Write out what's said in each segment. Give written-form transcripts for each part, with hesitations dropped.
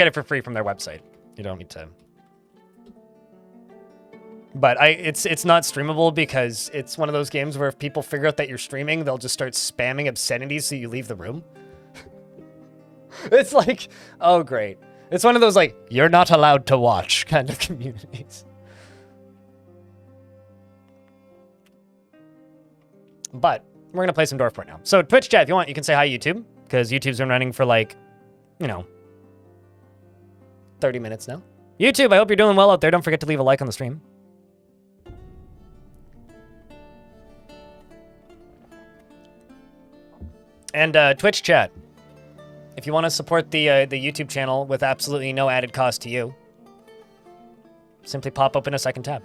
get it for free from their website. You don't need to. But it's not streamable because it's one of those games where if people figure out that you're streaming, they'll just start spamming obscenities so you leave the room. It's like, oh great. It's one of those like, you're not allowed to watch kind of communities. But we're gonna play some Dwarf right now. So Twitch chat, if you want, you can say hi YouTube, because YouTube's been running for like, 30 minutes now. YouTube, I hope you're doing well out there. Don't forget to leave a like on the stream. And Twitch chat, if you want to support the YouTube channel with absolutely no added cost to you, simply pop open a second tab.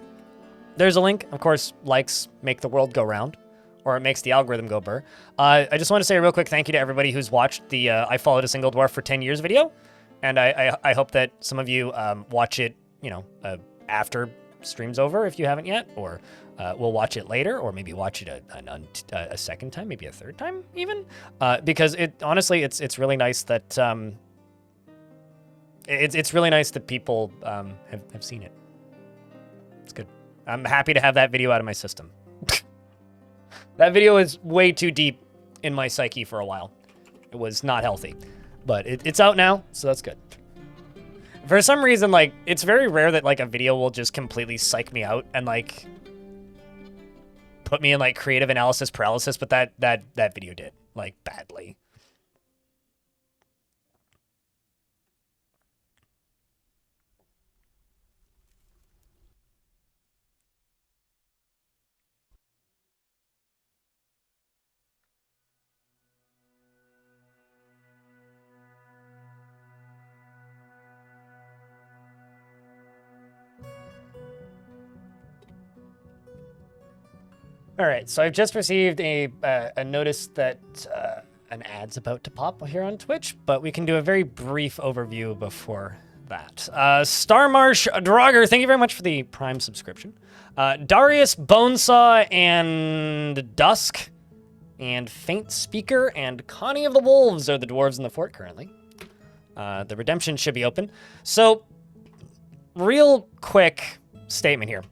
There's a link. Of course, likes make the world go round, or it makes the algorithm go burr. I just want to say a real quick thank you to everybody who's watched the I Followed a Single Dwarf for 10 Years video. And I hope that some of you watch it, after stream's over if you haven't yet, or we'll watch it later, or maybe watch it a second time, maybe a third time even, because honestly it's really nice that it's really nice that people have seen it. It's good. I'm happy to have that video out of my system. That video is way too deep in my psyche for a while. It was not healthy. But it's out now, so that's good. For some reason, like, it's very rare that, like, a video will just completely psych me out and, like, put me in, like, creative analysis paralysis, but that video did, like, badly. All right, so I've just received a notice that an ad's about to pop here on Twitch, but we can do a very brief overview before that. Starmarsh Draugr, thank you very much for the Prime subscription. Darius Bonesaw and Dusk and Faint Speaker and Connie of the Wolves are the dwarves in the fort currently. The redemption should be open. So, real quick statement here.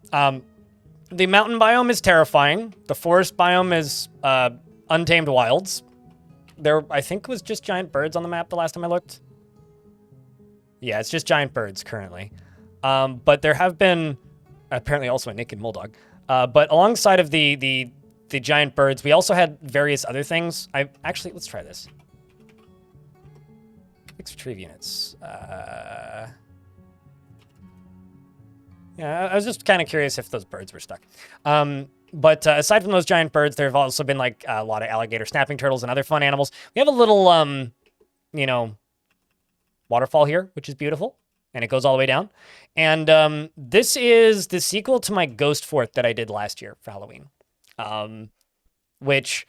The mountain biome is terrifying. The forest biome is untamed wilds. There, I think, was just giant birds on the map the last time I looked. Yeah, it's just giant birds currently. But there have been apparently also a naked mulldog. But alongside of the giant birds, we also had various other things. Let's try this. Fixed retrieve units. Yeah, I was just kind of curious if those birds were stuck. But aside from those giant birds, there have also been like a lot of alligator snapping turtles and other fun animals. We have a little, waterfall here, which is beautiful. And it goes all the way down. And this is the sequel to my Ghost Fort that I did last year for Halloween. Which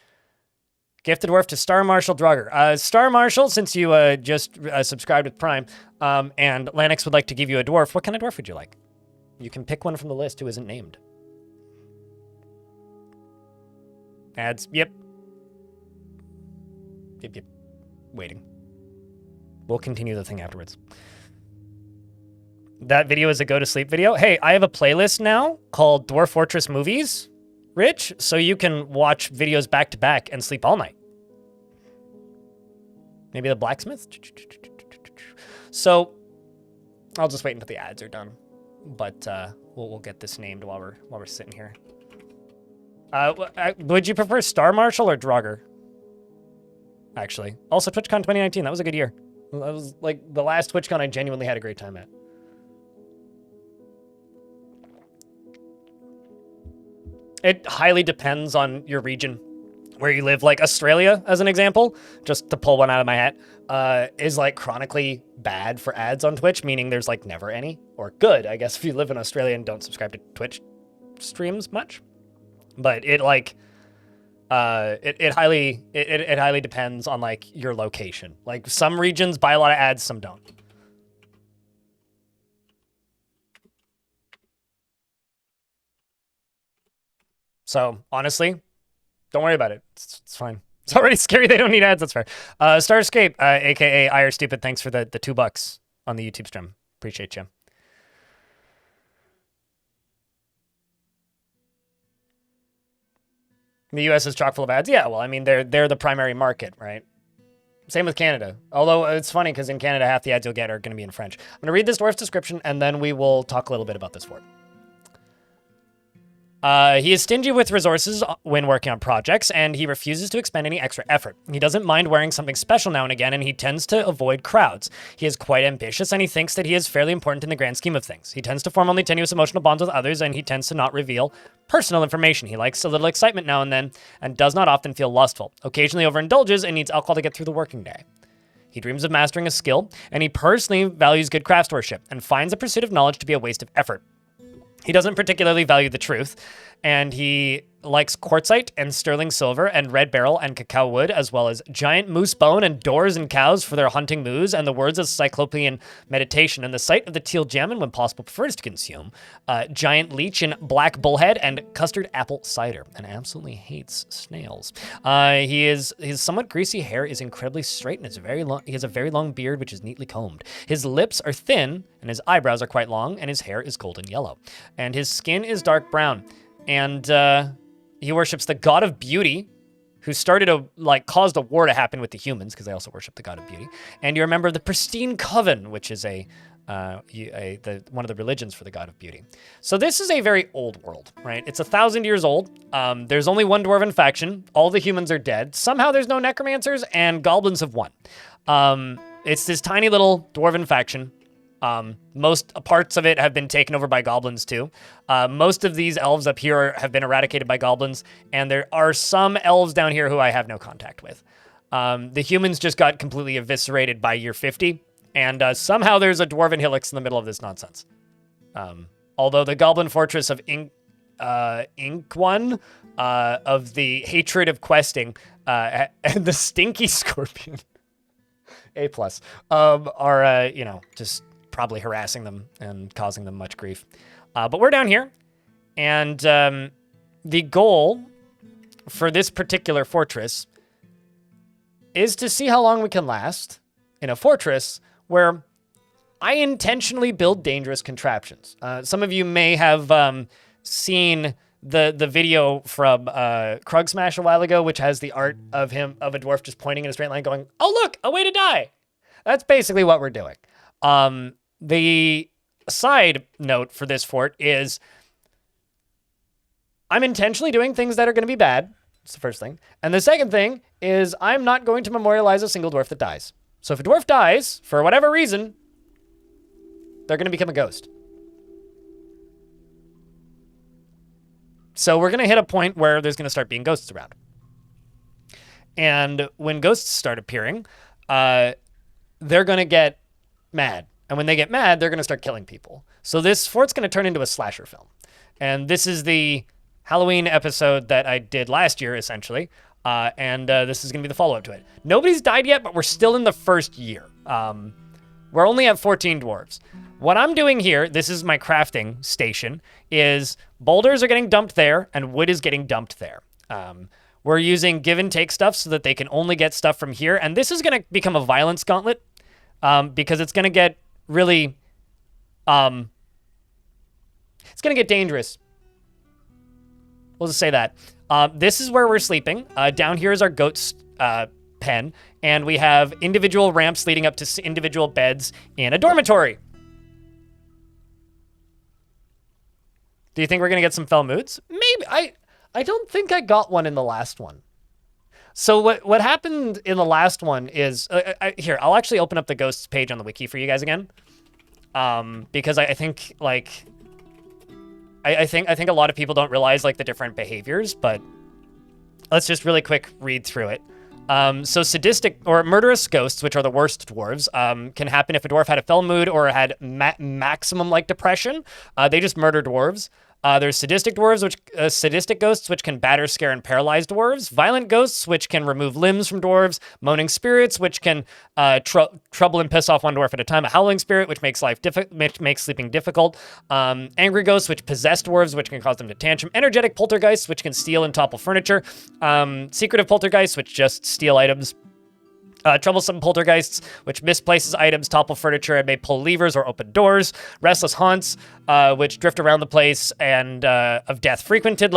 gifted dwarf to Star Marshal Draugr. Star Marshal, since you just subscribed with Prime, and Lanix would like to give you a dwarf, what kind of dwarf would you like? You can pick one from the list who isn't named. Ads. Yep. Yep. Waiting. We'll continue the thing afterwards. That video is a go to sleep video. Hey, I have a playlist now called Dwarf Fortress Movies, Rich, so you can watch videos back to back and sleep all night. Maybe the blacksmith? So I'll just wait until the ads are done. But we'll get this named while we're sitting here. Would you prefer Star Marshal or Draugr? Actually, also TwitchCon 2019. That was a good year. That was like the last TwitchCon I genuinely had a great time at. It highly depends on your region, where you live. Like Australia, as an example, just to pull one out of my hat, is like chronically bad for ads on Twitch, meaning there's like never any, or good, I guess, if you live in Australia and don't subscribe to Twitch streams much. But it like, it highly depends on like your location. Like some regions buy a lot of ads, some don't. So honestly, don't worry about it. It's fine. It's already scary. They don't need ads. That's fair. Starscape, aka Ire Stupid. Thanks for the $2. on the YouTube stream. Appreciate you. The U.S. is chock full of ads. Yeah, well, I mean, they're the primary market, right? Same with Canada. Although it's funny because in Canada, half the ads you'll get are going to be in French. I'm going to read this dwarf's description, and then we will talk a little bit about this fort. He is stingy with resources when working on projects, and he refuses to expend any extra effort. He doesn't mind wearing something special now and again, and he tends to avoid crowds. He is quite ambitious, and he thinks that he is fairly important in the grand scheme of things. He tends to form only tenuous emotional bonds with others, and he tends to not reveal personal information. He likes a little excitement now and then, and does not often feel lustful. Occasionally overindulges and needs alcohol to get through the working day. He dreams of mastering a skill, and he personally values good craftsmanship, and finds the pursuit of knowledge to be a waste of effort. He doesn't particularly value the truth, and he likes quartzite and sterling silver and red beryl and cacao wood, as well as giant moose bone and doors and cows for their hunting moose, and the words of cyclopean meditation, and the sight of the teal gem, and when possible prefers to consume giant leech and black bullhead and custard apple cider, and absolutely hates snails. His somewhat greasy hair is incredibly straight, and it's very long. He has a very long beard, which is neatly combed. His lips are thin, and his eyebrows are quite long, and his hair is golden yellow, and his skin is dark brown, and he worships the god of beauty, who caused a war to happen with the humans, because they also worship the god of beauty. And you're a member of the pristine coven, which is one of the religions for the god of beauty. So this is a very old world, right? It's 1,000 years old. There's only one dwarven faction. All the humans are dead. Somehow there's no necromancers, and goblins have won. It's this tiny little dwarven faction. Most parts of it have been taken over by goblins too. Most of these elves up here have been eradicated by goblins, and there are some elves down here who I have no contact with. The humans just got completely eviscerated by year 50, and somehow there's a dwarven helix in the middle of this nonsense. Although the goblin fortress of Inkwon, of the hatred of questing, and the stinky scorpion, A+, are, just probably harassing them and causing them much grief. But we're down here, and the goal for this particular fortress is to see how long we can last in a fortress where I intentionally build dangerous contraptions. Some of you may have seen the video from Krug Smash a while ago, which has the art of a dwarf just pointing in a straight line going, "Oh, look, a way to die." That's basically what we're doing. The side note for this fort is I'm intentionally doing things that are going to be bad. It's the first thing. And the second thing is I'm not going to memorialize a single dwarf that dies. So if a dwarf dies, for whatever reason, they're going to become a ghost. So we're going to hit a point where there's going to start being ghosts around. And when ghosts start appearing, they're going to get mad. And when they get mad, they're going to start killing people. So this fort's going to turn into a slasher film. And this is the Halloween episode that I did last year, essentially. And this is going to be the follow-up to it. Nobody's died yet, but we're still in the first year. We're only at 14 dwarves. What I'm doing here, this is my crafting station, is boulders are getting dumped there, and wood is getting dumped there. We're using give and take stuff so that they can only get stuff from here. And this is going to become a violence gauntlet, because it's going to get really, it's going to get dangerous. We'll just say that. This is where we're sleeping. Down here is our goat's pen, and we have individual ramps leading up to individual beds in a dormitory. Do you think we're going to get some fell moods? Maybe. I don't think I got one in the last one. So what happened in the last one is, here, I'll actually open up the ghosts page on the wiki for you guys again. Because I think, like, I think a lot of people don't realize, like, the different behaviors, but let's just really quick read through it. So sadistic or murderous ghosts, which are the worst dwarves, can happen if a dwarf had a fell mood or had maximum, like, depression. They just murder dwarves. There's sadistic dwarves, sadistic ghosts, which can batter, scare, and paralyze dwarves. Violent ghosts, which can remove limbs from dwarves. Moaning spirits, which can trouble and piss off one dwarf at a time. A howling spirit, which makes makes sleeping difficult. Angry ghosts, which possess dwarves, which can cause them to tantrum. Energetic poltergeists, which can steal and topple furniture. Secretive poltergeists, which just steal items. Troublesome poltergeists, which misplaces items, topple furniture, and may pull levers or open doors. Restless haunts, which drift around the place and of death frequented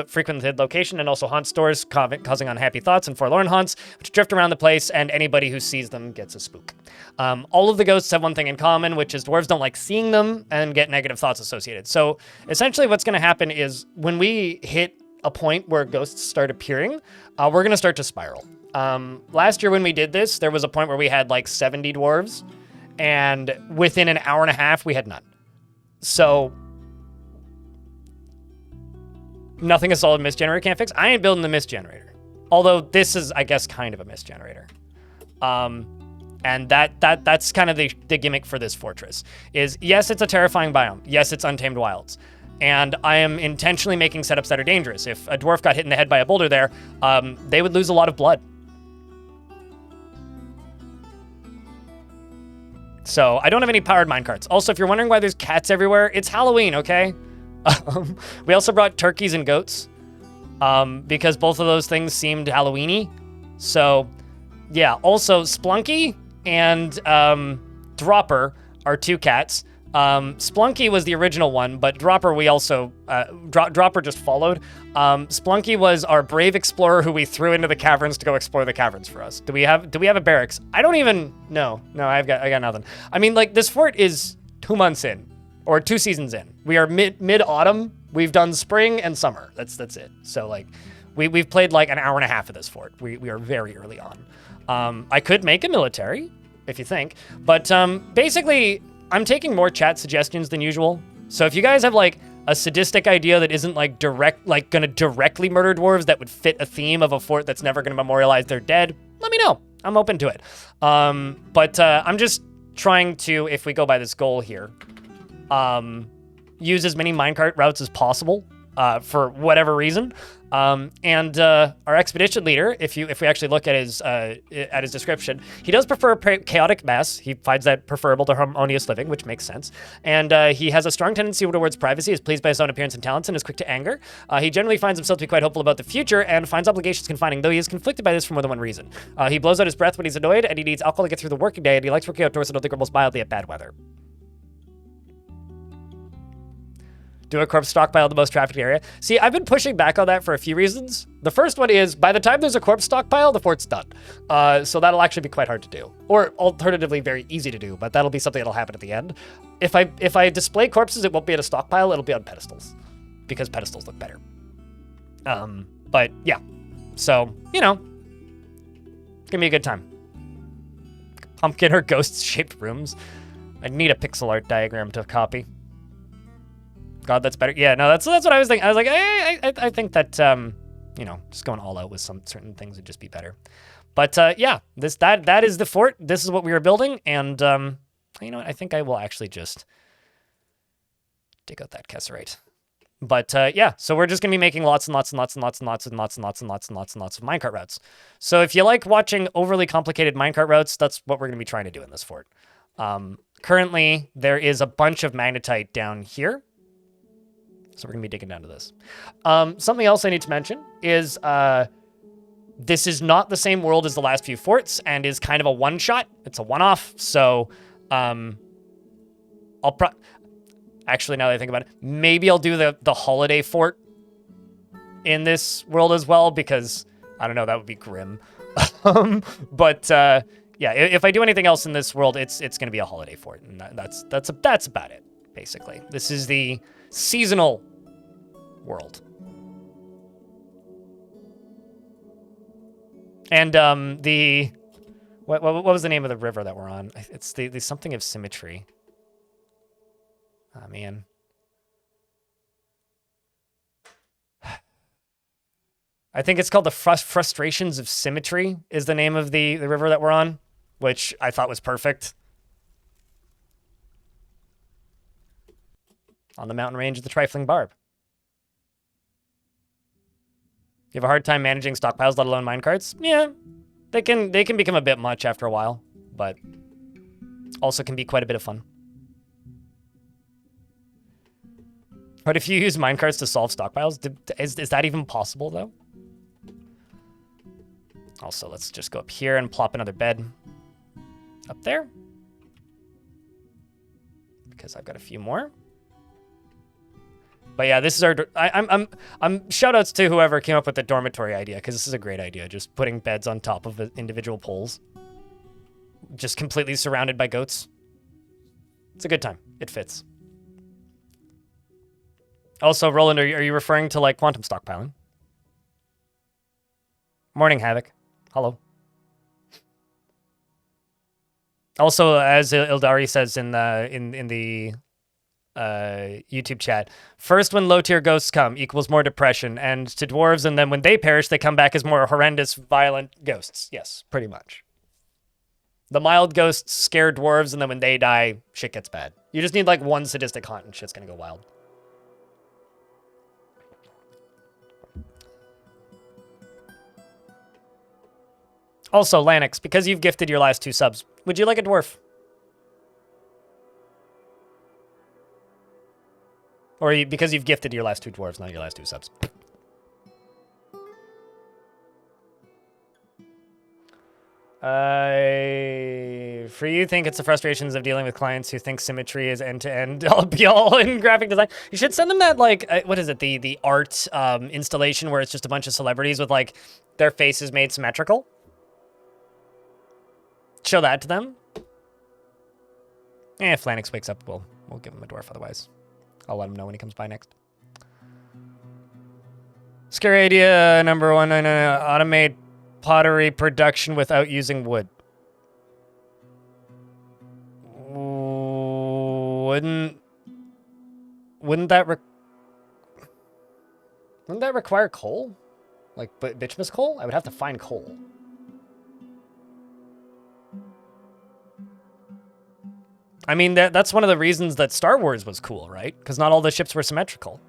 frequented location, and also haunt stores, causing unhappy thoughts. And forlorn haunts, which drift around the place, and anybody who sees them gets a spook. All of the ghosts have one thing in common, which is dwarves don't like seeing them and get negative thoughts associated. So essentially what's going to happen is when we hit a point where ghosts start appearing, we're going to start to spiral. Last year when we did this, there was a point where we had like 70 dwarves, and within an hour and a half, we had none. So, nothing a solid mist generator can't fix. I ain't building the mist generator. Although this is, I guess, kind of a mist generator. And that's kind of the gimmick for this fortress. Is, yes, it's a terrifying biome. Yes, it's untamed wilds. And I am intentionally making setups that are dangerous. If a dwarf got hit in the head by a boulder there, they would lose a lot of blood. So I don't have any powered minecarts. Also, if you're wondering why there's cats everywhere, it's Halloween, okay? We also brought turkeys and goats because both of those things seemed Halloween-y. So, yeah. Also, Splunky and Dropper are two cats. Splunky was the original one, but Dropper we also Dropper just followed. Splunky was our brave explorer who we threw into the caverns to go explore the caverns for us. Do we have a barracks? I don't even know. No, I got nothing. I mean, like, this fort is 2 months in, or 2 seasons in. We are mid autumn. We've done spring and summer. That's it. So like, we've played like an hour and a half of this fort. We are very early on. I could make a military if you think, but basically, I'm taking more chat suggestions than usual. So if you guys have like a sadistic idea that isn't like gonna directly murder dwarves that would fit a theme of a fort that's never gonna memorialize their dead, let me know. I'm open to it. But I'm just trying to, if we go by this goal here, use as many minecart routes as possible for whatever reason. And our expedition leader, if we actually look at his description, he does prefer chaotic mess. He finds that preferable to harmonious living, which makes sense. And he has a strong tendency towards privacy, is pleased by his own appearance and talents, and is quick to anger. He generally finds himself to be quite hopeful about the future and finds obligations confining, though he is conflicted by this for more than one reason. He blows out his breath when he's annoyed, and he needs alcohol to get through the working day, and he likes working outdoors and only grumbles mildly at bad weather. Do a corpse stockpile in the most trafficked area. See, I've been pushing back on that for a few reasons. The first one is, by the time there's a corpse stockpile, the fort's done. So that'll actually be quite hard to do. Or alternatively, very easy to do, but that'll be something that'll happen at the end. If I display corpses, it won't be in a stockpile, it'll be on pedestals. Because pedestals look better. But yeah. So, you know. Give me a good time. Pumpkin or ghost-shaped rooms. I need a pixel art diagram to copy. God, that's better. Yeah, no, that's what I was thinking. I was like, I think that, you know, just going all out with some certain things would just be better. But yeah, that is the fort. This is what we are building, and you know what? I think I will actually just dig out that Kesserite. But yeah, so we're just gonna be making lots and lots and lots and lots and lots and lots and lots and lots and lots and lots of minecart routes. So if you like watching overly complicated minecart routes, that's what we're gonna be trying to do in this fort. Currently, there is a bunch of magnetite down here. So we're going to be digging down to this. Something else I need to mention is this is not the same world as the last few forts and is kind of a one-shot. It's a one-off. So actually, now that I think about it, maybe I'll do the holiday fort in this world as well, because I don't know, that would be grim. But yeah, if I do anything else in this world, it's going to be a holiday fort, and that's about it, basically. This is the seasonal world. And what was the name of the river that we're on? It's the something of symmetry. Oh man. I think it's called the Frustrations of Symmetry is the name of the river that we're on, which I thought was perfect. On the mountain range of the Trifling Barb. You have a hard time managing stockpiles, let alone minecarts? Yeah, they can become a bit much after a while, but also can be quite a bit of fun. But if you use minecarts to solve stockpiles, is that even possible, though? Also, let's just go up here and plop another bed up there. Because I've got a few more. But yeah, this is our... I'm shout outs to whoever came up with the dormitory idea, because this is a great idea. Just putting beds on top of individual poles. Just completely surrounded by goats. It's a good time. It fits. Also, Roland, are you referring to like quantum stockpiling? Morning, Havoc. Hello. Also, as Ildari says in the YouTube chat, first when low tier ghosts come equals more depression, and to dwarves, and then when they perish, they come back as more horrendous, violent ghosts. Yes, pretty much. The mild ghosts scare dwarves, and then when they die, shit gets bad. You just need like one sadistic hunt, and shit's gonna go wild. Also, Lanix, because you've gifted your last 2 subs, would you like a dwarf? Or because you've gifted your last 2 dwarves, not your last 2 subs. For you, think it's the frustrations of dealing with clients who think symmetry is end-to-end all in graphic design. You should send them that, like, what is it, the art installation where it's just a bunch of celebrities with, like, their faces made symmetrical. Show that to them. If Lanix wakes up, we'll give him a dwarf otherwise. I'll let him know when he comes by next. Scary idea number 1. Automate pottery production without using wood. Wouldn't that require coal? Like bituminous coal? I would have to find coal. I mean, that's one of the reasons that Star Wars was cool, right? Because not all the ships were symmetrical.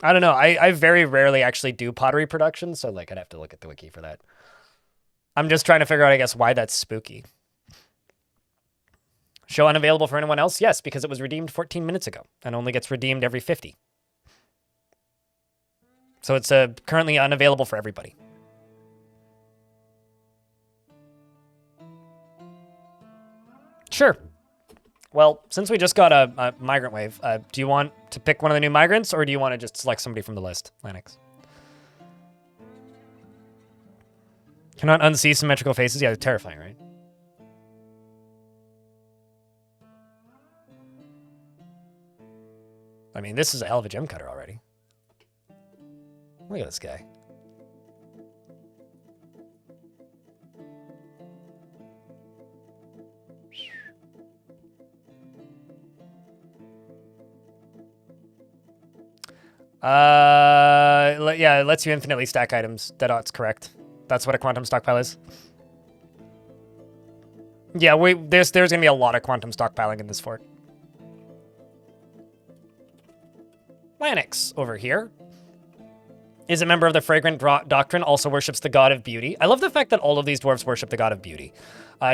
I don't know. I very rarely actually do pottery production, so like I'd have to look at the wiki for that. I'm just trying to figure out, I guess, why that's spooky. Show unavailable for anyone else? Yes, because it was redeemed 14 minutes ago and only gets redeemed every 50. So it's currently unavailable for everybody. Sure. Well, since we just got a migrant wave, do you want to pick one of the new migrants, or do you want to just select somebody from the list, Lanix? Cannot unsee symmetrical faces? Yeah, they're terrifying, right? I mean, this is a hell of a gem cutter already. Look at this guy. Yeah, it lets you infinitely stack items. That's correct. That's what a quantum stockpile is. Yeah, there's gonna be a lot of quantum stockpiling in this fort. Lanix over here is a member of the Fragrant Doctrine, also worships the god of beauty. I love the fact that all of these dwarves worship the god of beauty.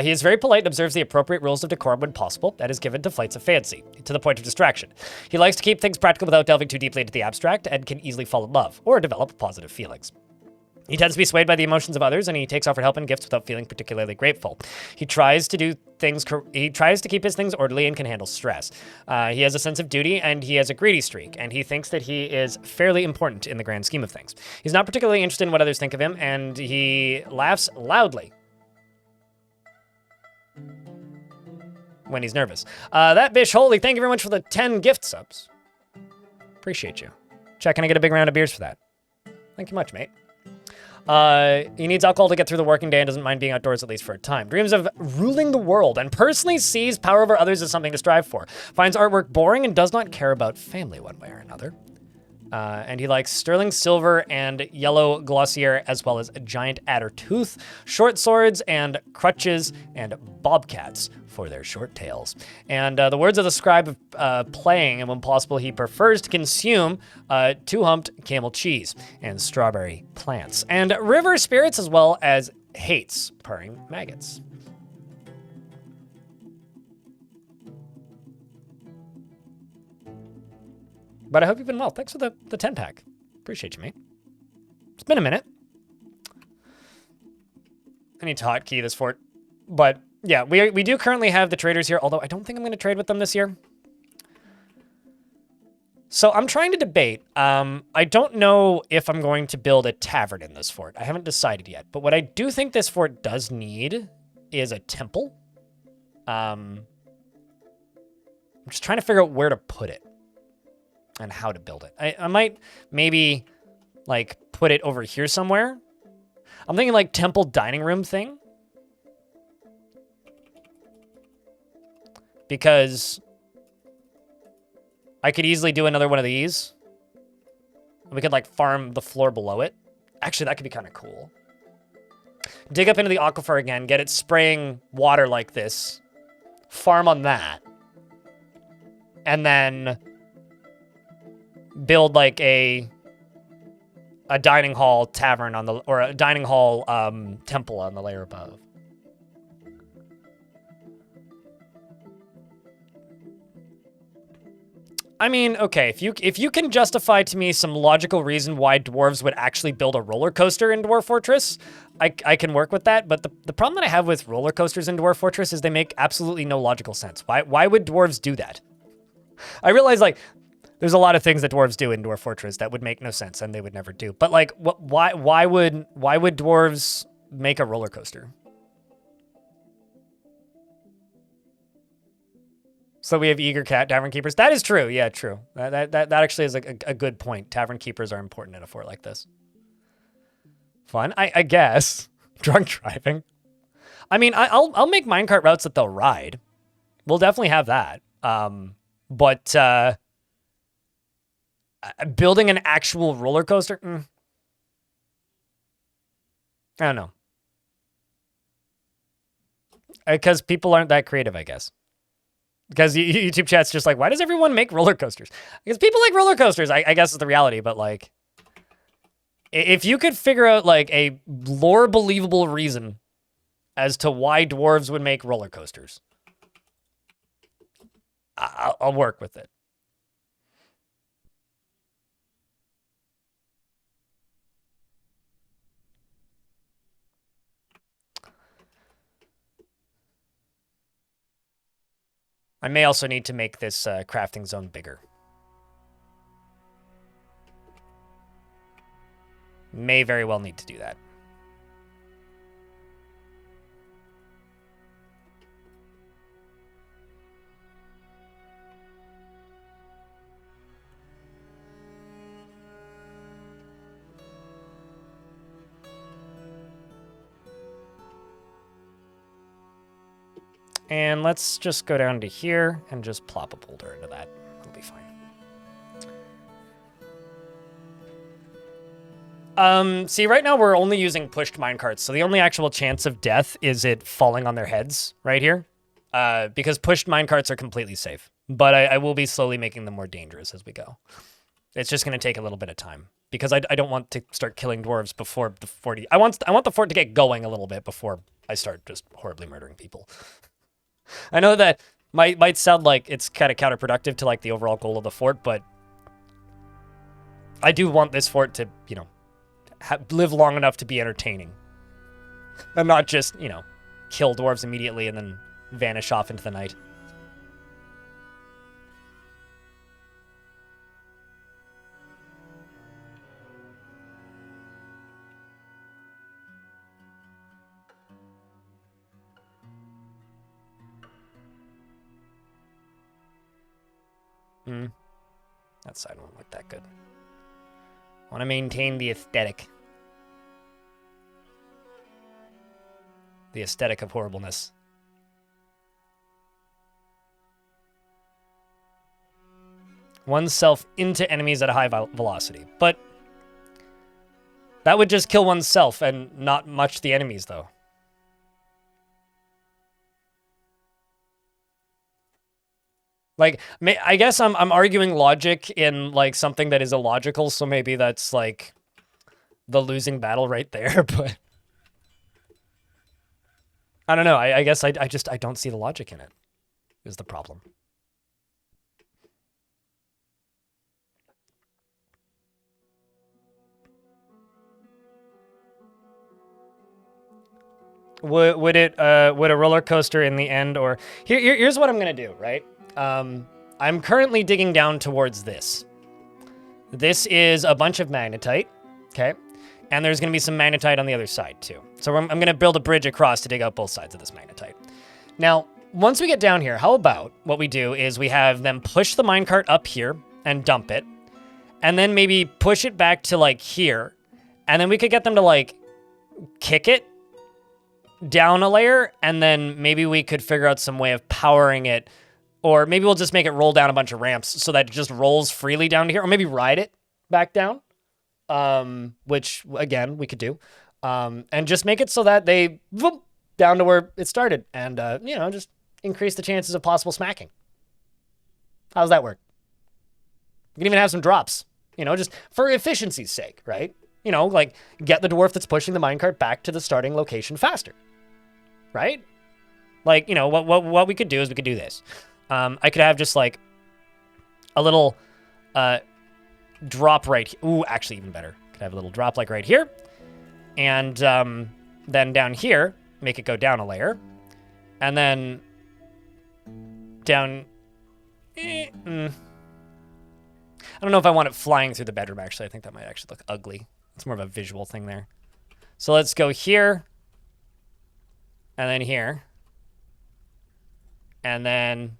He is very polite and observes the appropriate rules of decorum when possible. That is given to flights of fancy, to the point of distraction. He likes to keep things practical without delving too deeply into the abstract, and can easily fall in love, or develop positive feelings. He tends to be swayed by the emotions of others, and he takes offered help and gifts without feeling particularly grateful. He tries to keep his things orderly and can handle stress. He has a sense of duty, and he has a greedy streak, and he thinks that he is fairly important in the grand scheme of things. He's not particularly interested in what others think of him, and he laughs loudly when he's nervous. That Bish Holy, thank you very much for the 10 gift subs. Appreciate you. Check, can I get a big round of beers for that? Thank you much, mate. He needs alcohol to get through the working day and doesn't mind being outdoors at least for a time. Dreams of ruling the world and personally sees power over others as something to strive for. Finds artwork boring and does not care about family one way or another. And he likes sterling silver and yellow glossier, as well as a giant adder tooth, short swords and crutches, and bobcats for their short tails. And the words of the scribe of playing, and when possible, he prefers to consume two-humped camel cheese and strawberry plants, and river spirits, as well as hates purring maggots. But I hope you've been well. Thanks for the 10 pack. Appreciate you, mate. It's been a minute. I need to hotkey this fort. But yeah, we do currently have the traders here, although I don't think I'm going to trade with them this year. So I'm trying to debate. I don't know if I'm going to build a tavern in this fort. I haven't decided yet. But what I do think this fort does need is a temple. I'm just trying to figure out where to put it and how to build it. I might maybe like put it over here somewhere. I'm thinking like temple dining room thing. Because I could easily do another one of these. We could like farm the floor below it. Actually, that could be kind of cool. Dig up into the aquifer again, get it spraying water like this. Farm on that. And then build like a dining hall tavern on the, or a dining hall temple on the layer above. I mean, okay, if you can justify to me some logical reason why dwarves would actually build a roller coaster in Dwarf Fortress, I can work with that. But the problem that I have with roller coasters in Dwarf Fortress is they make absolutely no logical sense. Why would dwarves do that? I realize like there's a lot of things that dwarves do in Dwarf Fortress that would make no sense and they would never do. But like, why would dwarves make a roller coaster? So we have eager cat tavern keepers. That is true. Yeah, true. That actually is a good point. Tavern keepers are important in a fort like this. Fun, I guess. Drunk driving. I mean, I'll make minecart routes that they'll ride. We'll definitely have that. But building an actual roller coaster, I don't know. Because people aren't that creative, I guess. Because YouTube chat's just like, why does everyone make roller coasters? Because people like roller coasters, I guess is the reality. But like, if you could figure out like a lore believable reason as to why dwarves would make roller coasters, I'll work with it. I may also need to make this crafting zone bigger. May very well need to do that. And let's just go down to here and just plop a boulder into that. It'll be fine. See, right now we're only using pushed minecarts, so the only actual chance of death is it falling on their heads right here. Because pushed minecarts are completely safe. But I will be slowly making them more dangerous as we go. It's just going to take a little bit of time. Because I don't want to start killing dwarves before the 40... I want the fort to get going a little bit before I start just horribly murdering people. I know that might sound like it's kind of counterproductive to like the overall goal of the fort, but I do want this fort to, you know, live long enough to be entertaining. And not just, you know, kill dwarves immediately and then vanish off into the night. That side won't look that good. I want to maintain the aesthetic. The aesthetic of horribleness. Oneself into enemies at a high velocity. But that would just kill oneself and not much the enemies, though. Like, I guess I'm arguing logic in, like, something that is illogical, so maybe that's, like, the losing battle right there, but... I don't know, I guess I don't see the logic in it, is the problem. Would a roller coaster in the end, or here's what I'm gonna do, right? I'm currently digging down towards this. This is a bunch of magnetite, okay? And there's gonna be some magnetite on the other side too. So I'm gonna build a bridge across to dig out both sides of this magnetite. Now, once we get down here, how about what we do is we have them push the minecart up here and dump it, and then maybe push it back to like here, and then we could get them to like kick it down a layer, and then maybe we could figure out some way of powering it, or maybe we'll just make it roll down a bunch of ramps so that it just rolls freely down to here, or maybe ride it back down, which again we could do, and just make it so that they whoop, down to where it started, and you know, just increase the chances of possible smacking. How does that work? We can even have some drops, you know, just for efficiency's sake, right? You know, like get the dwarf that's pushing the minecart back to the starting location faster. Right? Like, you know, what we could do is we could do this. I could have just like a little drop right here. Ooh, actually even better. Could have a little drop like right here. And then down here, make it go down a layer. And then down... I don't know if I want it flying through the bedroom, actually. I think that might actually look ugly. It's more of a visual thing there. So let's go here. And then here. And then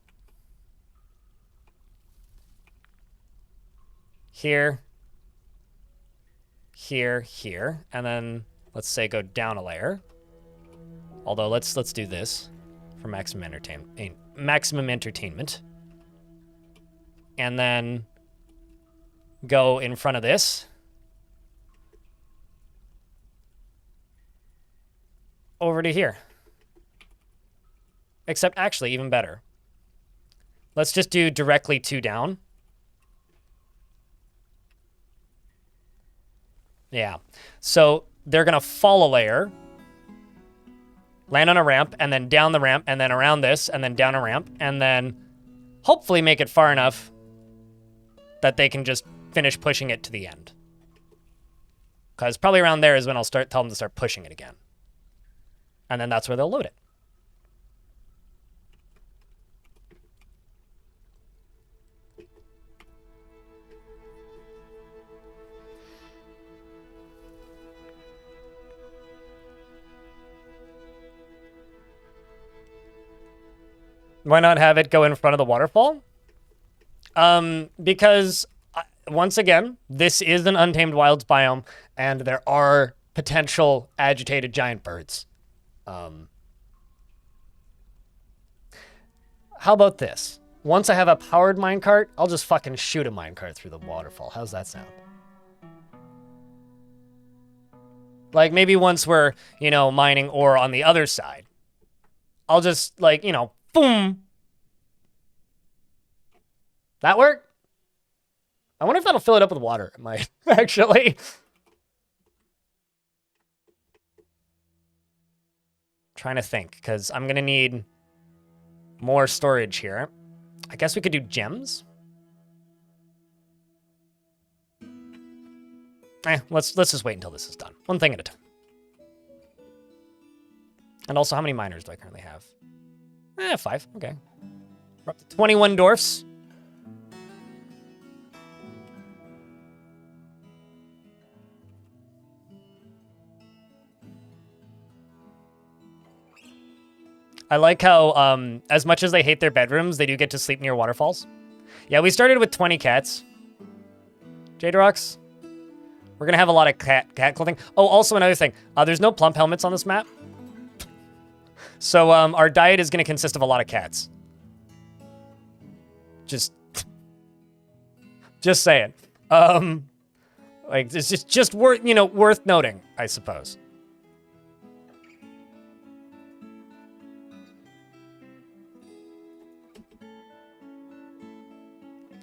here. Here, here. And then let's say go down a layer. Although let's do this for maximum entertainment. And then go in front of this. Over to here. Except actually, even better. Let's just do directly 2 down. Yeah. So they're going to fall a layer, land on a ramp, and then down the ramp, and then around this, and then down a ramp, and then hopefully make it far enough that they can just finish pushing it to the end. Because probably around there is when I'll tell them to start pushing it again. And then that's where they'll load it. Why not have it go in front of the waterfall? Because, once again, this is an untamed wilds biome, and there are potential agitated giant birds. How about this? Once I have a powered minecart, I'll just fucking shoot a minecart through the waterfall. How's that sound? Like, maybe once we're, you know, mining ore on the other side, I'll just, like, you know, boom. That work? I wonder if that'll fill it up with water. It might, actually. Trying to think, because I'm going to need more storage here. I guess we could do gems. Let's just wait until this is done. One thing at a time. And also, how many miners do I currently have? 5. Okay. We're up to 21 dwarfs. I like how, as much as they hate their bedrooms, they do get to sleep near waterfalls. Yeah, we started with 20 cats. Jaderox. We're going to have a lot of cat clothing. Oh, also another thing. There's no plump helmets on this map. So our diet is going to consist of a lot of cats. Just saying. Like, it's just worth noting, I suppose.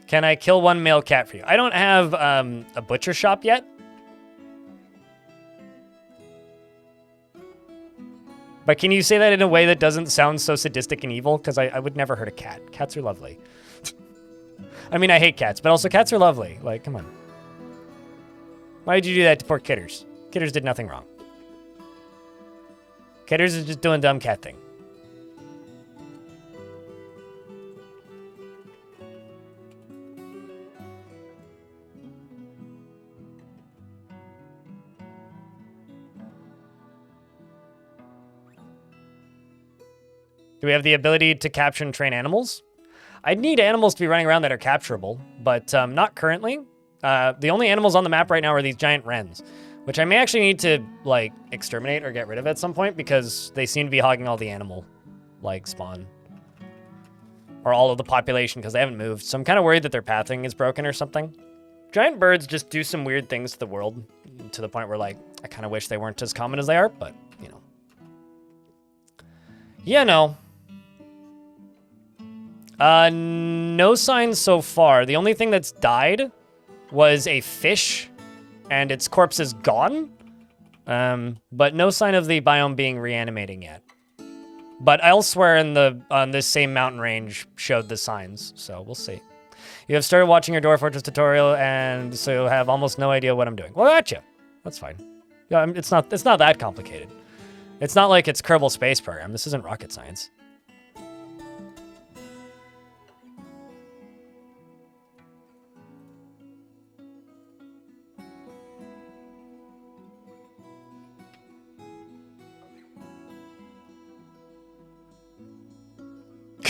Can I kill one male cat for you? I don't have a butcher shop yet. But can you say that in a way that doesn't sound so sadistic and evil? Because I would never hurt a cat. Cats are lovely. I mean, I hate cats, but also cats are lovely. Like, come on. Why did you do that to poor Kitters? Kitters did nothing wrong. Kidders is just doing dumb cat thing. Do we have the ability to capture and train animals? I'd need animals to be running around that are capturable, but not currently. The only animals on the map right now are these giant wrens, which I may actually need to, like, exterminate or get rid of at some point because they seem to be hogging all the animal, like, spawn. Or all of the population because they haven't moved. So I'm kind of worried that their pathing is broken or something. Giant birds just do some weird things to the world to the point where, like, I kind of wish they weren't as common as they are, but, you know. Yeah, no. No signs so far. The only thing that's died was a fish, and its corpse is gone. But no sign of the biome being reanimating yet. But elsewhere on this same mountain range showed the signs, so we'll see. You have started watching your Dwarf Fortress tutorial, and so you'll have almost no idea what I'm doing. Well, gotcha. That's fine. Yeah, it's not that complicated. It's not like it's Kerbal Space Program. This isn't rocket science.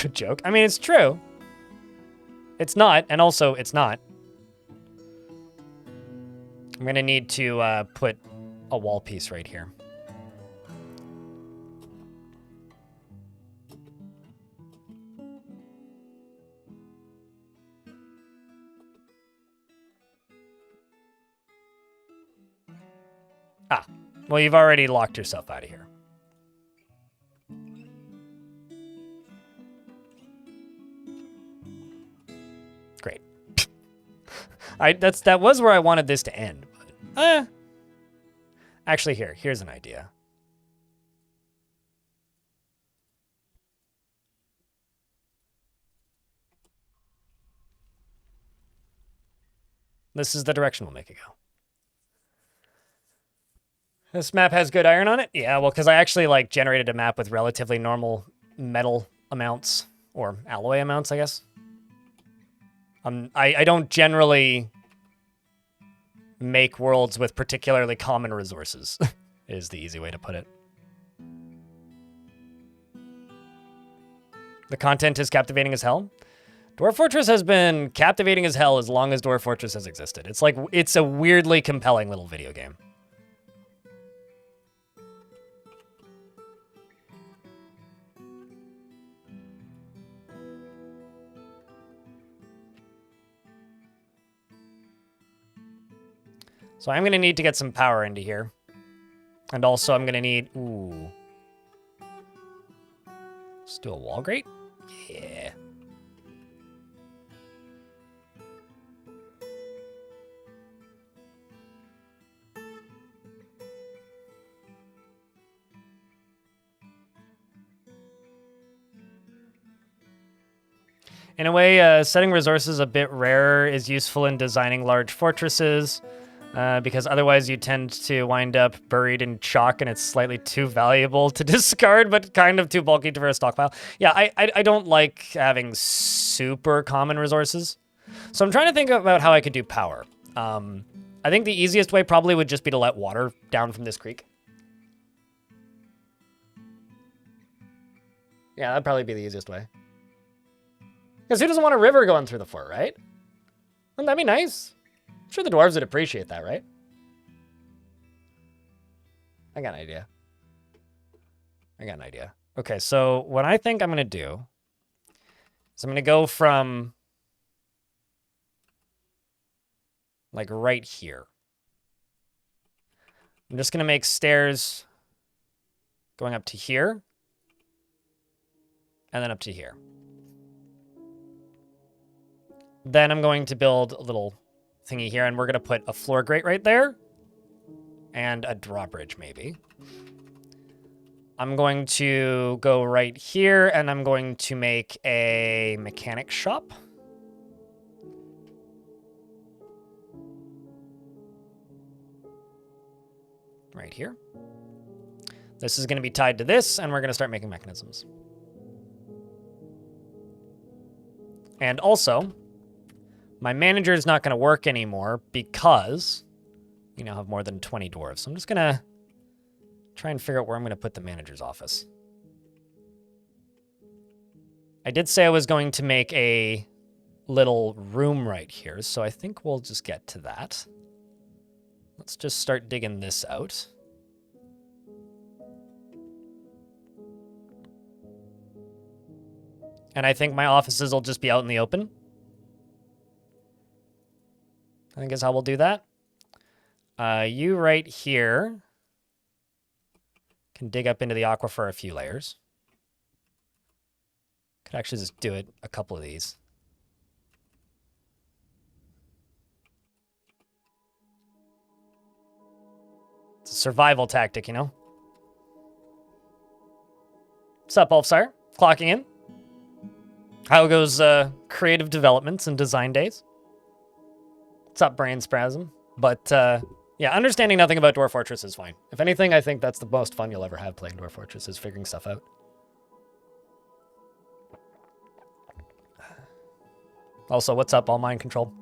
Good joke. I mean, it's true. It's not, and also it's not. I'm gonna need to put a wall piece right here. Ah, well, you've already locked yourself out of here. Great. That was where I wanted this to end. But, actually, here's an idea. This is the direction we'll make it go. This map has good iron on it? Yeah, well, because I actually, like, generated a map with relatively normal metal amounts, or alloy amounts, I guess. I don't generally make worlds with particularly common resources, is the easy way to put it. The content is captivating as hell. Dwarf Fortress has been captivating as hell as long as Dwarf Fortress has existed. It's like, it's a weirdly compelling little video game. So I'm going to need to get some power into here. And also I'm going to need... Ooh. Let's do a wall grate? Yeah. In a way, setting resources a bit rarer is useful in designing large fortresses. Because otherwise you tend to wind up buried in chalk and it's slightly too valuable to discard, but kind of too bulky for a stockpile. Yeah, I don't like having super common resources. So I'm trying to think about how I could do power. I think the easiest way probably would just be to let water down from this creek. Yeah, that'd probably be the easiest way. Because who doesn't want a river going through the fort, right? Wouldn't that be nice? I'm sure the dwarves would appreciate that, right? I got an idea. Okay, so what I think I'm going to do is I'm going to go from, like, right here. I'm just going to make stairs going up to here and then up to here. Then I'm going to build a little thingy here, and we're going to put a floor grate right there and a drawbridge maybe. I'm going to go right here, and I'm going to make a mechanic shop. Right here. This is going to be tied to this, and we're going to start making mechanisms. And also, my manager is not going to work anymore because we now have more than 20 dwarves. So I'm just going to try and figure out where I'm going to put the manager's office. I did say I was going to make a little room right here, so I think we'll just get to that. Let's just start digging this out. And I think my offices will just be out in the open. I think is how we'll do that. You right here can dig up into the aquifer a few layers. Could actually just do it a couple of these. It's a survival tactic, you know? What's up, Ulfsire? Clocking in. How goes creative developments and design days? What's up, Brain Spasm? But yeah, understanding nothing about Dwarf Fortress is fine. If anything, I think that's the most fun you'll ever have playing Dwarf Fortress, is figuring stuff out. Also, what's up, all mind control?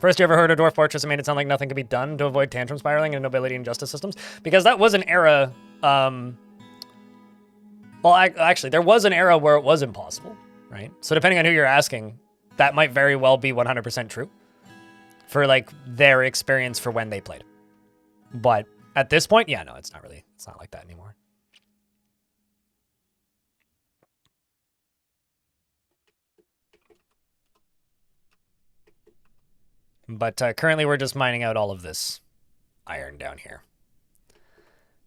First you ever heard of Dwarf Fortress, it made it sound like nothing could be done to avoid tantrum spiraling and nobility and justice systems. Because that was an era, well, actually, there was an era where it was impossible, right? So depending on who you're asking, that might very well be 100% true for, like, their experience for when they played. But at this point, yeah, no, it's not like that anymore. But currently we're just mining out all of this iron down here.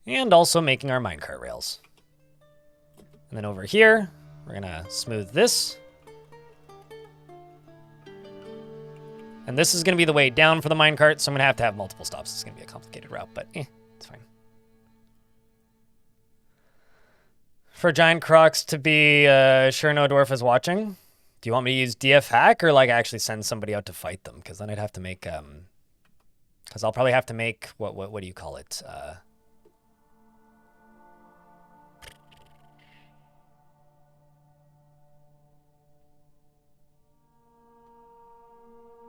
And also making our minecart rails. And then over here, we're gonna smooth this. And this is gonna be the way down for the minecart, so I'm gonna have to have multiple stops. It's gonna be a complicated route, but it's fine. For Giant Crocs to be sure no dwarf is watching, do you want me to use DF hack or like actually send somebody out to fight them? Because then I'd have to make because I'll probably have to make what do you call it?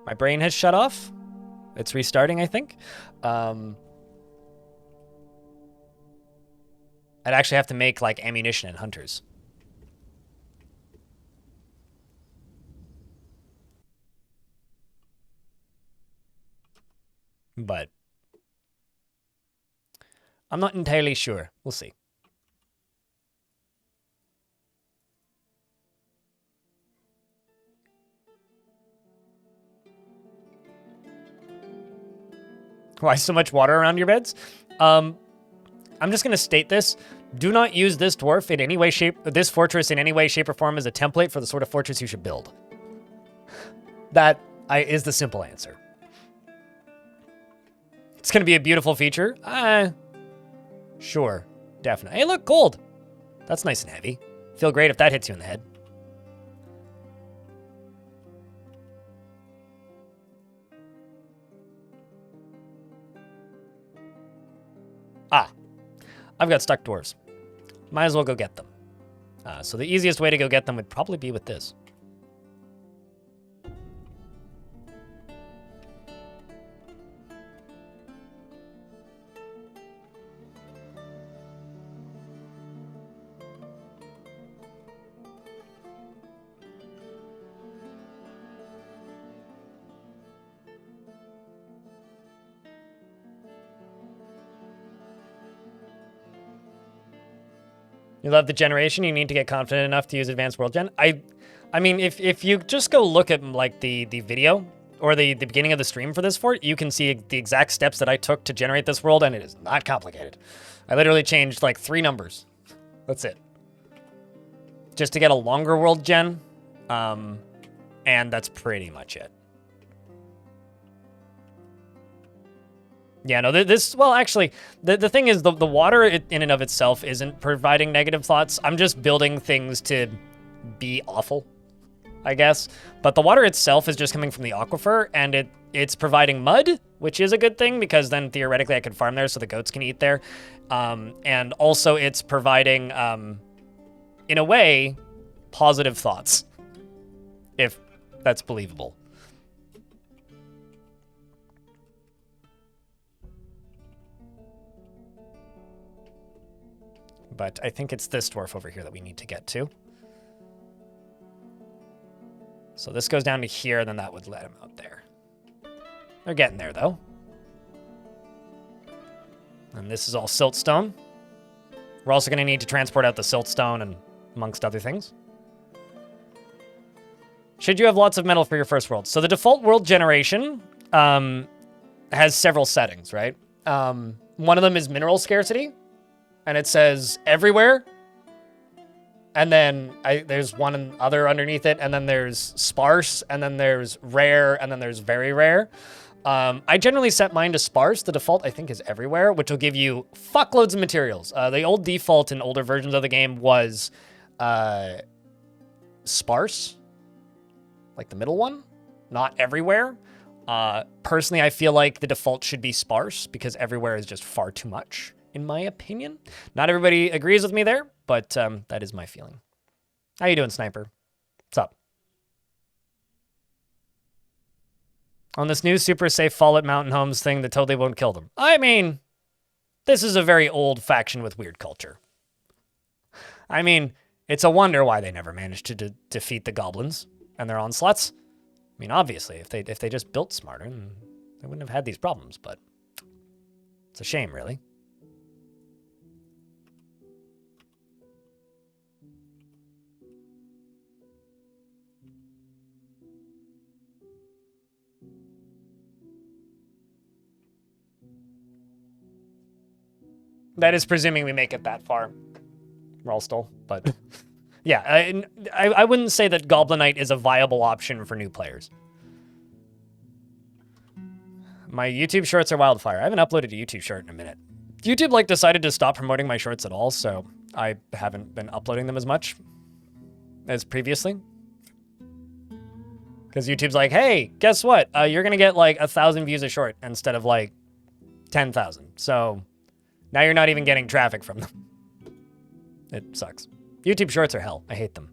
My brain has shut off. It's restarting, I think. I'd actually have to make like ammunition and hunters. But I'm not entirely sure. We'll see. Why so much water around your beds? I'm just going to state this. Do not use this dwarf in any way, this fortress in any way, shape, or form as a template for the sort of fortress you should build. That is the simple answer. It's going to be a beautiful feature. Sure, definitely. Hey, look, gold. That's nice and heavy. Feel great if that hits you in the head. I've got stuck dwarves. Might as well go get them. So the easiest way to go get them would probably be with this. You love the generation, you need to get confident enough to use advanced world gen. I mean, if you just go look at like the video or the beginning of the stream for this fort, you can see the exact steps that I took to generate this world, and it is not complicated. I literally changed like 3 numbers. That's it. Just to get a longer world gen, and that's pretty much it. Yeah, no, well, actually, the thing is, the water in and of itself isn't providing negative thoughts. I'm just building things to be awful, I guess. But the water itself is just coming from the aquifer, and it's providing mud, which is a good thing, because then theoretically I could farm there so the goats can eat there. And also it's providing, in a way, positive thoughts, if that's believable. But I think it's this dwarf over here that we need to get to. So this goes down to here, and then that would let him out there. They're getting there, though. And this is all siltstone. We're also going to need to transport out the siltstone and amongst other things. Should you have lots of metal for your first world? So the default world generation has several settings, right? One of them is mineral scarcity. And it says everywhere. And then there's one other underneath it. And then there's sparse. And then there's rare. And then there's very rare. I generally set mine to sparse. The default, I think, is everywhere, which will give you fuckloads of materials. The old default in older versions of the game was sparse. Like the middle one. Not everywhere. Personally, I feel like the default should be sparse because everywhere is just far too much, in my opinion. Not everybody agrees with me there, but that is my feeling. How you doing, Sniper? What's up? On this new super safe Fallout Mountain Homes thing that totally won't kill them. I mean, this is a very old faction with weird culture. I mean, it's a wonder why they never managed to defeat the goblins and their onslaughts. I mean, obviously, if they just built smarter, they wouldn't have had these problems, but it's a shame, really. That is presuming we make it that far. Rolstall, but yeah, I wouldn't say that Goblinite is a viable option for new players. My YouTube shorts are wildfire. I haven't uploaded a YouTube short in a minute. YouTube decided to stop promoting my shorts at all, so I haven't been uploading them as much as previously. Because YouTube's like, hey, guess what? You're gonna get 1,000 views a short instead of 10,000. So now you're not even getting traffic from them. It sucks. YouTube shorts are hell. I hate them.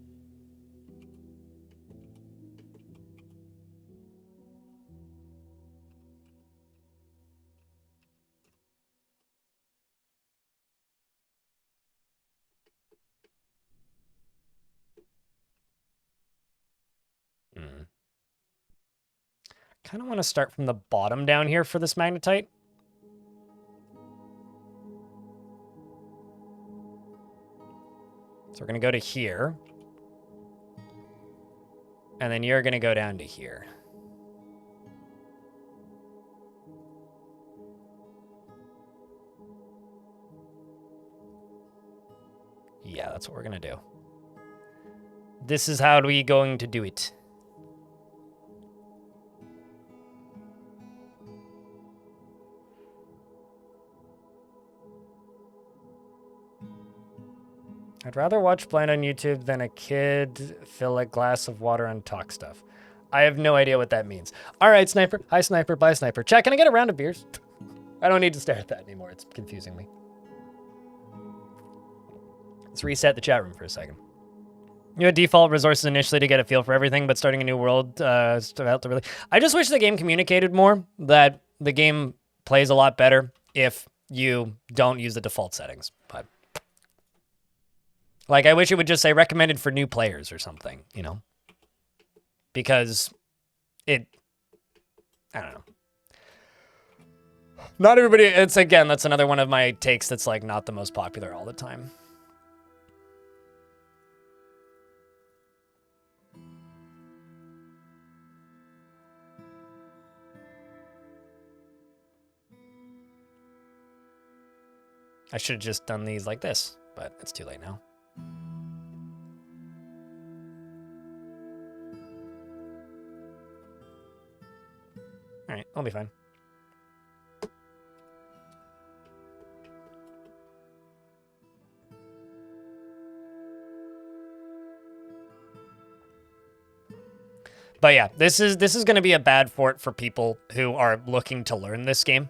Kind of want to start from the bottom down here for this magnetite. So we're going to go to here. And then you're going to go down to here. Yeah, that's what we're going to do. This is how we're going to do it. I'd rather watch Blind on YouTube than a kid fill a glass of water and talk stuff. I have no idea what that means. All right, Sniper. Hi, Sniper. Bye, Sniper. Chat, can I get a round of beers? I don't need to stare at that anymore. It's confusing me. Let's reset the chat room for a second. You had default resources initially to get a feel for everything, but starting a new world, I just wish the game communicated more, that the game plays a lot better if you don't use the default settings, but... I wish it would just say recommended for new players or something, you know? Because I don't know. Not everybody, again, that's another one of my takes that's not the most popular all the time. I should have just done these like this, but it's too late now. All right, I'll be fine. But yeah, this is going to be a bad fort for people who are looking to learn this game.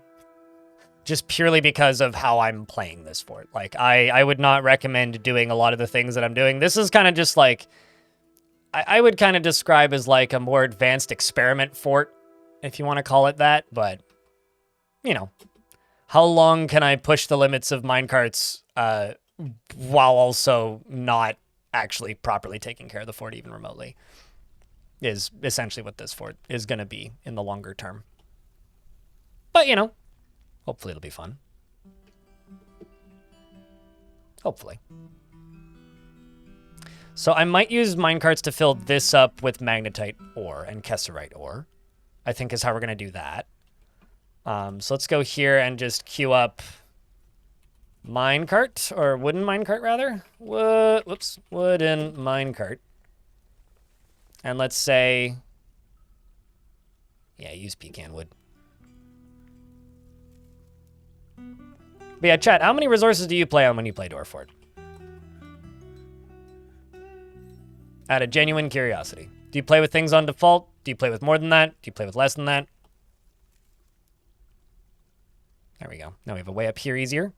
just purely because of how I'm playing this fort. Like, I would not recommend doing a lot of the things that I'm doing. This is kind of just like, I would kind of describe as like a more advanced experiment fort, if you want to call it that, but, you know, how long can I push the limits of minecarts while also not actually properly taking care of the fort even remotely is essentially what this fort is going to be in the longer term. But, you know, hopefully it'll be fun. Hopefully. So I might use minecarts to fill this up with magnetite ore and kesserite ore, I think is how we're going to do that. So let's go here and just queue up minecart, or wooden minecart rather. Whoops, wooden minecart. And let's say, yeah, use pecan wood. But yeah, chat, how many resources do you play on when you play Dwarf Fort? Out of genuine curiosity. Do you play with things on default? Do you play with more than that? Do you play with less than that? There we go. Now we have a way up here easier.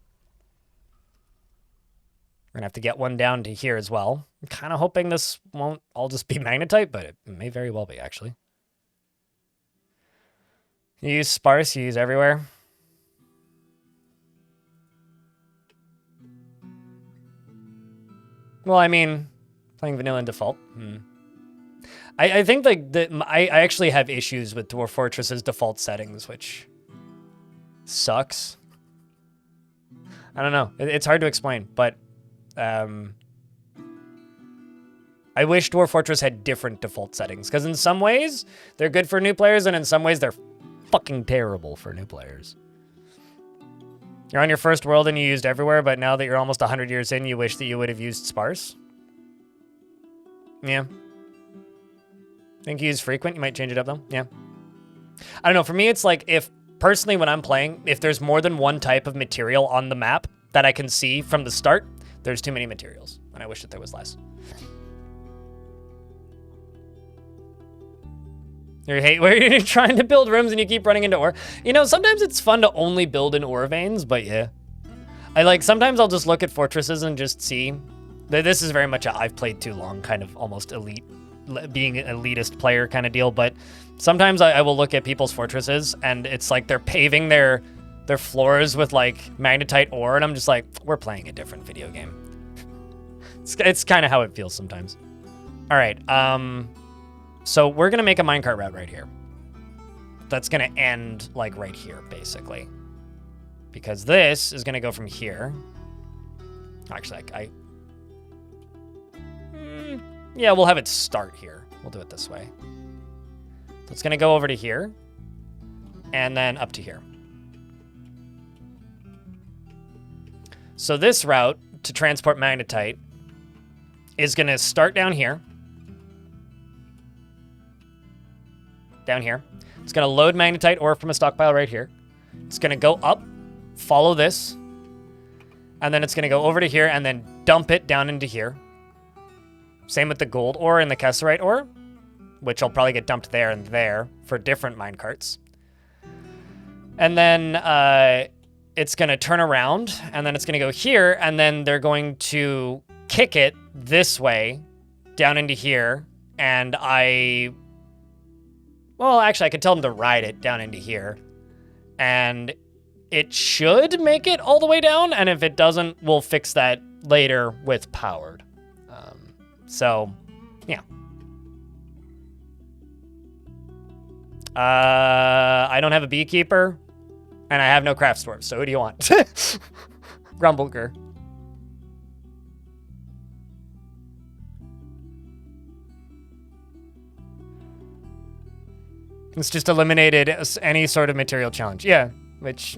We're gonna have to get one down to here as well. I'm kind of hoping this won't all just be magnetite, but it may very well be, actually. You use sparse, you use everywhere. Well, I mean, playing vanilla in default. I think like I actually have issues with Dwarf Fortress's default settings, which sucks. I don't know. It's hard to explain, but I wish Dwarf Fortress had different default settings, because in some ways they're good for new players, and in some ways they're fucking terrible for new players. You're on your first world and you used everywhere, but now that you're almost 100 years in, you wish that you would have used sparse? Yeah. Think you use frequent? You might change it up, though? Yeah. I don't know. For me, it's like, if personally, when I'm playing, if there's more than one type of material on the map that I can see from the start, there's too many materials, and I wish that there was less. You hate where you're trying to build rooms and you keep running into ore. You know, sometimes it's fun to only build in ore veins, but yeah. Sometimes I'll just look at fortresses and just see. This is very much a I've played too long, kind of almost elite, being an elitist player kind of deal, but sometimes I will look at people's fortresses and it's like they're paving their floors with like magnetite ore, and I'm just like, we're playing a different video game. It's kind of how it feels sometimes. All right, so we're gonna make a minecart route right here. That's gonna end like right here, basically. Because this is gonna go from here. Actually, yeah, we'll have it start here. We'll do it this way. So it's gonna go over to here, and then up to here. So this route to transport magnetite is gonna start down here. Down here. It's gonna load magnetite ore from a stockpile right here. It's gonna go up, follow this, and then it's gonna go over to here and then dump it down into here. Same with the gold ore and the kesserite ore, which will probably get dumped there and there for different minecarts. And then it's gonna turn around, and then it's gonna go here, and then they're going to kick it this way down into here, and well, actually, I could tell them to ride it down into here, and it should make it all the way down, and if it doesn't, we'll fix that later with powered. So, yeah. I don't have a beekeeper, and I have no craft store, so who do you want? Grumbleger. It's just eliminated any sort of material challenge. Yeah, which...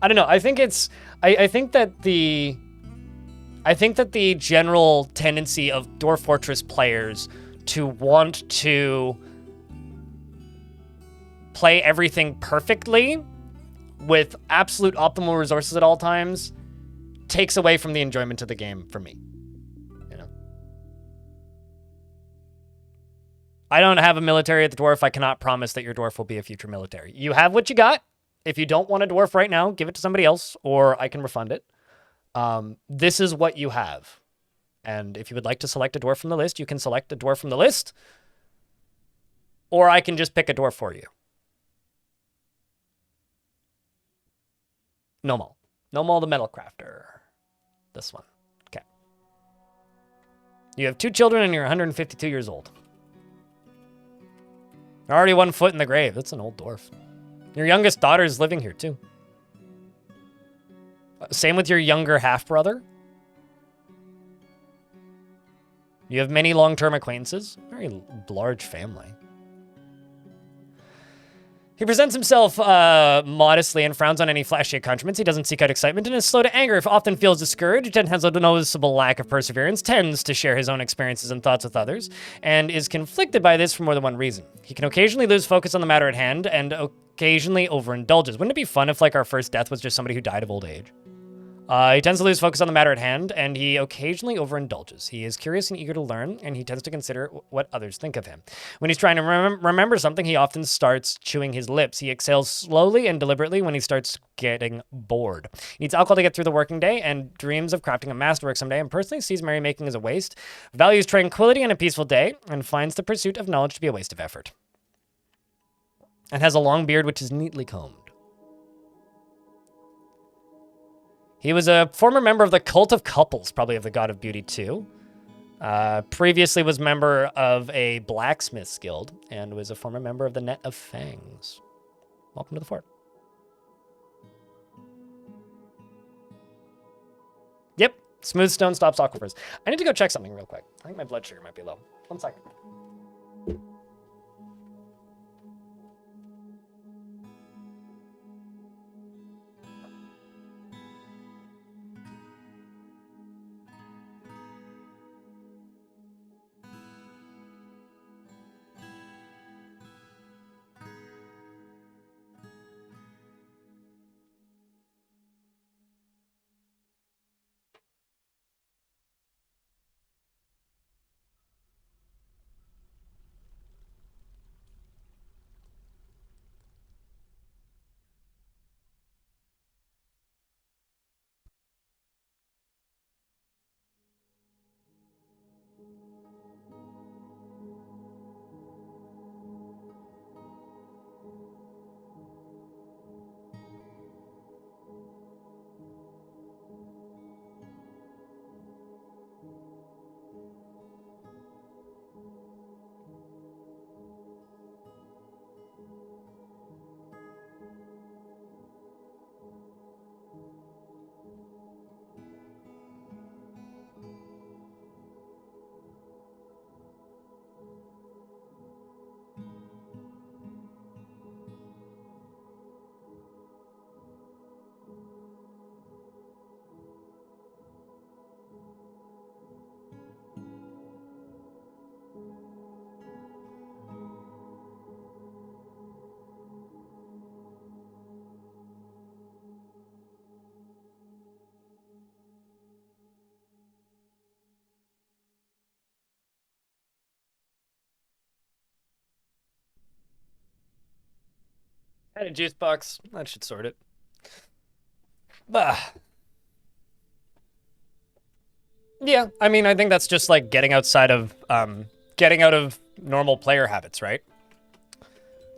I don't know. I think it's... I think that the general tendency of Dwarf Fortress players to want to play everything perfectly with absolute optimal resources at all times takes away from the enjoyment of the game for me. I don't have a military at the Dwarf. I cannot promise that your Dwarf will be a future military. You have what you got. If you don't want a dwarf right now, give it to somebody else, or I can refund it. This is what you have. And if you would like to select a dwarf from the list, you can select a dwarf from the list, or I can just pick a dwarf for you. Nomal. Nomal the Metal Crafter. This one. Okay. You have 2 children and you're 152 years old. You're already 1 foot in the grave. That's an old dwarf. Your youngest daughter is living here, too. Same with your younger half-brother. You have many long-term acquaintances. Very large family. He presents himself modestly and frowns on any flashy accoutrements. He doesn't seek out excitement and is slow to anger, often feels discouraged, and has a noticeable lack of perseverance, tends to share his own experiences and thoughts with others, and is conflicted by this for more than one reason. He can occasionally lose focus on the matter at hand and occasionally overindulges. Wouldn't it be fun if, like, our first death was just somebody who died of old age? He tends to lose focus on the matter at hand, and he occasionally overindulges. He is curious and eager to learn, and he tends to consider what others think of him. When he's trying to remember something, he often starts chewing his lips. He exhales slowly and deliberately when he starts getting bored. He needs alcohol to get through the working day, and dreams of crafting a masterwork someday, and personally sees merrymaking as a waste, values tranquility and a peaceful day, and finds the pursuit of knowledge to be a waste of effort. And has a long beard which is neatly combed. He was a former member of the Cult of Couples, probably of the God of Beauty too. Previously was member of a blacksmith's guild and was a former member of the Net of Fangs. Welcome to the fort. Yep, smooth stone stops aquifers. I need to go check something real quick. I think my blood sugar might be low. 1 second. Had a juice box. That should sort it. Bah. Yeah, I mean, I think that's just like getting outside of, getting out of normal player habits, right?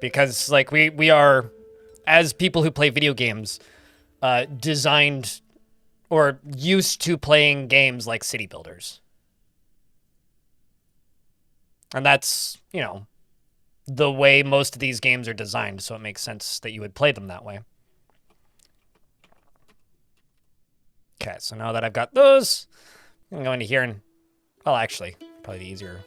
Because like we are, as people who play video games, designed or used to playing games like city builders. And that's, you know, the way most of these games are designed, so it makes sense that you would play them that way. Okay, so now that I've got those, I'm going to go into here and, well, actually, probably the easier.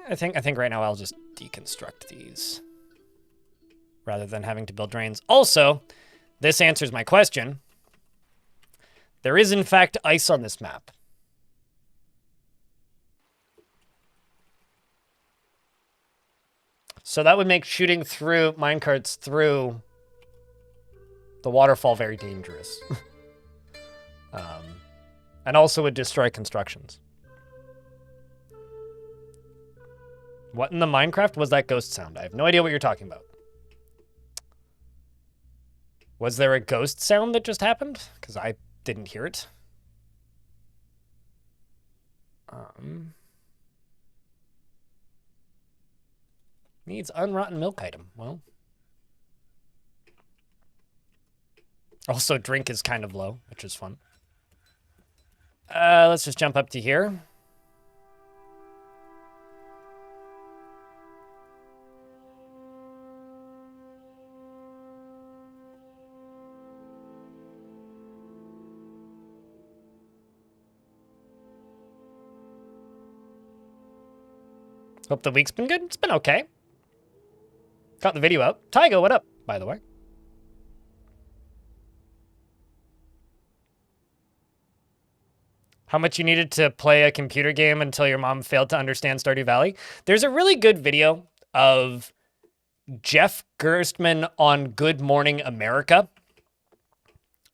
I think right now I'll just deconstruct these rather than having to build drains. Also, this answers my question. There is, in fact, ice on this map. So that would make shooting through minecarts through the waterfall very dangerous. And also would destroy constructions. What in the Minecraft was that ghost sound? I have no idea what you're talking about. Was there a ghost sound that just happened? Because I didn't hear it. Needs unrotten milk item. Well. Also, drink is kind of low, which is fun. Let's just jump up to here. Hope the week's been good. It's been okay. Got the video out. Tygo, what up, by the way? How much you needed to play a computer game until your mom failed to understand Stardew Valley? There's a really good video of Jeff Gerstmann on Good Morning America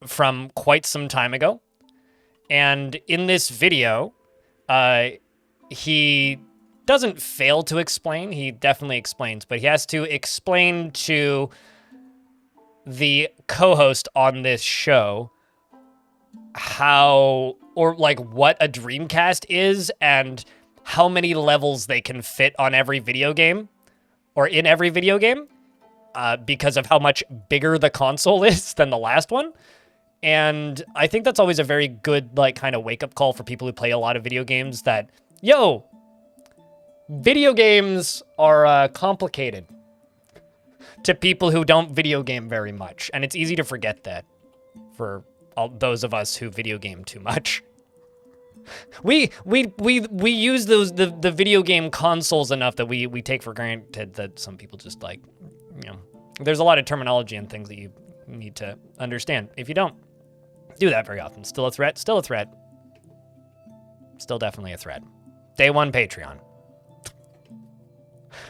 from quite some time ago. And in this video, he doesn't fail to explain. He definitely explains, but he has to explain to the co-host on this show how, or like what a Dreamcast is and how many levels they can fit on every video game or in every video game because of how much bigger the console is than the last one. And I think that's always a very good, like, kind of wake-up call for people who play a lot of video games that, yo, video games are complicated to people who don't video game very much. And it's easy to forget that for all those of us who video game too much. We use the video game consoles enough that we take for granted that some people just, like, you know, there's a lot of terminology and things that you need to understand. If you don't do that very often, still a threat, still a threat. Still definitely a threat. Day one Patreon.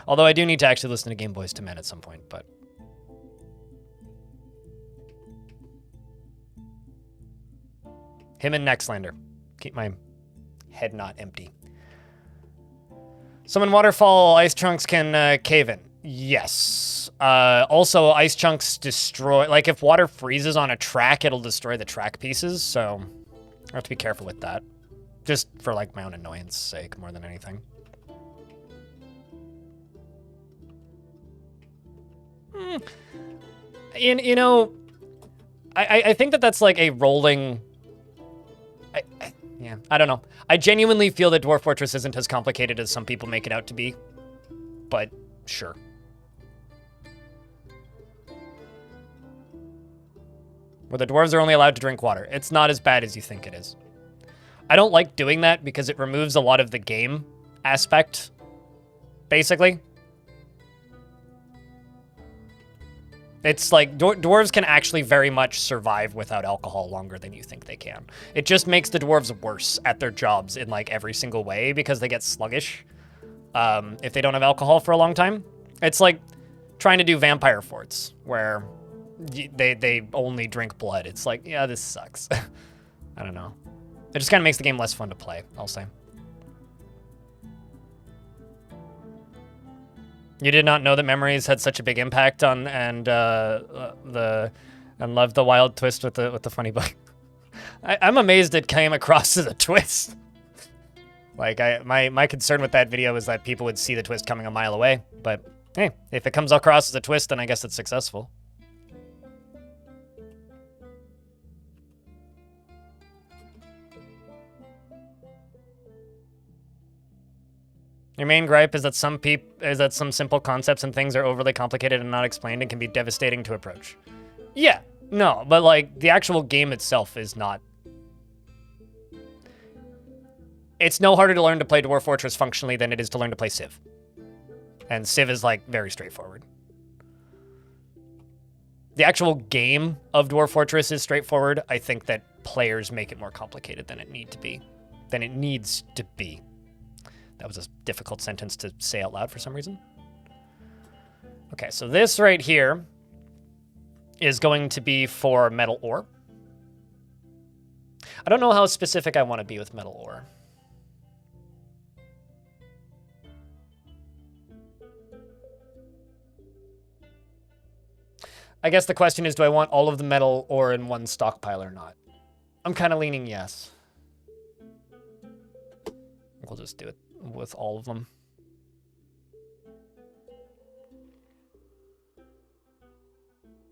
Although I do need to actually listen to Game Boys to Men at some point, but... Him and Nextlander. Keep my head not empty. Summon waterfall, ice chunks can cave in. Yes. Also, ice chunks destroy... Like, if water freezes on a track, it'll destroy the track pieces, so... I have to be careful with that. Just for, like, my own annoyance sake, more than anything. You know, I think that's like a rolling... yeah, I don't know. I genuinely feel that Dwarf Fortress isn't as complicated as some people make it out to be. But, sure. Where the dwarves are only allowed to drink water. It's not as bad as you think it is. I don't like doing that because it removes a lot of the game aspect, basically. It's like, dwarves can actually very much survive without alcohol longer than you think they can. It just makes the dwarves worse at their jobs in, like, every single way because they get sluggish if they don't have alcohol for a long time. It's like trying to do vampire forts, where they only drink blood. It's like, yeah, this sucks. I don't know. It just kind of makes the game less fun to play, I'll say. You did not know that memories had such a big impact on and loved the wild twist with the funny book. I'm amazed it came across as a twist. Like, my concern with that video is that people would see the twist coming a mile away. But hey, if it comes across as a twist, then I guess it's successful. Your main gripe is that some simple concepts and things are overly complicated and not explained and can be devastating to approach. Yeah, no, but like the actual game itself is not. It's no harder to learn to play Dwarf Fortress functionally than it is to learn to play Civ. And Civ is like very straightforward. The actual game of Dwarf Fortress is straightforward. I think that players make it more complicated than it needs to be. That was a difficult sentence to say out loud for some reason. Okay, so this right here is going to be for metal ore. I don't know how specific I want to be with metal ore. I guess the question is, do I want all of the metal ore in one stockpile or not? I'm kind of leaning yes. We'll just do it with all of them.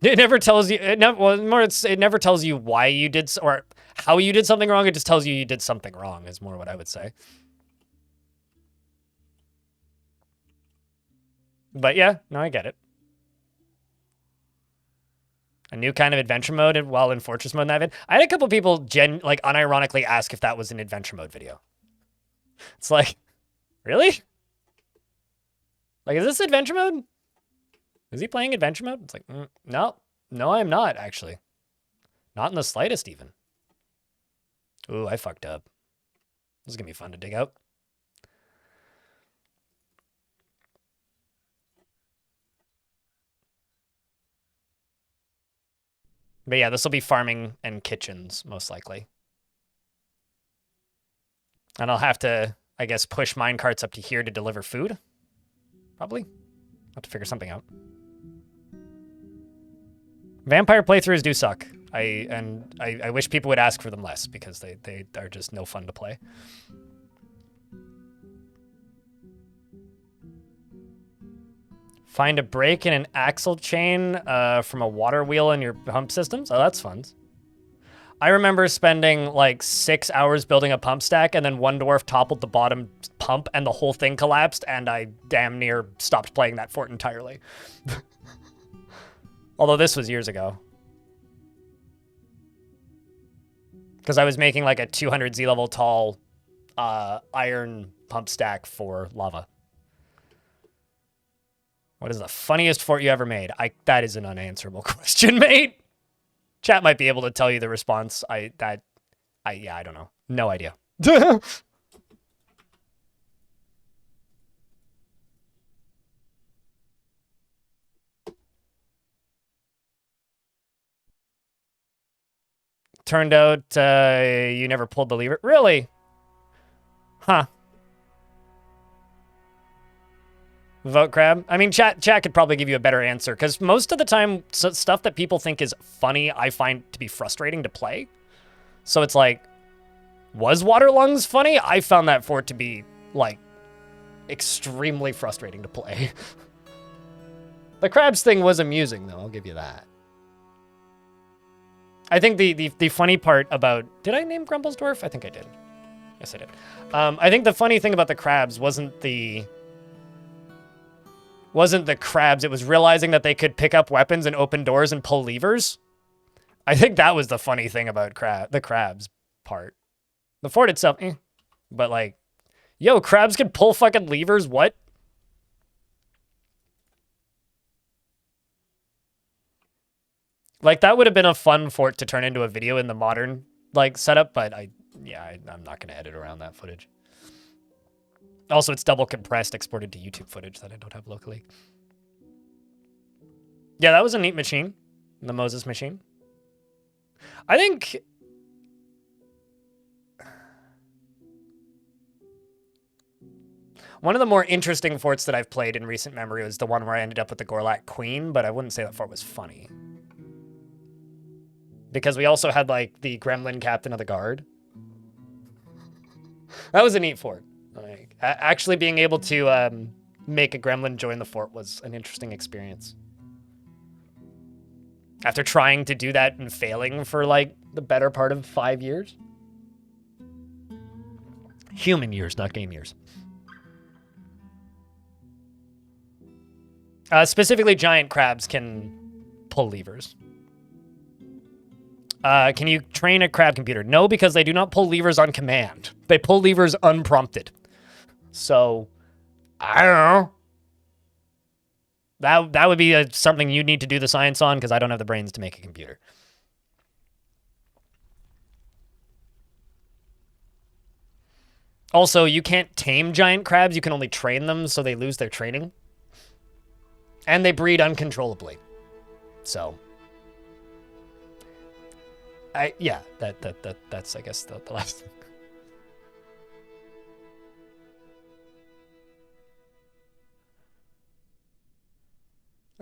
It never tells you. It never tells you why you did or how you did something wrong. It just tells you did something wrong. Is more what I would say. But yeah, no, I get it. A new kind of adventure mode while in Fortress mode in that vid. I had a couple people unironically ask if that was an adventure mode video. It's like, really? Like, is this adventure mode? Is he playing adventure mode? It's like, no. No, I'm not, actually. Not in the slightest, even. Ooh, I fucked up. This is going to be fun to dig out. But yeah, this will be farming and kitchens, most likely. And I'll have to, I guess, push minecarts up to here to deliver food. Probably. I'll have to figure something out. Vampire playthroughs do suck. I wish people would ask for them less because they are just no fun to play. Find a break in an axle chain from a water wheel in your pump systems. Oh, that's fun. I remember spending like 6 hours building a pump stack, and then one dwarf toppled the bottom pump, and the whole thing collapsed, and I damn near stopped playing that fort entirely. Although this was years ago. Because I was making like a 200 Z level tall iron pump stack for lava. What is the funniest fort you ever made? That is an unanswerable question, mate. Chat might be able to tell you the response. I don't know. No idea. Turned out you never pulled the lever. Really? Huh. Vote crab. I mean, chat could probably give you a better answer, because most of the time, stuff that people think is funny, I find to be frustrating to play. So it's like, was Water Lungs funny? I found that fort to be, like, extremely frustrating to play. The crabs thing was amusing, though. I'll give you that. I think the funny part about... Did I name Grumbles Dwarf? I think I did. Yes, I did. I think the funny thing about the crabs wasn't the crabs. It was realizing that they could pick up weapons and open doors and pull levers. I think that was the funny thing about the crabs part. The fort itself, But like, yo, crabs can pull fucking levers? What? Like, that would have been a fun fort to turn into a video in the modern, like, setup, but I'm not going to edit around that footage. Also, it's double compressed, exported to YouTube footage that I don't have locally. Yeah, that was a neat machine. The Moses machine. I think... One of the more interesting forts that I've played in recent memory was the one where I ended up with the Gorlak Queen, but I wouldn't say that fort was funny. Because we also had, like, the Gremlin Captain of the Guard. That was a neat fort. Like, actually being able to make a gremlin join the fort was an interesting experience. After trying to do that and failing for, like, the better part of 5 years. Human years, not game years. Specifically, giant crabs can pull levers. Can you train a crab computer? No, because they do not pull levers on command. They pull levers unprompted. So, I don't know. That would be something you need to do the science on, because I don't have the brains to make a computer. Also, you can't tame giant crabs. You can only train them, so they lose their training. And they breed uncontrollably. So, yeah, that's I guess the last thing.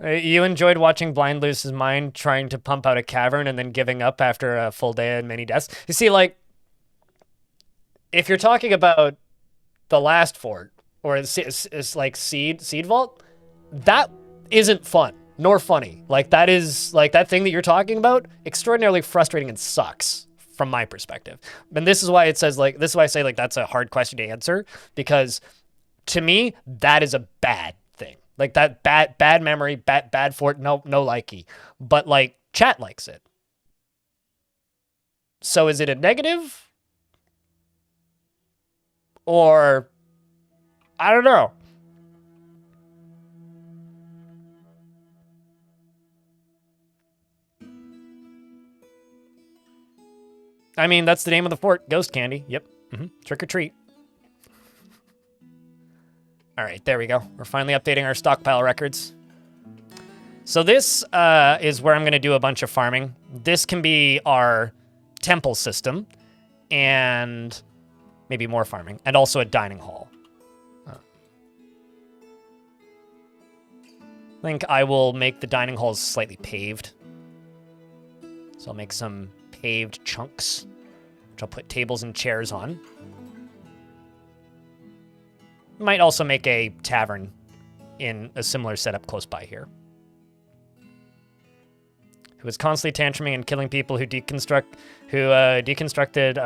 You enjoyed watching Blind lose his mind trying to pump out a cavern and then giving up after a full day and many deaths. You see, like, if you're talking about the last fort or it's like seed vault, that isn't fun nor funny. Like that is like that thing that you're talking about, extraordinarily frustrating and sucks from my perspective. And this is why it says like this is why I say like that's a hard question to answer, because to me that is a bad thing. Like that bad memory, bad fort, no likey. But like chat likes it. So is it a negative? Or I don't know. I mean, that's the name of the fort, Ghostcandy. Yep. Trick or treat. All right, there we go. We're finally updating our stockpile records. So this is where I'm going to do a bunch of farming. This can be our temple system and maybe more farming, and also a dining hall. I think I will make the dining halls slightly paved. So I'll make some paved chunks, which I'll put tables and chairs on. Might also make a tavern in a similar setup close by here. Who was constantly tantruming and killing people who deconstructed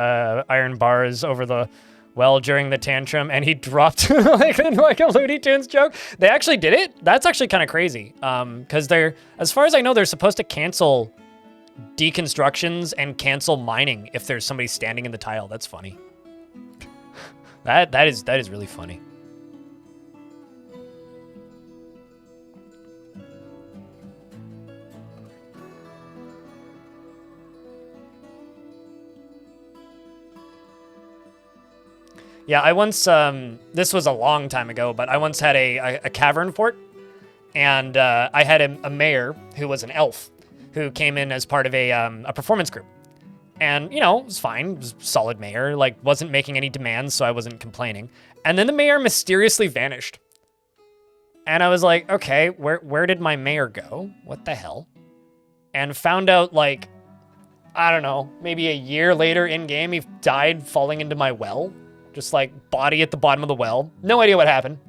iron bars over the well during the tantrum, and he dropped like a Looney Tunes joke. They actually did it. That's actually kind of crazy. Because they're, as far as I know, they're supposed to cancel deconstructions and cancel mining if there's somebody standing in the tile. That's funny. That is really funny. Yeah, I once, this was a long time ago, but I once had a cavern fort, and I had a mayor who was an elf who came in as part of a performance group. And, you know, it was fine. It was a solid mayor, like, wasn't making any demands, so I wasn't complaining. And then the mayor mysteriously vanished. And I was like, okay, where did my mayor go? What the hell? And found out, like, I don't know, maybe a year later in-game, he died falling into my well. Just like body at the bottom of the well. No idea what happened.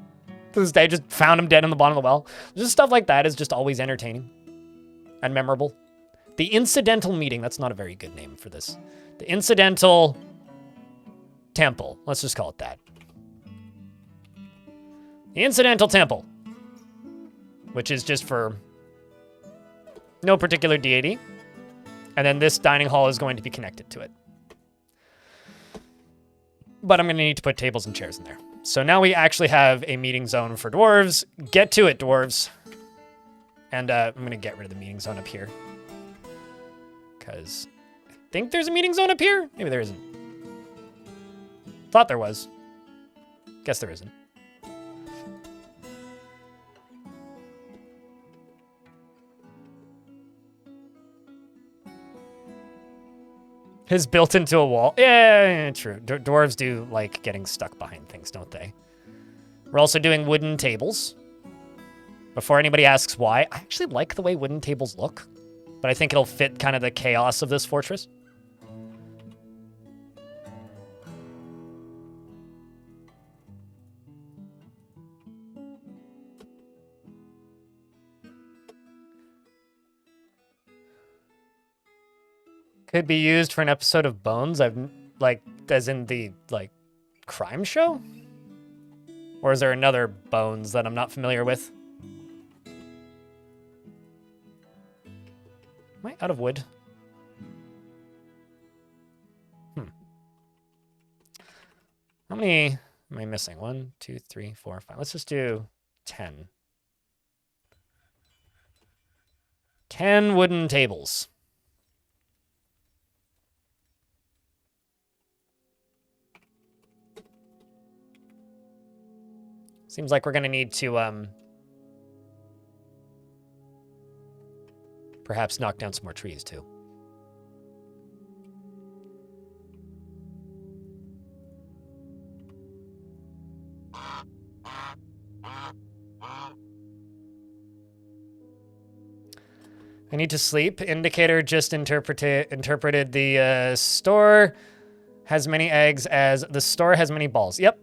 To this day, just found him dead in the bottom of the well. Just stuff like that is just always entertaining and memorable. The Incidental Meeting. That's not a very good name for this. The Incidental Temple. Let's just call it that. The Incidental Temple. Which is just for no particular deity. And then this dining hall is going to be connected to it. But I'm going to need to put tables and chairs in there. So now we actually have a meeting zone for dwarves. Get to it, dwarves. And I'm going to get rid of the meeting zone up here. Because I think there's a meeting zone up here? Maybe there isn't. Thought there was. Guess there isn't. Is built into a wall. Yeah, true. Dwarves do like getting stuck behind things, don't they? We're also doing wooden tables. Before anybody asks why, I actually like the way wooden tables look, but I think it'll fit kind of the chaos of this fortress. Could be used for an episode of Bones. I've like, as in the like crime show? Or is there another Bones that I'm not familiar with? Am I out of wood? How many am I missing? 1, 2, 3, 4, 5. Let's just do 10. 10 wooden tables. Seems like we're going to need to perhaps knock down some more trees, too. I need to sleep. Indicator just interpreted the store has many eggs as the store has many balls. Yep.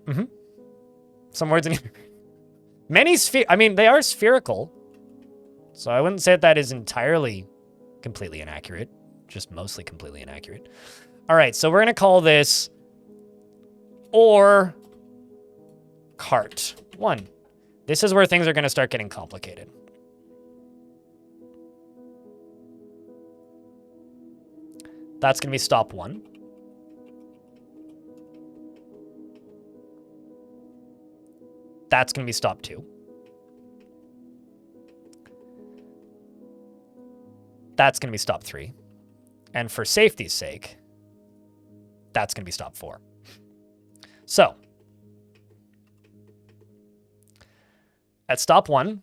Some words in here. I mean, they are spherical. So I wouldn't say that is entirely completely inaccurate. Just mostly completely inaccurate. All right, so we're going to call this or cart 1. This is where things are going to start getting complicated. That's going to be stop 1. That's going to be stop 2. That's going to be stop 3. And for safety's sake, that's going to be stop 4. So, at stop 1,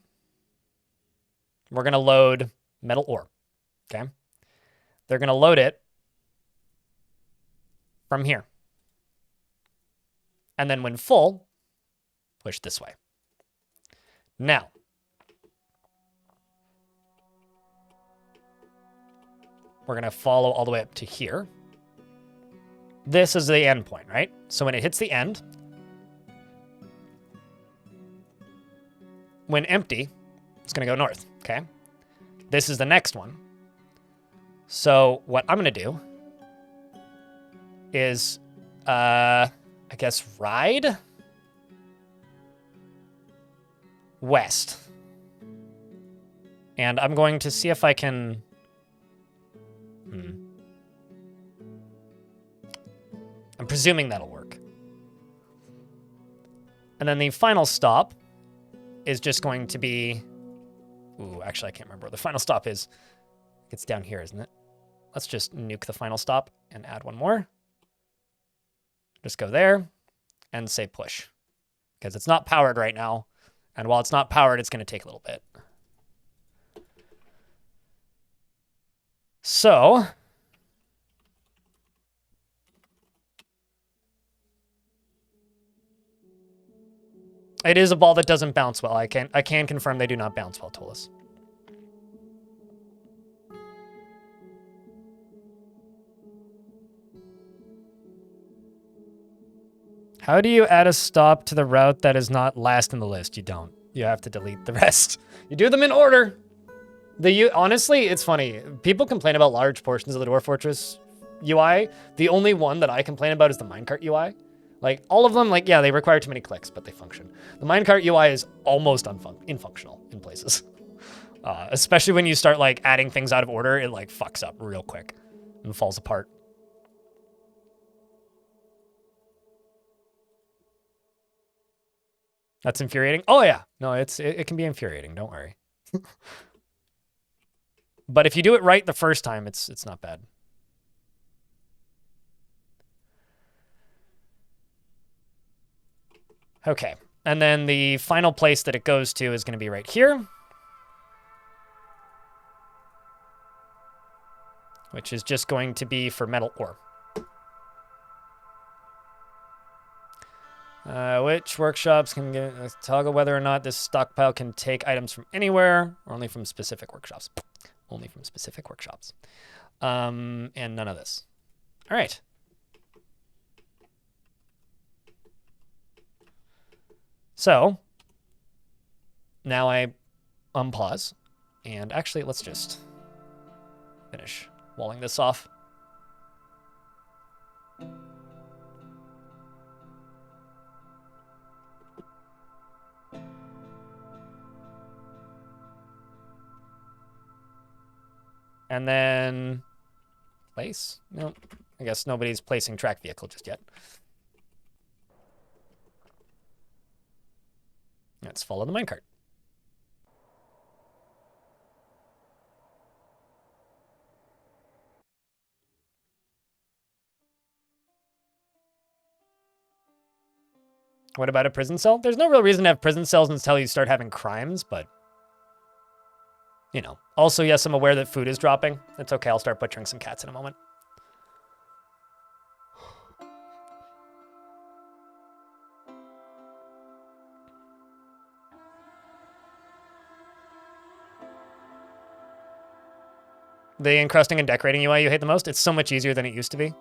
we're going to load metal ore, okay? They're going to load it from here. And then when full, push this way. Now, we're going to follow all the way up to here. This is the end point, right? So when it hits the end, when empty, it's going to go north, okay? This is the next one. So what I'm going to do is, I guess, ride west. And I'm going to see if I can... I'm presuming that'll work. And then the final stop is just going to be... Ooh, actually, I can't remember where the final stop is. It's down here, isn't it? Let's just nuke the final stop and add one more. Just go there and say push. Because it's not powered right now. And while it's not powered, it's going to take a little bit. So... it is a ball that doesn't bounce well. I can confirm they do not bounce well, Tolis. How do you add a stop to the route that is not last in the list? You don't. You have to delete the rest. You do them in order. Honestly, it's funny. People complain about large portions of the Dwarf Fortress UI. The only one that I complain about is the Minecart UI. Like, all of them, like, yeah, they require too many clicks, but they function. The Minecart UI is almost infunctional in places. Especially when you start, like, adding things out of order, it, like, fucks up real quick and falls apart. That's infuriating? Oh, yeah. No, it can be infuriating. Don't worry. But if you do it right the first time, it's not bad. Okay, and then the final place that it goes to is going to be right here. Which is just going to be for metal ore. Which workshops can toggle whether or not this stockpile can take items from anywhere or only from specific workshops. Only from specific workshops. And none of this. All right. So now I unpause, and actually let's just finish walling this off. And then place? No, I guess nobody's placing track vehicle just yet. Let's follow the minecart. What about a prison cell? There's no real reason to have prison cells until you start having crimes, but... you know. Also, yes, I'm aware that food is dropping. It's okay, I'll start butchering some cats in a moment. The encrusting and decorating UI you hate the most? It's so much easier than it used to be.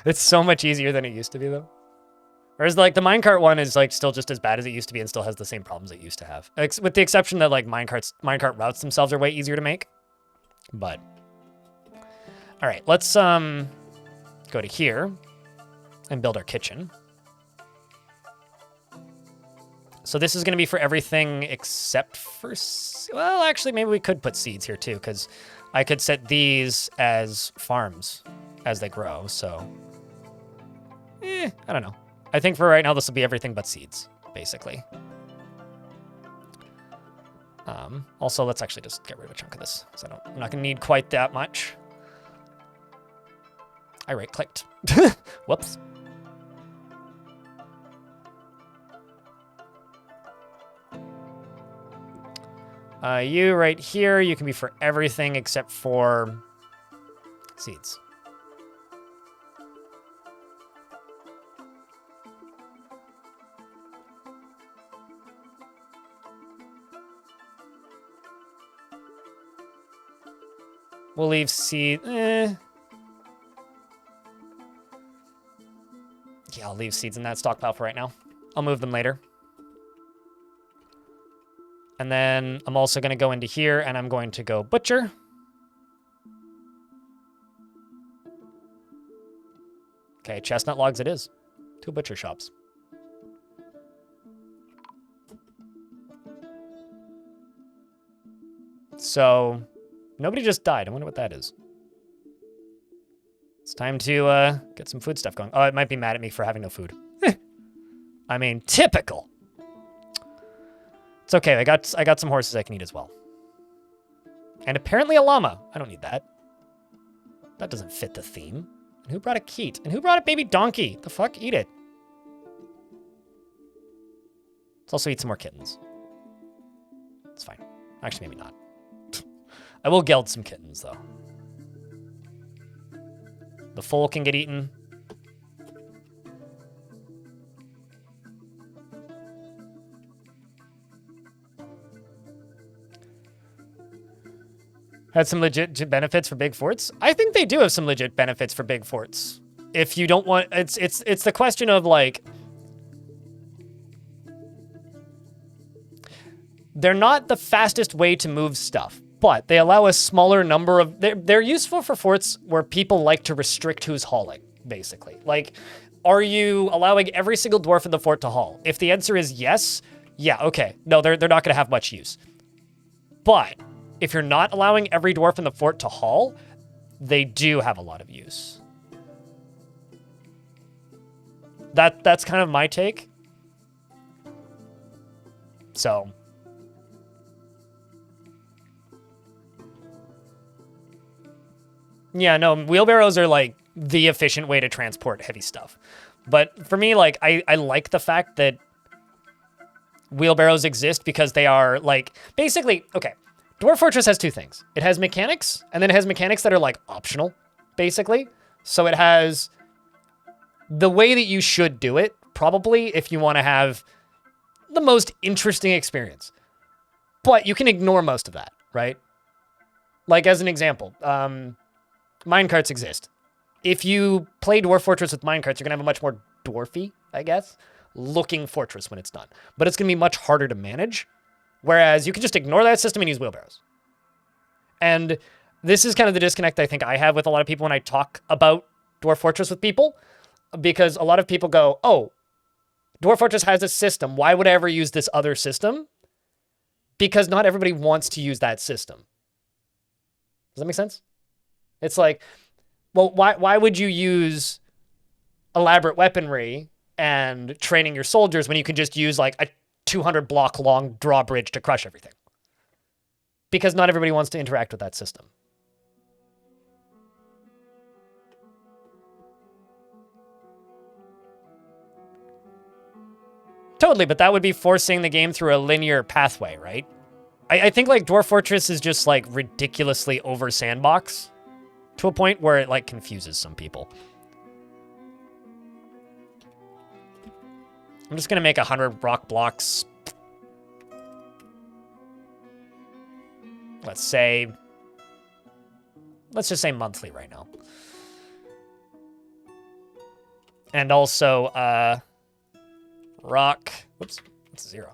It's so much easier than it used to be, though. Whereas, like, the minecart one is, like, still just as bad as it used to be and still has the same problems it used to have. With the exception that, like, minecart routes themselves are way easier to make. But... all right, let's go to here and build our kitchen. So this is going to be for everything except for... well, actually, maybe we could put seeds here, too, because I could set these as farms as they grow, so... I don't know. I think for right now, this will be everything but seeds, basically. Also, let's actually just get rid of a chunk of this, because I'm not going to need quite that much. I right-clicked. Whoops. You right here, you can be for everything except for seeds. We'll leave seed. Yeah, I'll leave seeds in that stockpile for right now. I'll move them later. And then I'm also going to go into here and I'm going to go butcher. Okay, chestnut logs it is. 2 butcher shops. So, nobody just died. I wonder what that is. It's time to get some food stuff going. Oh, it might be mad at me for having no food. I mean, typical. It's okay. I got some horses I can eat as well. And apparently a llama. I don't need that. That doesn't fit the theme. And who brought a keet? And who brought a baby donkey? The fuck? Eat it. Let's also eat some more kittens. It's fine. Actually, maybe not. I will geld some kittens, though. The foal can get eaten. Had some legit benefits for big forts? I think they do have some legit benefits for big forts. If you don't want... It's the question of, like... they're not the fastest way to move stuff, but they allow a smaller number of... They're useful for forts where people like to restrict who's hauling, basically. Like, are you allowing every single dwarf in the fort to haul? If the answer is yes, yeah, okay. No, they're not going to have much use. But if you're not allowing every dwarf in the fort to haul, they do have a lot of use. That's kind of my take. So... yeah, no, wheelbarrows are, like, the efficient way to transport heavy stuff. But for me, like, I like the fact that wheelbarrows exist because they are, like, basically, okay, Dwarf Fortress has 2 things. It has mechanics, and then it has mechanics that are, like, optional, basically. So it has the way that you should do it, probably, if you want to have the most interesting experience. But you can ignore most of that, right? Like, as an example, minecarts exist. If you play Dwarf Fortress with minecarts, you're going to have a much more dwarfy, I guess, looking fortress when it's done. But it's going to be much harder to manage, whereas you can just ignore that system and use wheelbarrows. And this is kind of the disconnect I think I have with a lot of people when I talk about Dwarf Fortress with people, because a lot of people go, oh, Dwarf Fortress has a system. Why would I ever use this other system? Because not everybody wants to use that system. Does that make sense? It's like, well, why would you use elaborate weaponry and training your soldiers when you can just use like a 200 block long drawbridge to crush everything? Because not everybody wants to interact with that system. Totally, but that would be forcing the game through a linear pathway, right? I think like Dwarf Fortress is just like ridiculously over sandbox to a point where it like confuses some people. I'm just gonna make 100 rock blocks. Let's say let's just say monthly right now. And also, rock, whoops, that's 0.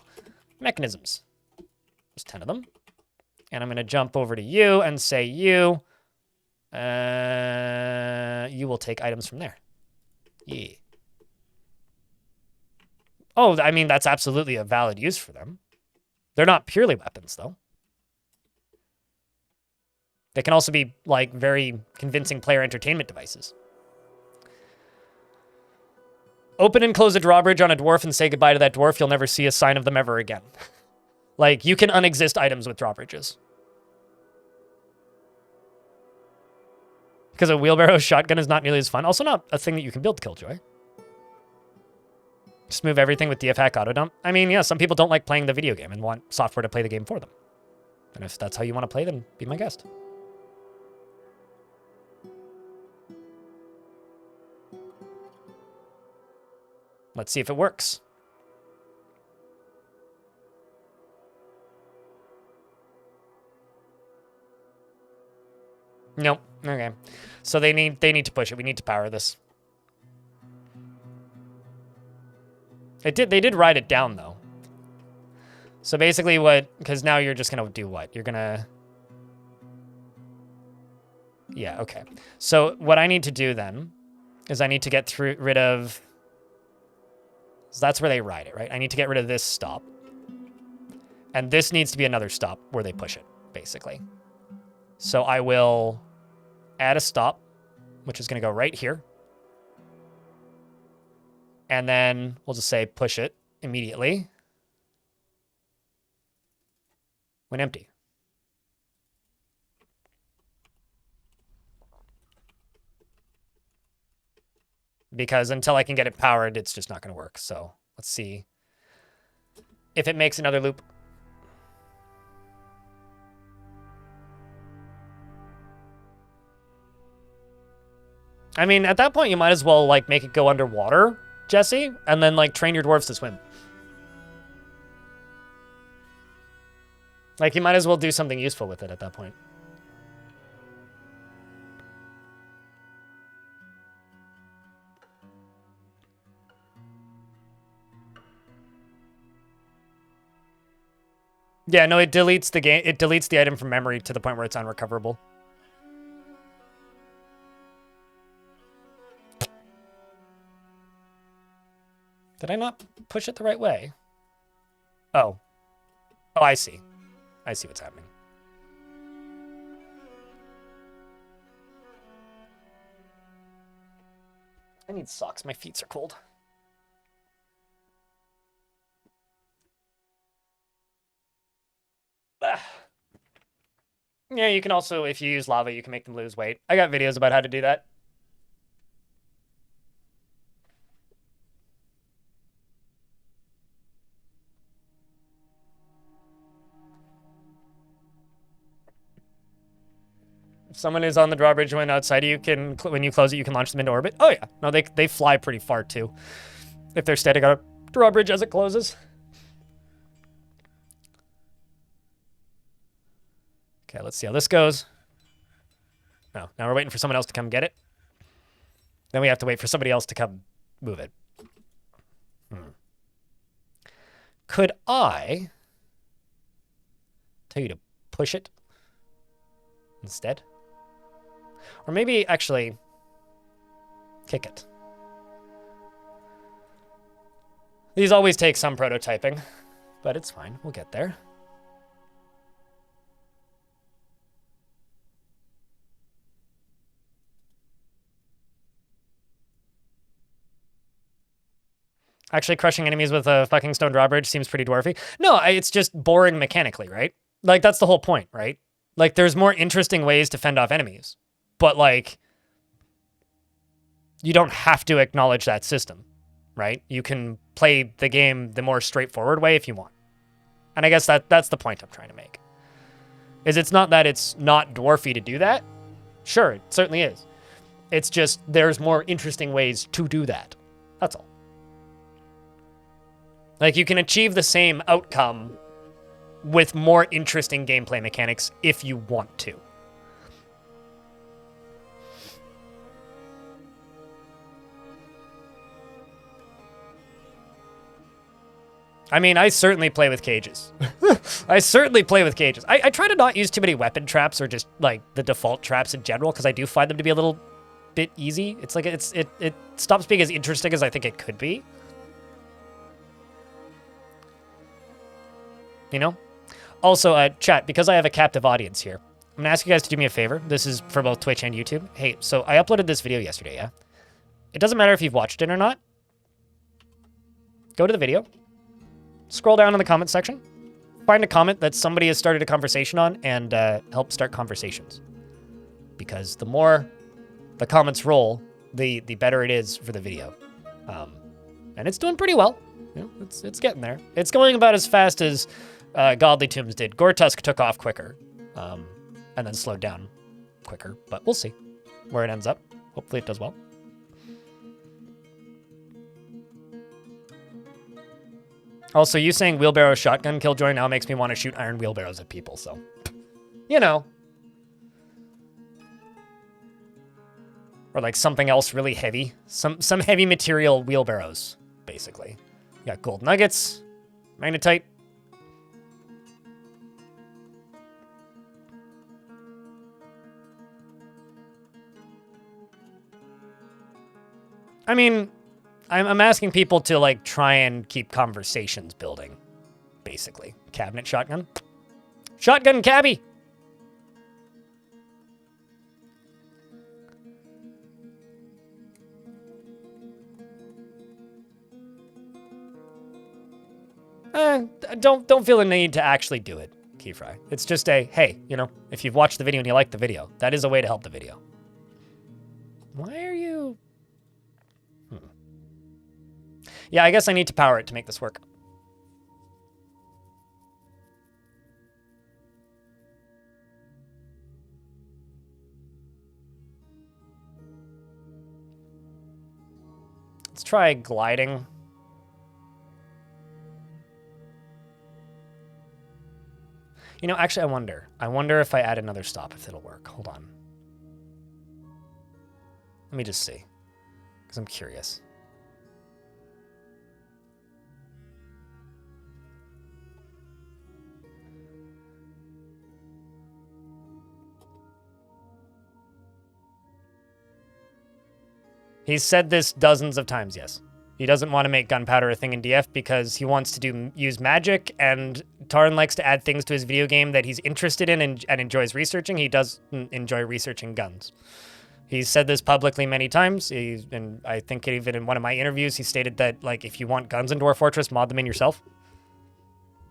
Mechanisms. There's 10 of them. And I'm going to jump over to you and say you will take items from there. Yeah. Oh, I mean, that's absolutely a valid use for them. They're not purely weapons, though. They can also be, like, very convincing player entertainment devices. Open and close a drawbridge on a dwarf and say goodbye to that dwarf. You'll never see a sign of them ever again. Like, you can unexist items with drawbridges. Because a wheelbarrow shotgun is not nearly as fun. Also not a thing that you can build, Killjoy. Just move everything with DF hack auto dump. I mean, yeah, some people don't like playing the video game and want software to play the game for them. And if that's how you want to play, then be my guest. Let's see if it works. Nope. Okay. So they need to push it. We need to power this. They did write it down though. So basically because now you're just gonna do what? You're gonna... Yeah, okay. So what I need to do then is I need to get rid of... So that's where they ride it, right? I need to get rid of this stop. And this needs to be another stop where they push it, basically. So I will add a stop, which is going to go right here. And then we'll just say push it immediately when empty. Because until I can get it powered, it's just not going to work. So let's see if it makes another loop. I mean, at that point, you might as well, like, make it go underwater, Jesse, and then, like, train your dwarves to swim. Like, you might as well do something useful with it at that point. Yeah, no, it deletes the game. It deletes the item from memory to the point where it's unrecoverable. Did I not push it the right way? Oh. Oh, I see. I see what's happening. I need socks. My feet are cold. Yeah, you can also, if you use lava, you can make them lose weight. I got videos about how to do that. If someone is on the drawbridge when outside of you, when you close it, you can launch them into orbit. Oh yeah, no, they fly pretty far too. If they're standing on a drawbridge as it closes. Okay, let's see how this goes. No, now we're waiting for someone else to come get it. Then we have to wait for somebody else to come move it. Could I tell you to push it instead? Or maybe actually kick it. These always take some prototyping, but it's fine. We'll get there. Actually, crushing enemies with a fucking stone drawbridge seems pretty dwarfy. No, it's just boring mechanically, right? Like, that's the whole point, right? Like, there's more interesting ways to fend off enemies. But, like, you don't have to acknowledge that system, right? You can play the game the more straightforward way if you want. And I guess that's the point I'm trying to make. Is it's not that it's not dwarfy to do that. Sure, it certainly is. It's just there's more interesting ways to do that. That's all. Like, you can achieve the same outcome with more interesting gameplay mechanics if you want to. I mean, I certainly play with cages. I certainly play with cages. I try to not use too many weapon traps or just like the default traps in general because I do find them to be a little bit easy. It's like it stops being as interesting as I think it could be. You know? Also, chat, because I have a captive audience here, I'm gonna ask you guys to do me a favor. This is for both Twitch and YouTube. Hey, so I uploaded this video yesterday, yeah? It doesn't matter if you've watched it or not. Go to the video. Scroll down in the comment section. Find a comment that somebody has started a conversation on and help start conversations. Because the more the comments roll, the better it is for the video. And it's doing pretty well. You know, it's getting there. It's going about as fast as Godly Tombs did. Gortusk took off quicker. And then slowed down quicker. But we'll see where it ends up. Hopefully it does well. Also, you saying wheelbarrow shotgun killjoy now makes me want to shoot iron wheelbarrows at people, so... You know. Or like something else really heavy. Some heavy material wheelbarrows, basically. You got gold nuggets, magnetite. I mean... I'm asking people to, like, try and keep conversations building, basically. Cabinet shotgun. Shotgun cabbie! Don't feel the need to actually do it, Keyfry. It's just a, hey, you know, if you've watched the video and you like the video, that is a way to help the video. Why are you... Yeah, I guess I need to power it to make this work. Let's try gliding. You know, actually, I wonder. I wonder if I add another stop, if it'll work. Hold on. Let me just see, because I'm curious. He's said this dozens of times, yes. He doesn't want to make gunpowder a thing in DF because he wants to use magic, and Tarn likes to add things to his video game that he's interested in and enjoys researching. He does enjoy researching guns. He's said this publicly many times, and I think even in one of my interviews, he stated that, like, if you want guns in Dwarf Fortress, mod them in yourself.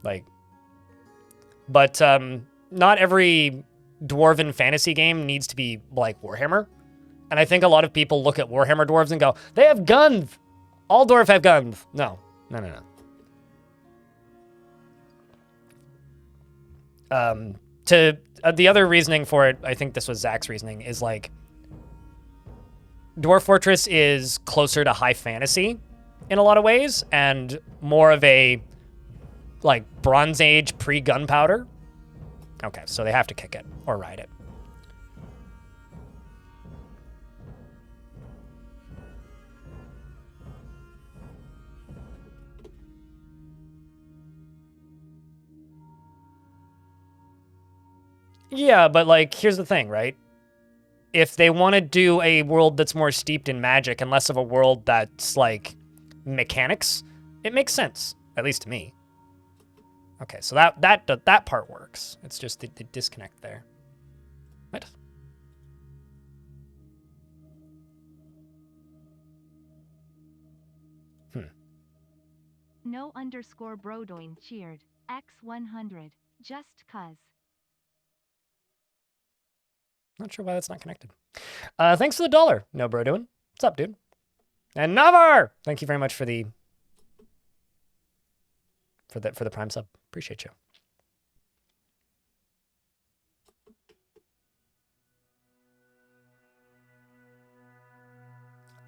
Like, but not every dwarven fantasy game needs to be like Warhammer. And I think a lot of people look at Warhammer dwarves and go, they have guns. All dwarves have guns. No. The other reasoning for it, I think this was Zach's reasoning, is like, Dwarf Fortress is closer to high fantasy in a lot of ways, and more of a, like, Bronze Age pre-gunpowder. Okay, so they have to kick it or ride it. Yeah, but, like, here's the thing, right? If they want to do a world that's more steeped in magic and less of a world that's, like, mechanics, it makes sense, at least to me. Okay, so that part works. It's just the disconnect there. What? No underscore Brodoin cheered. X100. Just cuz. Not sure why that's not connected. Thanks for the $1. No, bro, doing. What's up, dude? And Navar! Thank you very much for the Prime sub. Appreciate you.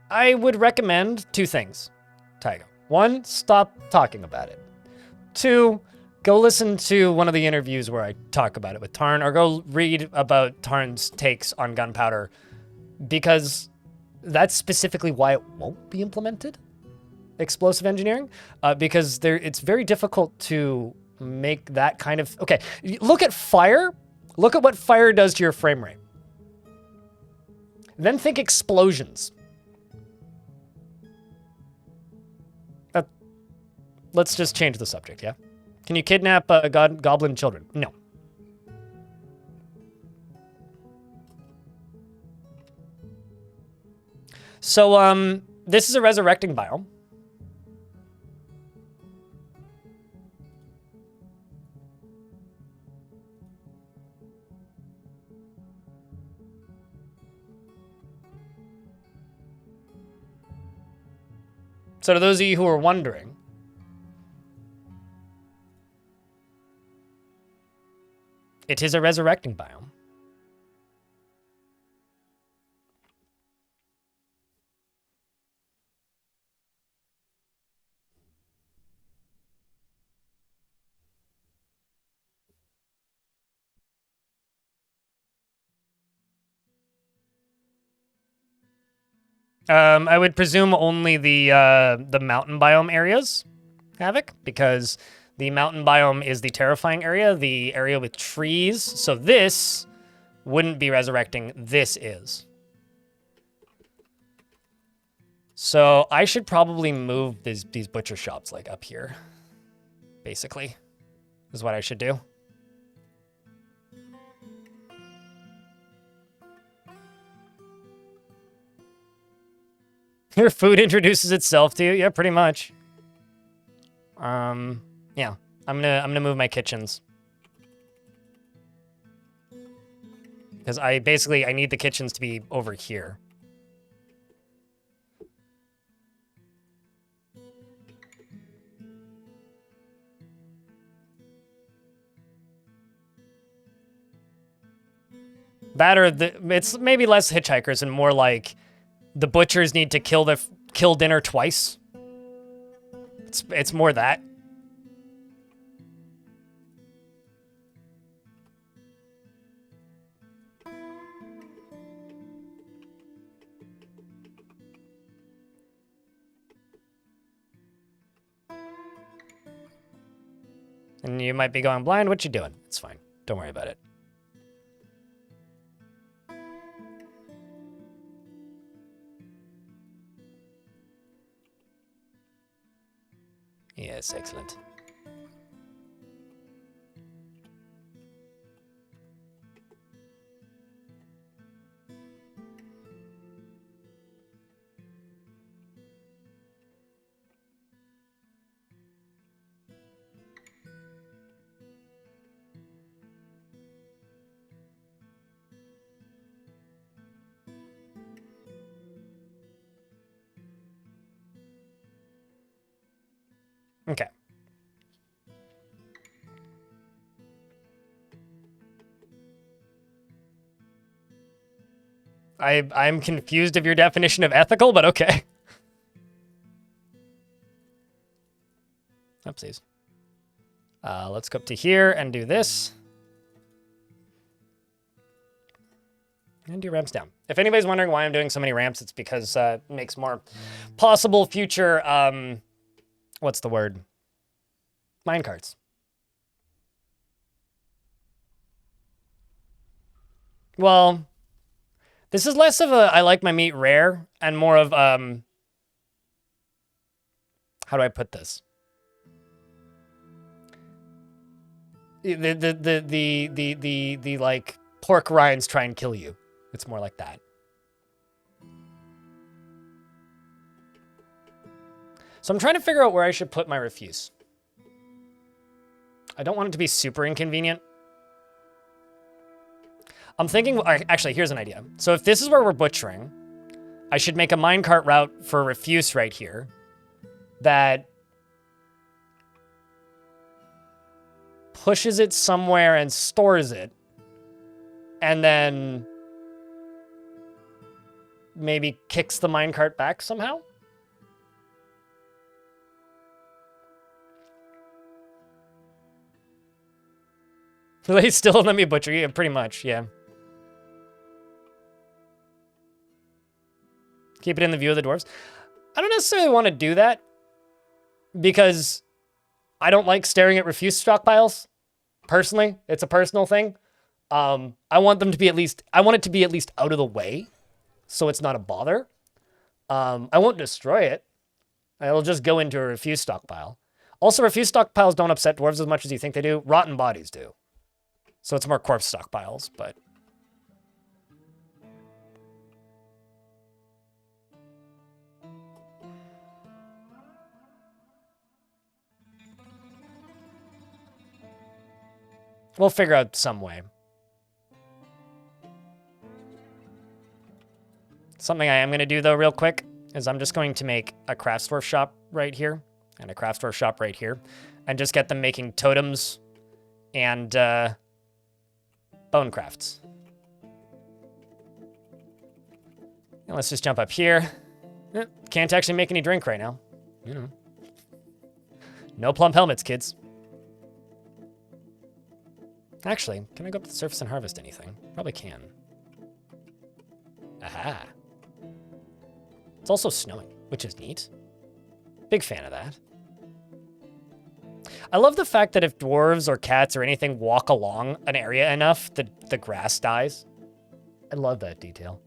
I would recommend 2 things, Taiga. 1, stop talking about it. 2, go listen to one of the interviews where I talk about it with Tarn, or go read about Tarn's takes on gunpowder, because that's specifically why it won't be implemented. explosive engineering because it's very difficult to make that kind of... Okay, look at fire. Look at what fire does to your frame rate. Then think explosions. Let's just change the subject, yeah? Can you kidnap goblin children? No. So, this is a resurrecting biome. So to those of you who are wondering, it is a resurrecting biome. I would presume only the mountain biome areas, Havoc, because the mountain biome is the terrifying area, the area with trees. So this wouldn't be resurrecting. This is. So I should probably move these butcher shops like up here, basically, is what I should do. Your food introduces itself to you. Yeah, pretty much. Yeah, I'm gonna move my kitchens because I need the kitchens to be over here. That or it's maybe less hitchhikers and more like the butchers need to kill dinner twice. It's more that. And you might be going blind. What you doing? It's fine. Don't worry about it. Yes, excellent. Okay. I'm confused of your definition of ethical, but okay. Oopsies. Let's go up to here and do this. And do ramps down. If anybody's wondering why I'm doing so many ramps, it's because it makes more possible future, what's the word? Minecarts. Well, this is less of a I like my meat rare and more of how do I put this? The like pork rinds try and kill you. It's more like that. So I'm trying to figure out where I should put my refuse. I don't want it to be super inconvenient. I'm thinking, actually, here's an idea. So if this is where we're butchering, I should make a minecart route for refuse right here that pushes it somewhere and stores it, and then maybe kicks the minecart back somehow? They still let me butcher you, pretty much, yeah. Keep it in the view of the dwarves. I don't necessarily want to do that. because I don't like staring at refuse stockpiles. Personally, it's a personal thing. I want them to be I want it to be at least out of the way, so it's not a bother. I won't destroy it. It'll just go into a refuse stockpile. Also, refuse stockpiles don't upset dwarves as much as you think they do. Rotten bodies do. So it's more corpse stockpiles, but... we'll figure out some way. Something I am going to do, though, real quick, is I'm just going to make a craft dwarf shop right here and a craft dwarf shop right here and just get them making totems and bone crafts. And let's just jump up here. Can't actually make any drink right now. You know. No plump helmets, kids. Actually, can I go up to the surface and harvest anything? Probably can. Aha. It's also snowing, which is neat. Big fan of that. I love the fact that if dwarves or cats or anything walk along an area enough, the grass dies. I love that detail.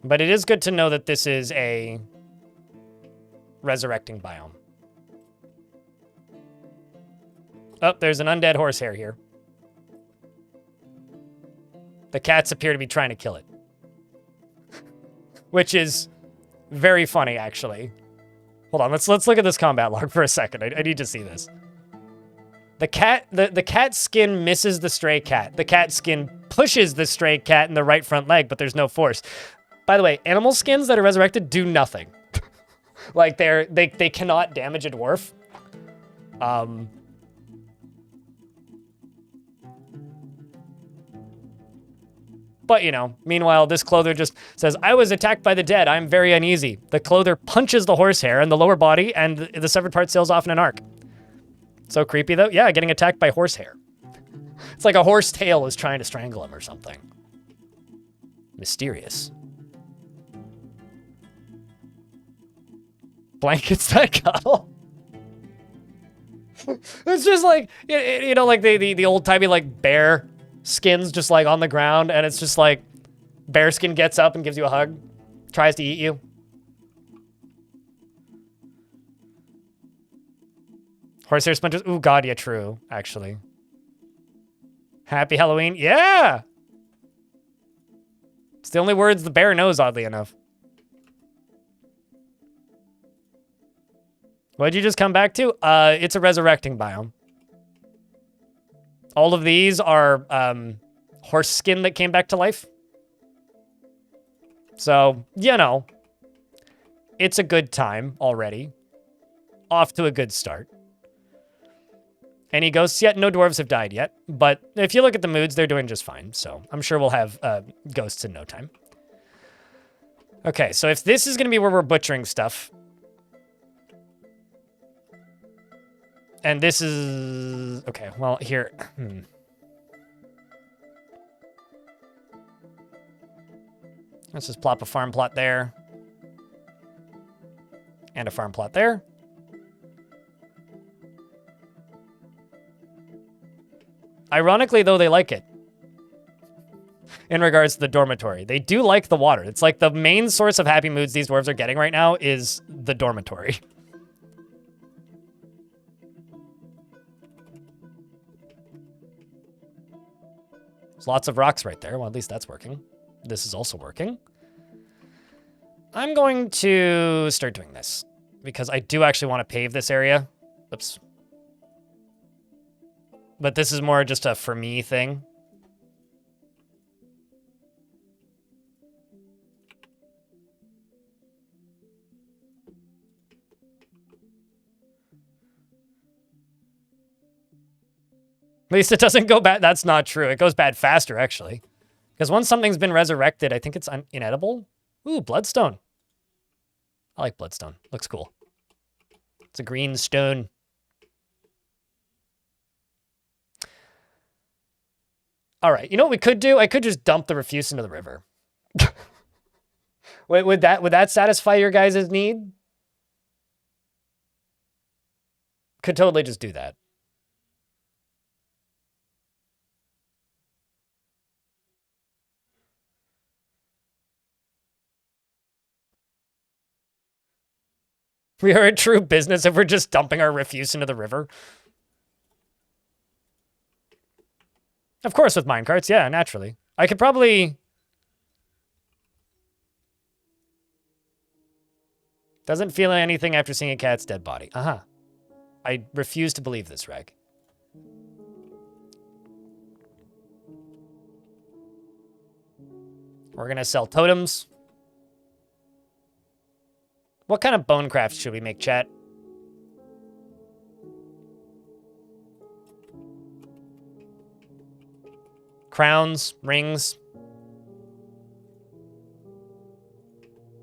But it is good to know that this is a resurrecting biome. Oh, there's an undead horsehair here. The cats appear to be trying to kill it. Which is very funny, actually. Hold on, let's look at this combat log for a second. I need to see this. The cat skin misses the stray cat. The cat skin pushes the stray cat in the right front leg, but there's no force. By the way, animal skins that are resurrected do nothing. Like they cannot damage a dwarf. But, you know, meanwhile, this clother just says, I was attacked by the dead. I'm very uneasy. The clother punches the horsehair in the lower body, and the severed part sails off in an arc. So creepy, though. Yeah, getting attacked by horsehair. It's like a horse tail is trying to strangle him or something. Mysterious. Blankets that cuddle. It's just like, you know, like the old-timey, like, bear skins just like on the ground, and it's just like bearskin gets up and gives you a hug, tries to eat you. Horsehair splinters. Ooh, God, yeah, true, actually. Happy Halloween. Yeah! It's the only words the bear knows, oddly enough. What'd you just come back to? It's a resurrecting biome. All of these are horse skin that came back to life. So, you know, it's a good time already. Off to a good start. Any ghosts yet? No dwarves have died yet. But if you look at the moods, they're doing just fine. So I'm sure we'll have ghosts in no time. Okay, so if this is going to be where we're butchering stuff... and this is... okay, well, here... Let's just plop a farm plot there. And a farm plot there. Ironically, though, they like it. In regards to the dormitory. They do like the water. It's like the main source of happy moods these dwarves are getting right now is the dormitory. There's lots of rocks right there. Well, at least that's working. This is also working. I'm going to start doing this because I do actually want to pave this area. Oops. But this is more just a for me thing. At least it doesn't go bad. That's not true. It goes bad faster, actually. Because once something's been resurrected, I think it's inedible. Ooh, bloodstone. I like bloodstone. Looks cool. It's a green stone. All right, you know what we could do? I could just dump the refuse into the river. Would that satisfy your guys' need? Could totally just do that. We are a true business if we're just dumping our refuse into the river. Of course, with minecarts, yeah, naturally. I could probably... Doesn't feel anything after seeing a cat's dead body. Uh-huh. I refuse to believe this, Reg. We're gonna sell totems. What kind of bone crafts should we make, chat? Crowns, rings.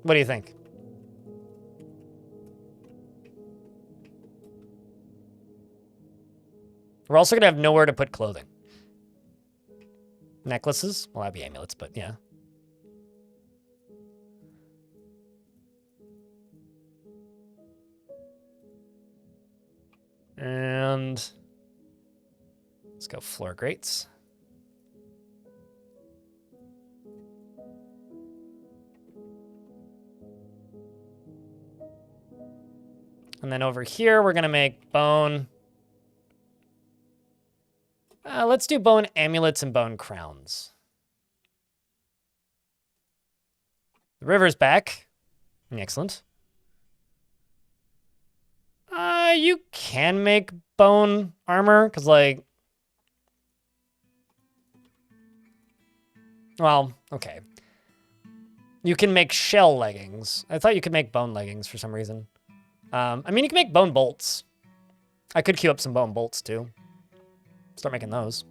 What do you think? We're also gonna have nowhere to put clothing. Necklaces? Well, that'd be amulets, but yeah. And let's go floor grates. And then over here, we're gonna make bone. Let's do bone amulets and bone crowns. The river's back. Excellent. You can make bone armor, because, like... Well, okay. You can make shell leggings. I thought you could make bone leggings for some reason. I mean, you can make bone bolts. I could queue up some bone bolts, too. Start making those.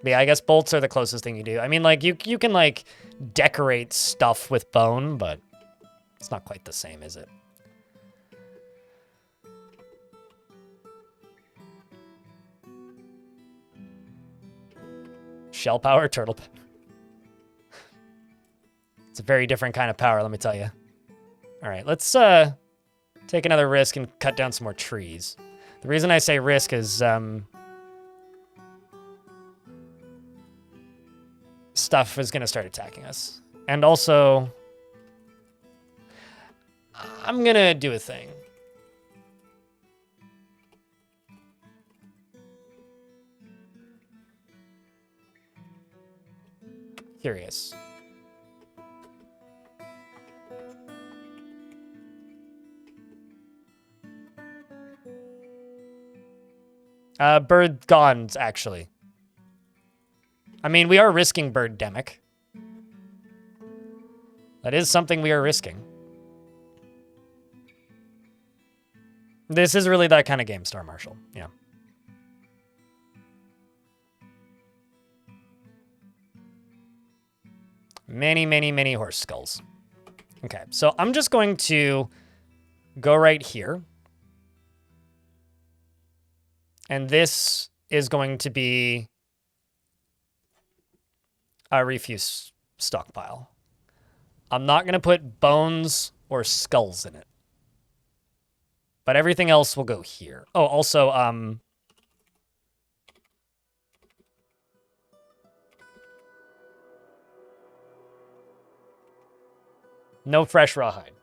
But yeah, I guess bolts are the closest thing you do. I mean, like, you can, like, decorate stuff with bone, but it's not quite the same, is it? Shell power, turtle power. It's a very different kind of power, let me tell you. All right, let's take another risk and cut down some more trees. The reason I say risk is stuff is going to start attacking us. And also, I'm going to do a thing. Curious. Bird Gons, actually. I mean, we are risking Birdemic. That is something we are risking. This is really that kind of game, Star Marshal. Yeah. Many, many, many horse skulls. Okay, so I'm just going to go right here. And this is going to be a refuse stockpile. I'm not going to put bones or skulls in it. But everything else will go here. Oh, also, no fresh rawhide.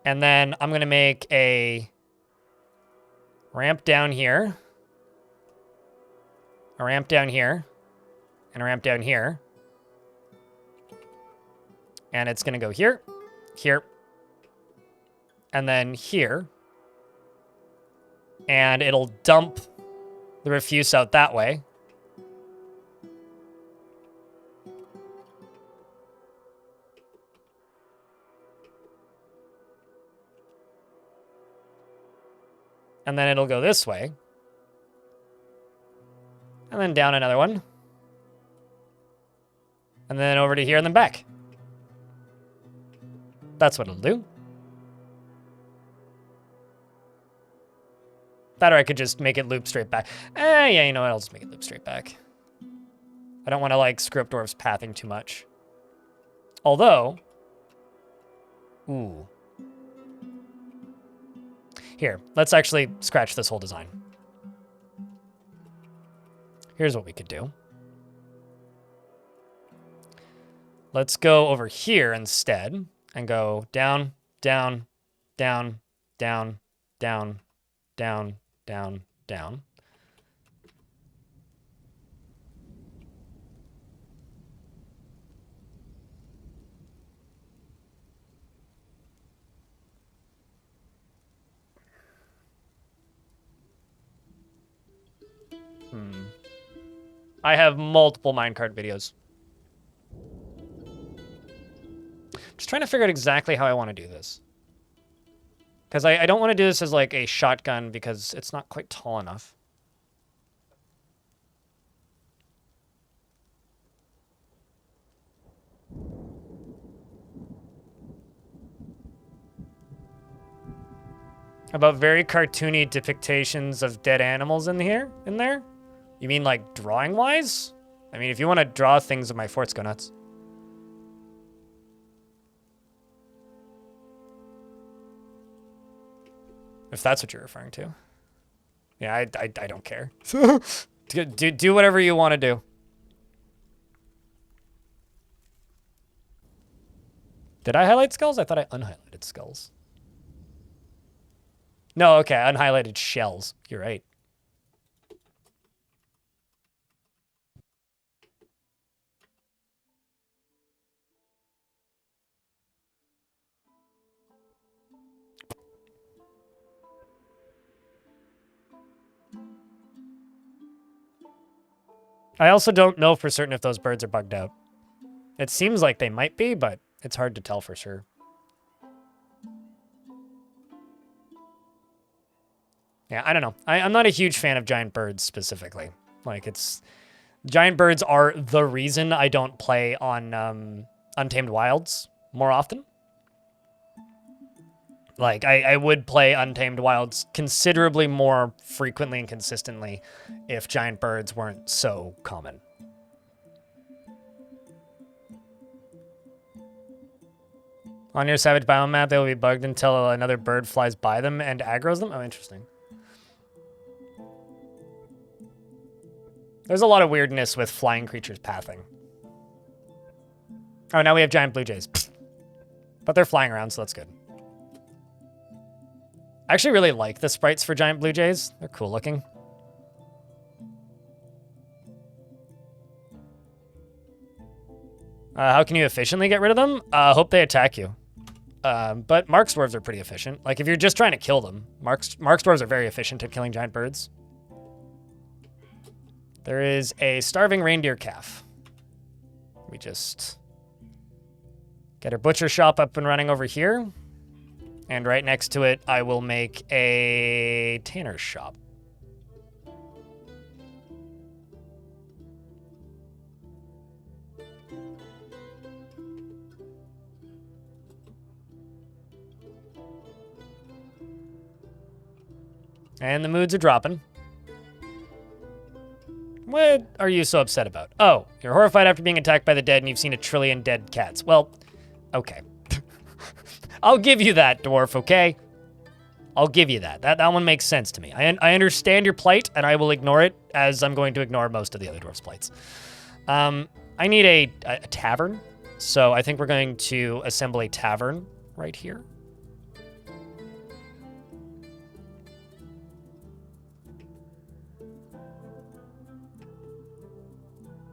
And then I'm going to make a ramp down here. A ramp down here. And a ramp down here. And it's going to go here. Here. And then here. And it'll dump the refuse out that way. And then it'll go this way. And then down another one. And then over to here and then back. That's what it'll do. That or I could just make it loop straight back. Yeah, you know what? I'll just make it loop straight back. I don't want to, like, screw up Dwarf's pathing too much. Although... Ooh. Here, let's actually scratch this whole design. Here's what we could do. Let's go over here instead and go down, down, down, down, down, down, down, down. I have multiple minecart videos. Just trying to figure out exactly how I want to do this. Because I don't want to do this as like a shotgun because it's not quite tall enough. About very cartoony depictions of dead animals in there? You mean like drawing wise? I mean, if you want to draw things of my forts, go nuts. If that's what you're referring to. Yeah, I don't care. do whatever you want to do. Did I highlight skulls? I thought I unhighlighted skulls. No, okay, unhighlighted shells. You're right. I also don't know for certain if those birds are bugged out. It seems like they might be, but it's hard to tell for sure. Yeah, I don't know. I'm not a huge fan of giant birds specifically. Like, giant birds are the reason I don't play on Untamed Wilds more often. Like, I would play Untamed Wilds considerably more frequently and consistently if giant birds weren't so common. On your Savage Biome map, they will be bugged until another bird flies by them and aggroes them? Oh, interesting. There's a lot of weirdness with flying creatures pathing. Oh, now we have giant blue jays. But they're flying around, so that's good. I actually really like the sprites for giant blue jays. They're cool looking. How can you efficiently get rid of them? Hope they attack you. But Mark's dwarves are pretty efficient. Like, if you're just trying to kill them, Mark's dwarves are very efficient at killing giant birds. There is a starving reindeer calf. We just get our butcher shop up and running over here. And right next to it, I will make a tanner's shop. And the moods are dropping. What are you so upset about? Oh, you're horrified after being attacked by the dead and you've seen 1 trillion dead cats. Well, okay. I'll give you that, Dwarf, okay? I'll give you that. That one makes sense to me. I understand your plight, and I will ignore it, as I'm going to ignore most of the other dwarf's plights. I need a tavern, so I think we're going to assemble a tavern right here.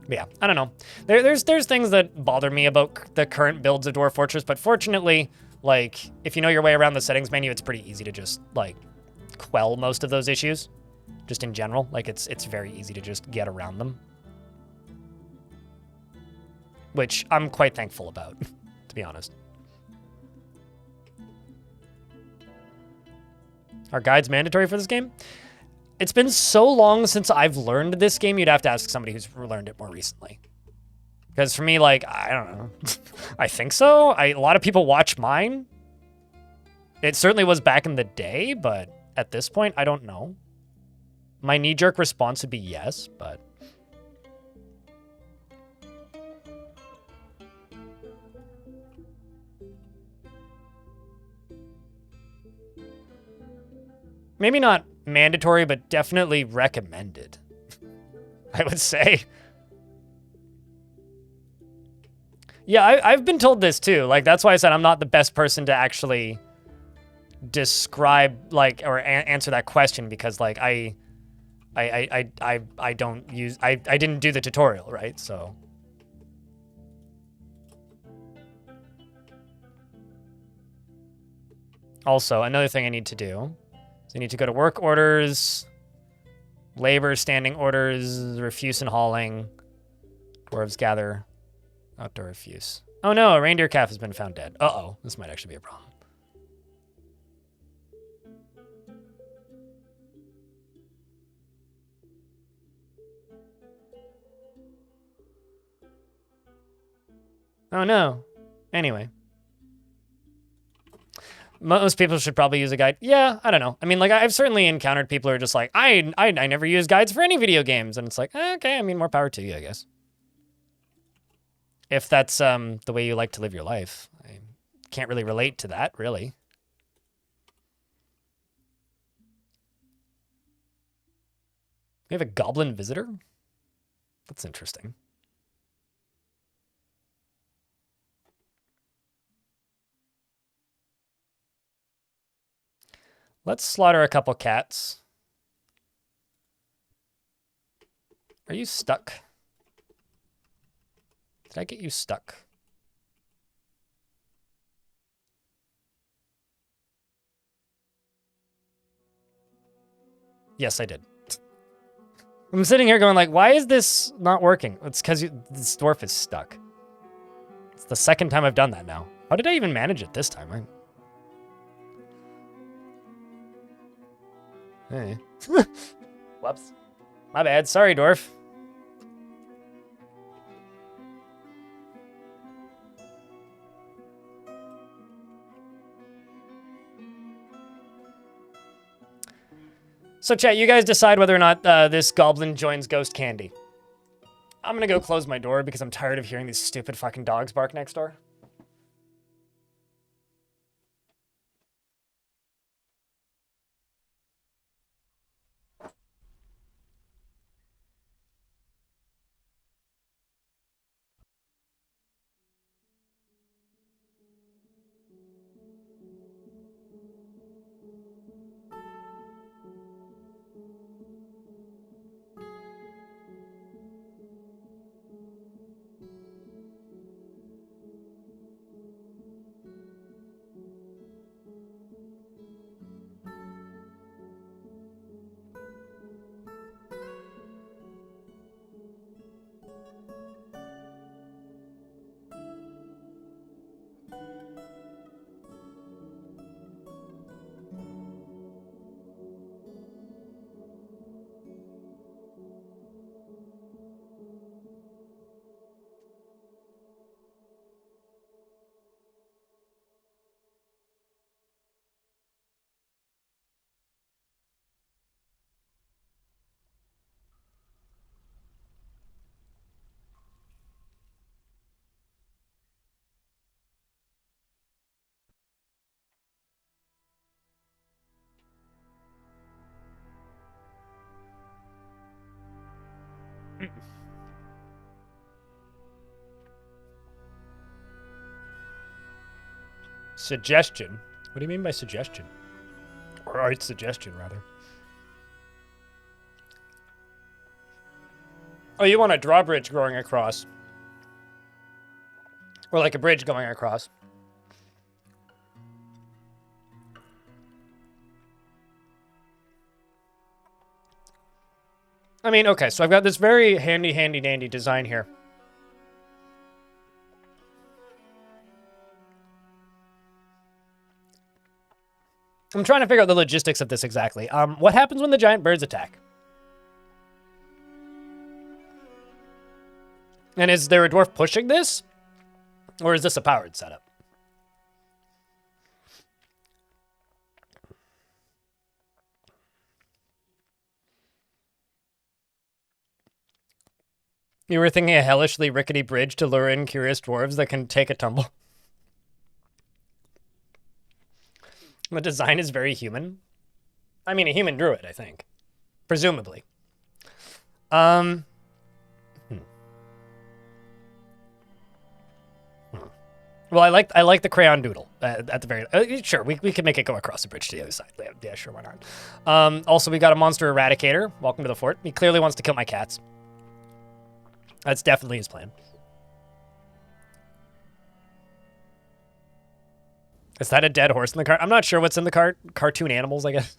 Yeah, I don't know. There's things that bother me about the current builds of Dwarf Fortress, but fortunately, like, if you know your way around the settings menu, it's pretty easy to just, like, quell most of those issues. Just in general, like, it's very easy to just get around them. Which I'm quite thankful about, to be honest. Are guides mandatory for this game? It's been so long since I've learned this game, you'd have to ask somebody who's learned it more recently. Because for me, like, I don't know. I think so. A lot of people watch mine. It certainly was back in the day, but at this point, I don't know. My knee-jerk response would be yes, but... Maybe not mandatory, but definitely recommended, I would say. Yeah, I've been told this too. Like, that's why I said I'm not the best person to actually describe, like, or answer that question, because, like, I don't use, I didn't do the tutorial, right? So. Also, another thing I need to do. So I need to go to work orders, labor standing orders, refuse and hauling, dwarves gather, outdoor refuse. Oh no, a reindeer calf has been found dead. Uh-oh, this might actually be a problem. Oh no. Anyway. Most people should probably use a guide. Yeah, I don't know. I mean, like, I've certainly encountered people who are just like, I never use guides for any video games. And it's like, okay, I mean, more power to you, I guess. If that's the way you like to live your life. I can't really relate to that, really. We have a goblin visitor? That's interesting. Let's slaughter a couple cats. Are you stuck? Did I get you stuck? Yes, I did. I'm sitting here going like, why is this not working? It's because this dwarf is stuck. It's the second time I've done that now. How did I even manage it this time? Hey. Whoops. My bad. Sorry, dwarf. So chat, you guys decide whether or not this goblin joins Ghostcandy. I'm gonna go close my door because I'm tired of hearing these stupid fucking dogs bark next door. Suggestion? What do you mean by suggestion? Or art suggestion, rather. Oh, you want a drawbridge going across. Or like a bridge going across. I mean, okay, so I've got this very handy dandy design here. I'm trying to figure out the logistics of this exactly. What happens when the giant birds attack? And is there a dwarf pushing this? Or is this a powered setup? You were thinking a hellishly rickety bridge to lure in curious dwarves that can take a tumble. The design is very human. I mean, a human druid, I think. Presumably. Well, I like the crayon doodle at the very... sure, we can make it go across the bridge to the other side. Yeah, sure, why not? Also, we got a monster eradicator. Welcome to the fort. He clearly wants to kill my cats. That's definitely his plan. Is that a dead horse in the cart? I'm not sure what's in the cart. Cartoon animals, I guess.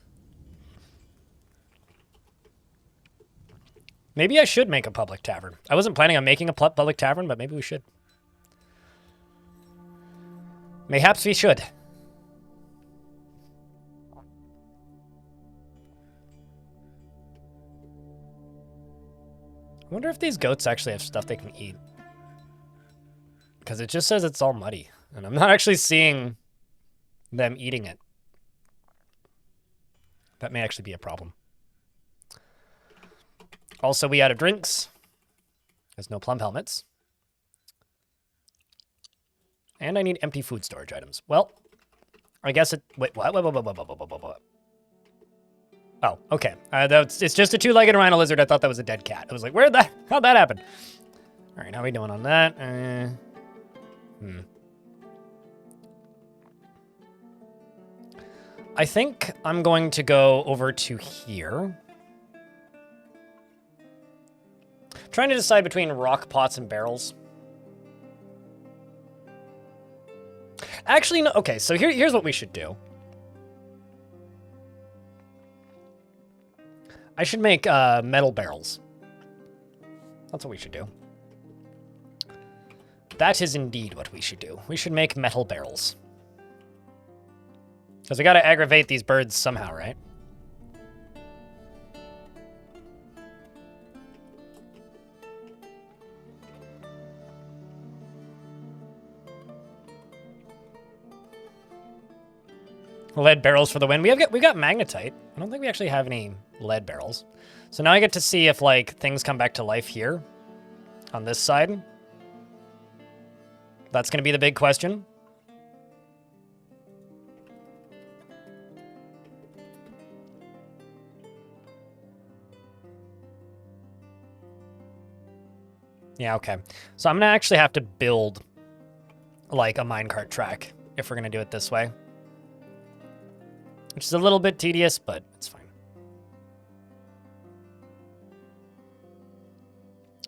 Maybe I should make a public tavern. I wasn't planning on making a public tavern, but maybe we should. Mayhaps we should. I wonder if these goats actually have stuff they can eat. Because it just says it's all muddy. And I'm not actually seeing them eating it. That may actually be a problem. Also, we out of drinks. There's no plum helmets. And I need empty food storage items. Well, I guess it... Wait, what? Oh, okay. It's just a two-legged rhino lizard. I thought that was a dead cat. I was like, how'd that happen? All right, how are we doing on that? I think I'm going to go over to here. Trying to decide between rock pots and barrels. Actually, no. Okay, so here's what we should do. I should make metal barrels. That's what we should do. That is indeed what we should do. We should make metal barrels. Because we gotta aggravate these birds somehow, right? Lead barrels for the win. We got magnetite. I don't think we actually have any lead barrels. So now I get to see if like things come back to life here on this side. That's going to be the big question. Yeah, okay. So I'm going to actually have to build like a minecart track if we're going to do it this way. Which is a little bit tedious, but it's fine.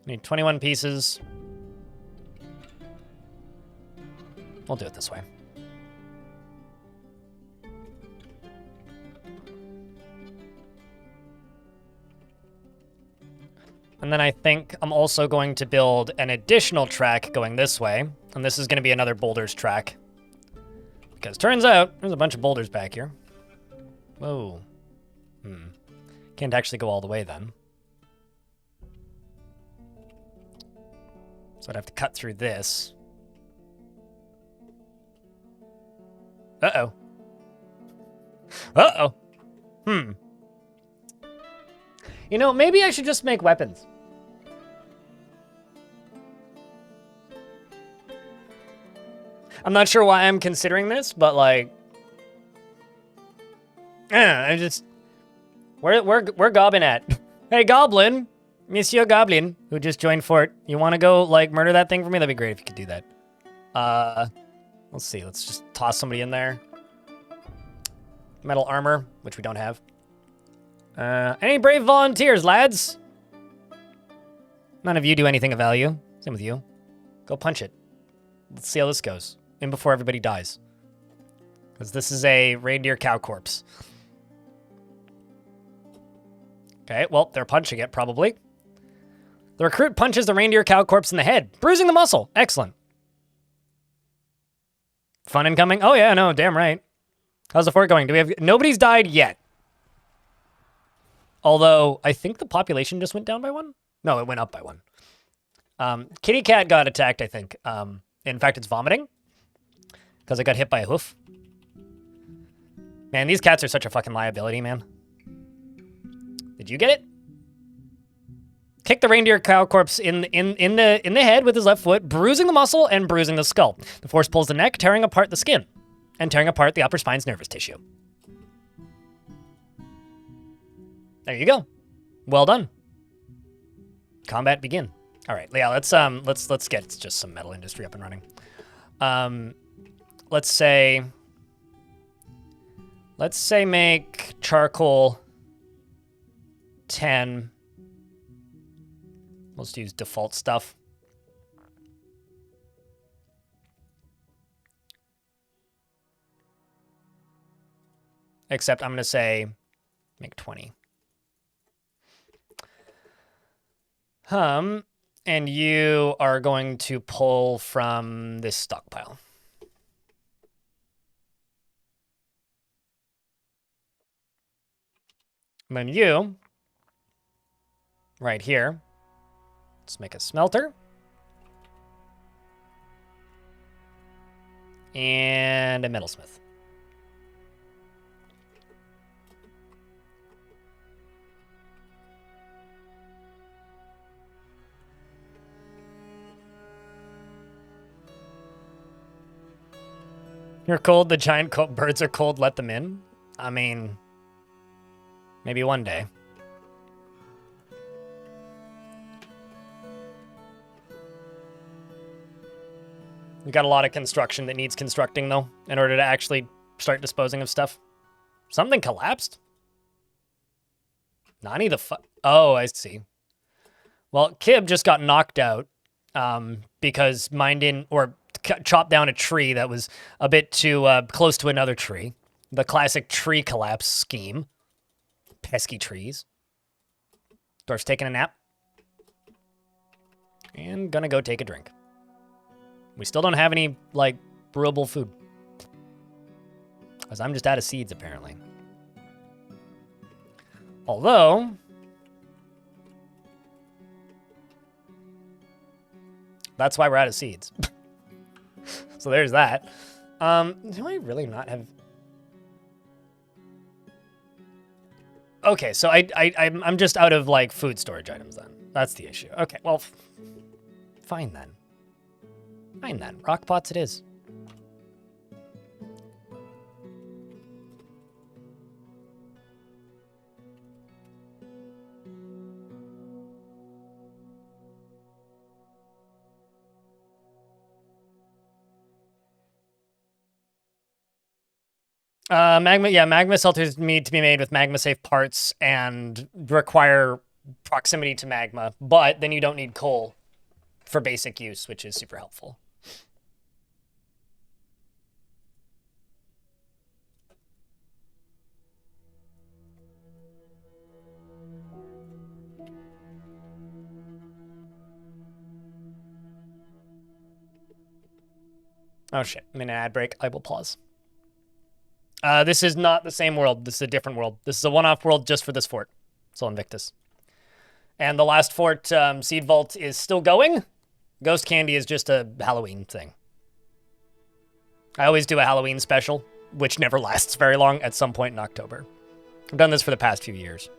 I need 21 pieces. We'll do it this way. And then I think I'm also going to build an additional track going this way. And this is going to be another boulders track. Because turns out there's a bunch of boulders back here. Whoa. Can't actually go all the way then. So I'd have to cut through this. Uh-oh. Uh-oh. You know, maybe I should just make weapons. I'm not sure why I'm considering this, but like... I just... Where Goblin at? Hey, Goblin! Monsieur Goblin, who just joined Fort. You want to go, like, murder that thing for me? That'd be great if you could do that. Let's see. Let's just toss somebody in there. Metal armor, which we don't have. Any brave volunteers, lads? None of you do anything of value. Same with you. Go punch it. Let's see how this goes. In before everybody dies. Because this is a reindeer cow corpse. Okay, well, they're punching it, probably. The recruit punches the reindeer cow corpse in the head, bruising the muscle. Excellent. Fun incoming? Oh, yeah, no, damn right. How's the fort going? Do we have... Nobody's died yet. Although, I think the population just went down by one? No, it went up by one. Kitty cat got attacked, I think. In fact, it's vomiting. Because it got hit by a hoof. Man, these cats are such a fucking liability, man. Did you get it? Kick the reindeer cow corpse in the head with his left foot, bruising the muscle and bruising the skull. The force pulls the neck, tearing apart the skin and tearing apart the upper spine's nervous tissue. There you go. Well done. Combat begin. All right, yeah, let's get just some metal industry up and running. Let's say make charcoal 10. Let's use default stuff. Except I'm going to say make 20. And you are going to pull from this stockpile. And then you, right here, let's make a smelter. And a metalsmith. You're cold, the giant birds are cold, let them in. I mean, maybe one day. We got a lot of construction that needs constructing, though, in order to actually start disposing of stuff. Something collapsed? Nani the fuck? Oh, I see. Well, Kib just got knocked out because chopped down a tree that was a bit too close to another tree. The classic tree collapse scheme. Pesky trees. Dwarf's taking a nap. And gonna go take a drink. We still don't have any, like, brewable food. Because I'm just out of seeds, apparently. Although... that's why we're out of seeds. So there's that. Do I really not have... Okay, so I'm just out of, like, food storage items, then. That's the issue. Okay, well, fine, then. Fine, then. Rock pots it is. Magma shelters need to be made with magma-safe parts and require proximity to magma, but then you don't need coal for basic use, which is super helpful. Oh shit, I'm in an ad break. I will pause. This is not the same world. This is a different world. This is a one-off world just for this fort. Sol Invictus. And the last fort, Seed Vault, is still going. Ghostcandy is just a Halloween thing. I always do a Halloween special, which never lasts very long, at some point in October. I've done this for the past few years.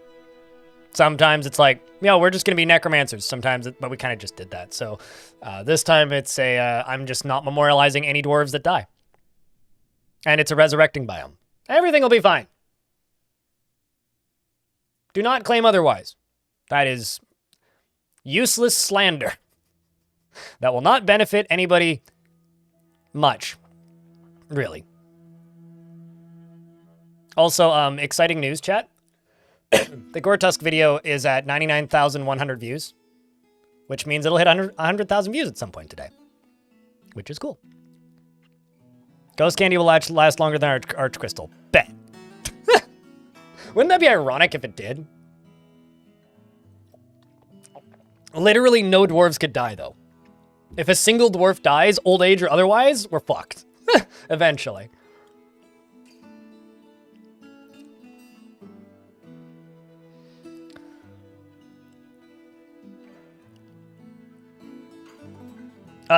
Sometimes it's like, we're just going to be necromancers. Sometimes, but we kind of just did that. So this time it's I'm just not memorializing any dwarves that die. And it's a resurrecting biome. Everything will be fine. Do not claim otherwise. That is useless slander. That will not benefit anybody much. Really. Also, exciting news, chat. The Gore-Tusk video is at 99,100 views, which means it'll hit 100,000 views at some point today, which is cool. Ghostcandy will last longer than Arch Crystal. Bet. Wouldn't that be ironic if it did? Literally no dwarves could die, though. If a single dwarf dies, old age or otherwise, we're fucked. Eventually.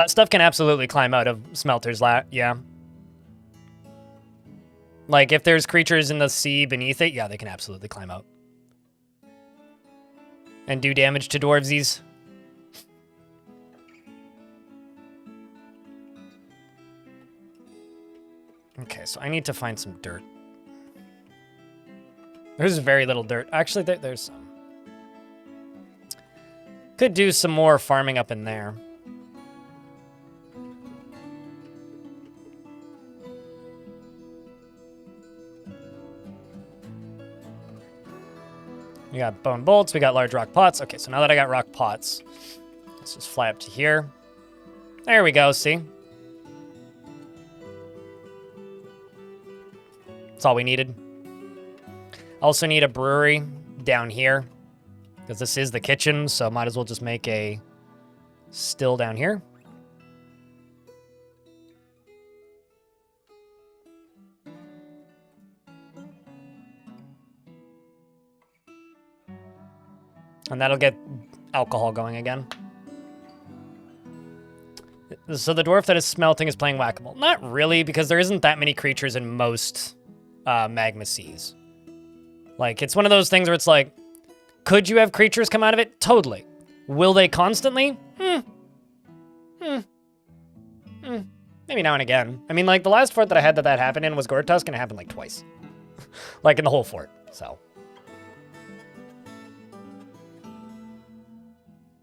Stuff can absolutely climb out of smelters, yeah. Like, if there's creatures in the sea beneath it, yeah, they can absolutely climb out. and do damage to dwarvesies. Okay, so I need to find some dirt. There's very little dirt. Actually, there's some. Could do some more farming up in there. We got bone bolts, we got large rock pots. Okay, so now that I got rock pots, let's just fly up to here. There we go, see? That's all we needed. Also need a brewery down here, because this is the kitchen, so might as well just make a still down here. And that'll get alcohol going again. So the dwarf that is smelting is playing whack-a-mole. Not really, because there isn't that many creatures in most magma seas. Like, it's one of those things where it's like, could you have creatures come out of it? Totally. Will they constantly? Maybe now and again. I mean, like, the last fort that I had that happened in was Gortusk, and it happened, like, twice. Like, in the whole fort, so.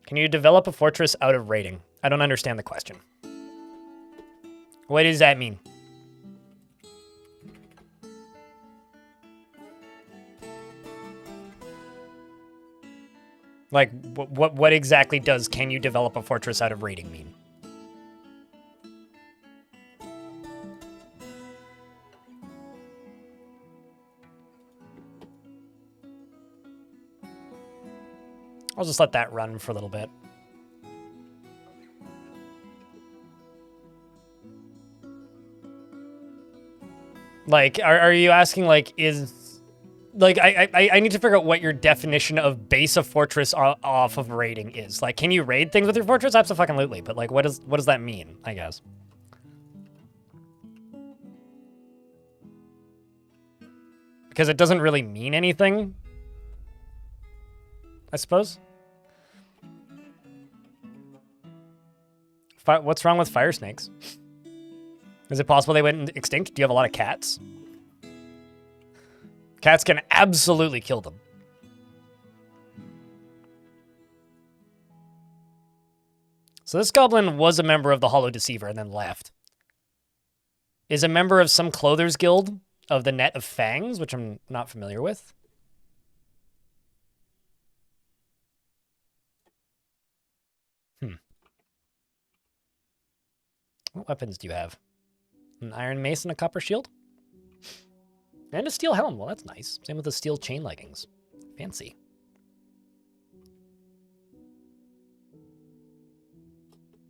Can you develop a fortress out of raiding? I don't understand the question. What does that mean? Like, what exactly does can you develop a fortress out of raiding mean? I'll just let that run for a little bit. Like, are you asking, like, is... Like, I need to figure out what your definition of base a fortress off of raiding is. Like, can you raid things with your fortress? Absolutely. But, like, what does that mean, I guess? Because it doesn't really mean anything, I suppose. What's wrong with fire snakes? Is it possible they went extinct? Do you have a lot of cats? Cats can absolutely kill them. So this goblin was a member of the Hollow Deceiver and then left. Is a member of some clothers guild of the Net of Fangs, which I'm not familiar with. What weapons do you have? An iron mace and a copper shield? And a steel helm. Well, that's nice. Same with the steel chain leggings. Fancy.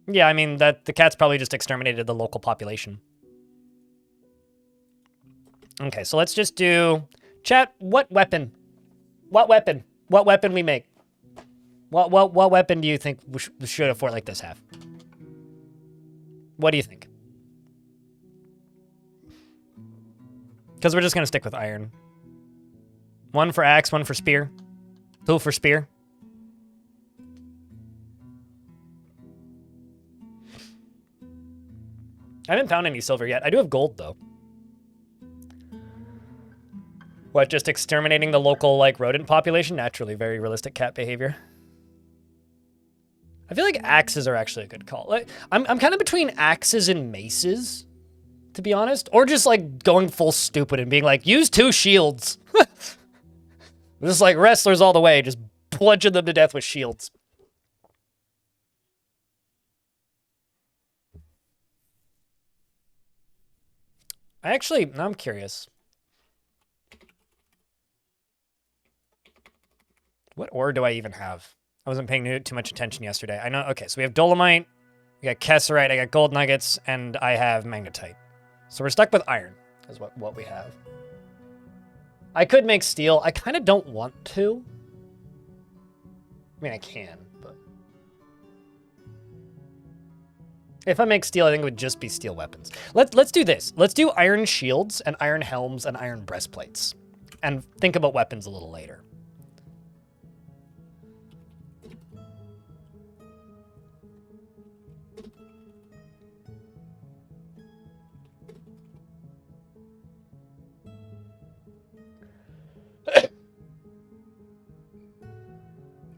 Yeah, I mean, the cats probably just exterminated the local population. Okay, so let's just do... Chat, what weapon? What weapon? What weapon we make? What weapon do you think should a fort like this have? What do you think? Because we're just going to stick with iron. 1 for axe, 1 for spear. 2 for spear. I haven't found any silver yet. I do have gold, though. What, just exterminating the local, like, rodent population? Naturally, very realistic cat behavior. I feel like axes are actually a good call. Like, I'm kind of between axes and maces, to be honest. Or just, like, going full stupid and being like, use 2 shields. Just like wrestlers all the way, just bludgeon them to death with shields. Now I'm curious. What ore do I even have? I wasn't paying too much attention yesterday. I know, okay, so we have dolomite, we got cassiterite, I got gold nuggets, and I have magnetite. So we're stuck with iron, is what we have. I could make steel. I kind of don't want to. I mean, I can, but... If I make steel, I think it would just be steel weapons. Let's do this. Let's do iron shields and iron helms and iron breastplates. And think about weapons a little later.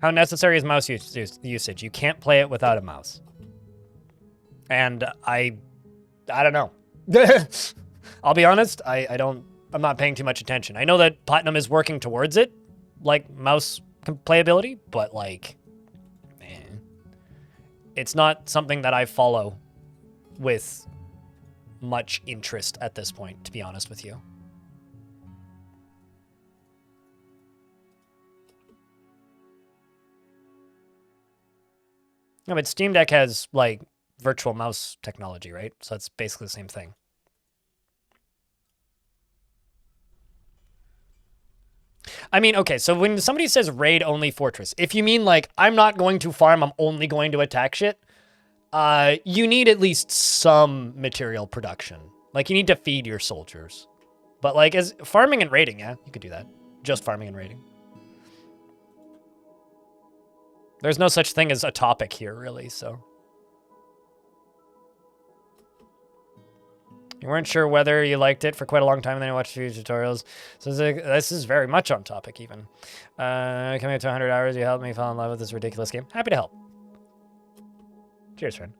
How necessary is mouse usage? You can't play it without a mouse. And I don't know. I'll be honest, I'm not paying too much attention. I know that Platinum is working towards it, like mouse playability, but like, it's not something that I follow with much interest at this point, to be honest with you. No, but Steam Deck has like virtual mouse technology, right? So that's basically the same thing. I mean, okay, so when somebody says raid only fortress, if you mean like, I'm not going to farm, I'm only going to attack shit, you need at least some material production. Like, you need to feed your soldiers. But like, as farming and raiding, yeah, you could do that. Just farming and raiding. There's no such thing as a topic here, really, so. You weren't sure whether you liked it for quite a long time, and then you watched a few tutorials. So this is very much on topic, even. Coming up to 100 hours, you helped me fall in love with this ridiculous game. Happy to help. Cheers, friend.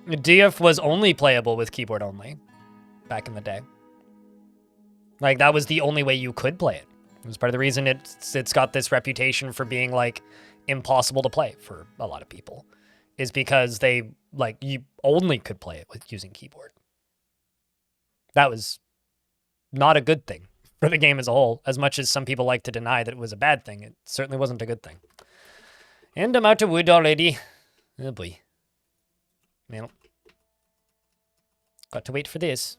Dwarf was only playable with keyboard only back in the day. Like, that was the only way you could play it. It was part of the reason it's got this reputation for being, like, impossible to play for a lot of people. Is because you only could play it with using keyboard. That was not a good thing for the game as a whole. As much as some people like to deny that it was a bad thing, it certainly wasn't a good thing. And I'm out of wood already. Oh boy. Well, got to wait for this.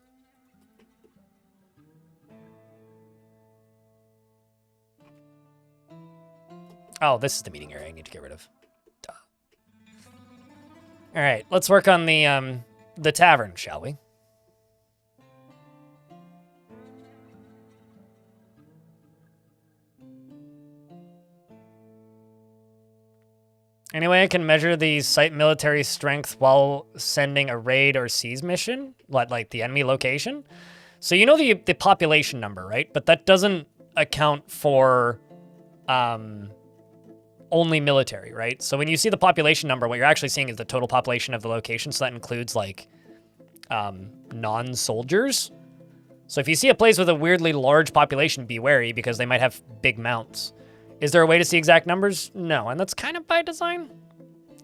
Oh, this is the meeting area I need to get rid of. Duh. All right, let's work on the tavern, shall we? Anyway, I can measure the site military strength while sending a raid or seize mission, like the enemy location. So you know the population number, right? But that doesn't account for only military, right? So when you see the population number, what you're actually seeing is the total population of the location. So that includes like non-soldiers. So if you see a place with a weirdly large population, be wary because they might have big mounts. Is there a way to see exact numbers? No, and that's kind of by design.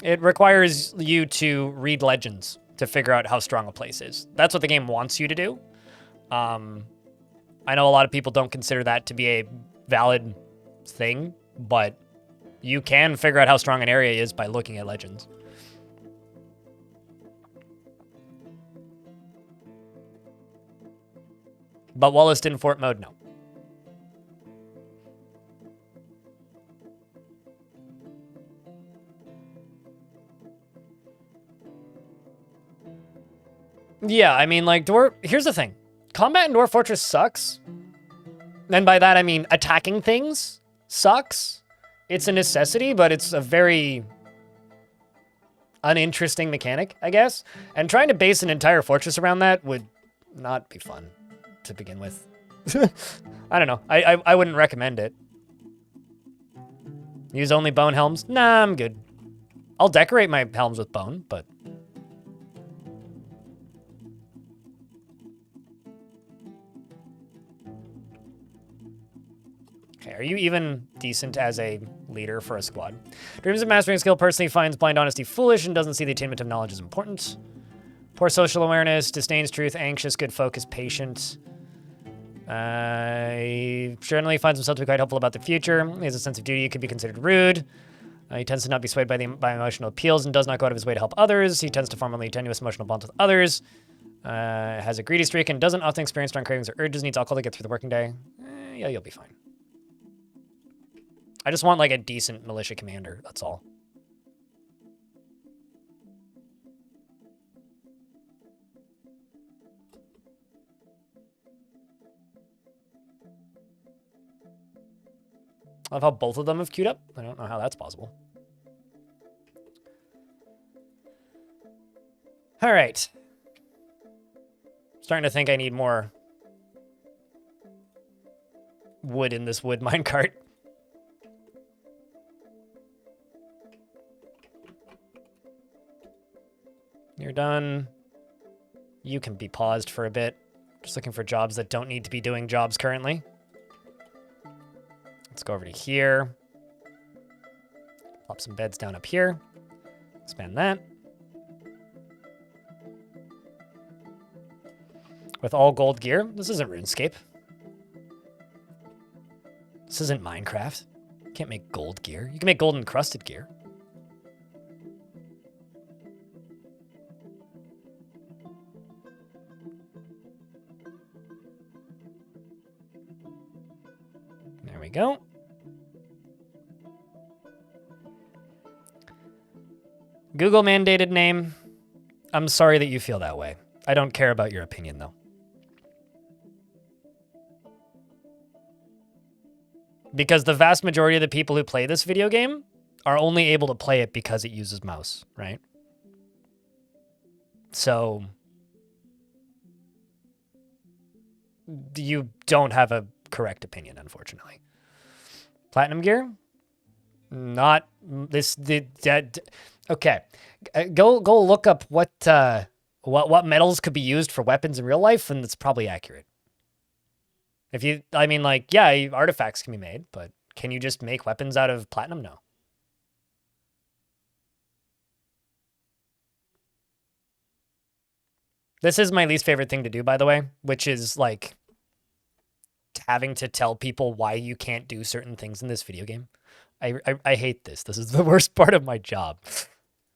It requires you to read legends to figure out how strong a place is. That's what the game wants you to do. I know a lot of people don't consider that to be a valid thing, but you can figure out how strong an area is by looking at legends. But Wallace didn't fort mode, no. Yeah, I mean, like, here's the thing. Combat in Dwarf Fortress sucks. And by that, I mean attacking things sucks. It's a necessity, but it's a very uninteresting mechanic, I guess. And trying to base an entire fortress around that would not be fun to begin with. I don't know. I wouldn't recommend it. Use only bone helms? Nah, I'm good. I'll decorate my helms with bone, but... Okay, are you even decent as a leader for a squad? Dreams of mastering a skill personally finds blind honesty foolish and doesn't see the attainment of knowledge as important. Poor social awareness, disdains truth, anxious, good focus, patient. He generally finds himself to be quite hopeful about the future. He has a sense of duty. He could be considered rude. He tends to not be swayed by emotional appeals and does not go out of his way to help others. He tends to form only tenuous emotional bonds with others. Has a greedy streak and doesn't often experience strong cravings or urges. Needs alcohol to get through the working day. Yeah, you'll be fine. I just want like a decent militia commander. That's all. I love how both of them have queued up. I don't know how that's possible. All right. Starting to think I need more wood in this wood minecart. You're done. You can be paused for a bit. Just looking for jobs that don't need to be doing jobs currently. Let's go over to here. Plop some beds down up here. Expand that. With all gold gear. This isn't RuneScape. This isn't Minecraft. You can't make gold gear. You can make gold encrusted gear. There we go. Google mandated name. I'm sorry that you feel that way. I don't care about your opinion, though. Because the vast majority of the people who play this video game are only able to play it because it uses mouse, right? So you don't have a correct opinion, unfortunately. Platinum gear? Not this. Okay, go look up what metals could be used for weapons in real life, and it's probably accurate. If you, I mean, like, yeah, artifacts can be made, but can you just make weapons out of platinum? No. This is my least favorite thing to do, by the way, which is like having to tell people why you can't do certain things in this video game. I hate this. This is the worst part of my job.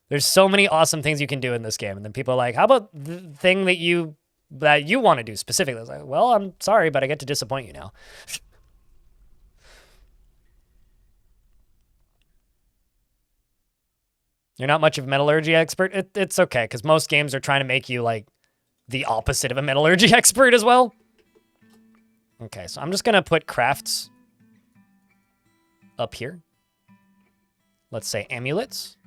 There's so many awesome things you can do in this game, and then people are like, how about the thing that you want to do specifically? I was like, well, I'm sorry, but I get to disappoint you now. You're not much of a metallurgy expert? It's okay, because most games are trying to make you like the opposite of a metallurgy expert as well. Okay, so I'm just going to put crafts up here. Let's say amulets.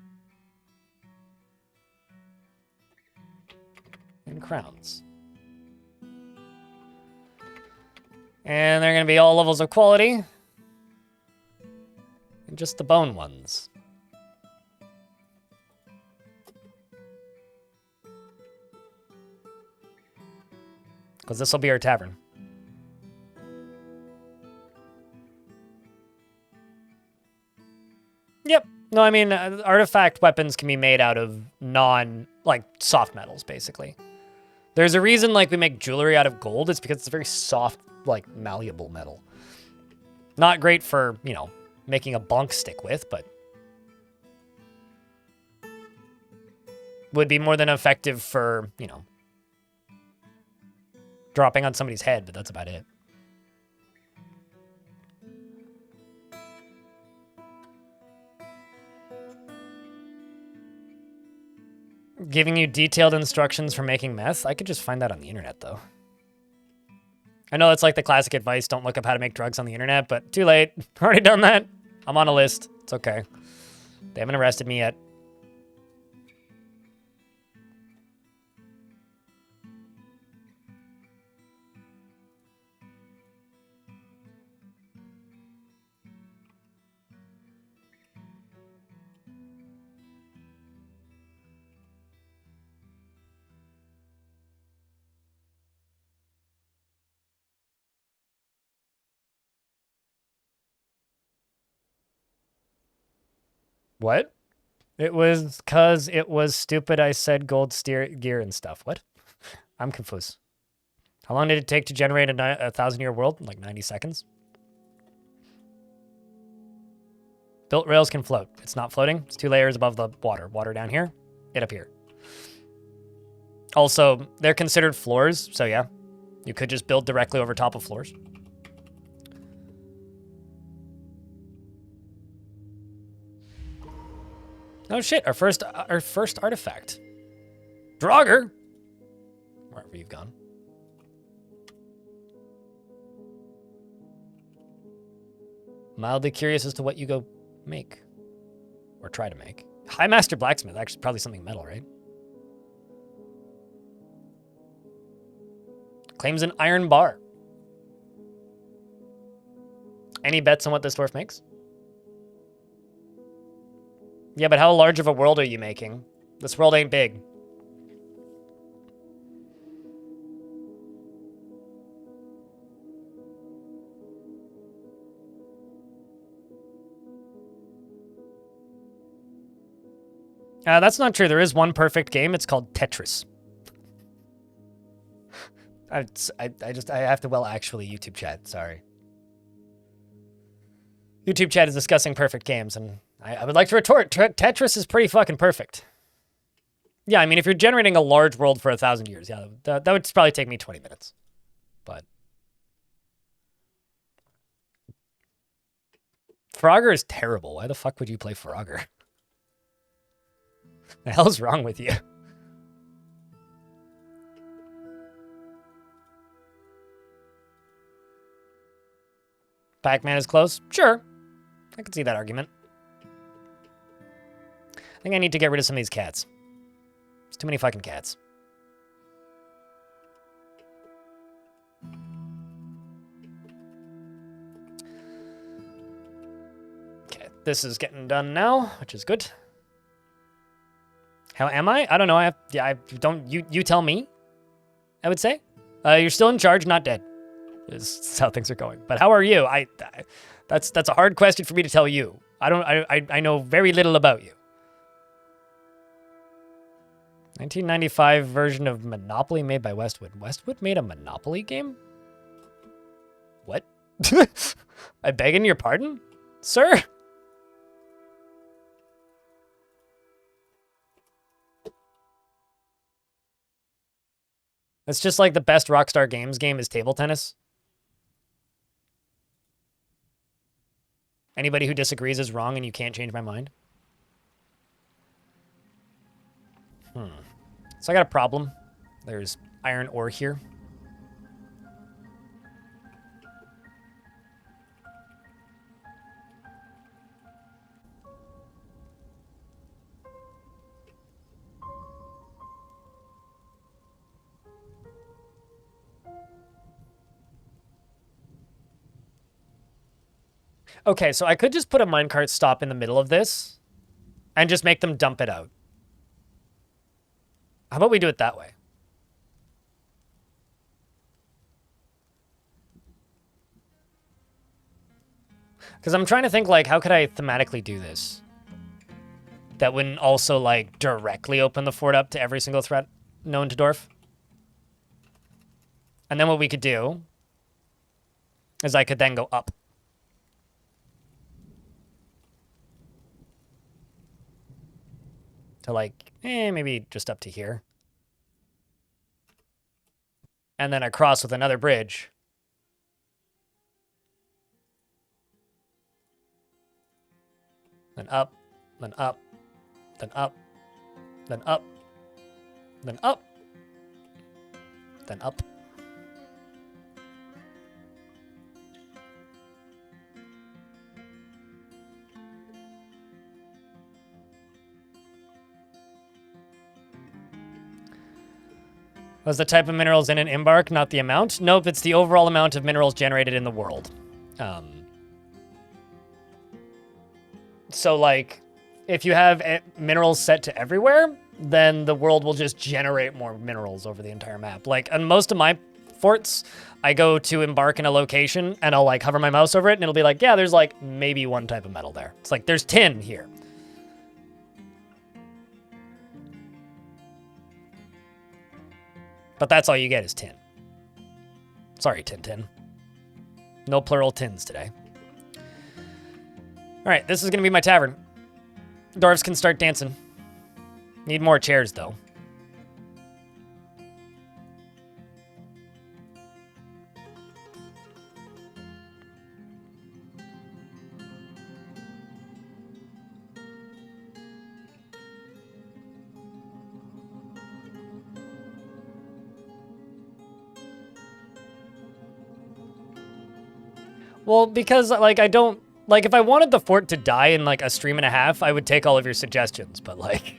And crowns. And they're going to be all levels of quality. And just the bone ones. Because this will be our tavern. Yep. No, I mean, artifact weapons can be made out of like, soft metals, basically. There's a reason, like, we make jewelry out of gold. It's because it's a very soft, like, malleable metal. Not great for, you know, making a bonk stick with, but would be more than effective for, you know, dropping on somebody's head, but that's about it. Giving you detailed instructions for making meth? I could just find that on the internet, though. I know it's like the classic advice, don't look up how to make drugs on the internet, but too late. Already done that. I'm on a list. It's okay. They haven't arrested me yet. What? It was because it was stupid I said gold gear and stuff. What? I'm confused. How long did it take to generate a 1,000-year world? Like 90 seconds? Built rails can float. It's not floating. It's 2 layers above the water. Water down here, it up here. Also, they're considered floors, so yeah. You could just build directly over top of floors. Oh shit, our first artifact. Draugr! Wherever you've gone. Mildly curious as to what you go make. Or try to make. High Master Blacksmith, actually probably something metal, right? Claims an iron bar. Any bets on what this dwarf makes? Yeah, but how large of a world are you making? This world ain't big. That's not true. There is one perfect game. It's called Tetris. I have to, well, actually, YouTube chat. Sorry. YouTube chat is discussing perfect games, and I would like to retort. Tetris is pretty fucking perfect. Yeah, I mean, if you're generating a large world for 1,000 years, yeah, that would probably take me 20 minutes. But Frogger is terrible. Why the fuck would you play Frogger? The hell's wrong with you? Pac-Man is close? Sure. I can see that argument. I think I need to get rid of some of these cats. There's too many fucking cats. Okay, this is getting done now, which is good. How am I? I don't know. You tell me, I would say. You're still in charge, not dead. Is how things are going. But how are you? That's a hard question for me to tell you. I know very little about you. 1995 version of Monopoly made by Westwood. Westwood made a Monopoly game? What? I beg in your pardon, sir? It's just like the best Rockstar Games game is table tennis. Anybody who disagrees is wrong and you can't change my mind. So I got a problem. There's iron ore here. Okay, so I could just put a minecart stop in the middle of this and just make them dump it out. How about we do it that way? Because I'm trying to think, like, how could I thematically do this? That wouldn't also, like, directly open the fort up to every single threat known to Dwarf. And then what we could do is I could then go up. To, like, maybe just up to here. And then across with another bridge. Then up, then up, then up, then up, then up, then up. Was the type of minerals in an embark, not the amount? Nope, it's the overall amount of minerals generated in the world. So, like, if you have minerals set to everywhere, then the world will just generate more minerals over the entire map. Like, on most of my forts, I go to embark in a location, and I'll, like, hover my mouse over it, and it'll be like, yeah, there's, like, maybe one type of metal there. It's like, there's tin here. But that's all you get is tin. Sorry, Tintin. No plural tins today. All right, this is going to be my tavern. Dwarves can start dancing. Need more chairs, though. Well, because, like, I don't... Like, if I wanted the fort to die in, like, a stream and a half, I would take all of your suggestions, but, like...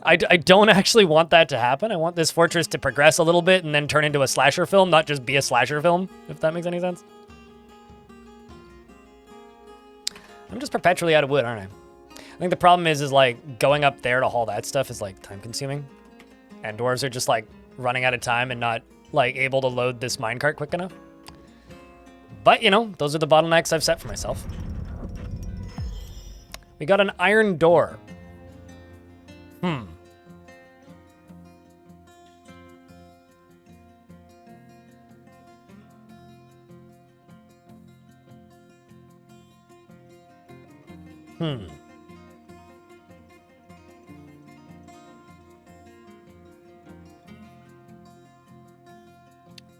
I don't actually want that to happen. I want this fortress to progress a little bit and then turn into a slasher film, not just be a slasher film, if that makes any sense. I'm just perpetually out of wood, aren't I? I think the problem is like going up there to haul that stuff is like time consuming. And dwarves are just like running out of time and not like able to load this minecart quick enough. But you know, those are the bottlenecks I've set for myself. We got an iron door. Hmm.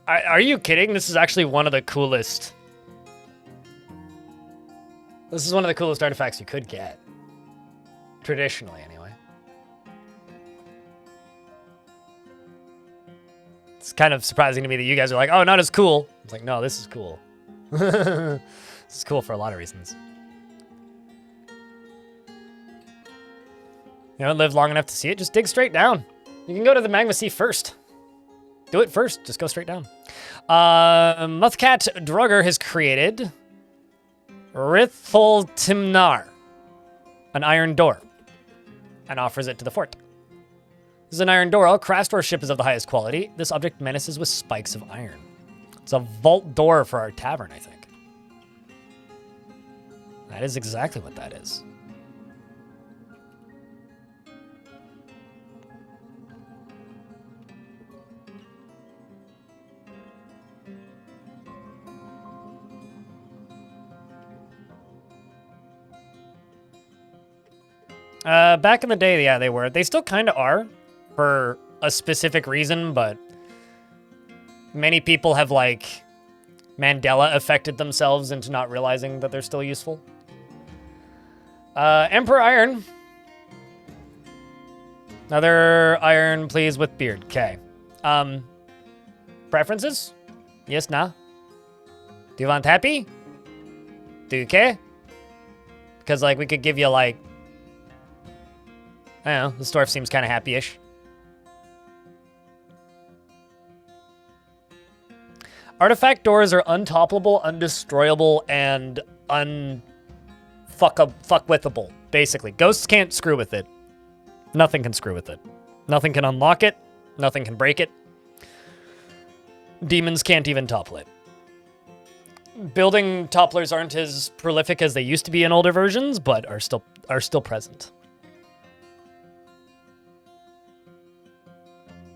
Are you kidding? This is actually one of the coolest. This is one of the coolest artifacts you could get. Traditionally, anyway. It's kind of surprising to me that you guys are like, oh, not as cool. It's like, no, this is cool. This is cool for a lot of reasons. You don't live long enough to see it, just dig straight down. You can go to the magma sea first. Do it first, just go straight down. Muthcat Drugger has created Rithol Timnar, an iron door, and offers it to the fort. This is an iron door. All craft store ship is of the highest quality. This object menaces with spikes of iron. It's a vault door for our tavern, I think. That is exactly what that is. Back in the day, yeah, they were. They still kind of are for a specific reason, but many people have, like, Mandela affected themselves into not realizing that they're still useful. Emperor Iron. Another iron, please, with beard. Okay. Preferences? Yes, nah? Do you want happy? Do you care? Because, like, we could give you, like, I don't know, this dwarf seems kind of happy-ish. Artifact doors are untoppable, undestroyable, and fuck-withable, basically. Ghosts can't screw with it. Nothing can screw with it. Nothing can unlock it. Nothing can break it. Demons can't even topple it. Building topplers aren't as prolific as they used to be in older versions, but are still present.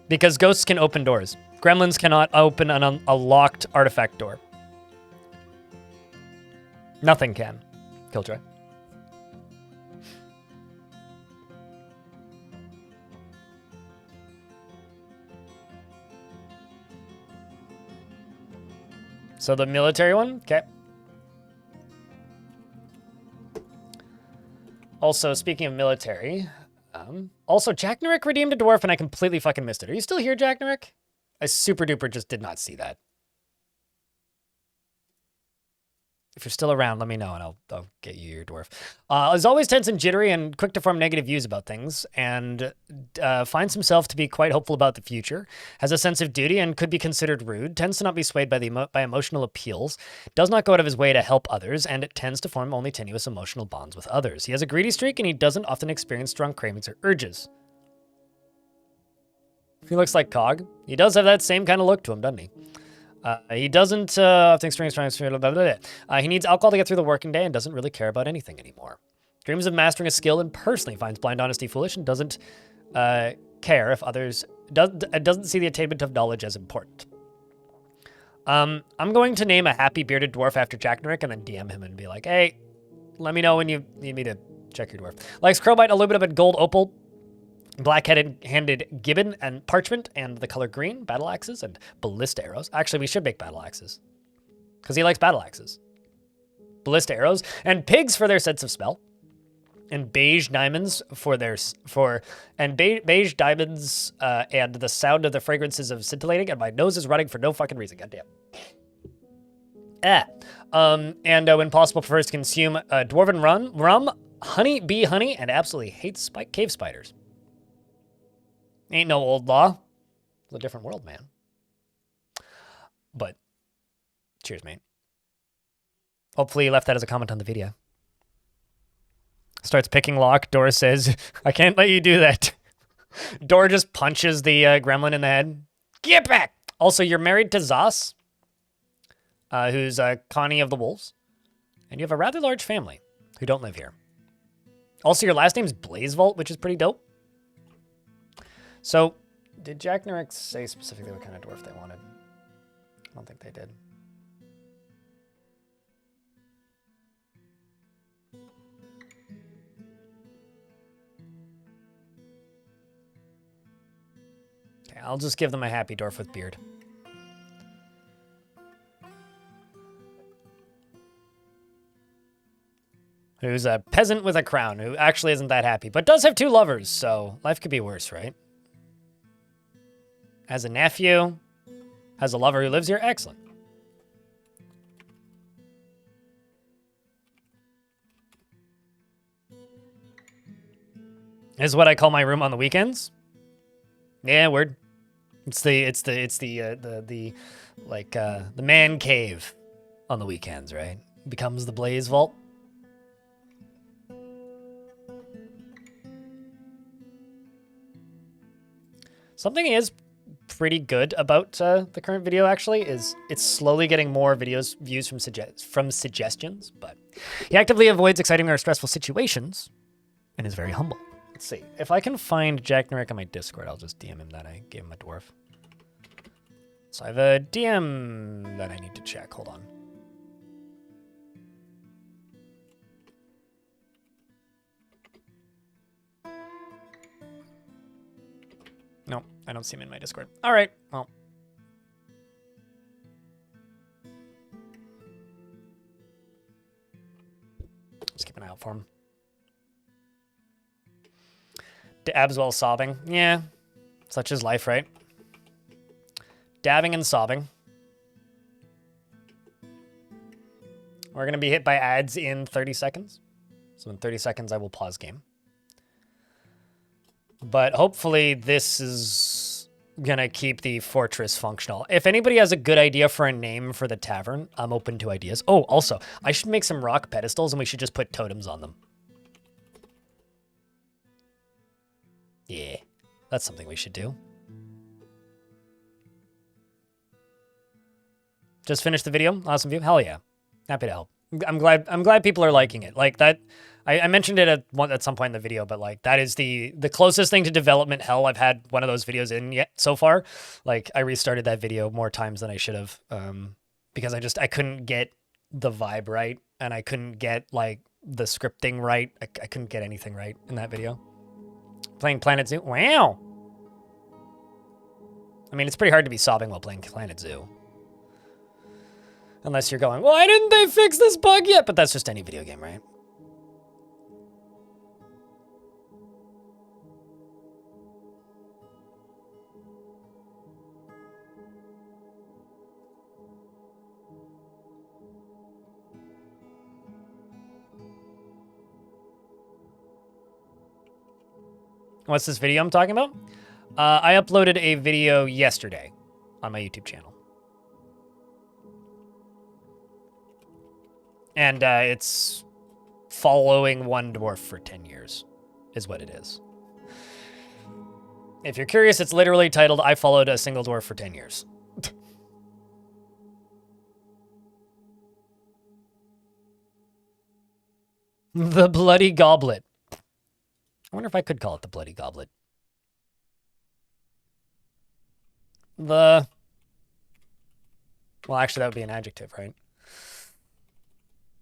Because ghosts can open doors. Gremlins cannot open a locked artifact door. Nothing can. Killjoy. So the military one? Okay. Also, speaking of military... also, Jack Narek redeemed a dwarf, and I completely fucking missed it. Are you still here, Jack Narek? I super duper just did not see that. If you're still around, let me know, and I'll get you your dwarf. Is always tense and jittery and quick to form negative views about things, and finds himself to be quite hopeful about the future, has a sense of duty and could be considered rude, tends to not be swayed by emotional appeals, does not go out of his way to help others, and it tends to form only tenuous emotional bonds with others. He has a greedy streak, and he doesn't often experience strong cravings or urges. He looks like Cog. He does have that same kind of look to him, doesn't he? He doesn't often experience he needs alcohol to get through the working day and doesn't really care about anything anymore. Dreams of mastering a skill and personally finds blind honesty foolish and doesn't care if others doesn't see the attainment of knowledge as important. I'm going to name a happy bearded dwarf after Jack Narek and then DM him and be like, hey, let me know when you need me to check your dwarf. Likes Crowbite, aluminum, and gold opal. Black-handed gibbon and parchment and the color green, battle axes, and ballista arrows. Actually, we should make battle axes. Because he likes battle axes. Ballista arrows. And pigs for their sense of smell. And beige diamonds beige diamonds and the sound of the fragrances of scintillating, and my nose is running for no fucking reason, goddamn. And when possible, prefers to consume dwarven rum, honey, bee honey, and absolutely hates cave spiders. Ain't no old law. It's a different world, man. But, cheers, mate. Hopefully you left that as a comment on the video. Starts picking lock. Door says, I can't let you do that. Door just punches the gremlin in the head. Get back! Also, you're married to Zos, who's Connie of the Wolves. And you have a rather large family who don't live here. Also, your last name's Blazevault, which is pretty dope. So, did Jack Nurek say specifically what kind of dwarf they wanted? I don't think they did. Okay, I'll just give them a happy dwarf with beard. Who's a peasant with a crown, who actually isn't that happy, but does have 2 lovers, so life could be worse, right? Has a nephew, has a lover who lives here. Excellent. This is what I call my room on the weekends. Yeah, word. It's the man cave on the weekends, right? Becomes the Blaze Vault. Something is pretty good about the current video, actually, is it's slowly getting more views from suggestions, but he actively avoids exciting or stressful situations and is very humble. Let's see. If I can find Jack Nurek on my Discord, I'll just DM him that I gave him a dwarf. So I have a DM that I need to check. Hold on. No, I don't see him in my Discord. All right, well. Just keep an eye out for him. Dabs while sobbing. Yeah, such is life, right? Dabbing and sobbing. We're going to be hit by ads in 30 seconds. So in 30 seconds, I will pause game. But hopefully this is going to keep the fortress functional. If anybody has a good idea for a name for the tavern, I'm open to ideas. Oh, also, I should make some rock pedestals and we should just put totems on them. Yeah, that's something we should do. Just finished the video. Awesome view. Hell yeah. Happy to help. I'm glad people are liking it. Like that, I mentioned it at some point in the video, but like that is the closest thing to development hell I've had one of those videos in yet so far. Like I restarted that video more times than I should have, because I couldn't get the vibe right, and I couldn't get like the scripting right. I couldn't get anything right in that video. Playing Planet Zoo. Wow. I mean, it's pretty hard to be sobbing while playing Planet Zoo. Unless you're going, why didn't they fix this bug yet? But that's just any video game, right? What's this video I'm talking about? I uploaded a video yesterday on my YouTube channel. And it's following one dwarf for 10 years, is what it is. If you're curious, it's literally titled, I followed a single dwarf for 10 years. The Bloody Goblet. I wonder if I could call it the Bloody Goblet. Well, actually, that would be an adjective, right?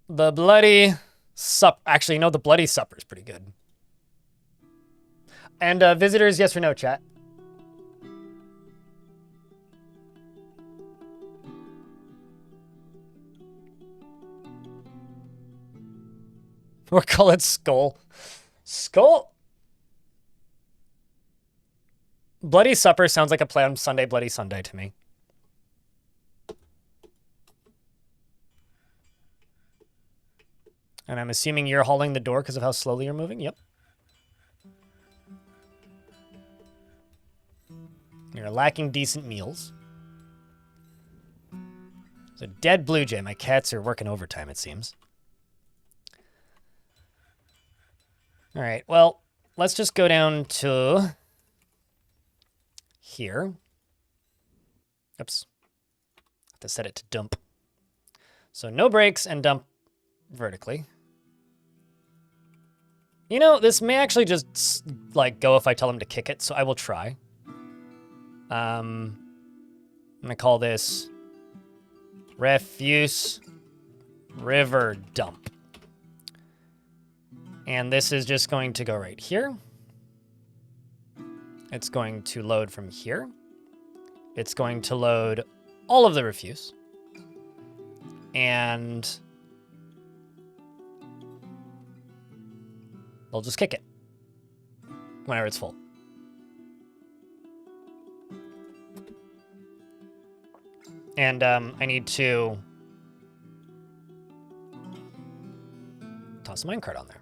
The Bloody Sup. Actually, no, the Bloody Supper is pretty good. And visitors, yes or no, chat? Or call it Skull. Skull? Bloody Supper sounds like a play on Sunday, Bloody Sunday to me. And I'm assuming you're hauling the door because of how slowly you're moving? Yep. You're lacking decent meals. There's a dead blue jay. My cats are working overtime, it seems. All right, well, let's just go down to here. Oops. Have to set it to dump. So no breaks and dump vertically. You know, this may actually just, like, go if I tell him to kick it, so I will try. I'm gonna call this refuse river dump. And this is just going to go right here. It's going to load from here. It's going to load all of the refuse. And they'll just kick it whenever it's full. And I need to toss a minecart on there.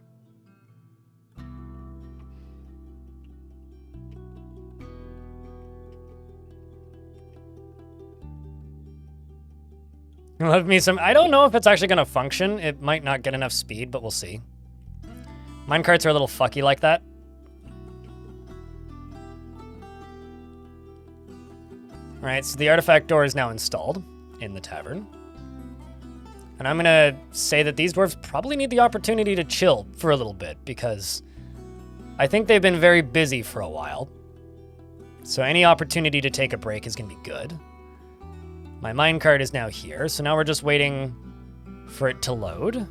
Love me some. I don't know if it's actually going to function. It might not get enough speed, but we'll see. Minecarts are a little fucky like that. All right, so the artifact door is now installed in the tavern. And I'm going to say that these dwarves probably need the opportunity to chill for a little bit because I think they've been very busy for a while. So any opportunity to take a break is going to be good. My minecart is now here, so now we're just waiting for it to load.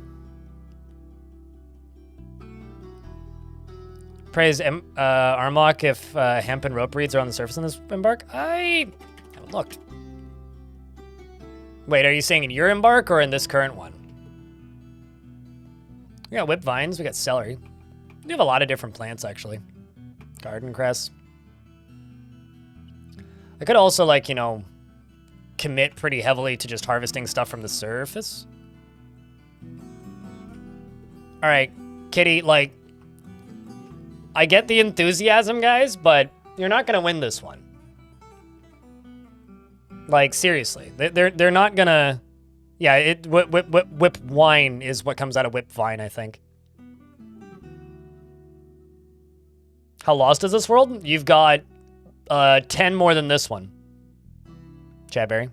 Praise Armlock if hemp and rope reeds are on the surface in this embark. I haven't looked. Wait, are you saying in your embark or in this current one? We got whip vines, we got celery. We have a lot of different plants, actually. Garden cress. I could also, like, you know, commit pretty heavily to just harvesting stuff from the surface. All right, Kitty, like, I get the enthusiasm, guys, but you're not gonna win this one. Like, seriously, they're not gonna. Yeah, whip wine is what comes out of whip vine, I think. How lost is this world? You've got 10 more than this one. Chadberry.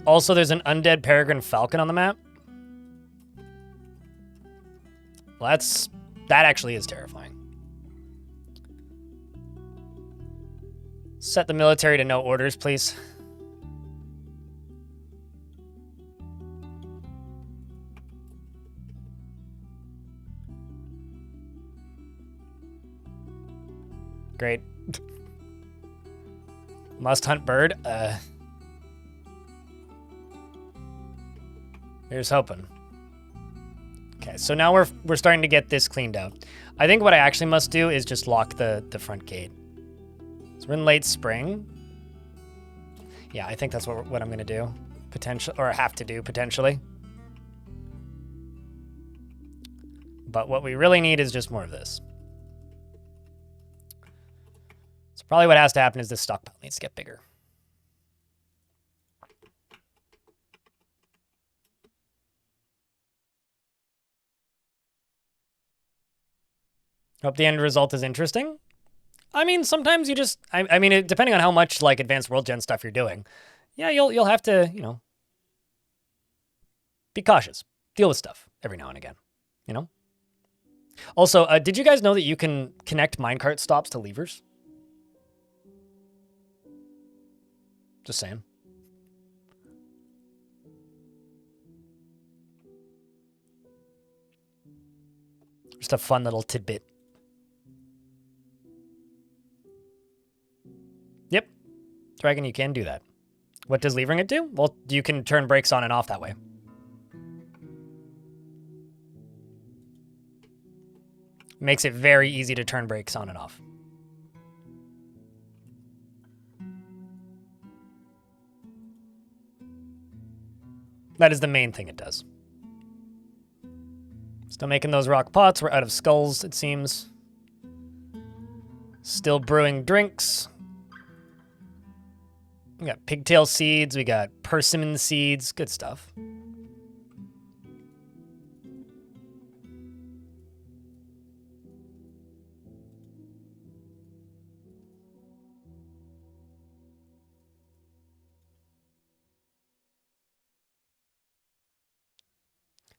Also, there's an undead peregrine falcon on the map. Well, that actually is terrifying. Set the military to no orders, please. Great. Must hunt bird. Here's hoping. Okay, so now we're starting to get this cleaned out. I think what I actually must do is just lock the front gate. So we're in late spring. Yeah, I think that's what I'm gonna do. Or have to do, potentially. But what we really need is just more of this. So probably what has to happen is this stockpile needs to get bigger. Hope the end result is interesting. I mean, sometimes you just, I mean, depending on how much like advanced world gen stuff you're doing, yeah, you'll have to, you know, be cautious, deal with stuff every now and again, you know. Also, did you guys know that you can connect minecart stops to levers? Just saying. Just a fun little tidbit. Yep. Dragon, you can do that. What does levering it do? Well, you can turn brakes on and off that way. Makes it very easy to turn brakes on and off. That is the main thing it does. Still making those rock pots. We're out of skulls, it seems. Still brewing drinks. We got pigtail seeds. We got persimmon seeds. Good stuff.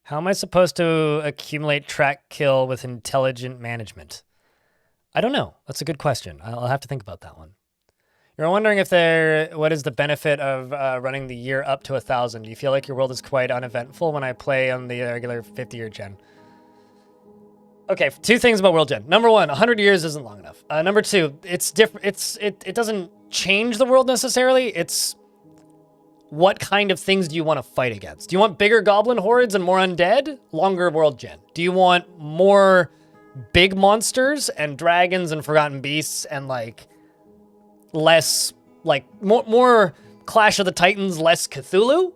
How am I supposed to accumulate track kill with intelligent management? I don't know. That's a good question. I'll have to think about that one. You're wondering if what is the benefit of running the year up to 1,000? Do you feel like your world is quite uneventful when I play on the regular 50-year gen? Okay, 2 things about world gen. Number 1, 100 years isn't long enough. Number 2, it's different. It doesn't change the world necessarily. It's what kind of things do you want to fight against? Do you want bigger goblin hordes and more undead? Longer world gen. Do you want more big monsters and dragons and forgotten beasts and like less, like more Clash of the Titans, less Cthulhu?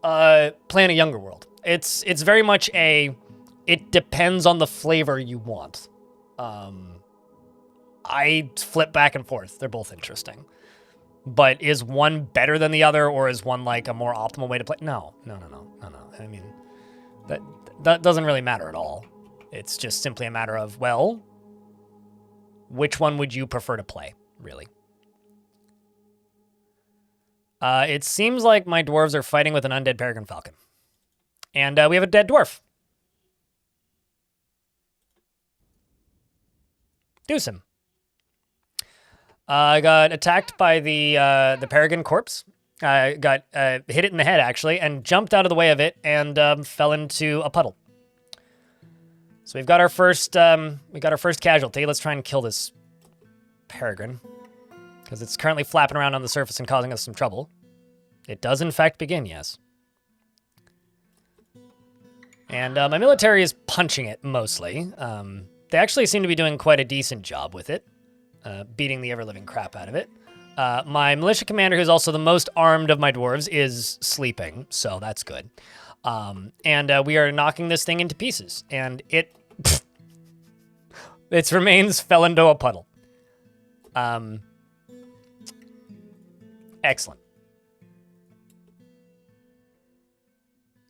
Plan a younger world. It's very much it depends on the flavor you want. I flip back and forth. They're both interesting. But is one better than the other, or is one like a more optimal way to play? No. I mean, that doesn't really matter at all. It's just simply a matter of, well, which one would you prefer to play, really? It seems like my dwarves are fighting with an undead peregrine falcon. And we have a dead dwarf. Deuce him. I got attacked by the peregrine corpse. I got hit it in the head, actually, and jumped out of the way of it and fell into a puddle. So we've got our first casualty. Let's try and kill this peregrine, because it's currently flapping around on the surface and causing us some trouble. It does, in fact, begin, yes. And my military is punching it, mostly. They actually seem to be doing quite a decent job with it. Beating the ever-living crap out of it. My militia commander, who's also the most armed of my dwarves, is sleeping, so that's good. And we are knocking this thing into pieces, and its remains fell into a puddle. Excellent.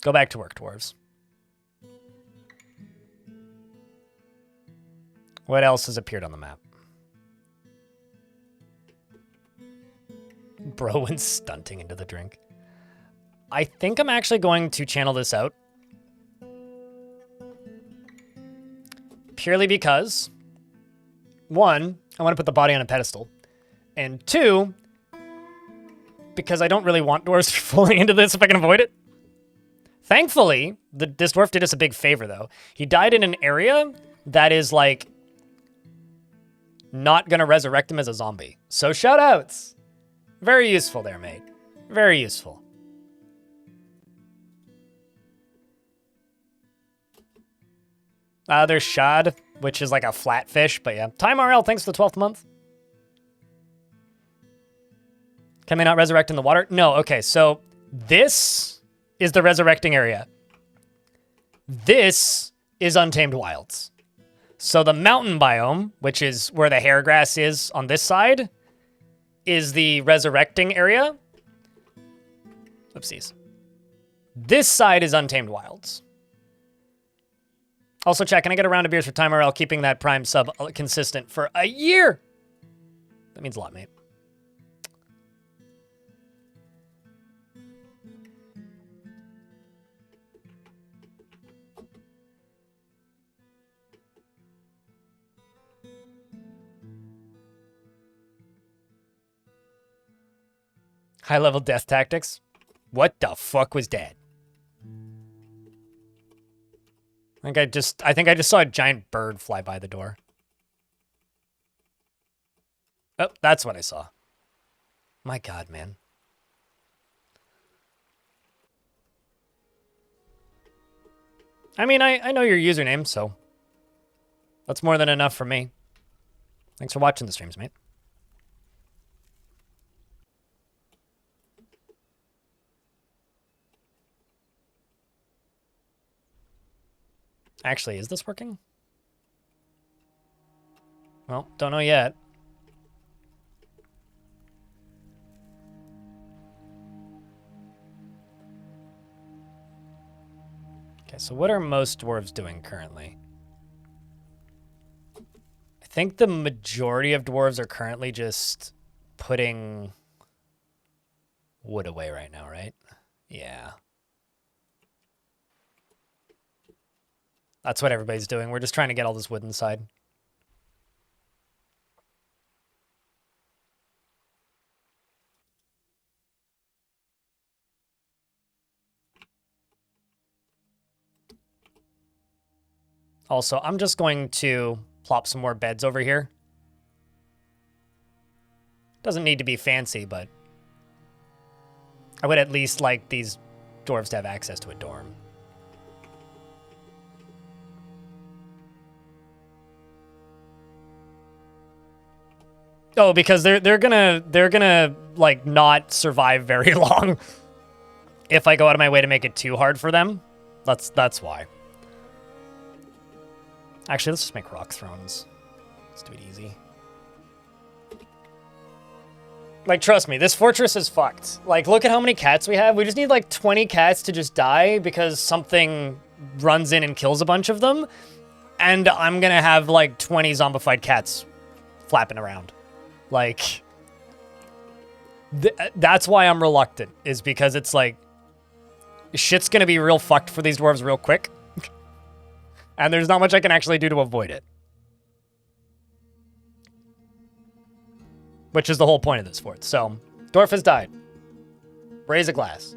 Go back to work, dwarves. What else has appeared on the map? Bro went stunting into the drink. I think I'm actually going to channel this out. Purely because, 1, I want to put the body on a pedestal. And 2, because I don't really want dwarves falling into this if I can avoid it. Thankfully, this dwarf did us a big favor, though. He died in an area that is, like, not going to resurrect him as a zombie. So shout outs. Very useful there, mate. Very useful. There's shad, which is like a flat fish, but yeah. Time RL, thanks for the 12th month. Can they not resurrect in the water? No, okay, so this is the resurrecting area. This is Untamed Wilds. So the mountain biome, which is where the hair grass is on this side, is the resurrecting area. Oopsies. This side is Untamed Wilds. Also, chat, can I get a round of beers for Time RL keeping that Prime sub consistent for a year? That means a lot, mate. High-level death tactics? What the fuck was that? I think I just saw a giant bird fly by the door. Oh, that's what I saw. My God, man. I mean, I know your username, so that's more than enough for me. Thanks for watching the streams, mate. Actually, is this working? Well, don't know yet. Okay, so what are most dwarves doing currently? I think the majority of dwarves are currently just putting wood away right now, right? Yeah. That's what everybody's doing. We're just trying to get all this wood inside. Also, I'm just going to plop some more beds over here. Doesn't need to be fancy, but I would at least like these dwarves to have access to a dorm. Oh, because they're gonna like not survive very long if I go out of my way to make it too hard for them. That's why. Actually, let's just make rock thrones. Let's do it easy. Like, trust me, this fortress is fucked. Like, look at how many cats we have. We just need like 20 cats to just die because something runs in and kills a bunch of them. And I'm gonna have like 20 zombified cats flapping around. Like, that's why I'm reluctant, is because it's like, shit's gonna be real fucked for these dwarves real quick. And there's not much I can actually do to avoid it. Which is the whole point of this fort. So, Dwarf has died. Raise a glass.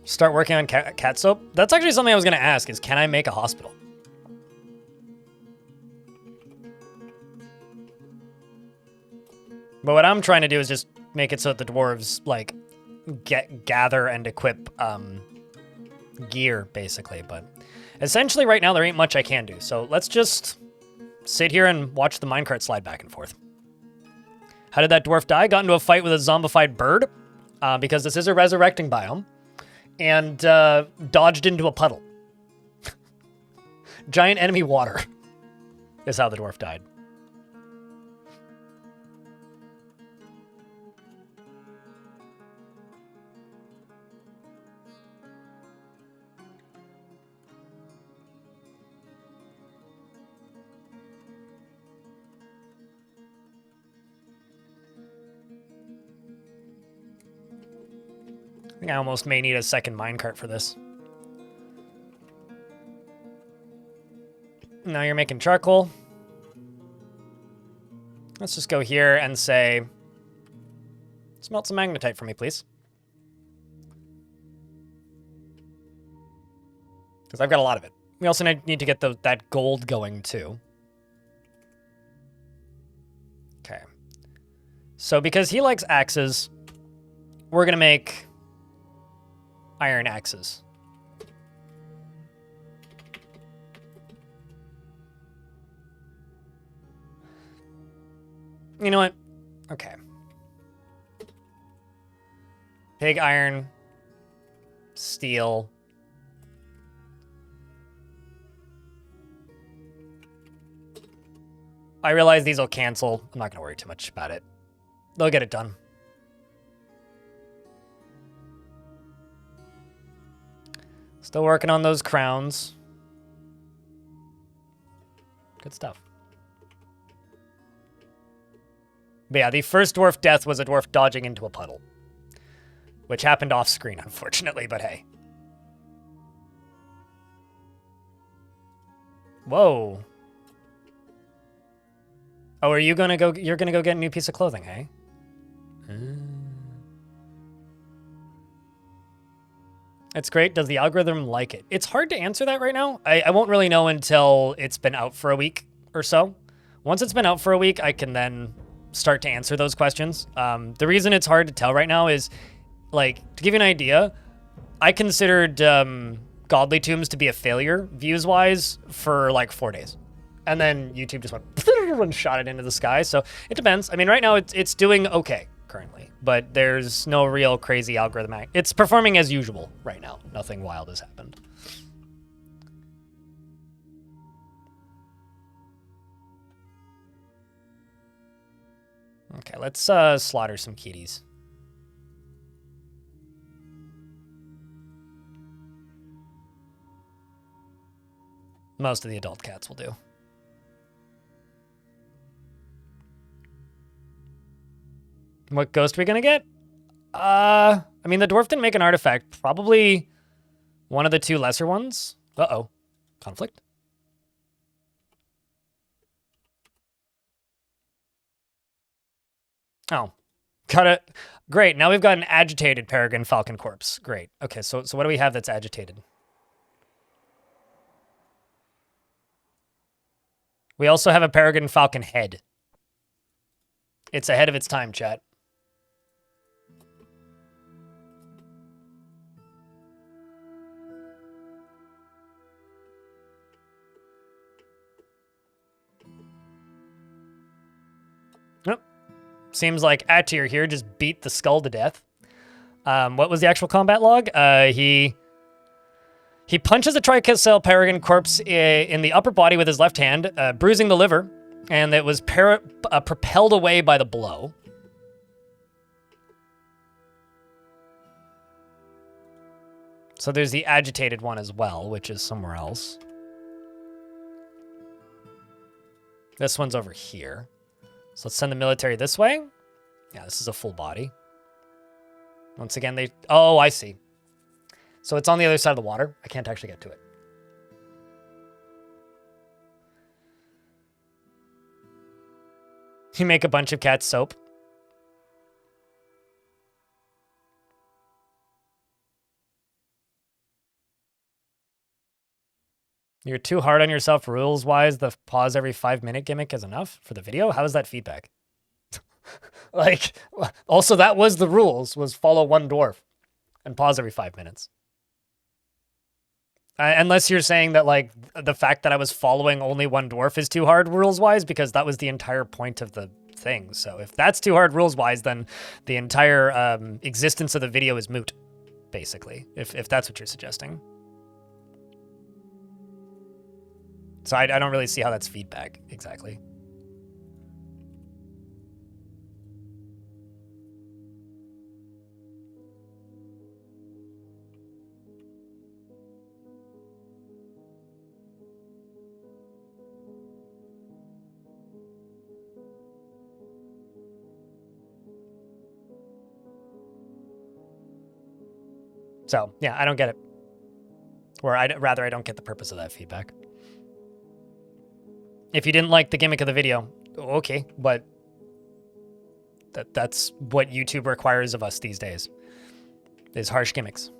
Start working on cat soap. That's actually something I was going to ask, is can I make a hospital? But what I'm trying to do is just make it so that the dwarves, like, gather and equip gear, basically. But essentially right now there ain't much I can do. So let's just sit here and watch the minecart slide back and forth. How did that dwarf die? Got into a fight with a zombified bird, because this is a resurrecting biome. And dodged into a puddle. Giant enemy water is how the dwarf died. I think I almost may need a second minecart for this. Now you're making charcoal. Let's just go here and say, smelt some magnetite for me, please. Because I've got a lot of it. We also need to get that gold going, too. Okay. So because he likes axes, we're going to make iron axes. You know what? Okay. Pig iron, steel. I realize these will cancel. I'm not going to worry too much about it. They'll get it done. Still working on those crowns. Good stuff. But yeah, the first dwarf death was a dwarf dodging into a puddle. Which happened off screen, unfortunately, but hey. Whoa. Oh, are you gonna go, you're gonna go get a new piece of clothing, hey? It's great. Does the algorithm like it? It's hard to answer that right now. I won't really know until it's been out for a week or so. Once it's been out for a week, I can then start to answer those questions. The reason it's hard to tell right now is, like, to give you an idea, I considered Godly Tombs to be a failure, views-wise, for like 4 days. And then YouTube just went and shot it into the sky. So it depends. I mean, right now it's doing okay currently, but there's no real crazy algorithm. It's performing as usual right now. Nothing wild has happened. Okay, let's slaughter some kitties. Most of the adult cats will do. What ghost are we gonna get? I mean, the dwarf didn't make an artifact. Probably one of the two lesser ones. Uh-oh. Conflict? Oh. Got it. Great. Now we've got an agitated peregrine falcon corpse. Great. Okay, so what do we have that's agitated? We also have a peregrine falcon head. It's ahead of its time, chat. Nope. Seems like Atir here just beat the skull to death. What was the actual combat log? He punches a tricassel peregrine corpse in the upper body with his left hand, bruising the liver, and it was propelled away by the blow. So there's the agitated one as well, which is somewhere else. This one's over here. So let's send the military this way. Yeah, this is a full body. Once again, they... Oh, I see. So it's on the other side of the water. I can't actually get to it. You make a bunch of cat soap. You're too hard on yourself rules-wise. The pause every 5-minute gimmick is enough for the video? How is that feedback? Like, also that was the rules, was follow one dwarf and pause every 5 minutes. Unless you're saying that, like, the fact that I was following only one dwarf is too hard rules-wise, because that was the entire point of the thing. So if that's too hard rules-wise, then the entire existence of the video is moot, basically, if that's what you're suggesting. So I don't really see how that's feedback, exactly. So, yeah, I don't get it. Or rather, I don't get the purpose of that feedback. If you didn't like the gimmick of the video, okay, but that's what YouTube requires of us these days, is harsh gimmicks.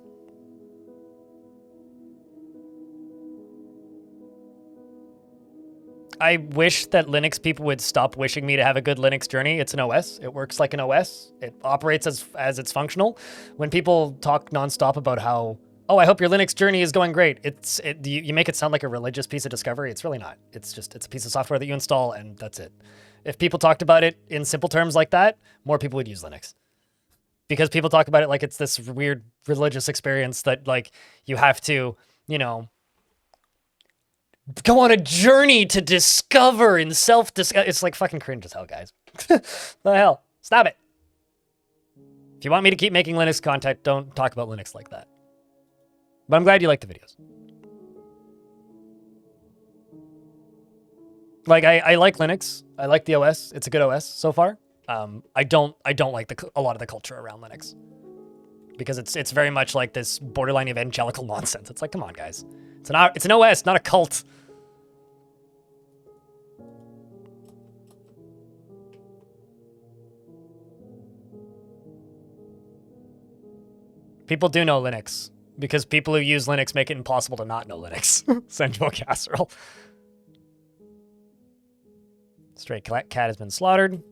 I wish that Linux people would stop wishing me to have a good Linux journey. It's an OS. It works like an OS. It operates as it's functional. When people talk nonstop about how, oh, I hope your Linux journey is going great, you make it sound like a religious piece of discovery. It's really not. It's a piece of software that you install, and that's it. If people talked about it in simple terms like that, more people would use Linux. Because people talk about it like it's this weird religious experience that, like, you have to, you know, go on a journey to discover and self-discover. It's like fucking cringe as hell, guys. What the hell? Stop it. If you want me to keep making Linux content, don't talk about Linux like that. But I'm glad you like the videos. Like, I like Linux. I like the OS. It's a good OS so far. I don't like a lot of the culture around Linux. Because it's very much like this borderline evangelical nonsense. It's like, come on, guys. It's an OS, not a cult. People do know Linux, because people who use Linux make it impossible to not know Linux. Sensual casserole. Stray cat has been slaughtered.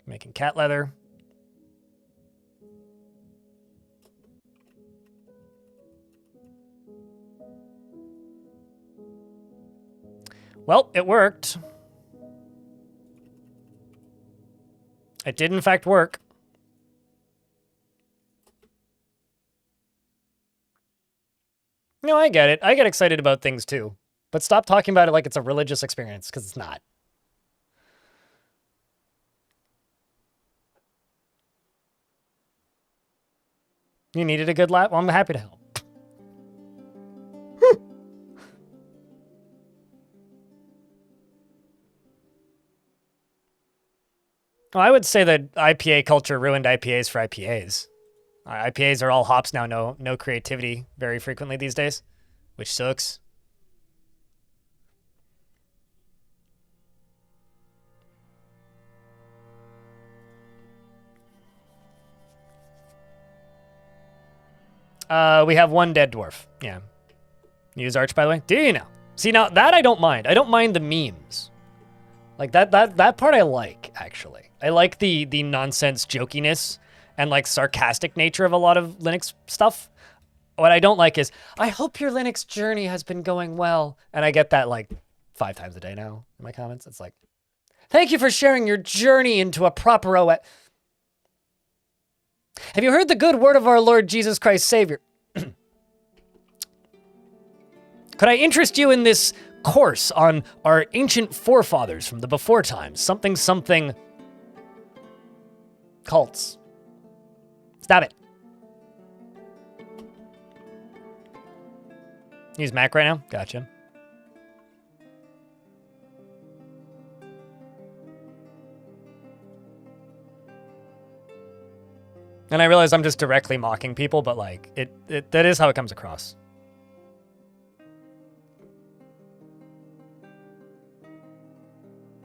Making cat leather. Well, it worked. It did, in fact, work. No, I get it. I get excited about things, too. But stop talking about it like it's a religious experience, because it's not. You needed a good laugh? Well, I'm happy to help. Well, I would say that IPA culture ruined IPAs for IPAs. IPAs are all hops now, no creativity very frequently these days, which sucks. We have one dead dwarf. Yeah. Use Arch, by the way. Do you know? See, now that I don't mind. I don't mind the memes. Like that part I like, actually. I like the nonsense jokiness and like sarcastic nature of a lot of Linux stuff. What I don't like is, I hope your Linux journey has been going well. And I get that like 5 times a day now in my comments. It's like, thank you for sharing your journey into a proper OS. Have you heard the good word of our Lord Jesus Christ Savior? Could I interest you in this course on our ancient forefathers from the before times? Something cults. Stop it. Use Mac right now? Gotcha. And I realize I'm just directly mocking people, but like, that is how it comes across.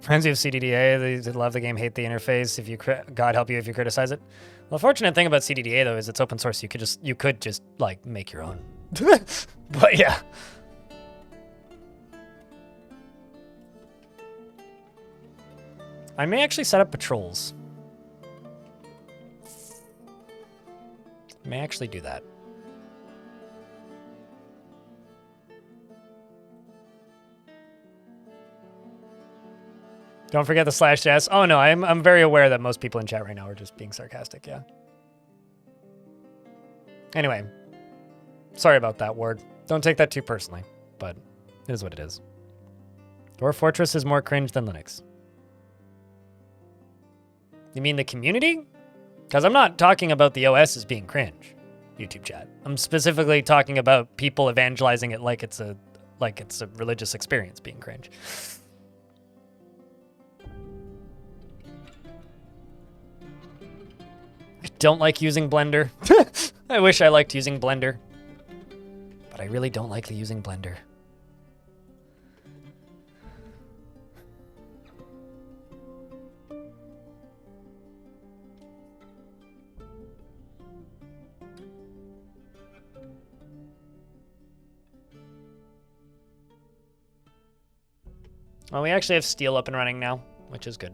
Friends who have CDDA, they love the game, hate the interface. If you, God help you if you criticize it. Well, the fortunate thing about CDDA though is it's open source. You could just like make your own. But yeah. I may actually set up patrols. May actually do that. Don't forget the /s. Oh no, I'm very aware that most people in chat right now are just being sarcastic, yeah. Anyway, sorry about that, Ward. Don't take that too personally, but it is what it is. Dwarf Fortress is more cringe than Linux. You mean the community? Because I'm not talking about the OS as being cringe, YouTube chat. I'm specifically talking about people evangelizing it like it's a religious experience being cringe. I don't like using Blender. I wish I liked using Blender, but I really don't like using Blender. Well, we actually have steel up and running now, which is good.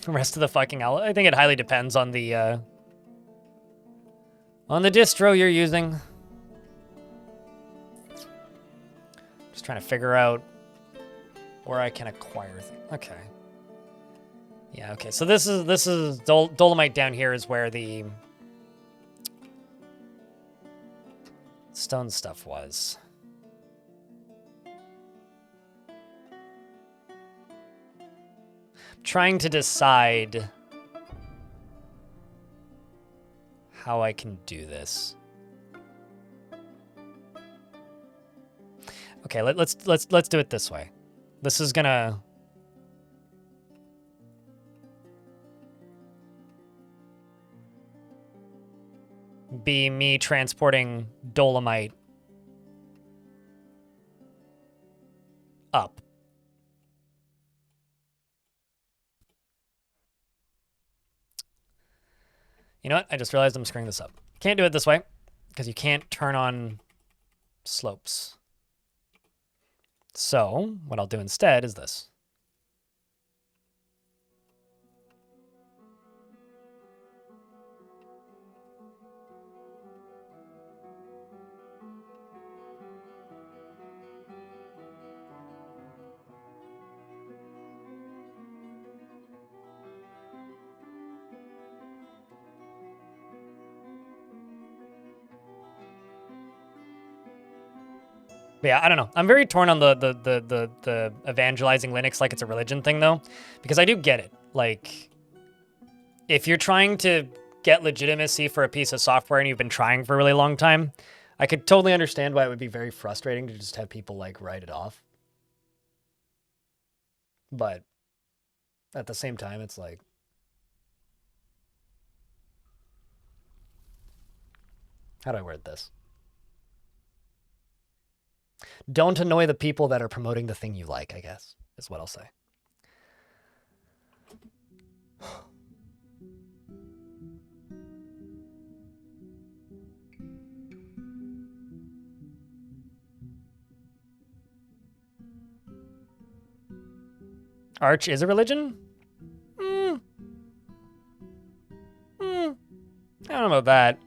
The rest of the fucking I think it highly depends on the distro you're using. Just trying to figure out where I can acquire things. Okay. Yeah, okay. So this is Dolomite down here is where the stone stuff was. Trying to decide how I can do this. Okay, let's do it this way. This is gonna be me transporting dolomite up. You know what? I just realized I'm screwing this up. Can't do it this way because you can't turn on slopes. So what I'll do instead is this. But yeah, I don't know. I'm very torn on the evangelizing Linux like it's a religion thing though, because I do get it. Like, if you're trying to get legitimacy for a piece of software and you've been trying for a really long time, I could totally understand why it would be very frustrating to just have people like write it off. But at the same time, it's like, how do I word this? Don't annoy the people that are promoting the thing you like, I guess, is what I'll say. Arch is a religion? I don't know about that.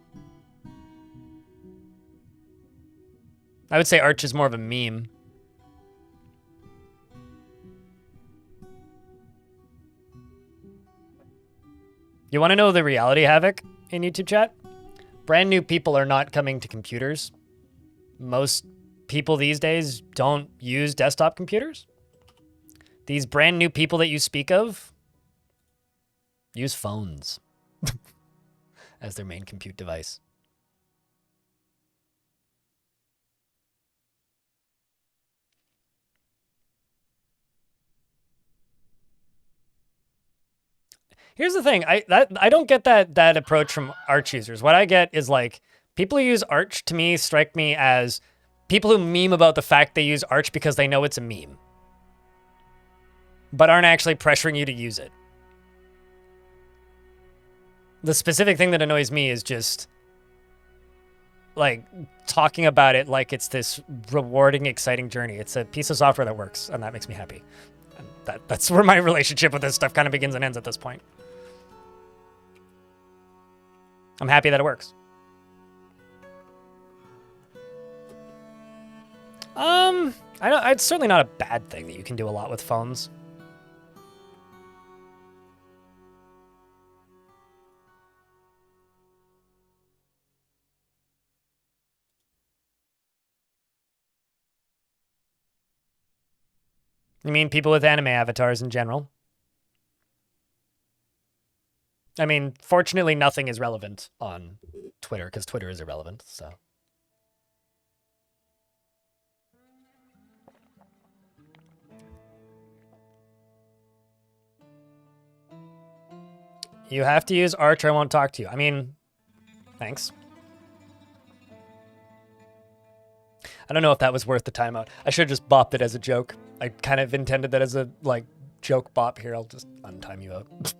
I would say Arch is more of a meme. You want to know the reality, Havoc, in YouTube chat? Brand new people are not coming to computers. Most people these days don't use desktop computers. These brand new people that you speak of use phones as their main compute device. Here's the thing. I don't get that approach from Arch users. What I get is like people who use Arch to me strike me as people who meme about the fact they use Arch because they know it's a meme, but aren't actually pressuring you to use it. The specific thing that annoys me is just like talking about it like it's this rewarding, exciting journey. It's a piece of software that works, and that makes me happy. And that's where my relationship with this stuff kind of begins and ends at this point. I'm happy that it works. It's certainly not a bad thing that you can do a lot with phones. You mean people with anime avatars in general? I mean, fortunately, nothing is relevant on Twitter because Twitter is irrelevant, so. You have to use Arch or I won't talk to you. I mean, thanks. I don't know if that was worth the timeout. I should have just bopped it as a joke. I kind of intended that as a, like, joke bop here. I'll just untime you out.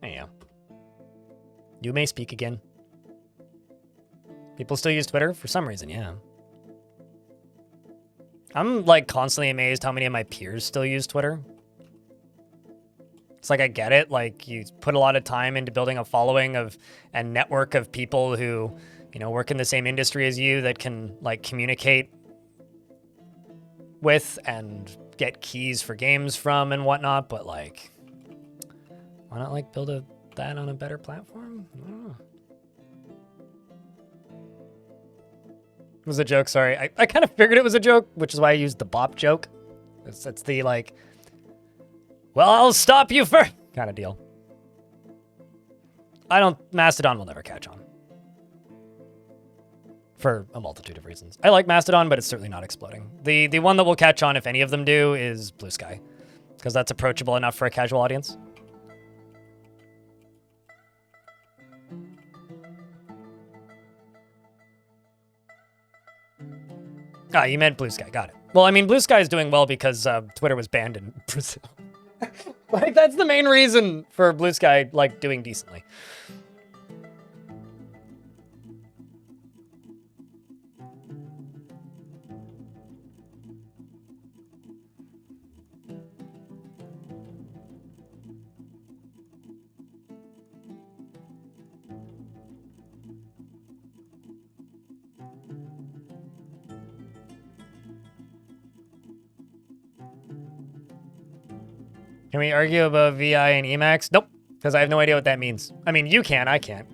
There you go. You may speak again. People still use Twitter for some reason, yeah. I'm like constantly amazed how many of my peers still use Twitter. It's like, I get it. Like, you put a lot of time into building a following of a network of people who, you know, work in the same industry as you that can like communicate with and get keys for games from and whatnot. But like, why not like build that on a better platform? I don't know. It was a joke, sorry. I kind of figured it was a joke, which is why I used the bop joke. It's the like, well, I'll stop you first kind of deal. Mastodon will never catch on. For a multitude of reasons. I like Mastodon, but it's certainly not exploding. The one that will catch on, if any of them do, is Blue Sky. Because that's approachable enough for a casual audience. Ah, you meant Blue Sky. Got it. Well, I mean, Blue Sky is doing well because Twitter was banned in Brazil. Like, that's the main reason for Blue Sky, like, doing decently. Can we argue about VI and Emacs? Nope, because I have no idea what that means. I mean, you can, I can't.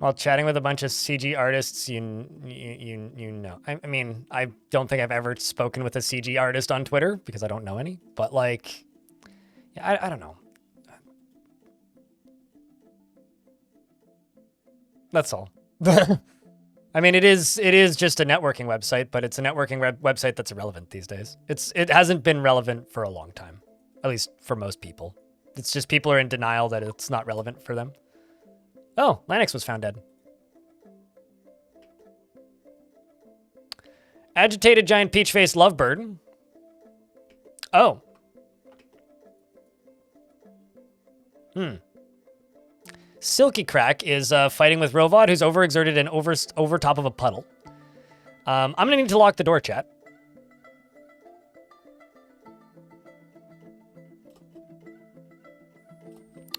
While chatting with a bunch of CG artists, you know. I mean, I don't think I've ever spoken with a CG artist on Twitter because I don't know any. But like, yeah, I don't know. That's all. I mean, it is just a networking website, but it's a networking website that's irrelevant these days. It hasn't been relevant for a long time, at least for most people. It's just people are in denial that it's not relevant for them. Oh, Lanix was found dead. Agitated giant peach-faced lovebird. Oh. Silky Crack is fighting with Rovod, who's overexerted and over top of a puddle. I'm gonna need to lock the door, chat.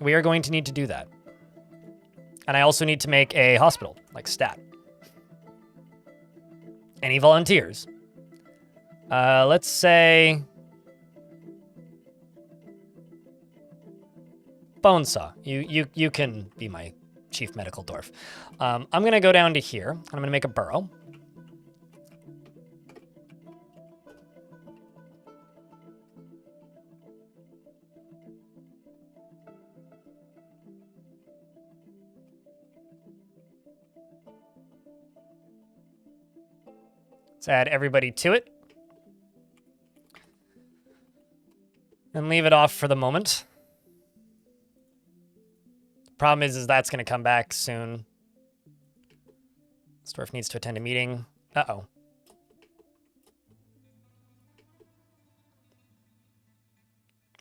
We are going to need to do that. And I also need to make a hospital, like stat. Any volunteers? Let's say... Bonesaw, you can be my chief medical dwarf. I'm gonna go down to here, and I'm gonna make a burrow. Let's add everybody to it. And leave it off for the moment. Problem is that's going to come back soon. This dwarf needs to attend a meeting. Uh-oh.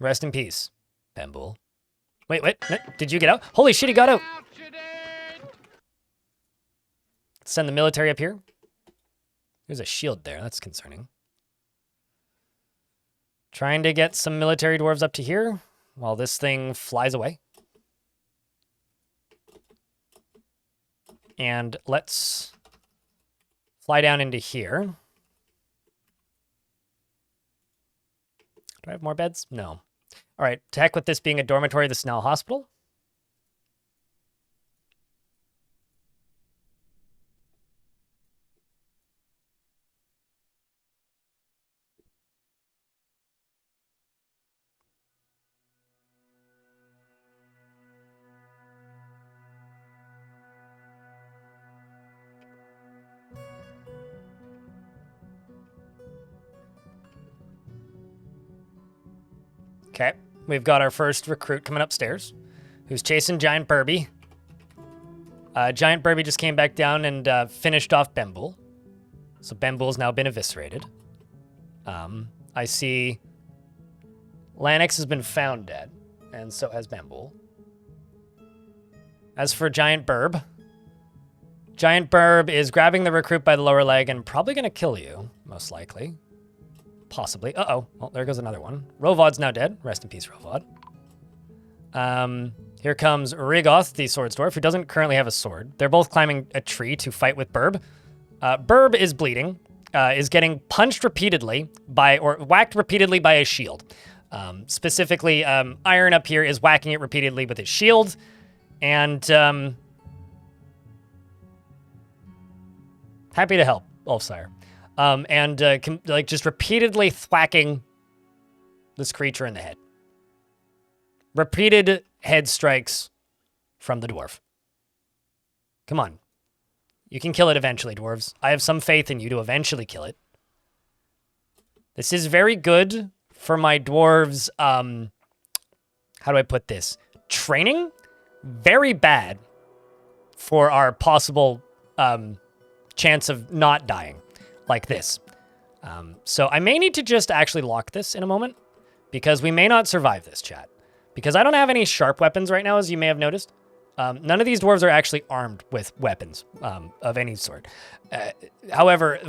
Rest in peace, Bambool. Wait, no, did you get out? Holy shit, he got out! Send the military up here. There's a shield there, that's concerning. Trying to get some military dwarves up to here while this thing flies away. And let's fly down into here. Do I have more beds? No. All right, to heck with this being a dormitory, the Snell Hospital. Okay, we've got our first recruit coming upstairs, who's chasing Giant Burby. Giant Burby just came back down and finished off Bambool. So Bambool's now been eviscerated. I see Lanix has been found dead, and so has Bambool. As for Giant Burb is grabbing the recruit by the lower leg and probably going to kill you, most likely. Possibly. Uh-oh. Well, there goes another one. Rovod's now dead. Rest in peace, Rovod. Here comes Rigoth, the swords dwarf, who doesn't currently have a sword. They're both climbing a tree to fight with Burb. Burb is bleeding, is getting punched repeatedly or whacked repeatedly by a shield. Specifically, Iron up here is whacking it repeatedly with his shield. And happy to help, Ulfsire. Like just repeatedly thwacking this creature in the head. Repeated head strikes from the dwarf. Come on. You can kill it eventually, dwarves. I have some faith in you to eventually kill it. This is very good for my dwarves, how do I put this? Training? Very bad for our possible chance of not dying. Like this. So I may need to just actually lock this in a moment because we may not survive this, chat. Because I don't have any sharp weapons right now, as you may have noticed. None of these dwarves are actually armed with weapons of any sort. However,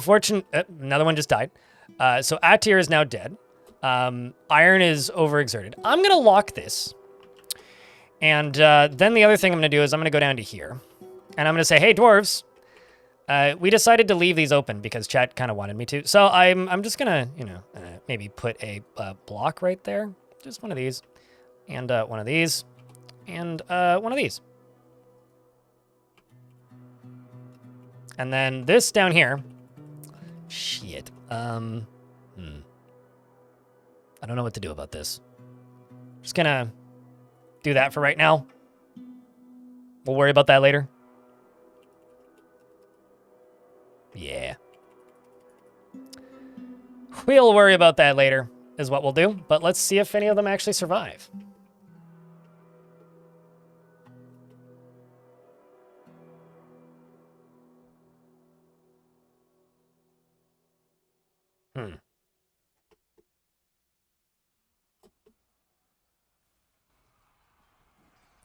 another one just died. So Atir is now dead. Iron is overexerted. I'm going to lock this. And then the other thing I'm going to do is I'm going to go down to here. And I'm going to say, hey, dwarves. We decided to leave these open because chat kind of wanted me to. So I'm just gonna, maybe put a block right there. Just one of these. And one of these. And one of these. And then this down here. Shit. I don't know what to do about this. Just gonna do that for right now. We'll worry about that later. Yeah. We'll worry about that later, is what we'll do. But let's see if any of them actually survive.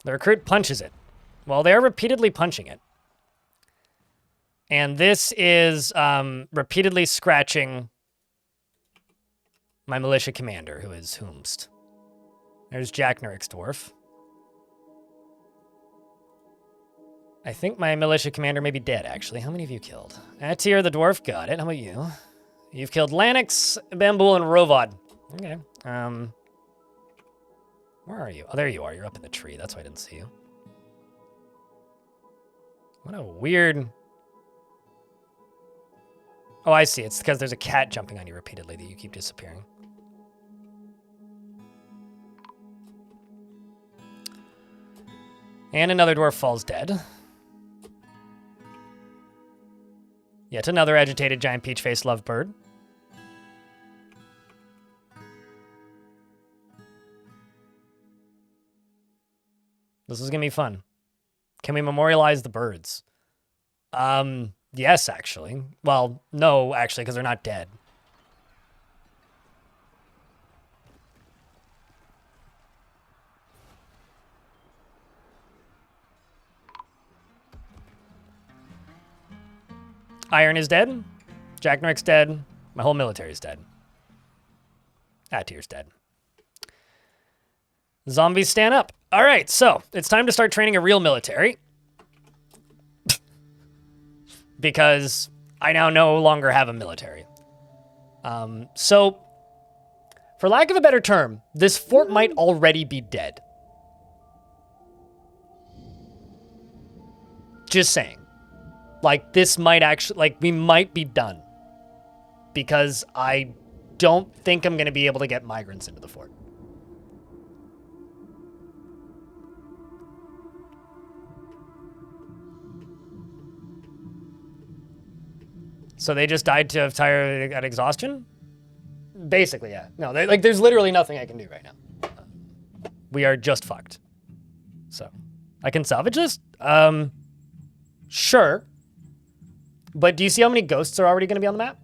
The recruit punches it. Well, they're repeatedly punching it. And this is repeatedly scratching my militia commander, who is Whomst. There's Jack Nurik's dwarf. I think my militia commander may be dead, actually. How many have you killed? Atir the dwarf, got it. How about you? You've killed Lanix, Bambool, and Rovad. Okay. Where are you? Oh, there you are. You're up in the tree. That's why I didn't see you. What a weird... Oh, I see. It's because there's a cat jumping on you repeatedly that you keep disappearing. And another dwarf falls dead. Yet another agitated giant peach-faced lovebird. This is going to be fun. Can we memorialize the birds? Yes, actually. Well, no, actually, because they're not dead. Iron is dead. Jack Norik's dead. My whole military is dead. Atir's dead. Zombies stand up. All right, so it's time to start training a real military. Because I now no longer have a military. So, for lack of a better term, this fort might already be dead. Just saying. Like, this might actually, like, we might be done. Because I don't think I'm going to be able to get migrants into the fort. So they just died of tired at exhaustion? Basically, yeah. No, like, there's literally nothing I can do right now. We are just fucked. So, I can salvage this? Sure. But do you see how many ghosts are already going to be on the map?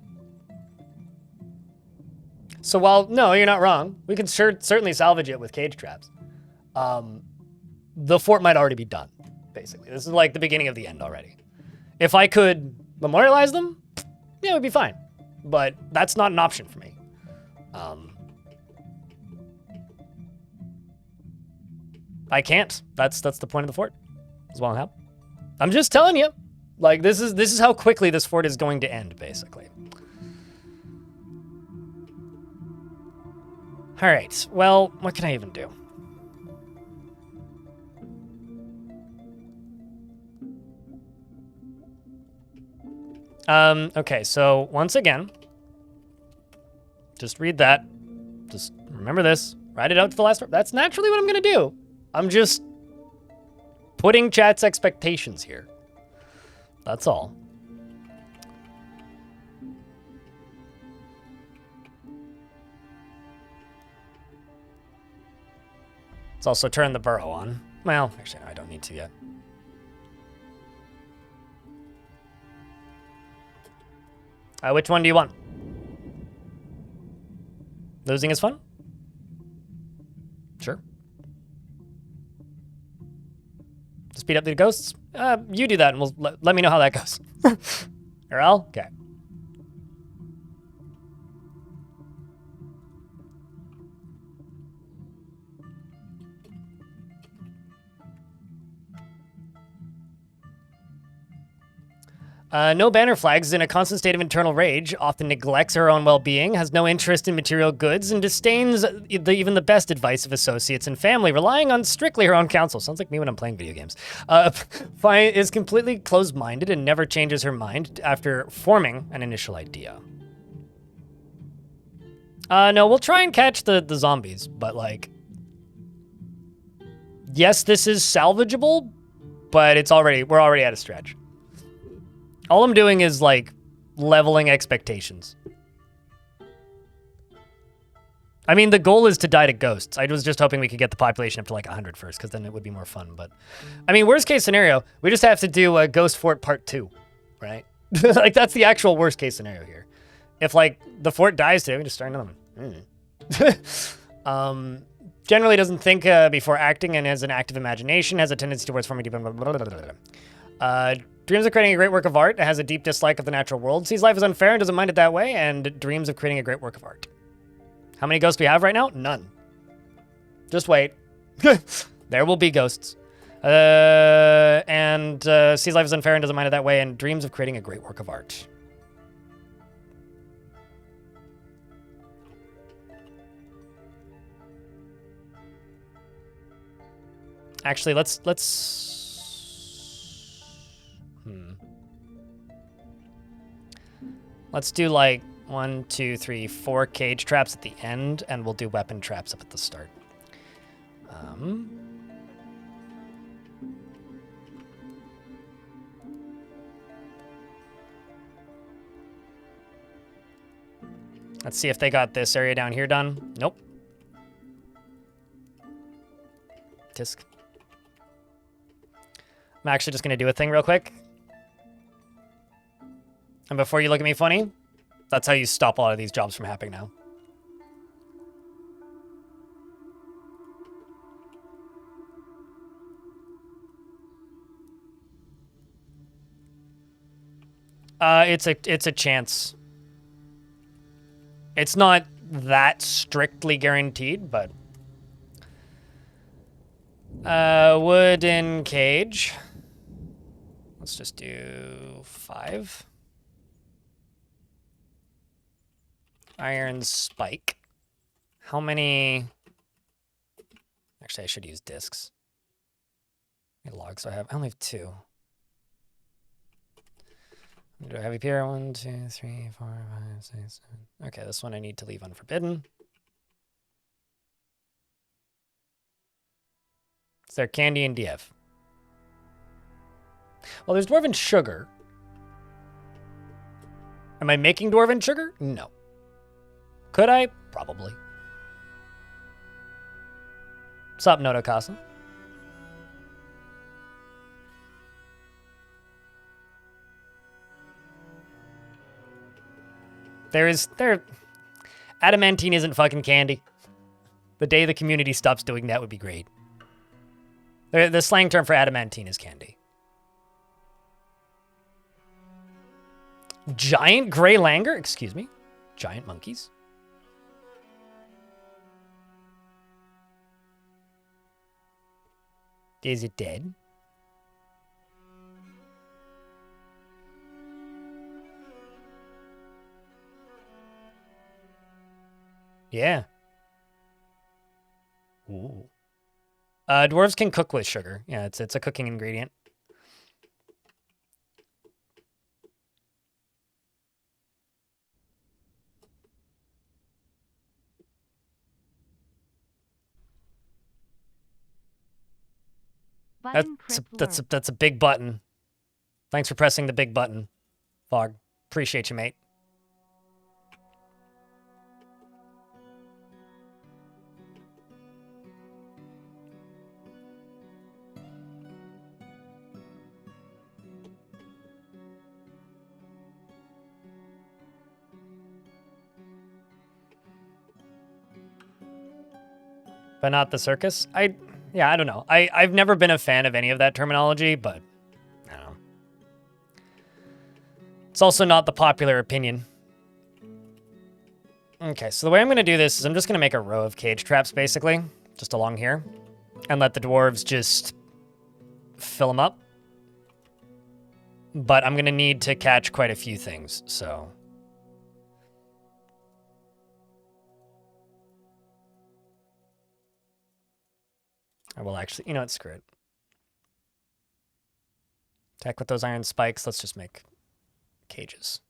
So while, no, you're not wrong. We can certainly salvage it with cage traps. The fort might already be done, basically. This is like the beginning of the end already. If I could memorialize them, yeah, it would be fine. But that's not an option for me. I can't. That's the point of the fort. As well as help. I'm just telling you. Like, this is how quickly this fort is going to end, basically. All right. Well, what can I even do? Okay, so once again, just read that. Just remember this. Write it out to the last. That's naturally what I'm going to do. I'm just putting chat's expectations here. That's all. Let's also turn the burrow on. Well, actually, no, I don't need to yet. Which one do you want? Losing is fun? Sure. To speed up the ghosts? You do that and let me know how that goes. Errol? Okay. No banner flags, is in a constant state of internal rage, often neglects her own well-being, has no interest in material goods, and disdains even the best advice of associates and family, relying on strictly her own counsel. Sounds like me when I'm playing video games. Is completely closed-minded and never changes her mind after forming an initial idea. No, we'll try and catch the zombies, but like... Yes, this is salvageable, but we're already at a stretch. All I'm doing is, like, leveling expectations. I mean, the goal is to die to ghosts. I was just hoping we could get the population up to, like, 100 first, because then it would be more fun, but... I mean, worst case scenario, we just have to do Ghost Fort Part 2, right? Like, that's the actual worst case scenario here. If, like, the fort dies today, we just start another one. Generally doesn't think before acting and has an active imagination, has a tendency towards forming deep... Dreams of creating a great work of art, has a deep dislike of the natural world, sees life as unfair and doesn't mind it that way, and dreams of creating a great work of art. How many ghosts do we have right now? None. Just wait. There will be ghosts. And sees life as unfair and doesn't mind it that way, and dreams of creating a great work of art. Actually, let's do like 1, 2, 3, 4 cage traps at the end, and we'll do weapon traps up at the start. Let's see if they got this area down here done. Nope. Tisk. I'm actually just going to do a thing real quick. And before you look at me funny, that's how you stop a lot of these jobs from happening now. It's a chance. It's not that strictly guaranteed, but wooden cage. Let's just do 5. Iron spike. How many? Actually, I should use discs. How many logs do I have? I only have 2. Do I have here? 1, 2, 3, 4, 5, 6, 7. Okay, this one I need to leave unforbidden. Is there candy and DF? Well, there's dwarven sugar. Am I making dwarven sugar? No. Could I? Probably. Sup, Notokasa? Adamantine isn't fucking candy. The day the community stops doing that would be great. The slang term for adamantine is candy. Giant gray langur? Excuse me. Giant monkeys? Is it dead? Yeah. Ooh. Dwarves can cook with sugar. Yeah, it's a cooking ingredient. That's a big button. Thanks for pressing the big button, Fog. Appreciate you, mate. But not the circus? Yeah, I don't know. I've never been a fan of any of that terminology, but I don't know. It's also not the popular opinion. Okay, so the way I'm going to do this is I'm just going to make a row of cage traps, basically, just along here, and let the dwarves just fill them up. but I'm gonna need to catch quite a few things, so. I will actually, you know what, screw it. Attack with those iron spikes, let's just make cages.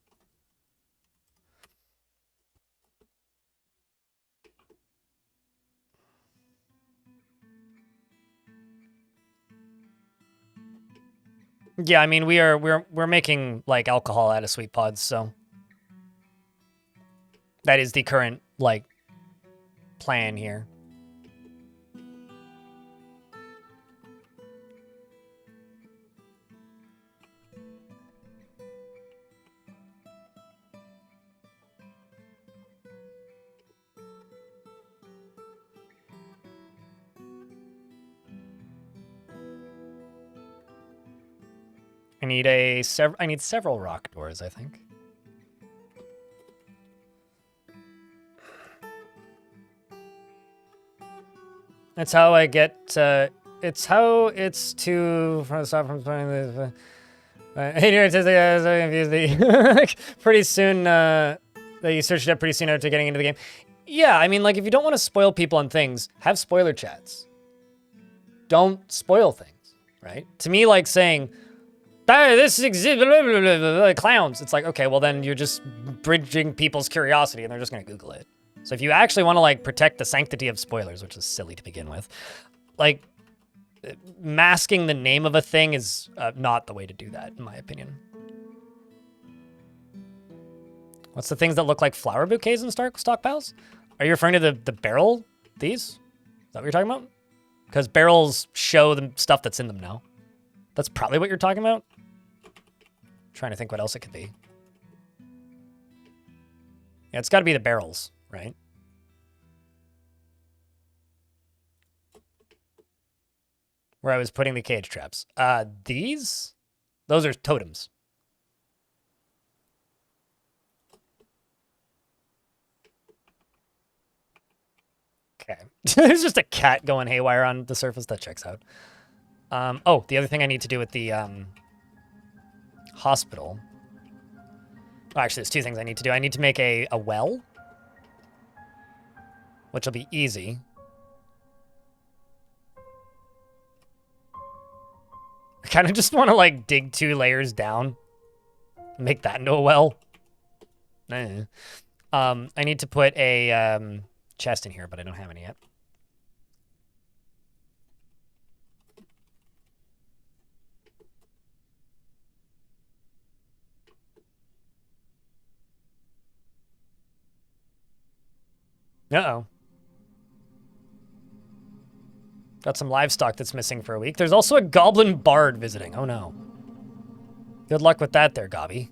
Yeah, I mean we're making like alcohol out of sweet pods, so that is the current like plan here. I need several rock doors, I think. That's how I get. It's how it's to stop from playing this. Pretty soon, that you searched it up pretty soon after getting into the game. Yeah, I mean, like if you don't want to spoil people on things, have spoiler chats. Don't spoil things, right? To me, like saying, this exhibit clowns. It's like, okay, well then you're just bridging people's curiosity, and they're just gonna Google it. So if you actually want to like protect the sanctity of spoilers, which is silly to begin with, like masking the name of a thing is not the way to do that, in my opinion. What's the things that look like flower bouquets in stockpiles? Are you referring to the barrel? These? Is that what you're talking about? Because barrels show the stuff that's in them now. That's probably what you're talking about. I'm trying to think what else it could be. Yeah, it's got to be the barrels, right? Where I was putting the cage traps. These? Those are totems. Okay. There's just a cat going haywire on the surface. That checks out. Oh, the other thing I need to do with the hospital. Oh, actually, there's two things I need to do. I need to make a well, which will be easy. I kind of just want to like dig 2 layers down, make that into a well. I need to put a chest in here, but I don't have any yet. Uh-oh. Got some livestock that's missing for a week. There's also a goblin bard visiting. Oh no. Good luck with that there, Gobby.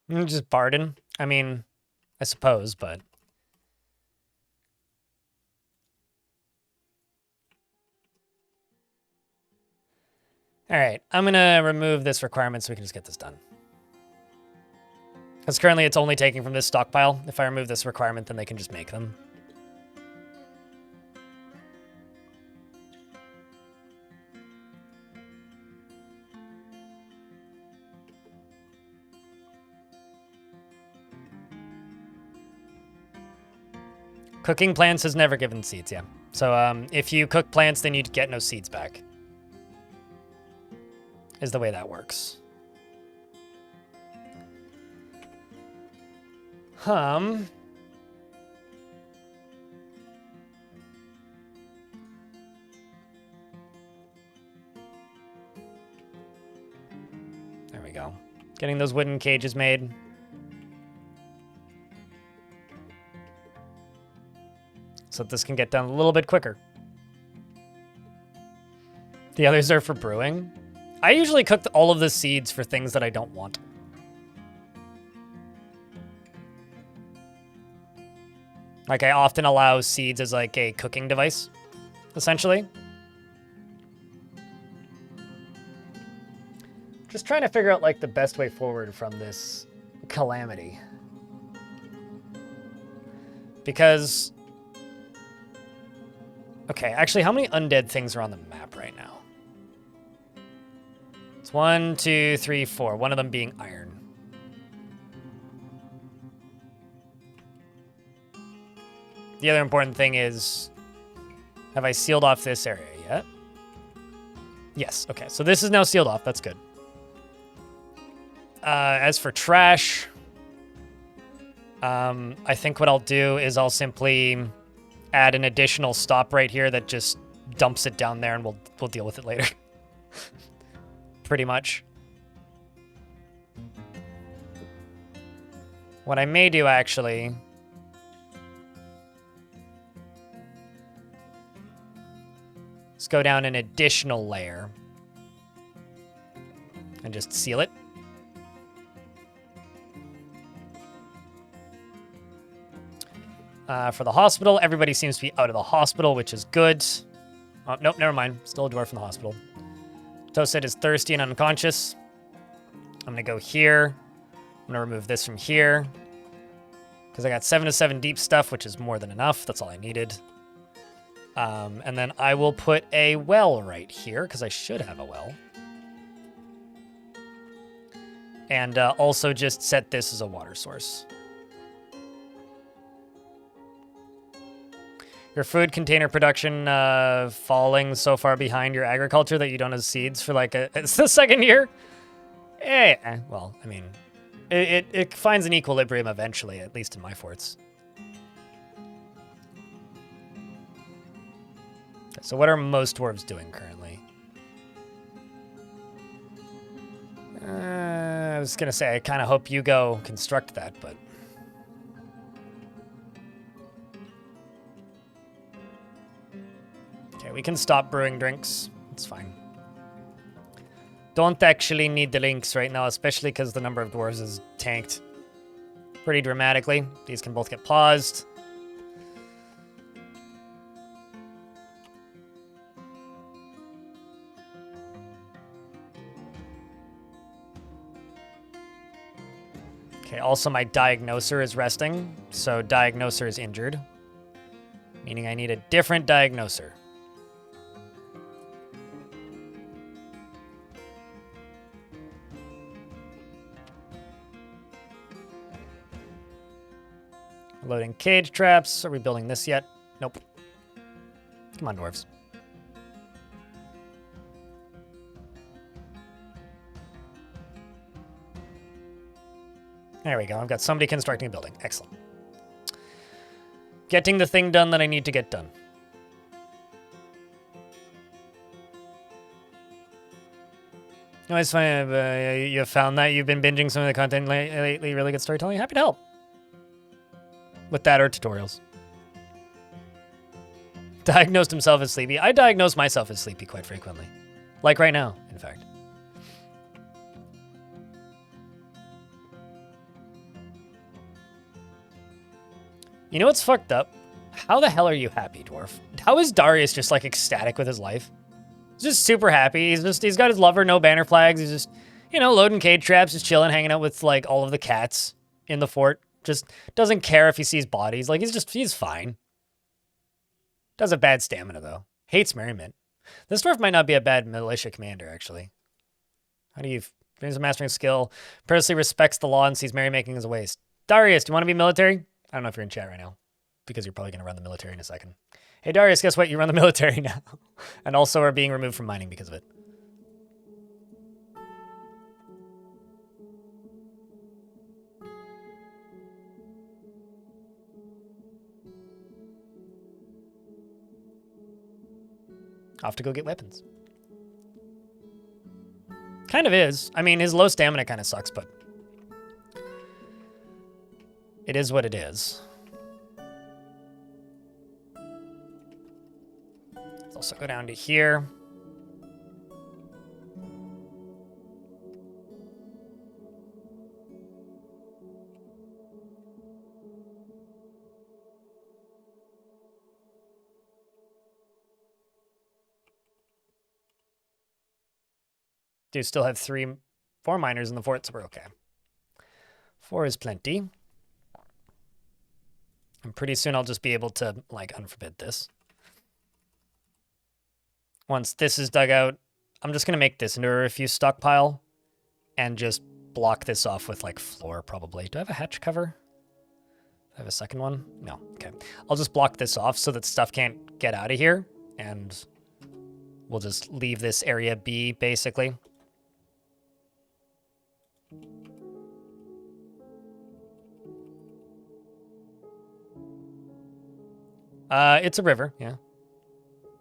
Just barding. I mean, I suppose, but... All right, I'm gonna remove this requirement so we can just get this done. Because currently it's only taking from this stockpile. If I remove this requirement, then they can just make them. Cooking plants has never given seeds, yeah. So if you cook plants, then you get no seeds back. Is the way that works. There we go. Getting those wooden cages made. So that this can get done a little bit quicker. The others are for brewing. I usually cook all of the seeds for things that I don't want. Like I often allow seeds as like a cooking device, essentially. just trying to figure out, like, the best way forward from this calamity. Because... Okay, actually, how many undead things are on the map right now? It's 1, 2, 3, 4. One of them being iron. The other important thing is, have I sealed off this area yet? Yes, okay, so this is now sealed off. That's good. As for trash, I think what I'll do is I'll simply add an additional stop right here that just dumps it down there, and we'll deal with it later. Pretty much. What I may do, actually... Let's go down an additional layer. And just seal it. For the hospital, everybody seems to be out of the hospital, which is good. Oh, nope, never mind. Still a dwarf in the hospital. Toasted is thirsty and unconscious. I'm going to go here. I'm going to remove this from here. Because I got 7 to 7 deep stuff, which is more than enough. That's all I needed. And then I will put a well right here, because I should have a well. And also just set this as a water source. Your food container production falling so far behind your agriculture that you don't have seeds for like it's the second year? Well, I mean, it finds an equilibrium eventually, at least in my forts. So what are most dwarves doing currently? I was going to say, I kind of hope you go construct that, but... Okay, we can stop brewing drinks. It's fine. Don't actually need the links right now, especially because the number of dwarves is tanked pretty dramatically. These can both get paused. Okay, also my diagnoser is resting, so diagnoser is injured, meaning I need a different diagnoser. Loading cage traps. Are we building this yet? Nope. Come on, dwarves. There we go. I've got somebody constructing a building. Excellent. Getting the thing done that I need to get done. No, it's fine. You found that you've been binging some of the content lately. Really good storytelling. Happy to help. With that or tutorials. Diagnosed himself as sleepy. I diagnose myself as sleepy quite frequently. Like right now, in fact. You know what's fucked up? How the hell are you happy, dwarf? How is Darius just like ecstatic with his life? He's just super happy. He's got his lover, no banner flags. He's just, you know, loading cage traps, just chilling, hanging out with like all of the cats in the fort. Just doesn't care if he sees bodies. Like, he's fine. Does have bad stamina, though. Hates merriment. This dwarf might not be a bad militia commander, actually. How do you... Brings a mastering skill. Personally respects the law and sees merrymaking as a waste. Darius, do you want to be military? I don't know if you're in chat right now, because you're probably going to run the military in a second. Hey, Darius, guess what? You run the military now. And also are being removed from mining because of it. Off to go get weapons. Kind of is. I mean, his low stamina kind of sucks, but it is what it is. Let's also go down to here. Do still have 3 4 miners in the fort, so we're okay. 4 is plenty. And pretty soon I'll just be able to, like, unforbid this. Once this is dug out, I'm just going to make this into a refuse stockpile and just block this off with, like, floor, probably. Do I have a hatch cover? I have a second one? No. Okay. I'll just block this off so that stuff can't get out of here, and we'll just leave this area be, basically. It's a river, yeah.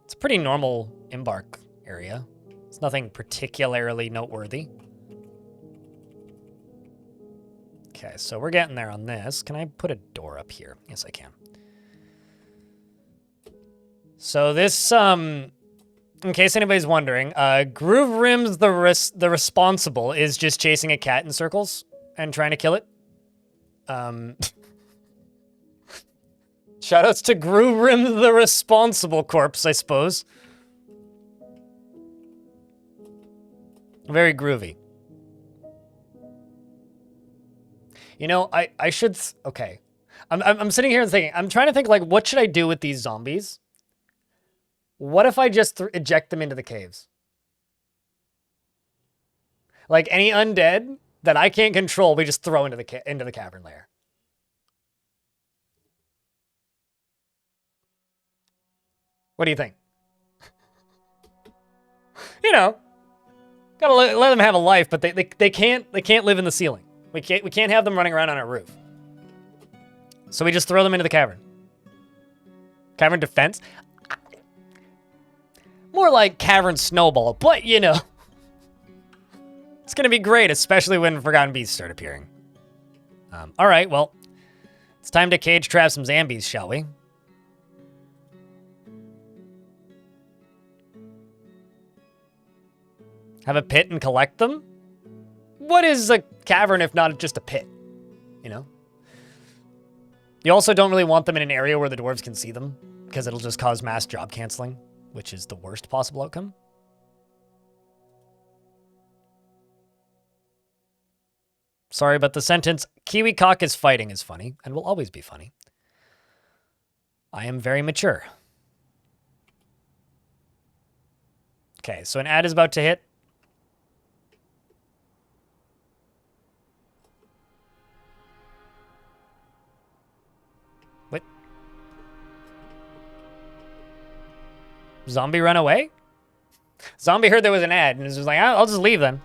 It's a pretty normal embark area. It's nothing particularly noteworthy. Okay, so we're getting there on this. Can I put a door up here? Yes, I can. So this, in case anybody's wondering, Groove Rims the responsible is just chasing a cat in circles and trying to kill it. Shoutouts to Groove Rims the responsible corpse, I suppose. Very groovy. You know, I should... Okay. I'm sitting here and thinking... I'm trying to think, like, what should I do with these zombies? What if I just eject them into the caves? Like, any undead that I can't control, we just throw into the cavern lair. What do you think? You know, gotta let them have a life, but they can't live in the ceiling. We can't have them running around on our roof. So we just throw them into the cavern. Cavern defense? More like cavern snowball, but you know. It's gonna be great, especially when Forgotten Beasts start appearing. Alright, well, it's time to cage trap some zombies, shall we? Have a pit and collect them? What is a cavern if not just a pit? You know? You also don't really want them in an area where the dwarves can see them, because it'll just cause mass job canceling, which is the worst possible outcome. Sorry, but the sentence, Kiwi cock is fighting is funny, and will always be funny. I am very mature. Okay, so an ad is about to hit. What? Zombie run away? Zombie heard there was an ad and was just like, I'll just leave then.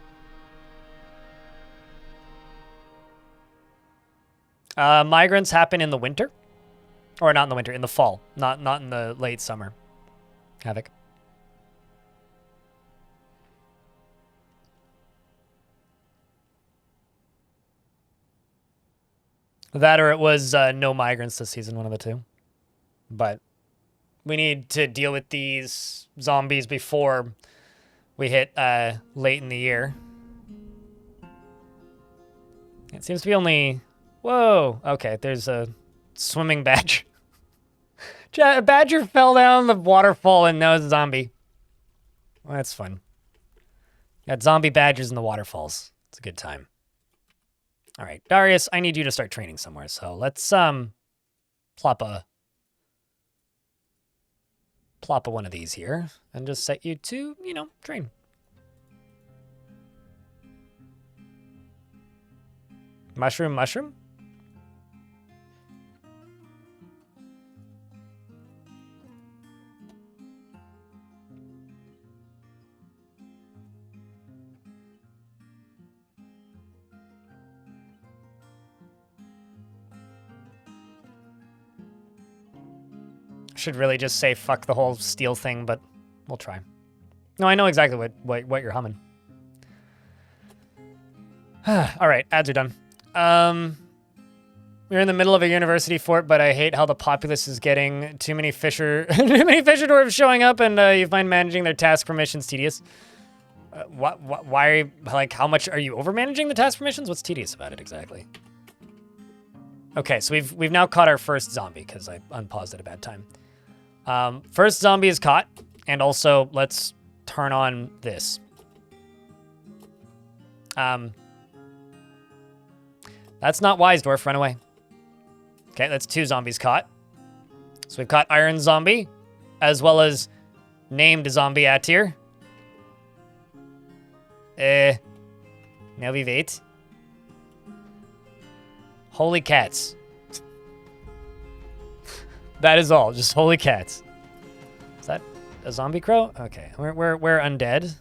Migrants happen in the winter. Or not in the winter, in the fall. Not in the late summer. Havoc. That or it was no migrants this season, one of the two. But we need to deal with these zombies before we hit late in the year. It seems to be only... Whoa! Okay, there's a swimming badger. A badger fell down the waterfall and now it's a zombie. Well, that's fun. Got zombie badgers in the waterfalls. It's a good time. All right, Darius, I need you to start training somewhere. So let's plop a one of these here and just set you to, you know, train. Mushroom. Should really just say fuck the whole steel thing, but we'll try. No, I know exactly what you're humming. All right, ads are done. We're in the middle of a university fort, but I hate how the populace is getting too many fisher dwarves showing up, and you find managing their task permissions tedious. Why? Like, how much are you over managing the task permissions? What's tedious about it exactly? Okay, so we've now caught our first zombie because I unpaused at a bad time. First zombie is caught, and also let's turn on this. That's not wise, Dwarf. Run away. Okay, that's 2 zombies caught. So we've caught Iron Zombie, as well as named Zombie Atir. Now we've 8. Holy cats. That is all. Just holy cats. Is that a zombie crow? Okay, we're undead.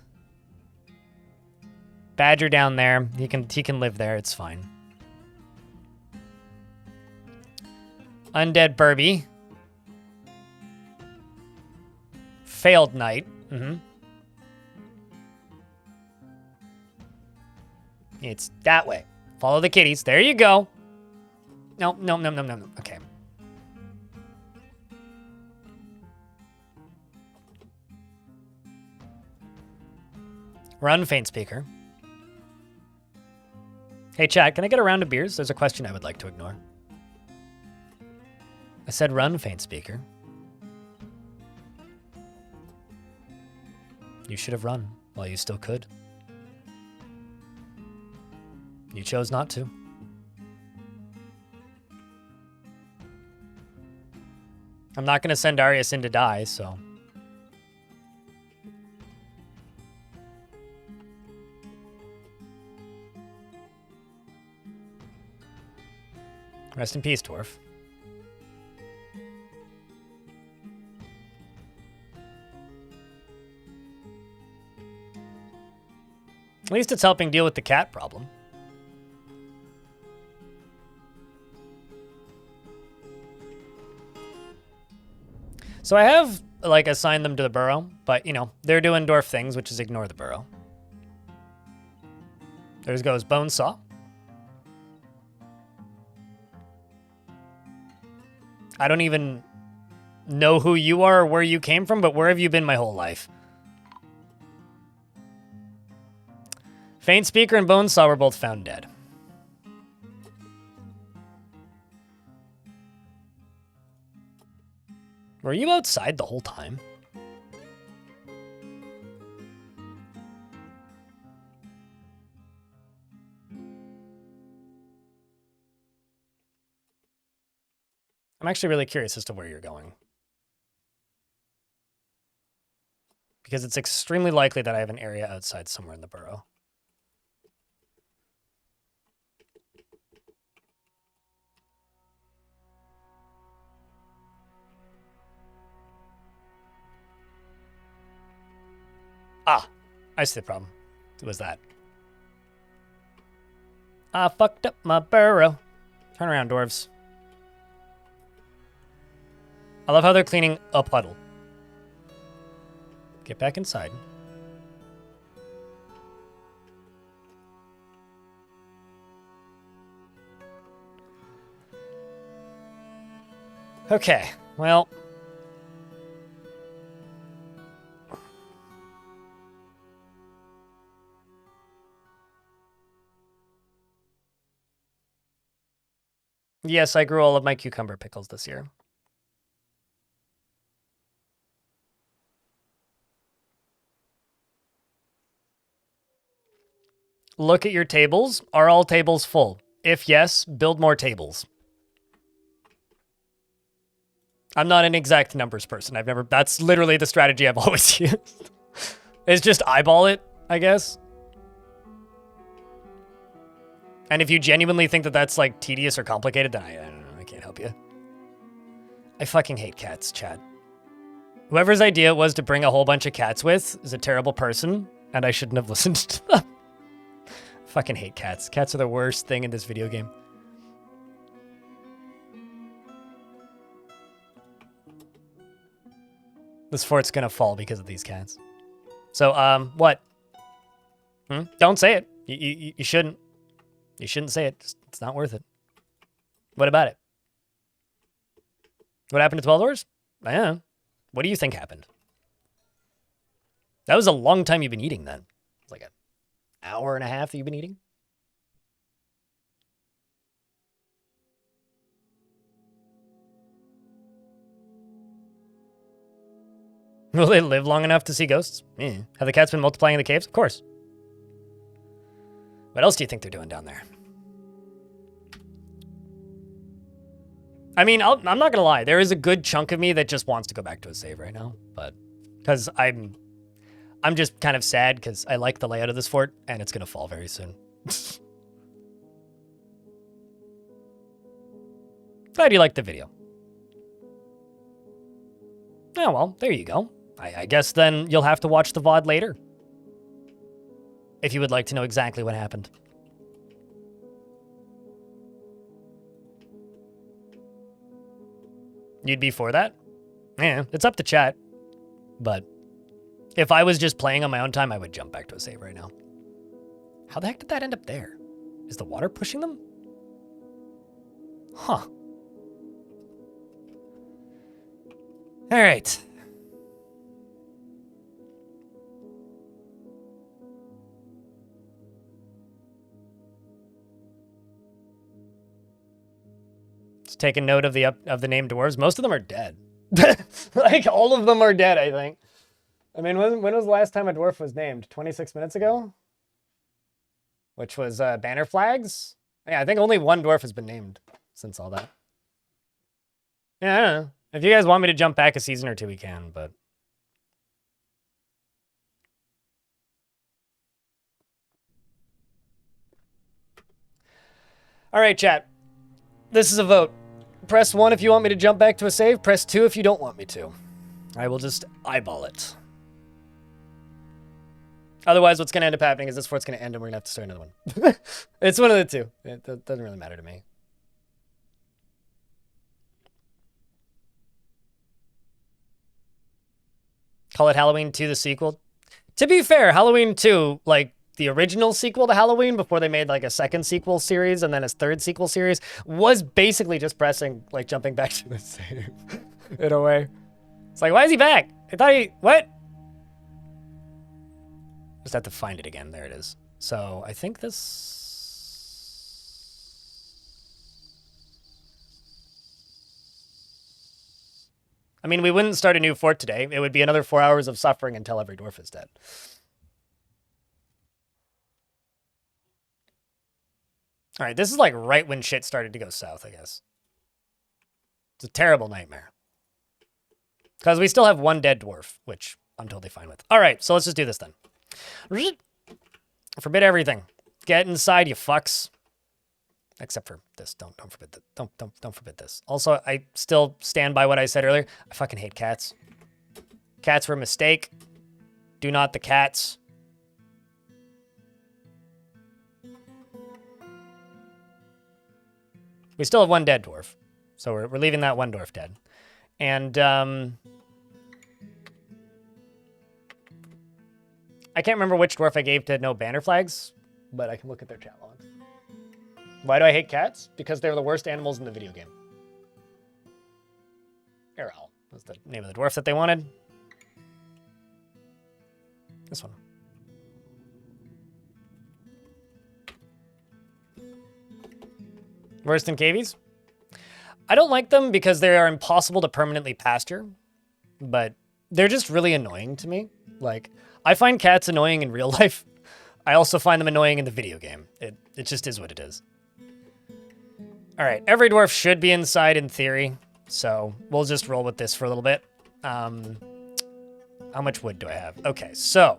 Badger down there. He can live there. It's fine. Undead Burby. Failed Knight. It's that way. Follow the kitties. There you go. No. Okay. Run, Faint Speaker. Hey, chat, can I get a round of beers? There's a question I would like to ignore. I said run, Faint Speaker. You should have run while you still could. You chose not to. I'm not going to send Arius in to die, so... Rest in peace, Dwarf. At least it's helping deal with the cat problem. So I have, like, assigned them to the burrow, but, you know, they're doing dwarf things, which is ignore the burrow. There goes Bonesaw. I don't even know who you are or where you came from, but where have you been my whole life? Faint Speaker and Bonesaw were both found dead. Were you outside the whole time? I'm actually really curious as to where you're going. Because it's extremely likely that I have an area outside somewhere in the burrow. Ah, I see the problem. It was that. I fucked up my burrow. Turn around, dwarves. I love how they're cleaning a puddle. Get back inside. Okay, well... Yes, I grew all of my cucumber pickles this year. Look at your tables. Are all tables full? If yes, build more tables. I'm not an exact numbers person. That's literally the strategy I've always used. Is just eyeball it, I guess. And if you genuinely think that that's, like, tedious or complicated, then I don't know, I can't help you. I fucking hate cats, chat. Whoever's idea it was to bring a whole bunch of cats with is a terrible person, and I shouldn't have listened to them. Fucking hate cats. Cats are the worst thing in this video game. This fort's gonna fall because of these cats. So, what? Don't say it. You shouldn't. You shouldn't say it. It's not worth it. What about it? What happened to 12 hours? I don't know. What do you think happened? That was a long time you've been eating then. It's like an hour and a half that you've been eating. Will they live long enough to see ghosts? Yeah. Have the cats been multiplying in the caves? Of course. What else do you think they're doing down there? I mean, I'm not gonna lie. There is a good chunk of me that just wants to go back to a save right now, but because I'm just kind of sad because I like the layout of this fort and it's gonna fall very soon. Glad you liked the video. Oh well, there you go. I guess then you'll have to watch the VOD later if you would like to know exactly what happened. You'd be for that? Yeah, it's up to chat. But if I was just playing on my own time, I would jump back to a save right now. How the heck did that end up there? Is the water pushing them? Huh. All right. Just take a note of the name dwarves. Most of them are dead. Like all of them are dead, I think. I mean, when was the last time a dwarf was named? 26 minutes ago? Which was banner flags? Yeah, I think only one dwarf has been named since all that. Yeah, I don't know. If you guys want me to jump back a season or two, we can, but... All right, chat. This is a vote. Press 1 if you want me to jump back to a save. Press 2 if you don't want me to. I will just eyeball it. Otherwise, what's going to end up happening is this fort's going to end and we're going to have to start another one. It's one of the two. It doesn't really matter to me. Call it Halloween 2, the sequel. To be fair, Halloween 2, like the original sequel to Halloween before they made like a second sequel series and then a third sequel series, was basically just pressing, like jumping back to the save in a way. It's like, why is he back? I thought he, what? Just have to find it again. There it is. So I think this... I mean, we wouldn't start a new fort today. It would be another 4 hours of suffering until every dwarf is dead. All right, this is like right when shit started to go south, I guess. It's a terrible nightmare. Because we still have one dead dwarf, which I'm totally fine with. All right, so let's just do this then. Forbid everything. Get inside, you fucks. Except for this. Don't forbid that. Don't forbid this. Also, I still stand by what I said earlier. I fucking hate cats. Cats were a mistake. Do not the cats. We still have one dead dwarf. So we're leaving that one dwarf dead. And I can't remember which dwarf I gave to no banner flags, but I can look at their chat logs. Why do I hate cats? Because they're the worst animals in the video game. Errol was the name of the dwarf that they wanted. This one. Worse than cavies? I don't like them because they are impossible to permanently pasture, but they're just really annoying to me. Like, I find cats annoying in real life. I also find them annoying in the video game. It just is what it is. All right, every dwarf should be inside in theory, so we'll just roll with this for a little bit. How much wood do I have? Okay, so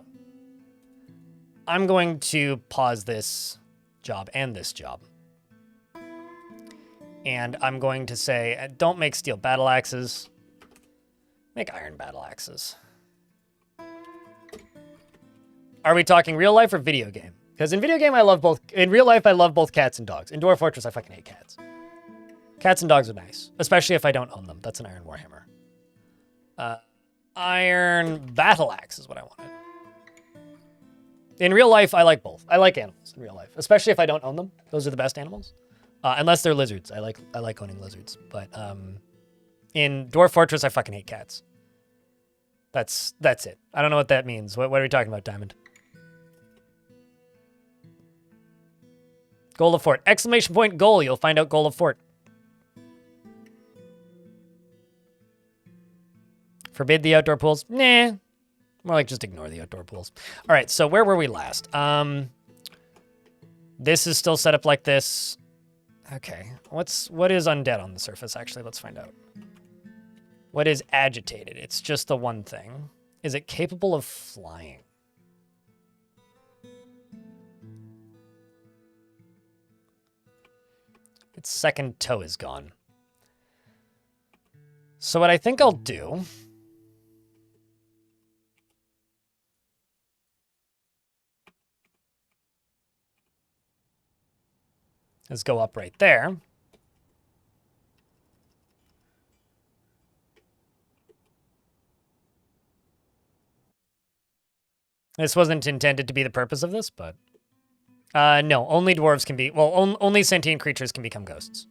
I'm going to pause this job and this job. And I'm going to say, don't make steel battle axes. Make iron battle axes. Are we talking real life or video game? Because in video game, I love both. In real life, I love both cats and dogs. In Dwarf Fortress, I fucking hate cats. Cats and dogs are nice, especially if I don't own them. That's an iron warhammer. Iron battle axe is what I wanted. In real life, I like both. I like animals in real life, especially if I don't own them. Those are the best animals. Unless they're lizards. I like owning lizards. But in Dwarf Fortress, I fucking hate cats. That's it. I don't know what that means. What are we talking about, Diamond? Goal of fort. Exclamation point goal. You'll find out goal of fort. Forbid the outdoor pools? Nah. More like just ignore the outdoor pools. All right, so where were we last? This is still set up like this. Okay, what is undead on the surface, actually? Let's find out. What is agitated? It's just the one thing. Is it capable of flying? Its second toe is gone. So what I think I'll do is go up right there. This wasn't intended to be the purpose of this, but... no, only dwarves can be... Well, only sentient creatures can become ghosts.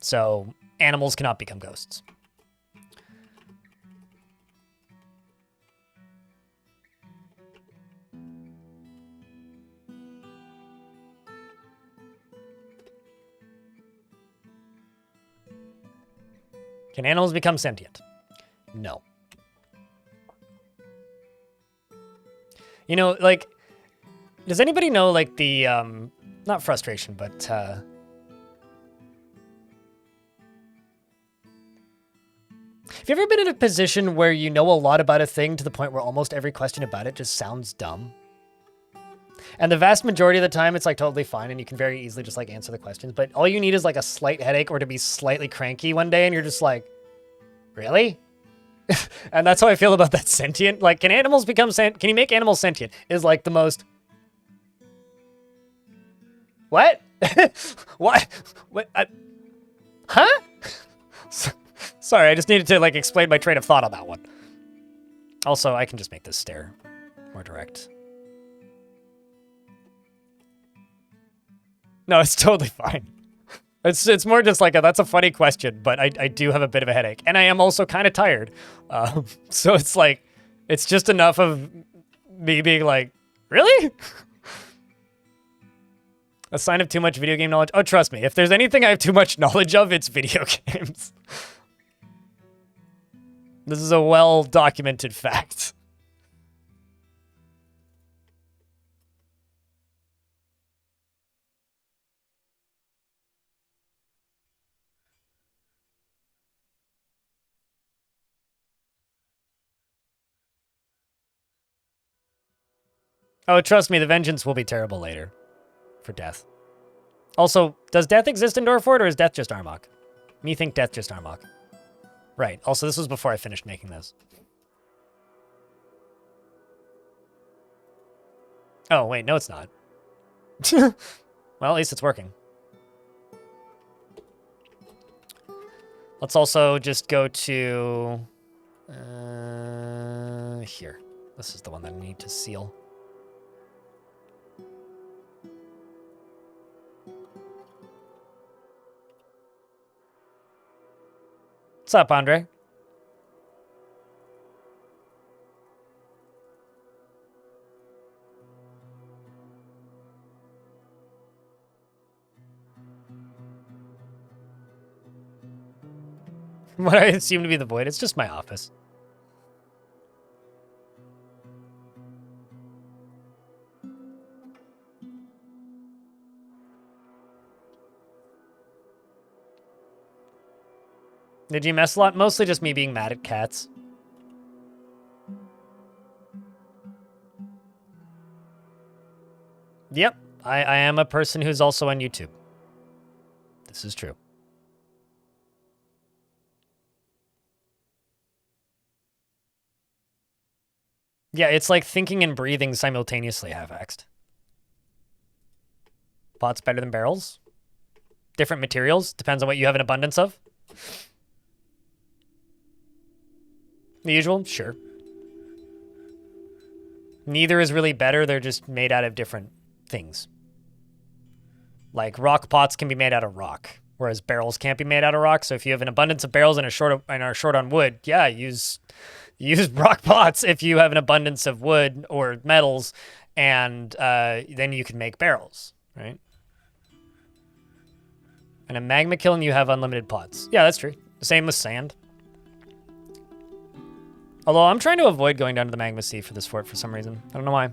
So, animals cannot become ghosts. Can animals become sentient? No. You know, like, does anybody know, like, the, not frustration, but, have you ever been in a position where you know a lot about a thing to the point where almost every question about it just sounds dumb? And the vast majority of the time, it's, like, totally fine, and you can very easily just, like, answer the questions, but all you need is, like, a slight headache or to be slightly cranky one day, and you're just like, really? And that's how I feel about that sentient. Like, can animals become can you make animals sentient? Is like the most... What? What? What? Huh? Sorry, I just needed to, like, explain my train of thought on that one. Also, I can just make this stare more direct. No, it's totally fine. It's more just like that's a funny question, but I do have a bit of a headache. And I am also kind of tired. So it's like, it's just enough of me being like, really? A sign of too much video game knowledge? Oh, trust me, if there's anything I have too much knowledge of, it's video games. This is a well-documented fact. Oh, trust me, the vengeance will be terrible later. For death. Also, does death exist in Dwarf, or is death just Armok? Me think death just Armok. Right. Also, this was before I finished making this. Oh, wait, no it's not. Well, at least it's working. Let's also just go to... here. This is the one that I need to seal. What's up, Andre? What I assume to be the void, it's just my office. Did you mess a lot? Mostly just me being mad at cats. Yep, I am a person who's also on YouTube. This is true. Yeah, it's like thinking and breathing simultaneously, half-axed. Pots better than barrels? Different materials, depends on what you have an abundance of. The usual? Sure. Neither is really better, they're just made out of different things. Like, rock pots can be made out of rock, whereas barrels can't be made out of rock, so if you have an abundance of barrels and are short on wood, yeah, use rock pots if you have an abundance of wood or metals, and then you can make barrels, right? And a magma kiln, you have unlimited pots. Yeah, that's true. Same with sand. Although I'm trying to avoid going down to the magma sea for this fort for some reason. I don't know why.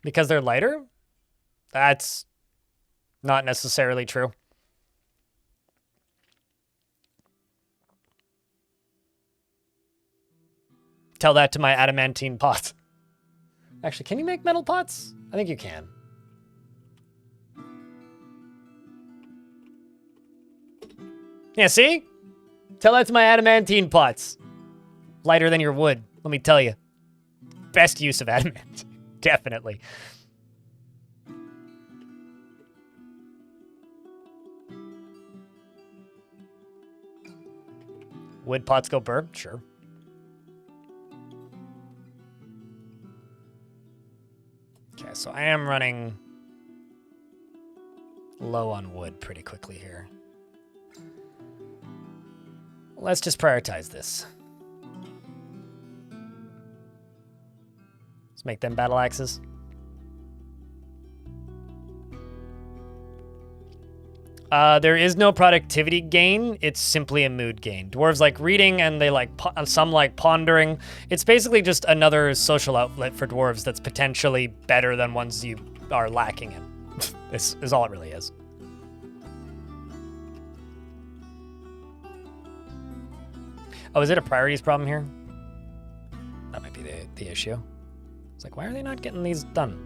Because they're lighter? That's not necessarily true. Tell that to my adamantine pot. Actually, can you make metal pots? I think you can. Yeah, see? Tell that to my adamantine pots. Lighter than your wood, let me tell you. Best use of adamant. Definitely. Wood pots go burr? Sure. Okay, so I am running low on wood pretty quickly here. Let's just prioritize this. Let's make them battle axes. There is no productivity gain. It's simply a mood gain. Dwarves like reading and they like some like pondering. It's basically just another social outlet for dwarves that's potentially better than ones you are lacking in. This is all it really is. Oh, is it a priorities problem here? That might be the issue. It's like, why are they not getting these done?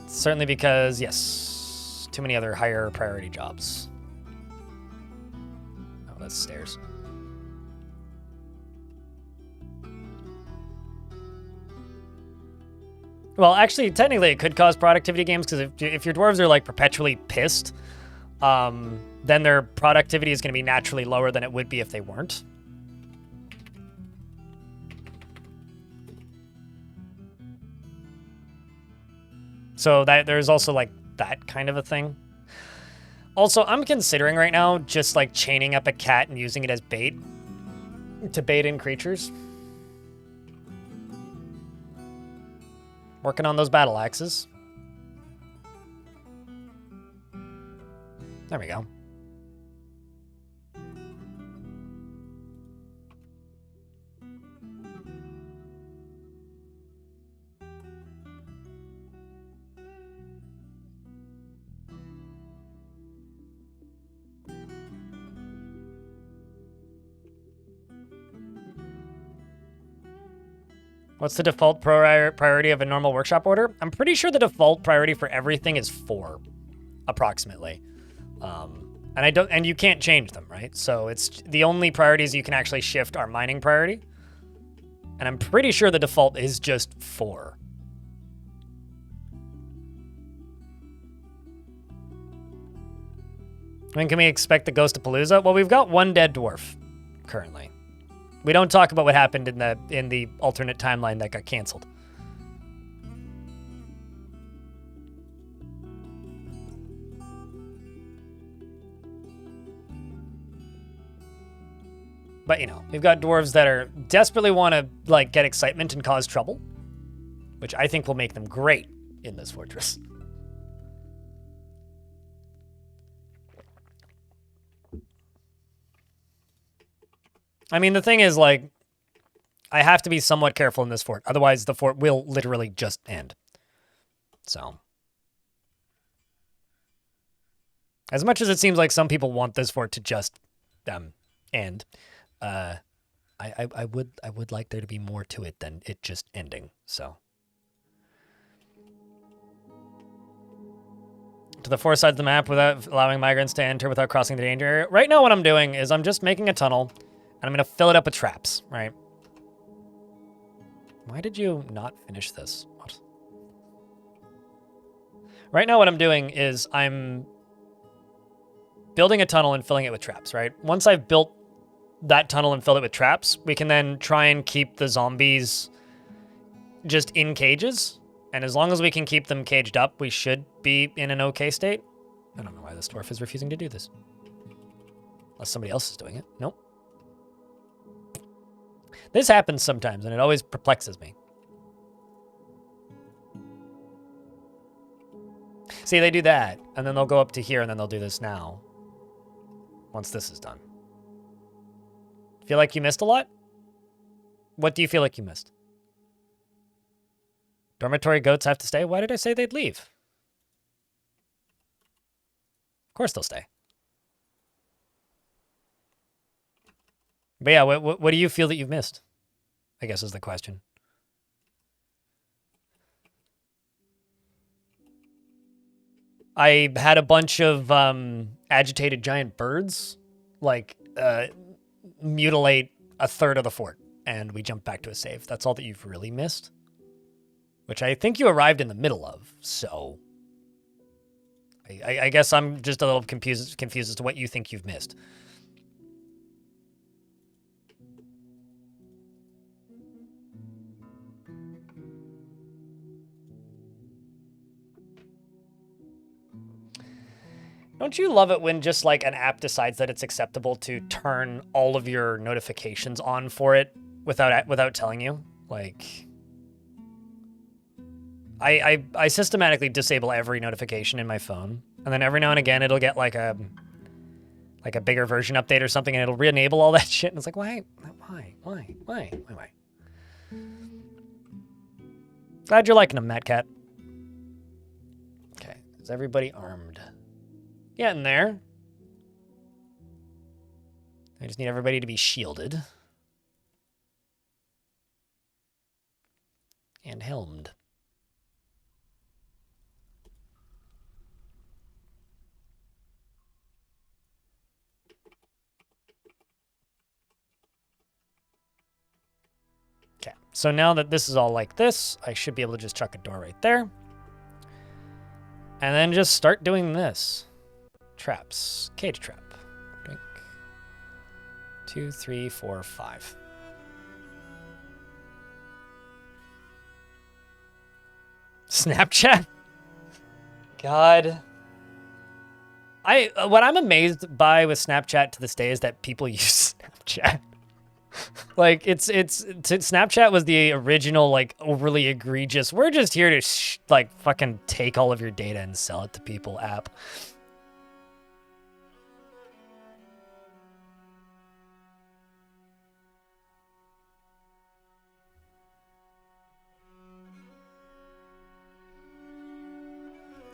Certainly because, yes, too many other higher priority jobs. Oh, that's stairs. Well, actually, technically, it could cause productivity gains because if your dwarves are like perpetually pissed, then their productivity is going to be naturally lower than it would be if they weren't. So that there's also like that kind of a thing. Also, I'm considering right now just like chaining up a cat and using it as bait to bait in creatures. Working on those battle axes. There we go. What's the default priority of a normal workshop order? I'm pretty sure the default priority for everything is 4, approximately. And you can't change them, right? So it's the only priorities you can actually shift are mining priority. And I'm pretty sure the default is just 4. When can we expect the Ghost of Palooza? Well, we've got 1 dead dwarf currently. We don't talk about what happened in the alternate timeline that got canceled. But, you know, we've got dwarves that are desperately want to, like, get excitement and cause trouble, which I think will make them great in this fortress. I mean, the thing is, like, I have to be somewhat careful in this fort. Otherwise, the fort will literally just end. So. As much as it seems like some people want this fort to just end, I would like there to be more to it than it just ending, so. To the 4 sides of the map without allowing migrants to enter without crossing the danger area. Right now what I'm doing is I'm just making a tunnel, and I'm going to fill it up with traps, right? Why did you not finish this? What? Right now what I'm doing is I'm building a tunnel and filling it with traps, right? Once I've built that tunnel and filled it with traps, we can then try and keep the zombies just in cages. And as long as we can keep them caged up, we should be in an okay state. I don't know why this dwarf is refusing to do this. Unless somebody else is doing it. Nope. This happens sometimes, and it always perplexes me. See, they do that, and then they'll go up to here, and then they'll do this now. Once this is done. Feel like you missed a lot? What do you feel like you missed? Dormitory goats have to stay? Why did I say they'd leave? Of course they'll stay. But yeah, what do you feel that you've missed? I guess is the question. I had a bunch of agitated giant birds, like, mutilate a third of the fort, and we jumped back to a save. That's all that you've really missed, which I think you arrived in the middle of, so I guess I'm just a little confused as to what you think you've missed. Don't you love it when just like an app decides that it's acceptable to turn all of your notifications on for it without telling you? Like, I systematically disable every notification in my phone, and then every now and again it'll get like a bigger version update or something, and it'll re-enable all that shit. And it's like, why? Glad you're liking them, Matt Cat. Okay, is everybody armed? Getting there. I just need everybody to be shielded. And helmed. Okay, so now that this is all like this, I should be able to just chuck a door right there. And then just start doing this. Traps. Cage trap. Drink. 2, 3, 4, 5. Snapchat? God. What I'm amazed by with Snapchat to this day is that people use Snapchat. Like, Snapchat was the original, like, overly egregious, we're just here to, like, fucking take all of your data and sell it to people app.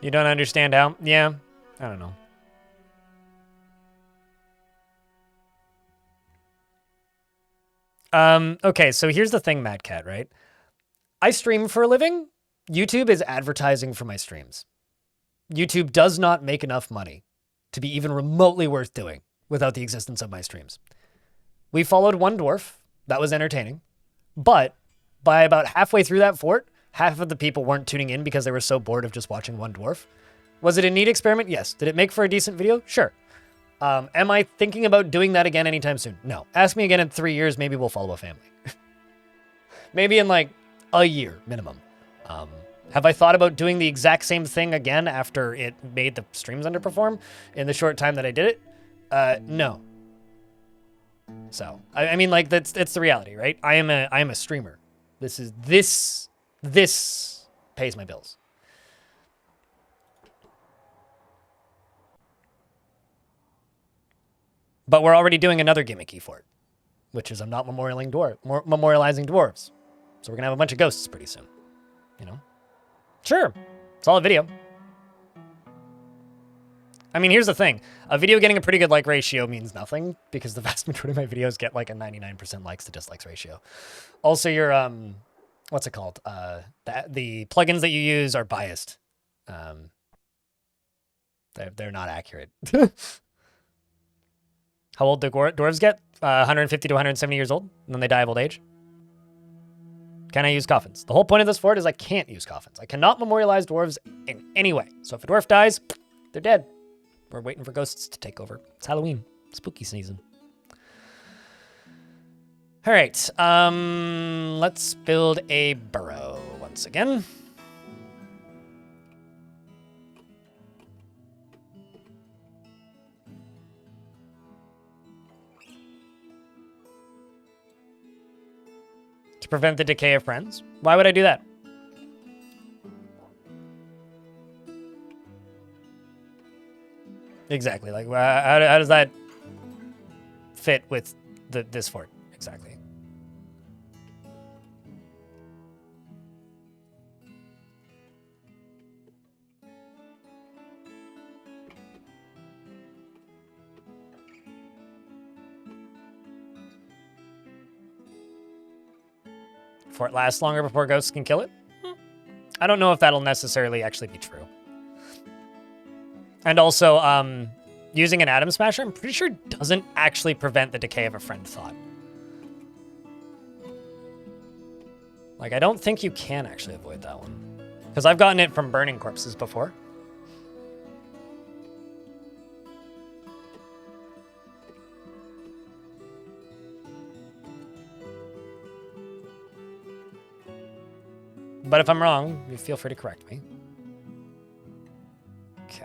You don't understand how? Yeah, I don't know. Okay, so here's the thing, Mad Cat, right? I stream for a living. YouTube is advertising for my streams. YouTube does not make enough money to be even remotely worth doing without the existence of my streams. We followed one dwarf. That was entertaining. But by about halfway through that fort, half of the people weren't tuning in because they were so bored of just watching one dwarf. Was it a neat experiment? Yes. Did it make for a decent video? Sure. Am I thinking about doing that again anytime soon? No. Ask me again in 3 years, maybe we'll follow a family. Maybe in like a year minimum. Have I thought about doing the exact same thing again after it made the streams underperform in the short time that I did it? No. So, I mean, like, it's the reality, right? I am a streamer. This pays my bills. But we're already doing another gimmicky for it, which is I'm not memorializing dwarves. So we're gonna have a bunch of ghosts pretty soon, you know? Sure, it's all a video. I mean, here's the thing. A video getting a pretty good like ratio means nothing because the vast majority of my videos get like a 99% likes to dislikes ratio. Also, your, what's it called? The plugins that you use are biased. They're not accurate. How old do dwarves get? 150 to 170 years old, and then they die of old age. Can I use coffins? The whole point of this fort is I can't use coffins. I cannot memorialize dwarves in any way. So if a dwarf dies, they're dead. We're waiting for ghosts to take over. It's Halloween. Spooky season. All right. Let's build a burrow once again. To prevent the decay of friends. Why would I do that? Exactly. Like, how does that fit with this fort? Exactly. before it lasts longer before ghosts can kill it. I don't know if that'll necessarily actually be true. And also, using an Atom Smasher, I'm pretty sure doesn't actually prevent the decay of a friend thought. Like, I don't think you can actually avoid that one. Because I've gotten it from burning corpses before. But if I'm wrong, you feel free to correct me. Okay.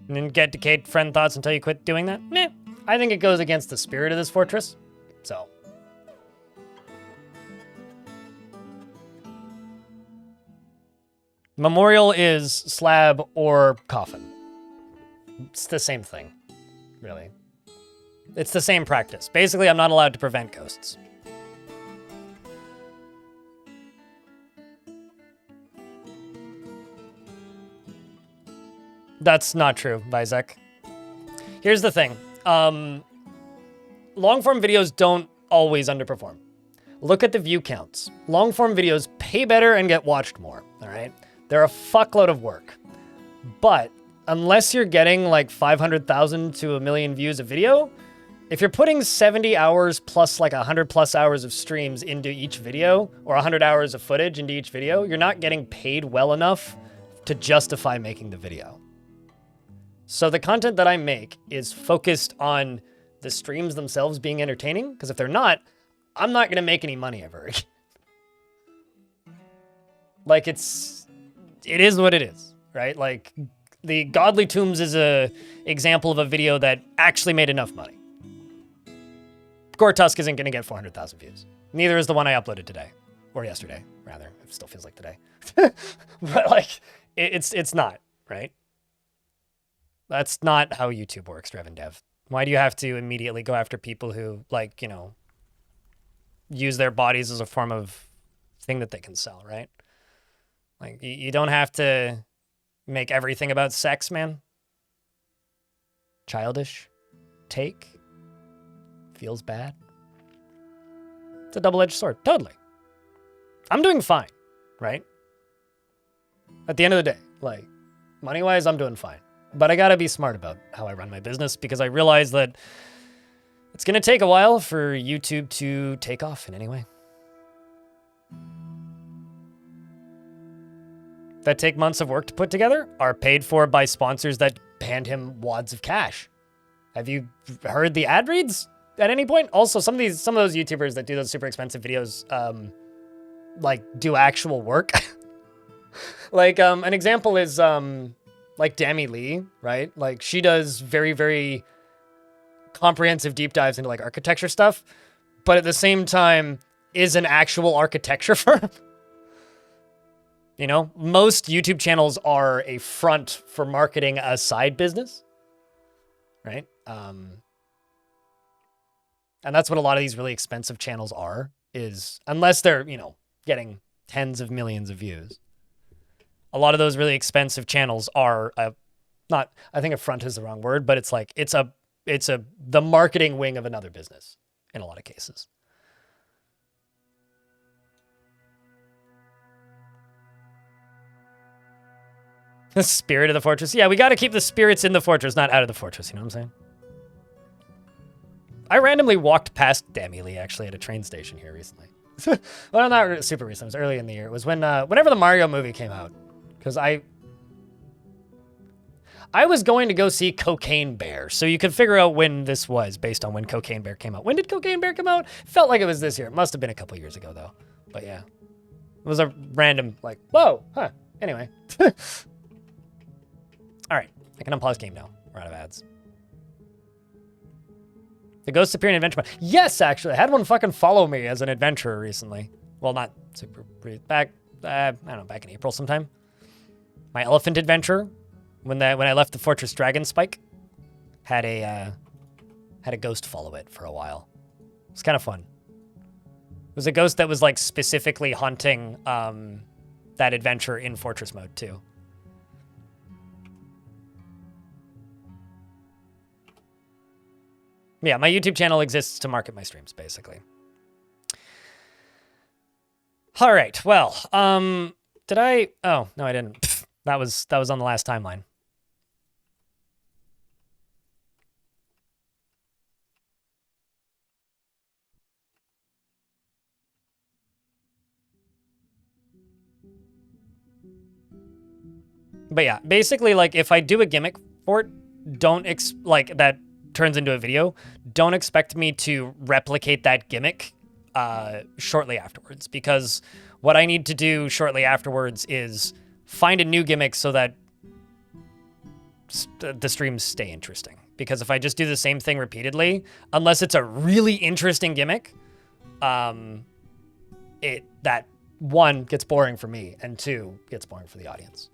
And then get decayed friend thoughts until you quit doing that? Meh. I think it goes against the spirit of this fortress. So. Memorial is slab or coffin. It's the same thing, really. It's the same practice. Basically, I'm not allowed to prevent ghosts. That's not true, Vizek. Here's the thing. Long-form videos don't always underperform. Look at the view counts. Long-form videos pay better and get watched more, all right? They're a fuckload of work. But unless you're getting like 500,000 to 1 million views a video, if you're putting 70 hours plus like 100 plus hours of streams into each video, or 100 hours of footage into each video, you're not getting paid well enough to justify making the video. So the content that I make is focused on the streams themselves being entertaining, because if they're not, I'm not going to make any money ever again. Like, it is what it is, right? Like, the Godly Tombs is a example of a video that actually made enough money. Gore Tusk isn't going to get 400,000 views. Neither is the one I uploaded today. Or yesterday, rather. It still feels like today. But, like, it's not, right? That's not how YouTube works, Revan Dev. Why do you have to immediately go after people who, like, you know, use their bodies as a form of thing that they can sell, right? Like, you don't have to make everything about sex, man. Childish. Take. Feels bad. It's a double-edged sword. Totally. I'm doing fine, right? At the end of the day, like, money-wise, I'm doing fine. But I gotta be smart about how I run my business, because I realize that it's gonna take a while for YouTube to take off in any way. That take months of work to put together are paid for by sponsors that hand him wads of cash. Have you heard the ad reads at any point? Also, some of those YouTubers that do those super expensive videos, like, do actual work. Like, an example is, like Dami Lee, right? Like, she does very, very comprehensive deep dives into, like, architecture stuff, but at the same time is an actual architecture firm. You know, most YouTube channels are a front for marketing a side business, right? And that's what a lot of these really expensive channels are, is, unless they're, you know, getting tens of millions of views. A lot of those really expensive channels are not, I think a front is the wrong word, but it's like, the marketing wing of another business in a lot of cases. The spirit of the fortress. Yeah, we got to keep the spirits in the fortress, not out of the fortress. You know what I'm saying? I randomly walked past Dami Lee, actually, at a train station here recently. Well, not super recently. It was early in the year. It was when, whenever the Mario movie came out. Because I was going to go see Cocaine Bear, so you could figure out when this was based on when Cocaine Bear came out. When did Cocaine Bear come out? Felt like it was this year. It must have been a couple years ago, though. But yeah. It was a random, like, whoa, huh. Anyway. All right, I can unpause game now. We're out of ads. The ghosts appear in adventure mode. Yes, actually. I had one fucking follow me as an adventurer recently. Well, not super back, I don't know, back in April sometime. My elephant adventure, when I left the Fortress Dragon Spike, had a ghost follow it for a while. It was kind of fun. It was a ghost that was like specifically haunting that adventure in Fortress mode too. Yeah, my YouTube channel exists to market my streams, basically. All right, well, did I? Oh, no, I didn't. Pfft, that was on the last timeline. But yeah, basically, like, if I do a gimmick for it, like, that turns into a video, don't expect me to replicate that gimmick shortly afterwards, because what I need to do shortly afterwards is find a new gimmick so that the streams stay interesting. Because if I just do the same thing repeatedly, unless it's a really interesting gimmick, that one gets boring for me, and two gets boring for the audience.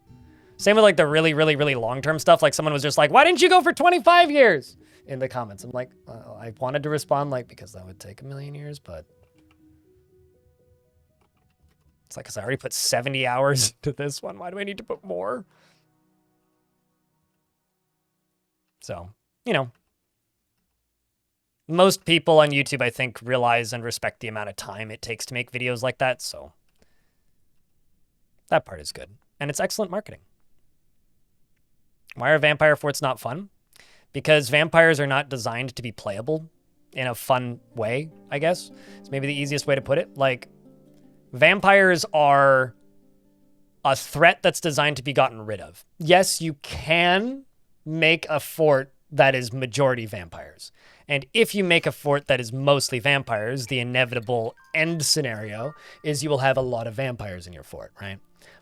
Same with like the really, really, really long-term stuff. Like someone was just like, why didn't you go for 25 years in the comments? I'm like, I wanted to respond like, because that would take a million years, but it's like, because I already put 70 hours to this one. Why do I need to put more? So, you know, most people on YouTube, I think, realize and respect the amount of time it takes to make videos like that. So that part is good. And it's excellent marketing. Why are vampire forts not fun? Because vampires are not designed to be playable in a fun way, I guess. It's maybe the easiest way to put it. Like, vampires are a threat that's designed to be gotten rid of. Yes, you can make a fort that is majority vampires. And if you make a fort that is mostly vampires, the inevitable end scenario is you will have a lot of vampires in your fort, right?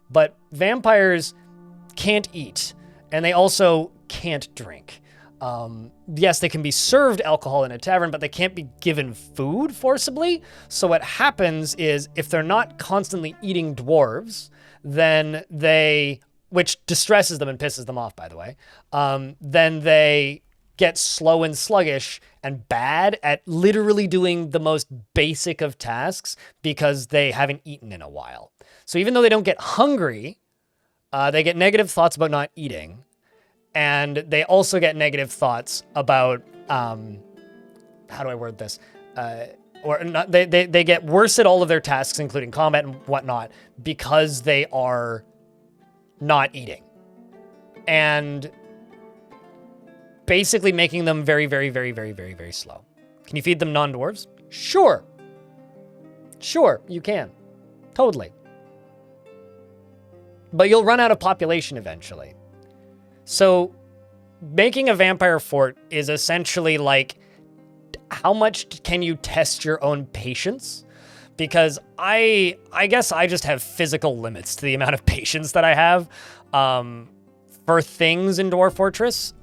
But vampires can't eat, and they also can't drink. Yes, they can be served alcohol in a tavern, but they can't be given food forcibly. So what happens is, if they're not constantly eating dwarves, then which distresses them and pisses them off, by the way, then they get slow and sluggish and bad at literally doing the most basic of tasks because they haven't eaten in a while. So even though they don't get hungry, they get negative thoughts about not eating. And they also get negative thoughts about, how do I word this? Or not, they get worse at all of their tasks, including combat and whatnot, because they are not eating. And basically making them very, very, very, very, very, very slow. Can you feed them non-dwarves? Sure. Sure, you can. Totally. But you'll run out of population eventually. So making a vampire fort is essentially like, how much can you test your own patience? Because I guess I just have physical limits to the amount of patience that I have for things in Dwarf Fortress.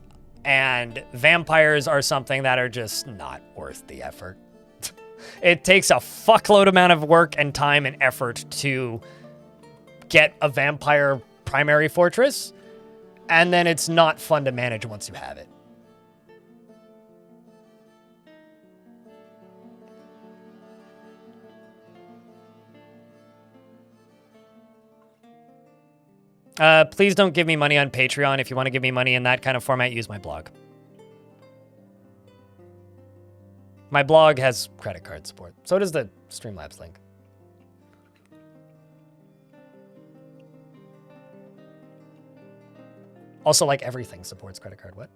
And vampires are something that are just not worth the effort. It takes a fuckload amount of work and time and effort to get a vampire primary fortress, and then it's not fun to manage once you have it. Please don't give me money on Patreon. If you want to give me money in that kind of format, use my blog. My blog has credit card support. So does the Streamlabs link. Also, like, everything supports credit card. What?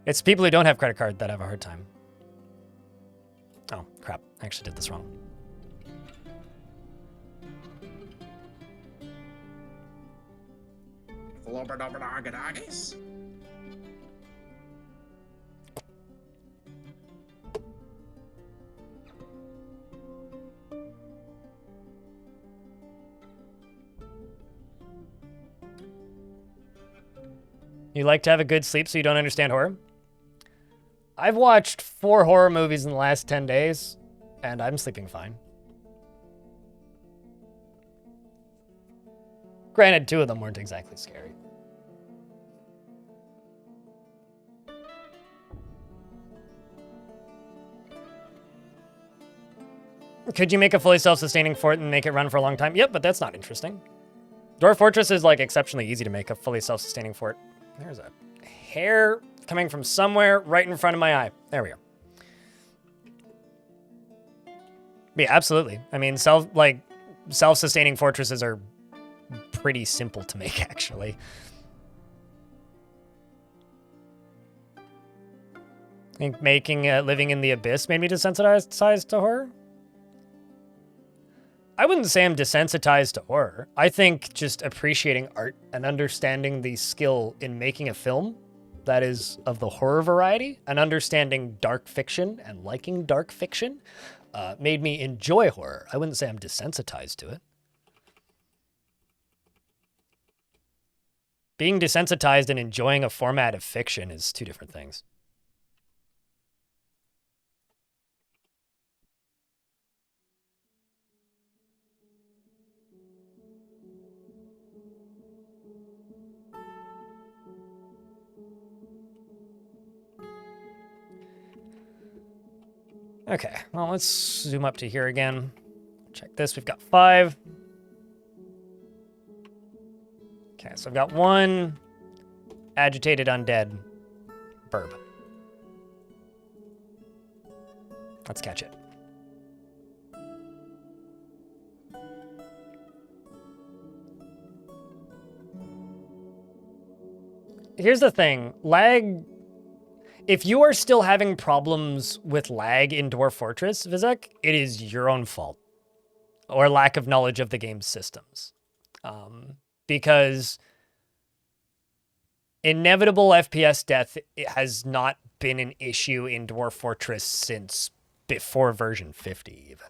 It's people who don't have credit card that have a hard time. Oh, crap. I actually did this wrong. You like to have a good sleep so you don't understand horror? I've watched 4 horror movies in the last 10 days, and I'm sleeping fine. Granted, 2 of them weren't exactly scary. Could you make a fully self-sustaining fort and make it run for a long time? Yep, but that's not interesting. Dwarf Fortress is like exceptionally easy to make a fully self-sustaining fort. There's a hair coming from somewhere right in front of my eye. There we go. Yeah, absolutely. I mean, self-sustaining fortresses are pretty simple to make, actually. I think making living in the abyss made me desensitized to horror. I wouldn't say I'm desensitized to horror. I think just appreciating art and understanding the skill in making a film that is of the horror variety and understanding dark fiction and liking dark fiction made me enjoy horror. I wouldn't say I'm desensitized to it. Being desensitized and enjoying a format of fiction is 2 different things. Okay, well, let's zoom up to here again. Check this, we've got 5. Okay, so I've got 1 agitated undead burb. Let's catch it. Here's the thing, lag... If you are still having problems with lag in Dwarf Fortress, Vizek, it is your own fault. Or lack of knowledge of the game's systems. Because inevitable FPS death has not been an issue in Dwarf Fortress since before version 50, even.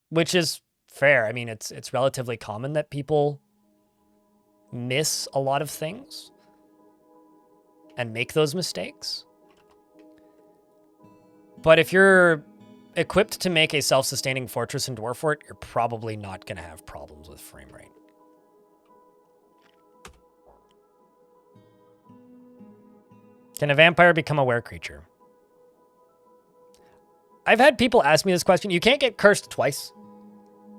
Which is fair. I mean, it's relatively common that people miss a lot of things and make those mistakes. But if you're equipped to make a self-sustaining fortress in Dwarf Fort, you're probably not going to have problems with frame rate. Can a vampire become a were creature? I've had people ask me this question. You can't get cursed twice.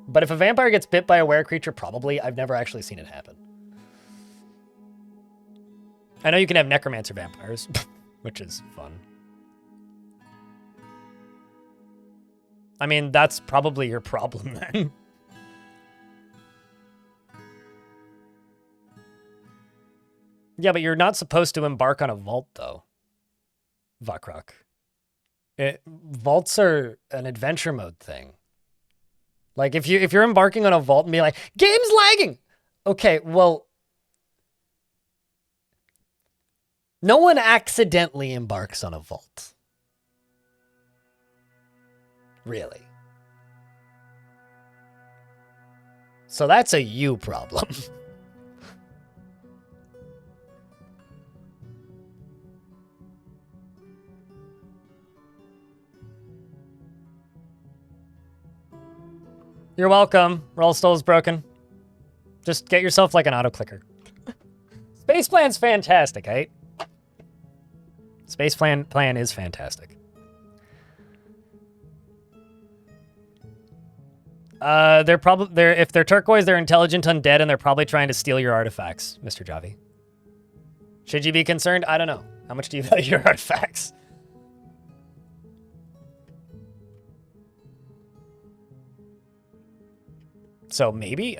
But if a vampire gets bit by a were creature, probably. I've never actually seen it happen. I know you can have necromancer vampires, which is fun. I mean, that's probably your problem then. Yeah, but you're not supposed to embark on a vault, though. Vakrok. Vaults are an adventure mode thing. Like, if you're embarking on a vault and be like, game's lagging! Okay, well... No one accidentally embarks on a vault. Really. So that's a you problem. You're welcome. Roll Stoll is broken. Just get yourself like an auto clicker. Space Plan's fantastic, right? Space Plan is fantastic. If they're turquoise, they're intelligent undead, and they're probably trying to steal your artifacts, Mr. Javi. Should you be concerned? I don't know. How much do you value your artifacts? So maybe?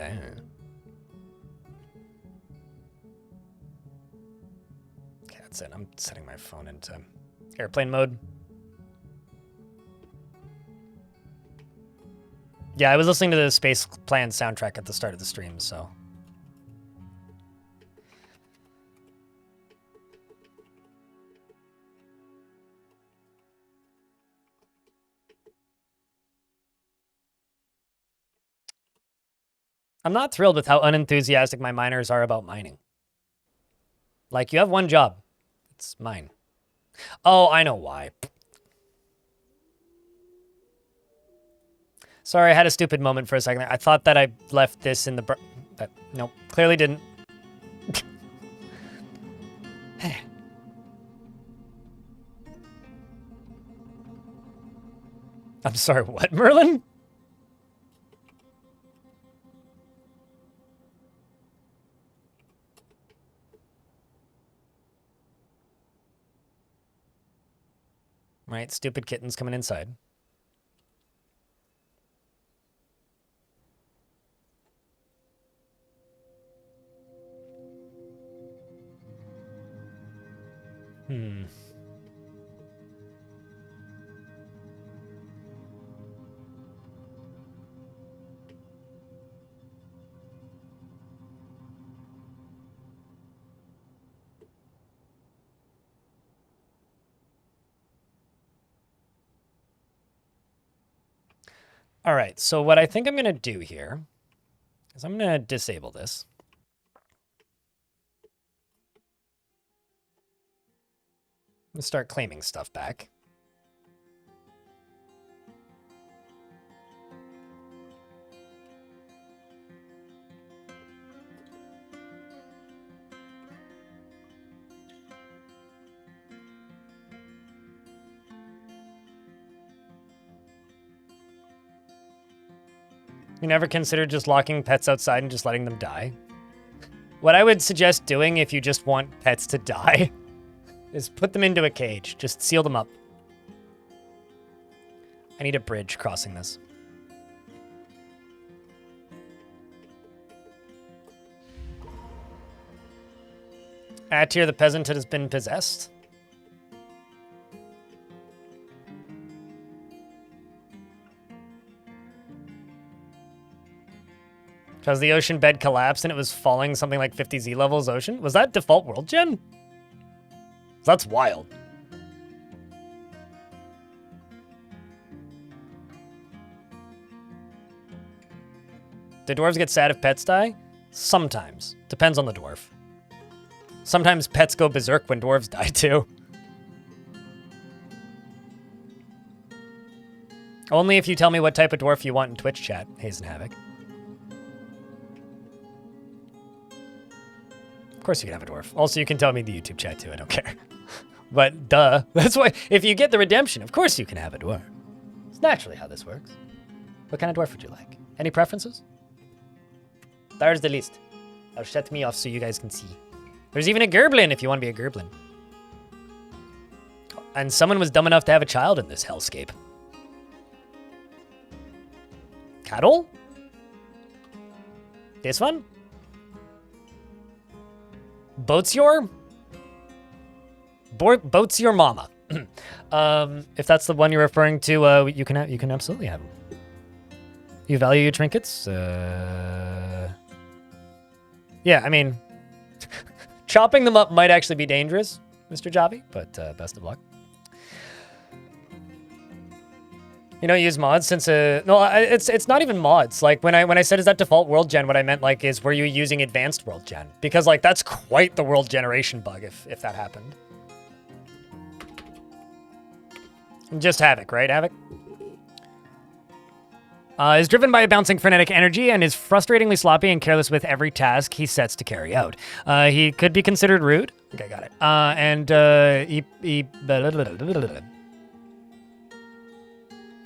Okay, that's it. I'm setting my phone into airplane mode. Yeah, I was listening to the Space Plan soundtrack at the start of the stream, so. I'm not thrilled with how unenthusiastic my miners are about mining. Like, you have one job. It's mine. Oh, I know why. Sorry, I had a stupid moment for a second. I thought that I left this in the... But nope, clearly didn't. I'm sorry, what, Merlin? Right, stupid kitten's coming inside. All right, so what I think I'm going to do here is I'm going to disable this. I'm going to start claiming stuff back. You never considered just locking pets outside and just letting them die? What I would suggest doing if you just want pets to die is put them into a cage. Just seal them up. I need a bridge crossing this. Atir the peasant has been possessed. Because the ocean bed collapsed and it was falling something like 50 Z levels ocean? Was that default world gen? That's wild. Do dwarves get sad if pets die? Sometimes. Depends on the dwarf. Sometimes pets go berserk when dwarves die too. Only if you tell me what type of dwarf you want in Twitch chat, Hazen Havoc. Of course you can have a dwarf. Also, you can tell me in the YouTube chat too, I don't care. But duh, that's why, if you get the redemption, of course you can have a dwarf. It's naturally how this works. What kind of dwarf would you like? Any preferences? There's the list. I'll shut me off so you guys can see. There's even a gerblin if you want to be a gerblin. And someone was dumb enough to have a child in this hellscape. Cattle? This one? Boats your? Boats your mama. If that's the one you're referring to, you can absolutely have them. You value your trinkets? Yeah, I mean, chopping them up might actually be dangerous, Mr. Javi, but best of luck. You don't use mods since no, it's not even mods. Like when I said is that default world gen, what I meant like is were you using advanced world gen? Because like that's quite the world generation bug if that happened. Just Havoc, right, Havoc? Is driven by a bouncing frenetic energy and is frustratingly sloppy and careless with every task he sets to carry out. He could be considered rude. Okay, got it.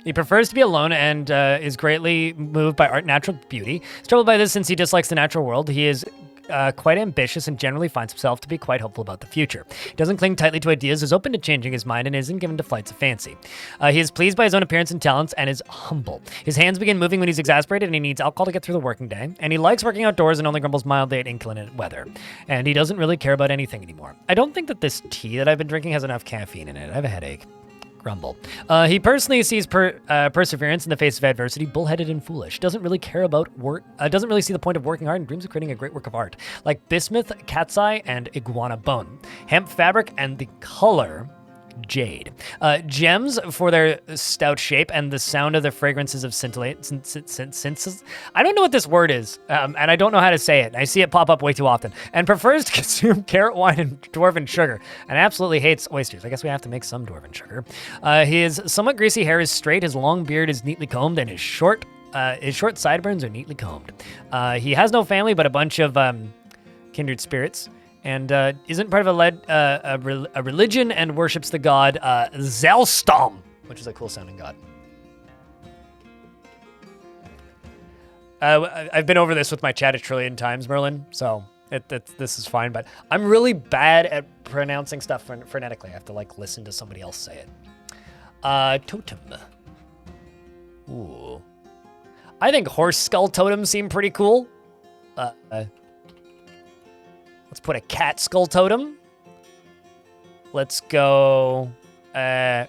He prefers to be alone and is greatly moved by art and natural beauty. He's troubled by this since he dislikes the natural world. He is quite ambitious and generally finds himself to be quite hopeful about the future. He doesn't cling tightly to ideas, is open to changing his mind, and isn't given to flights of fancy. He is pleased by his own appearance and talents and is humble. His hands begin moving when he's exasperated and he needs alcohol to get through the working day. And he likes working outdoors and only grumbles mildly at inclement weather. And he doesn't really care about anything anymore. I don't think that this tea that I've been drinking has enough caffeine in it. I have a headache. Grumble. He personally sees perseverance in the face of adversity, bullheaded and foolish. Doesn't really care about work. Doesn't really see the point of working hard and dreams of creating a great work of art, like bismuth, cat's eye, and iguana bone. Hemp fabric and the color jade. Gems for their stout shape and the sound of the fragrances of scintillate. I don't know what this word is, and I don't know how to say it. I see it pop up way too often. And prefers to consume carrot wine and dwarven sugar, and absolutely hates oysters. I guess we have to make some dwarven sugar. His somewhat greasy hair is straight, his long beard is neatly combed, and his short sideburns are neatly combed. He has no family, but a bunch of kindred spirits, and isn't part of a religion, and worships the god Zelstom, which is a cool sounding god. I've been over this with my chat a trillion times, Merlin, so this is fine, but I'm really bad at pronouncing stuff phonetically. I have to like listen to somebody else say it. Totem. Ooh. I think horse skull totems seem pretty cool. Let's put a cat skull totem. Let's go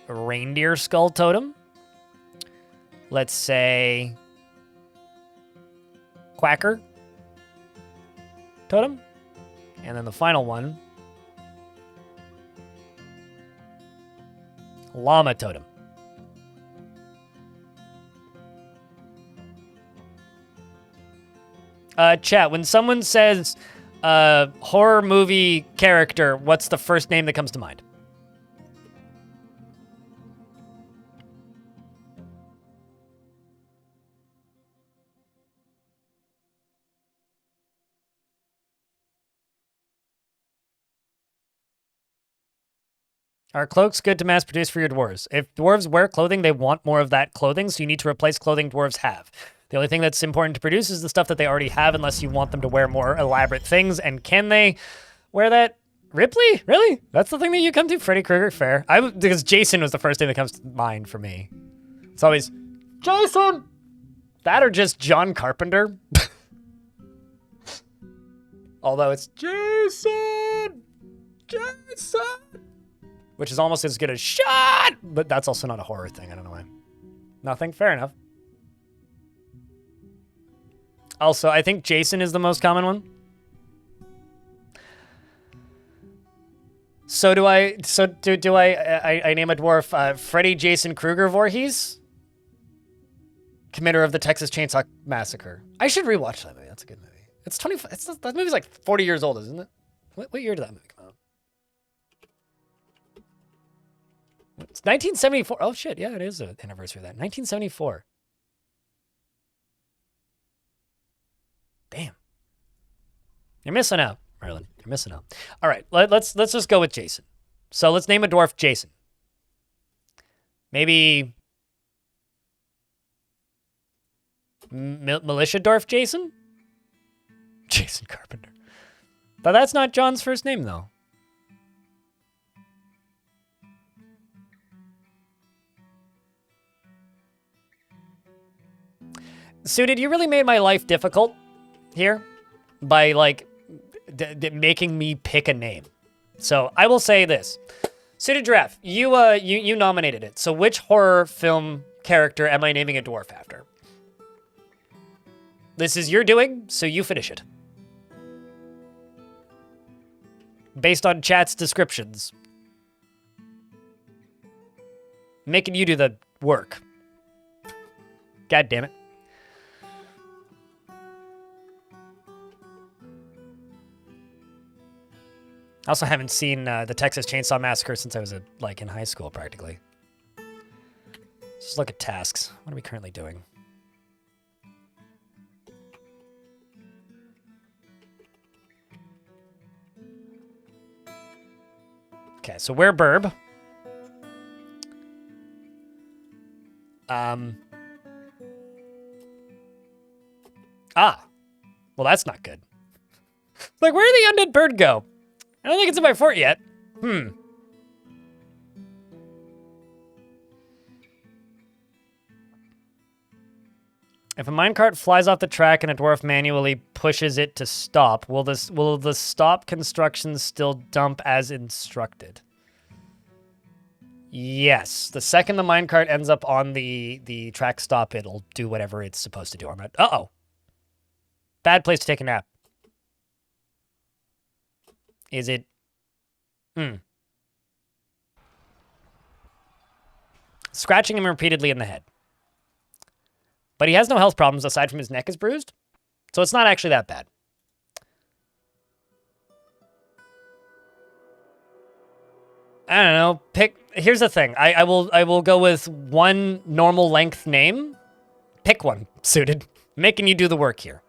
reindeer skull totem. Let's say quacker totem. And then the final one, llama totem. Chat, when someone says horror movie character, what's the first name that comes to mind? Are cloaks good to mass produce for your dwarves? If dwarves wear clothing, they want more of that clothing, so you need to replace clothing dwarves have. The only thing that's important to produce is the stuff that they already have, unless you want them to wear more elaborate things. And can they wear that? Ripley? Really? That's the thing that you come to? Freddy Krueger? Fair. Because Jason was the first thing that comes to mind for me. It's always, Jason! That or just John Carpenter. Although it's Jason! Jason! Which is almost as good as shot! But that's also not a horror thing. I don't know why. Nothing? Fair enough. Also, I think Jason is the most common one. So do I name a dwarf Freddy Jason Krueger Voorhees? Committer of the Texas Chainsaw Massacre. I should rewatch that movie. That's a good movie. It's 25. That movie's like 40 years old, isn't it? What year did that movie come out? It's 1974. Oh shit, yeah, it is the anniversary of that. 1974. Damn. You're missing out, Merlin. You're missing out. All right, let's just go with Jason. So let's name a dwarf Jason. Maybe Militia Dwarf Jason? Jason Carpenter. But that's not John's first name, though. Suited, you really made my life difficult here by like making me pick a name. So I will say this. Suited Giraffe, you nominated it. So which horror film character am I naming a dwarf after? This is your doing, so you finish it. Based on chat's descriptions. Making you do the work. God damn it. I also haven't seen the Texas Chainsaw Massacre since I was like in high school, practically. Let's just look at tasks. What are we currently doing? Okay, so we're Burb. Well, that's not good. Like, where did the undead bird go? I don't think it's in my fort yet. If a minecart flies off the track and a dwarf manually pushes it to stop, will the stop construction still dump as instructed? Yes. The second the minecart ends up on the track stop, it'll do whatever it's supposed to do. Uh-oh. Bad place to take a nap. Is it? scratching him repeatedly in the head. But he has no health problems aside from his neck is bruised, so it's not actually that bad. I don't know. Here's the thing. I will go with one normal length name. Pick one suited, making you do the work here.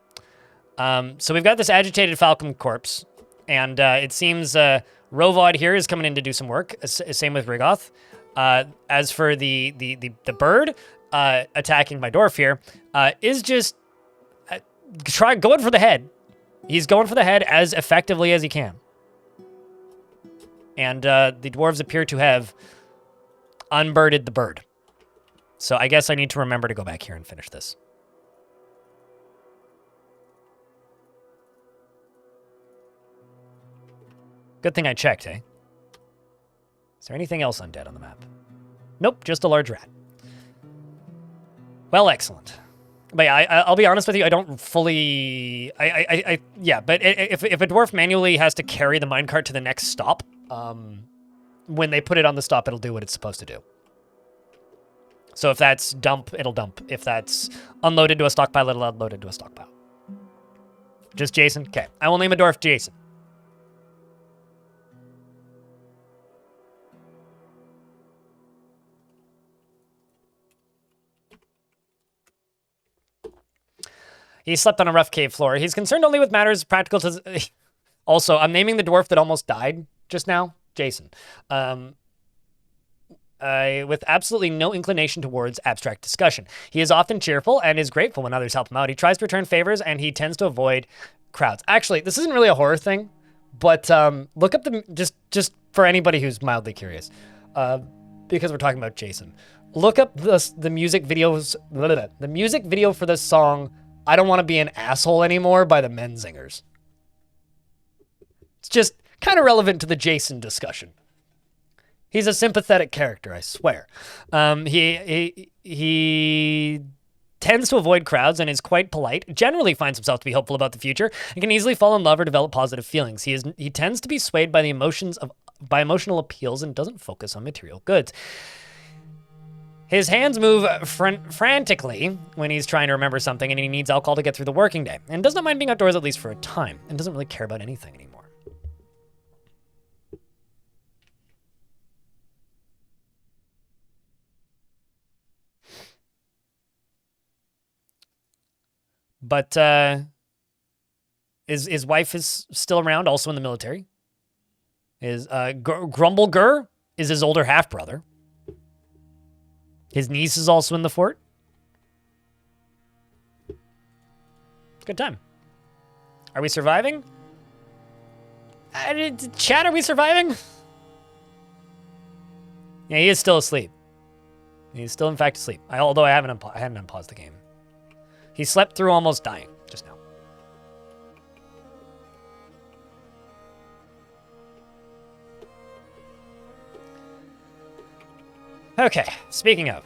So we've got this agitated falcon corpse, and it seems Rovod here is coming in to do some work. Same with Rigoth. As for the bird attacking my dwarf here, is just going for the head. He's going for the head as effectively as he can. And the dwarves appear to have unbirded the bird. So I guess I need to remember to go back here and finish this. Good thing I checked, eh? Is there anything else undead on the map? Nope, just a large rat. Well, excellent. But yeah, I'll be honest with you, I don't fully... yeah, but if a dwarf manually has to carry the minecart to the next stop, when they put it on the stop, it'll do what it's supposed to do. So if that's dump, it'll dump. If that's unloaded to a stockpile, it'll unload it to a stockpile. Just Jason? Okay. I will name a dwarf Jason. He slept on a rough cave floor. He's concerned only with matters practical to... Also, I'm naming the dwarf that almost died just now, Jason. With absolutely no inclination towards abstract discussion. He is often cheerful and is grateful when others help him out. He tries to return favors, and he tends to avoid crowds. Actually, this isn't really a horror thing, but look up the... Just for anybody who's mildly curious, because we're talking about Jason. Look up the music videos... The music video for this song... I Don't Want to Be an Asshole Anymore by the Menzingers. It's just kind of relevant to the Jason discussion. He's a sympathetic character, I swear. He tends to avoid crowds and is quite polite, generally finds himself to be hopeful about the future, and can easily fall in love or develop positive feelings. He tends to be swayed by by emotional appeals and doesn't focus on material goods. His hands move frantically when he's trying to remember something, and he needs alcohol to get through the working day, and does not mind being outdoors at least for a time, and doesn't really care about anything anymore. But his wife is still around, also in the military. His Grumblegur is his older half-brother. His niece is also in the fort. Good time. Are we surviving? Chat, are we surviving? Yeah, he is still asleep. He's still, in fact, asleep. Although I hadn't unpaused the game. He slept through almost dying just now. Okay, speaking of,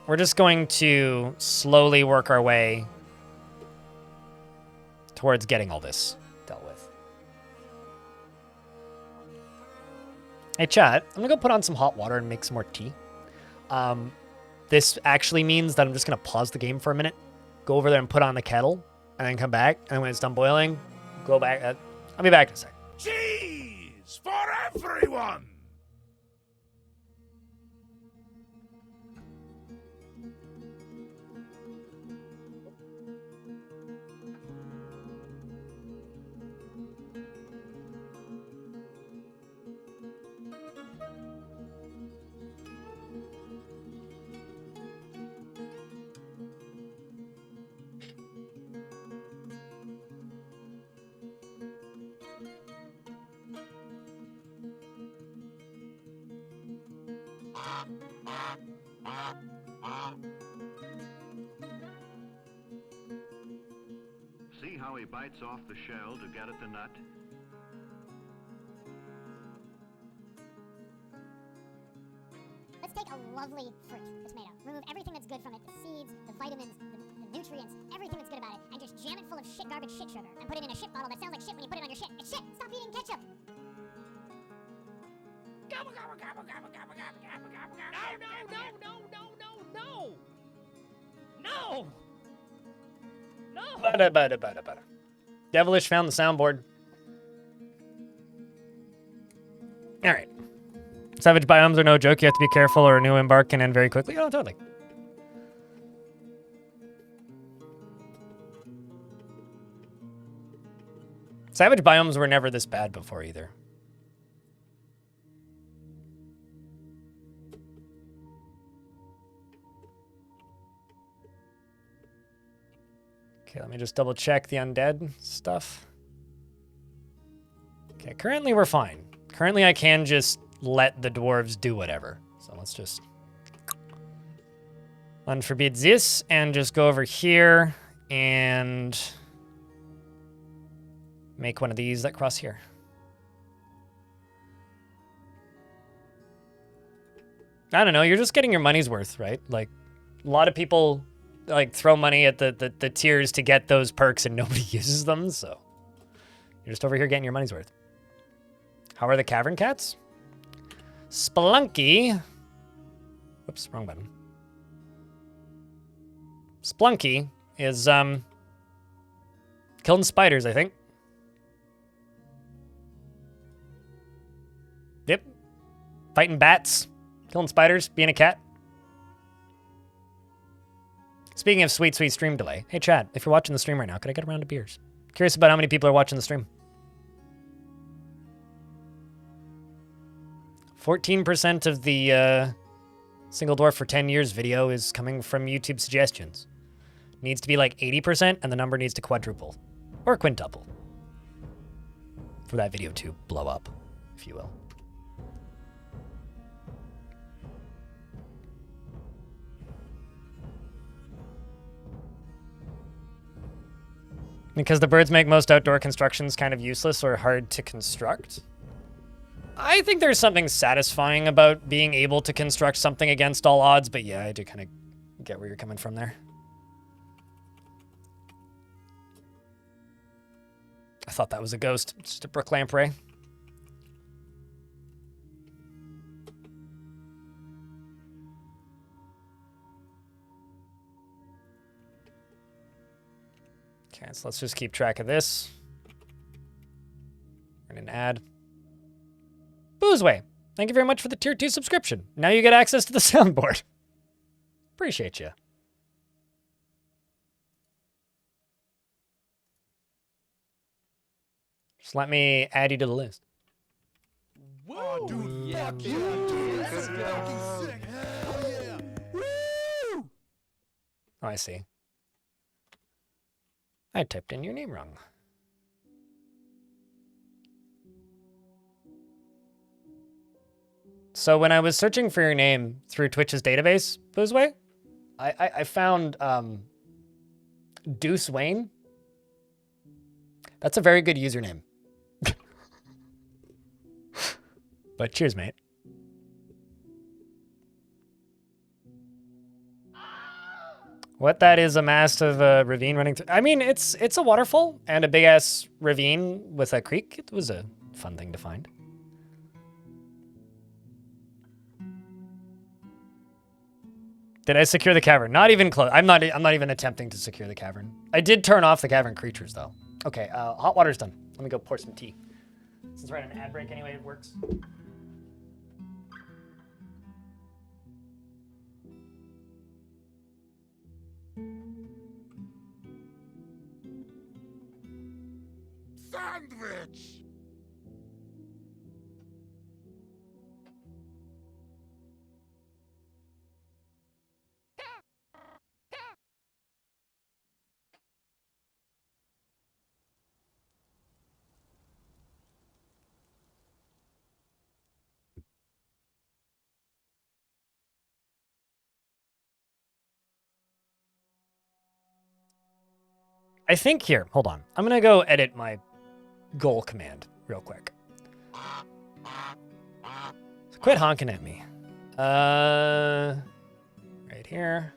we're just going to slowly work our way towards getting all this dealt with. Hey, chat, I'm gonna go put on some hot water and make some more tea. This actually means that I'm just gonna pause the game for a minute, go over there and put on the kettle, and then come back, and when it's done boiling, go back. I'll be back in a sec. Cheese for everyone! See how he bites off the shell to get at the nut? Let's take a lovely fruit, the tomato, remove everything that's good from it, the seeds, the vitamins, the nutrients, everything that's good about it, and just jam it full of shit garbage shit sugar, and put it in a shit bottle that sounds like shit when you put it on your shit. It's shit! Stop eating ketchup! No! Bada. Devilish found the soundboard. All right. Savage biomes are no joke. You have to be careful or a new embark can end very quickly. Oh, totally. Savage biomes were never this bad before either. Okay, let me just double check the undead stuff. Okay, currently we're fine. Currently I can just let the dwarves do whatever. So let's just unforbid this and just go over here and make one of these that cross here. I don't know, you're just getting your money's worth, right? Like, a lot of people like throw money at the tiers to get those perks and nobody uses them, so you're just over here getting your money's worth. How are the cavern cats? Spelunky. Whoops, wrong button. Splunky is killing spiders, I think. Yep. Fighting bats, killing spiders, being a cat. Speaking of sweet, sweet stream delay. Hey, Chad, if you're watching the stream right now, could I get a round of beers? Curious about how many people are watching the stream. 14% of the Single Dwarf for 10 years video is coming from YouTube suggestions. Needs to be like 80%, and the number needs to quadruple. Or quintuple. For that video to blow up, if you will. Because the birds make most outdoor constructions kind of useless or hard to construct. I think there's something satisfying about being able to construct something against all odds, but yeah, I do kind of get where you're coming from there. I thought that was a ghost. It's just a brook lamprey. Okay, so let's just keep track of this. Run an ad. Boozeway, thank you very much for the tier 2 subscription. Now you get access to the soundboard. Appreciate you. Just let me add you to the list. Whoa, dude, fuck yeah, dude. That's fucking sick. Hell yeah. Woo! Oh, I see. I typed in your name wrong. So when I was searching for your name through Twitch's database, Boozeway, I found Deuce Wayne. That's a very good username. But cheers, mate. What that is a massive ravine running through. I mean, it's a waterfall and a big ass ravine with a creek. It was a fun thing to find. Did I secure the cavern? Not even close. I'm not even attempting to secure the cavern. I did turn off the cavern creatures though. Okay, hot water's done. Let me go pour some tea. Since we're at an ad break anyway, it works. Sandwich! I think here, hold on. I'm gonna go edit my goal command real quick. So quit honking at me. Right here.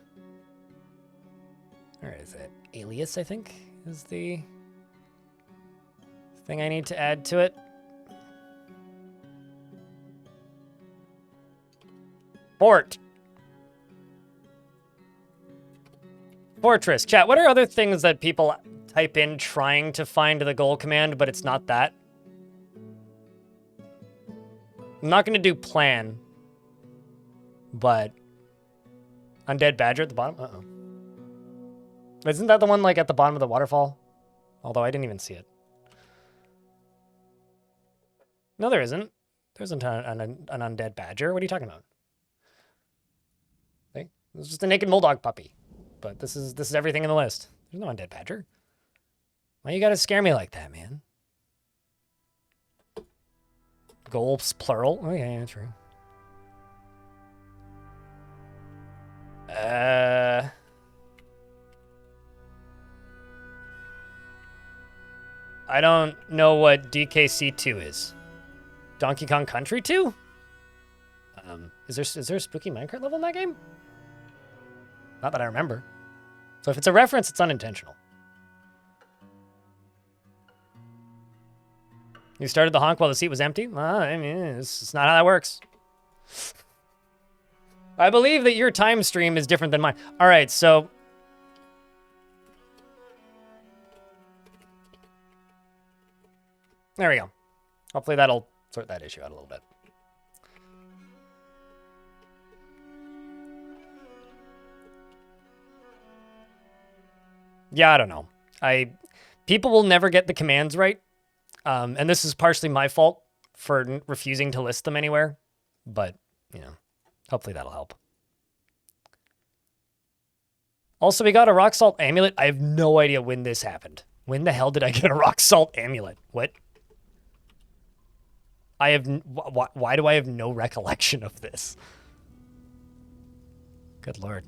Where is it? Alias, I think, is the thing I need to add to it. Fort. Fortress. Chat, what are other things that people type in trying to find the goal command, but it's not that? I'm not going to do plan, but undead badger at the bottom? Uh-oh. Isn't that the one, like, at the bottom of the waterfall? Although I didn't even see it. No, there isn't. There isn't an undead badger. What are you talking about? See? It's just a naked bulldog puppy. But this is everything in the list. There's no undead badger. Why you gotta scare me like that, man? Goals, plural. Oh, yeah, true. I don't know what DKC2 is. Donkey Kong Country 2? Is there a spooky minecart level in that game? Not that I remember. So if it's a reference, it's unintentional. You started the honk while the seat was empty? I mean, it's not how that works. I believe that your time stream is different than mine. All right, so... There we go. Hopefully that'll sort that issue out a little bit. Yeah, I don't know. People will never get the commands right. And this is partially my fault for refusing to list them anywhere. But, you know, hopefully that'll help. Also, we got a rock salt amulet. I have no idea when this happened. When the hell did I get a rock salt amulet? What? I have... Why do I have no recollection of this? Good lord.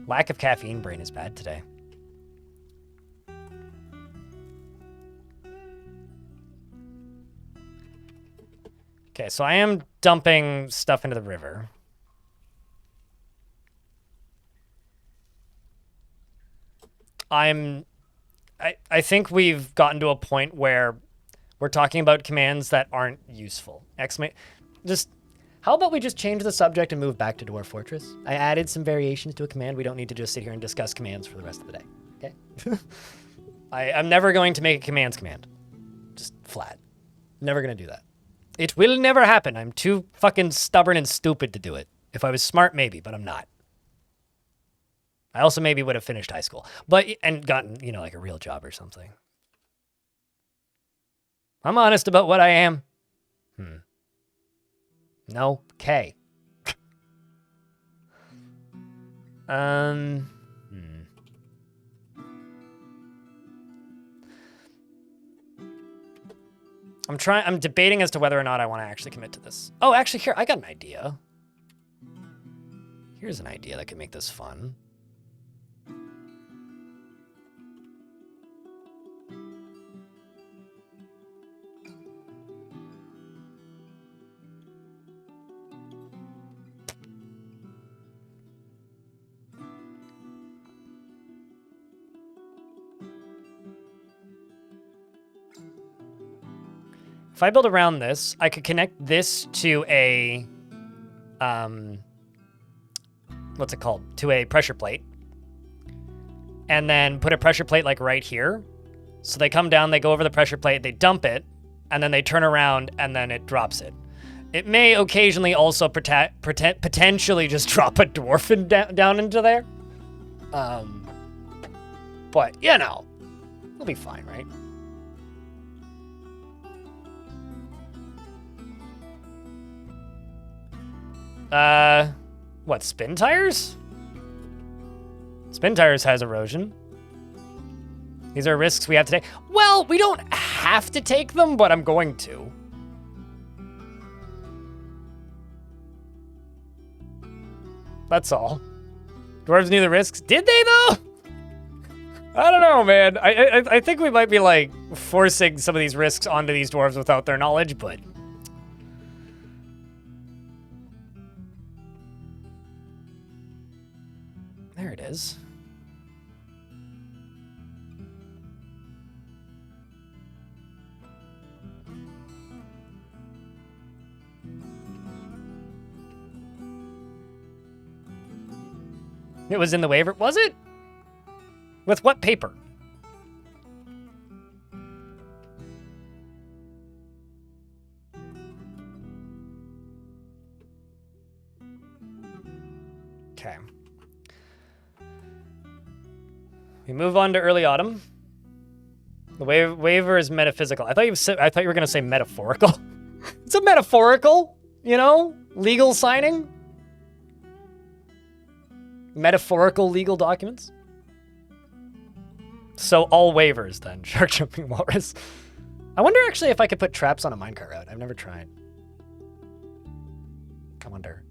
Lack of caffeine brain is bad today. Okay, so I am dumping stuff into the river. I think we've gotten to a point where we're talking about commands that aren't useful. How about we just change the subject and move back to Dwarf Fortress? I added some variations to a command. We don't need to just sit here and discuss commands for the rest of the day. Okay? I'm never going to make a commands command. Just flat. Never going to do that. It will never happen. I'm too fucking stubborn and stupid to do it. If I was smart, maybe, but I'm not. I also maybe would have finished high school, and gotten, you know, like a real job or something. I'm honest about what I am. No. Okay. I'm debating as to whether or not I want to actually commit to this. Oh, actually, here, I got an idea. Here's an idea that could make this fun. If I build around this, I could connect this to a, what's it called? To a pressure plate. And then put a pressure plate like right here. So they come down, they go over the pressure plate, they dump it, and then they turn around and then it drops it. It may occasionally also potentially just drop a dwarf down into there. But, you know, it'll be fine, right? What, spin tires? Spin tires has erosion. These are risks we have to take. Well, we don't have to take them, but I'm going to. That's all. Dwarves knew the risks. Did they, though? I don't know, man. I think we might be, like, forcing some of these risks onto these dwarves without their knowledge, but... There it is. It was in the waiver. Was it? With what paper? Okay. We move on to early autumn. The waiver is metaphysical. I thought you were gonna say metaphorical. It's a metaphorical, you know, legal signing. Metaphorical legal documents. So all waivers then. Shark jumping walrus. I wonder actually if I could put traps on a minecart route. I've never tried. I wonder.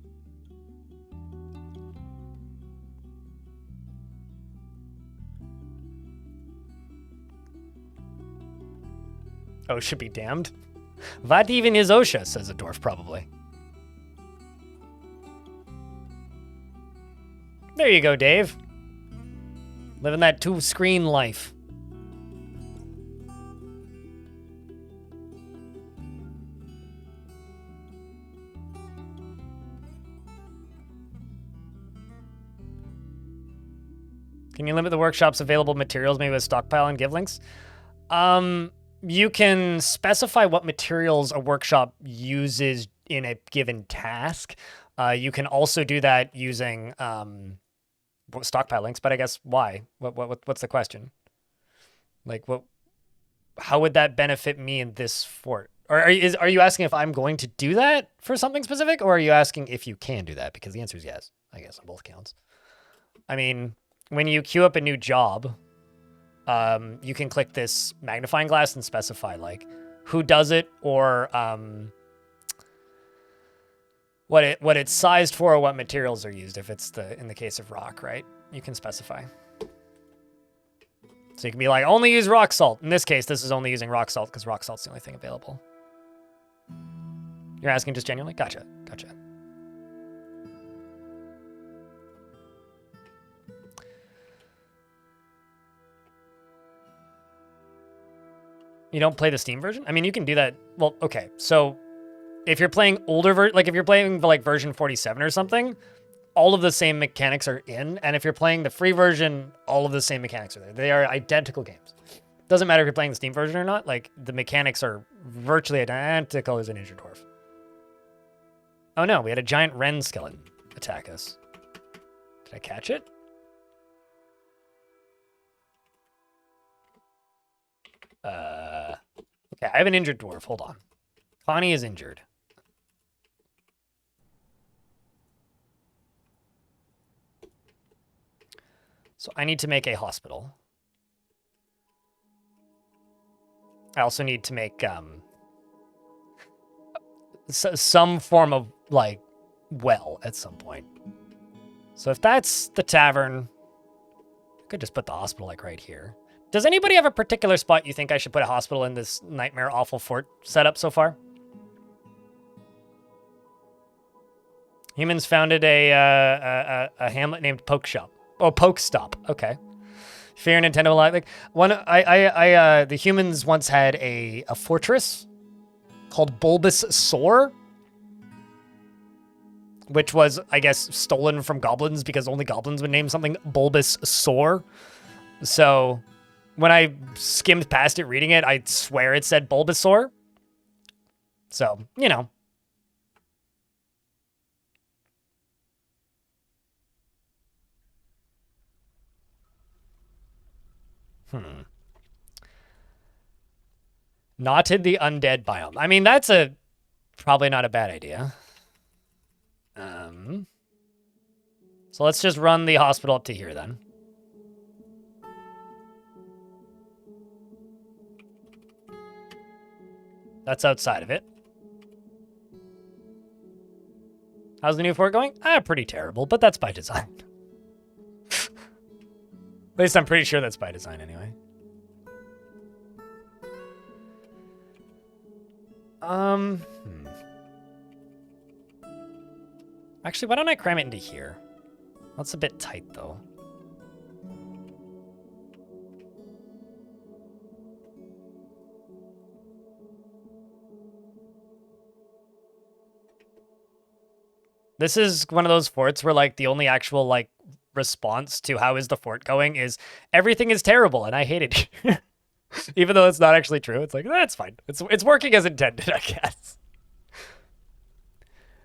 Oh, should be damned. What even is OSHA, says a dwarf, probably. There you go, Dave. Living that two-screen life. Can you limit the workshop's available materials, maybe with stockpile and give links? You can specify what materials a workshop uses in a given task. You can also do that using stockpile links, but I guess why? What's the question? Like, how would that benefit me in this fort? Or are you asking if I'm going to do that for something specific, or are you asking if you can do that? Because the answer is yes, I guess, on both counts. I mean, when you queue up a new job, you can click this magnifying glass and specify like who does it, or what it's sized for, or what materials are used. If it's in the case of rock, right? You can specify. So you can be like, only use rock salt. In this case, this is only using rock salt because rock salt's the only thing available. You're asking just genuinely? Gotcha. You don't play the Steam version? I mean, you can do that. Well, okay. So if you're playing older like if you're playing like version 47 or something, all of the same mechanics are in. And if you're playing the free version, all of the same mechanics are there. They are identical games. Doesn't matter if you're playing the Steam version or not. Like, the mechanics are virtually identical as a Ninja Dwarf. Oh no, we had a giant wren skeleton attack us. Did I catch it? Okay, I have an injured dwarf. Hold on. Connie is injured. So I need to make a hospital. I also need to make some form of, like, well at some point. So if that's the tavern, I could just put the hospital, like, right here. Does anybody have a particular spot you think I should put a hospital in this nightmare awful fort setup so far? Humans founded a hamlet named Poke Shop. Oh, Poke Stop. Okay. Fear Nintendo a lot. Like the humans once had a fortress called Bulbous Sore, which was, I guess, stolen from goblins because only goblins would name something Bulbous Sore. So when I skimmed past it reading it, I swear it said Bulbasaur. So, you know. Not in the undead biome. I mean, that's probably not a bad idea. So let's just run the hospital up to here then. That's outside of it. How's the new fort going? Pretty terrible, but that's by design. At least I'm pretty sure that's by design anyway. Actually, why don't I cram it into here? That's a bit tight, though. This is one of those forts where, like, the only actual, like, response to how is the fort going is everything is terrible and I hate it here. Even though it's not actually true. It's like, that's fine. It's working as intended, I guess.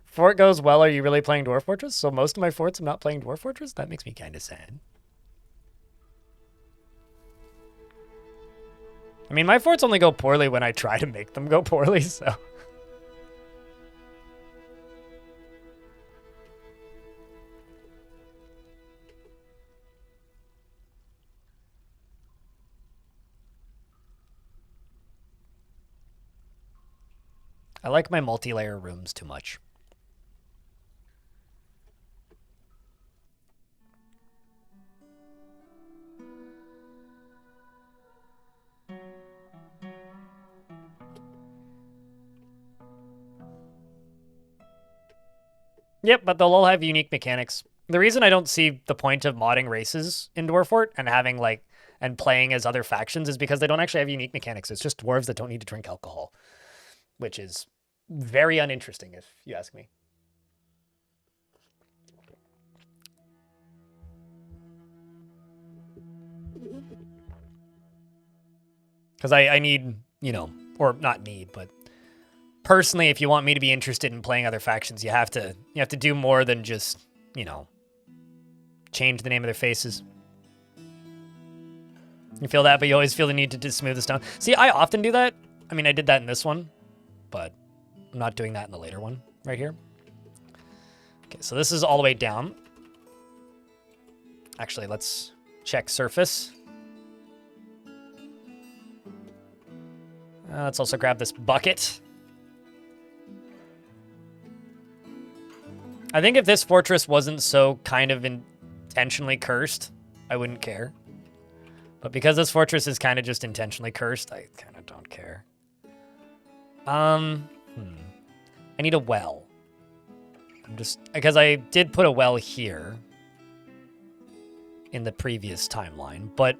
Fort goes well. Are you really playing Dwarf Fortress? So most of my forts I'm not playing Dwarf Fortress? That makes me kind of sad. I mean, my forts only go poorly when I try to make them go poorly, so... I like my multi-layer rooms too much. Yep, but they'll all have unique mechanics. The reason I don't see the point of modding races in Dwarf Fort and having like and playing as other factions is because they don't actually have unique mechanics. It's just dwarves that don't need to drink alcohol, which is very uninteresting if you ask me. Because I need, you know, or not need, but personally, if you want me to be interested in playing other factions, you have to do more than just, you know, change the name of their faces. You feel that, but you always feel the need to smooth this down. See, I often do that. I mean, I did that in this one, but I'm not doing that in the later one right here. Okay, so this is all the way down. Actually, let's check surface. Let's also grab this bucket. I think if this fortress wasn't so kind of intentionally cursed, I wouldn't care. But because this fortress is kind of just intentionally cursed, I kind of don't care. I need a well. Because I did put a well here in the previous timeline, but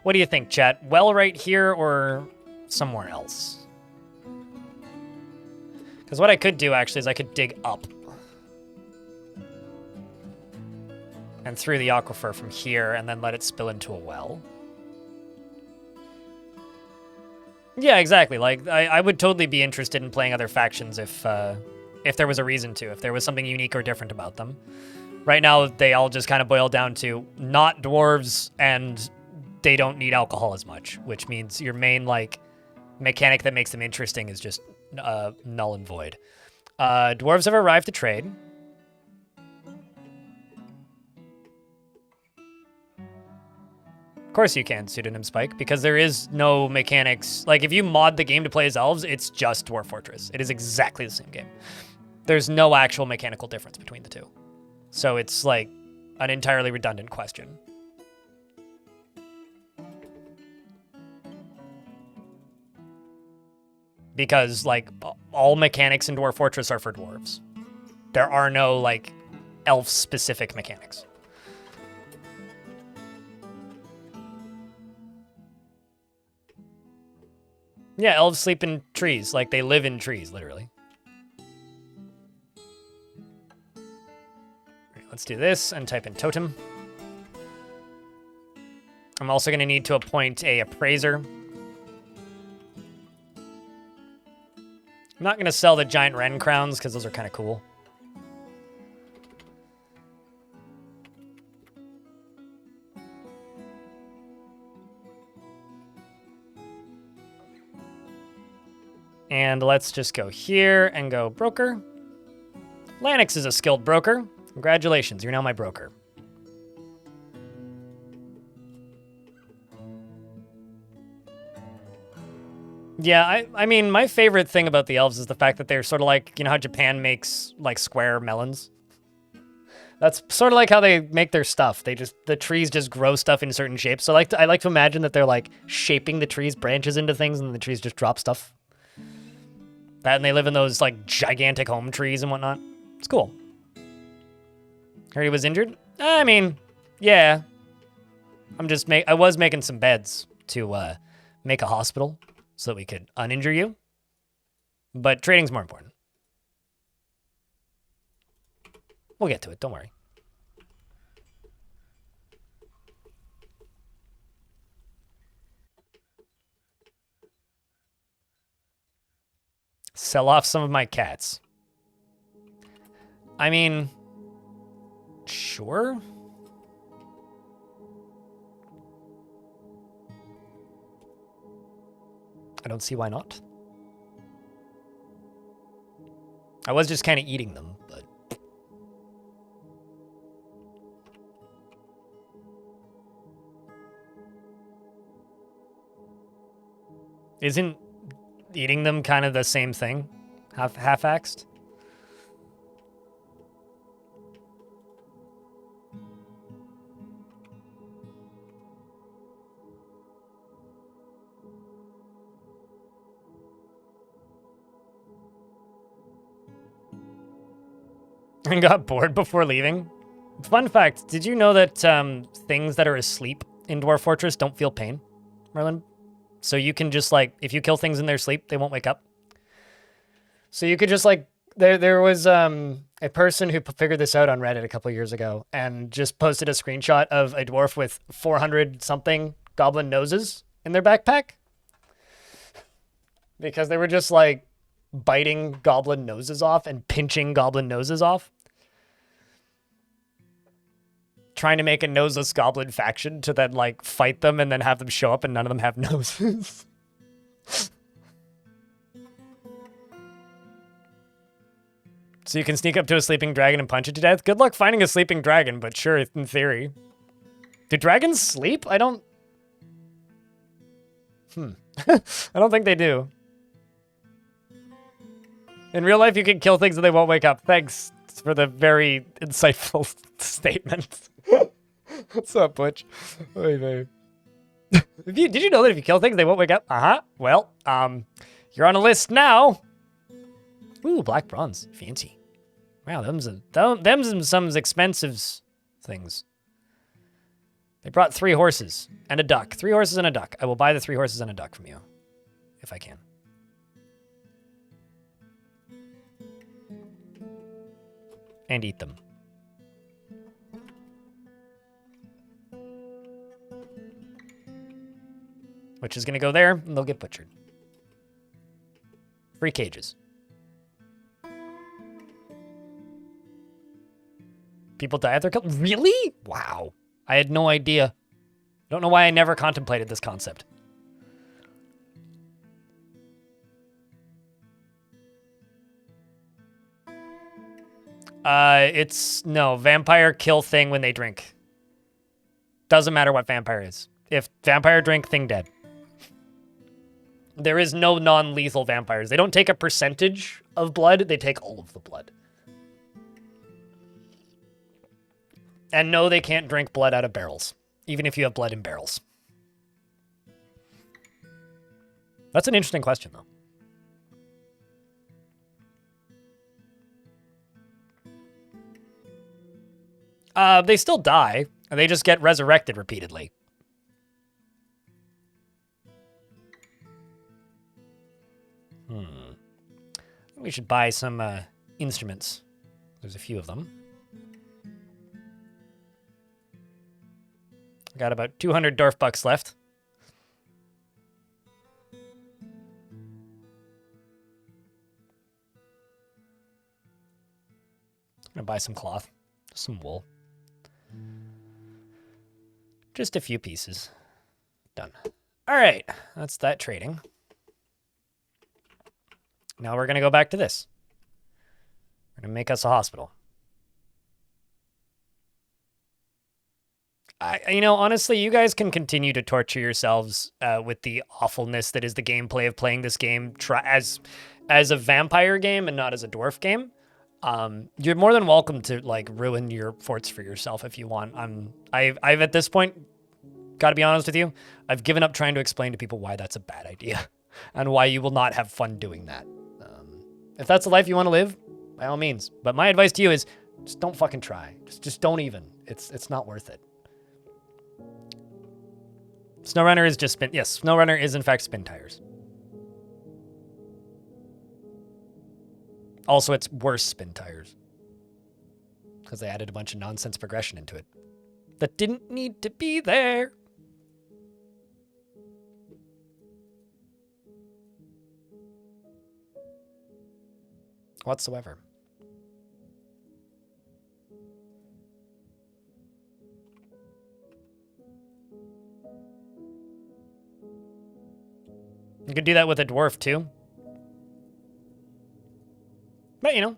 what do you think, chat? Well right here or somewhere else? Because what I could do, actually, is I could dig up. And through the aquifer from here, and then let it spill into a well. Yeah, exactly. Like, I would totally be interested in playing other factions if there was a reason to, if there was something unique or different about them. Right now, they all just kind of boil down to not dwarves and they don't need alcohol as much, which means your main, like, mechanic that makes them interesting is just null and void. Dwarves have arrived to trade. Of course you can, Pseudonym Spike, because there is no mechanics. Like, if you mod the game to play as elves, it's just Dwarf Fortress. It is exactly the same game. There's no actual mechanical difference between the two. So it's, like, an entirely redundant question. Because, like, all mechanics in Dwarf Fortress are for dwarves. There are no, like, elf-specific mechanics. Yeah, elves sleep in trees. Like, they live in trees, literally. Right, let's do this and type in totem. I'm also going to need to appoint a appraiser. I'm not going to sell the giant wren crowns because those are kind of cool. And let's just go here and go broker. Lanix is a skilled broker. Congratulations, you're now my broker. Yeah, I mean, my favorite thing about the elves is the fact that they're sort of like, you know how Japan makes, like, square melons? That's sort of like how they make their stuff. The trees just grow stuff in certain shapes. So I like to imagine that they're, like, shaping the trees' branches into things and the trees just drop stuff. That, and they live in those, like, gigantic home trees and whatnot. It's cool. Heard he was injured? I mean, yeah. I was making some beds to make a hospital so that we could uninjure you. But trading's more important. We'll get to it. Don't worry. Sell off some of my cats. I mean, sure. I don't see why not. I was just kind of eating them, but... Isn't eating them kind of the same thing? Half-axed? And got bored before leaving. Fun fact, did you know that things that are asleep in Dwarf Fortress don't feel pain, Merlin? So you can just, like, if you kill things in their sleep, they won't wake up. So you could just, like, there was a person who figured this out on Reddit a couple years ago and just posted a screenshot of a dwarf with 400-something goblin noses in their backpack. Because they were just, like, biting goblin noses off and pinching goblin noses off. Trying to make a noseless goblin faction to then, like, fight them and then have them show up and none of them have noses. So you can sneak up to a sleeping dragon and punch it to death? Good luck finding a sleeping dragon, but sure, in theory. Do dragons sleep? I don't... I don't think they do. In real life, you can kill things and they won't wake up. Thanks for the very insightful statement. What's up, Butch? Did you know that if you kill things, they won't wake up? Uh-huh. Well, you're on a list now. Ooh, black bronze. Fancy. Wow, them's some expensive things. They brought 3 horses and a duck. 3 horses and a duck. I will buy the 3 horses and a duck from you. If I can. And eat them. Which is going to go there, and they'll get butchered. Free cages. People die at their kill. Really? Wow. I had no idea. Don't know why I never contemplated this concept. No, vampire kill thing when they drink. Doesn't matter what vampire is. If vampire drink, thing dead. There is no non-lethal vampires. They don't take a percentage of blood, they take all of the blood. And no, they can't drink blood out of barrels, even if you have blood in barrels. That's an interesting question, though. They still die, and they just get resurrected repeatedly. We should buy some instruments. There's a few of them. Got about 200 Dwarf bucks left. I'm gonna buy some cloth, some wool. Just a few pieces. Done. All right, that's that trading. Now we're gonna go back to this. We're gonna make us a hospital. You know, honestly, you guys can continue to torture yourselves with the awfulness that is the gameplay of playing this game as a vampire game and not as a dwarf game. You're more than welcome to like ruin your forts for yourself if you want. I've at this point, got to be honest with you, I've given up trying to explain to people why that's a bad idea and why you will not have fun doing that. If that's the life you want to live, by all means. But my advice to you is just don't fucking try. Just don't even. It's not worth it. SnowRunner is just spin. Yes, SnowRunner is in fact spin tires. Also, it's worse spin tires. because they added a bunch of nonsense progression into it that didn't need to be there. Whatsoever. You could do that with a dwarf too. But you know,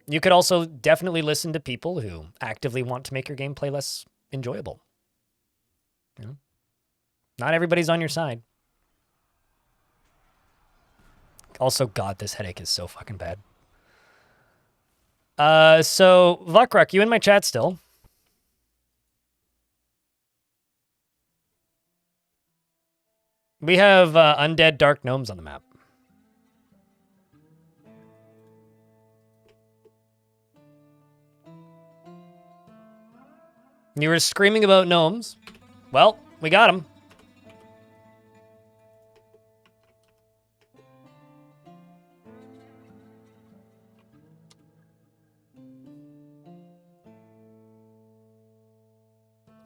you could also definitely listen to people who actively want to make your gameplay less enjoyable. You know? Not everybody's on your side. Also, God, this headache is so fucking bad. So, Vakrak, you in my chat still? We have undead dark gnomes on the map. You were screaming about gnomes. Well, we got them.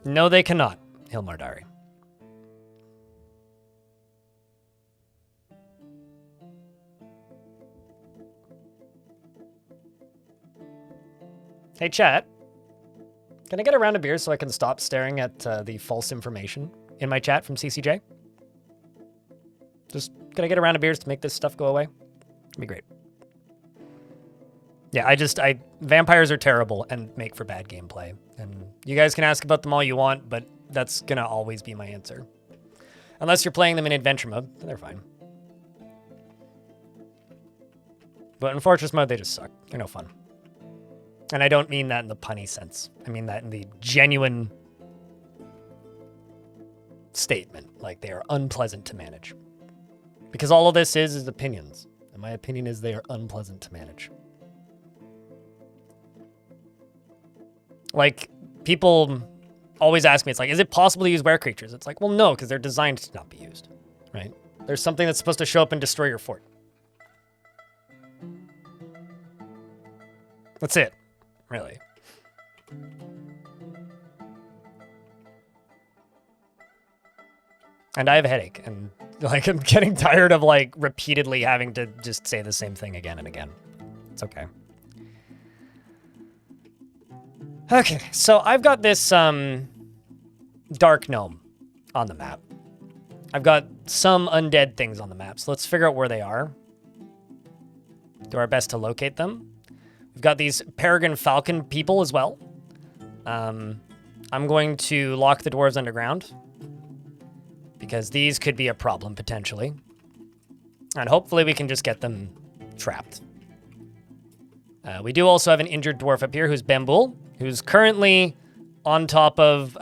No, they cannot, Hilmardari. Hey, chat. Can I get a round of beer so I can stop staring at the false information in my chat from CCJ? Just, can I get a round of beers to make this stuff go away? That'd be great. Yeah, vampires are terrible and make for bad gameplay. And you guys can ask about them all you want, but that's gonna always be my answer. Unless you're playing them in adventure mode, they're fine. But in fortress mode, they just suck. They're no fun. And I don't mean that in the punny sense. I mean that in the genuine statement. Like, they are unpleasant to manage. Because all of this is opinions. And my opinion is they are unpleasant to manage. Like, people always ask me, it's like, is it possible to use were creatures? It's like, well, no, because they're designed to not be used, right? There's something that's supposed to show up and destroy your fort. That's it, really. And I have a headache, and like, I'm getting tired of like repeatedly having to just say the same thing again and again. It's okay. Okay, so I've got this dark gnome on the map. I've got some undead things on the map, so let's figure out where they are. Do our best to locate them. We've got these peregrine falcon people as well. I'm going to lock the dwarves underground, because these could be a problem potentially. And hopefully we can just get them trapped. We do also have an injured dwarf up here who's Bambool, who's currently on top of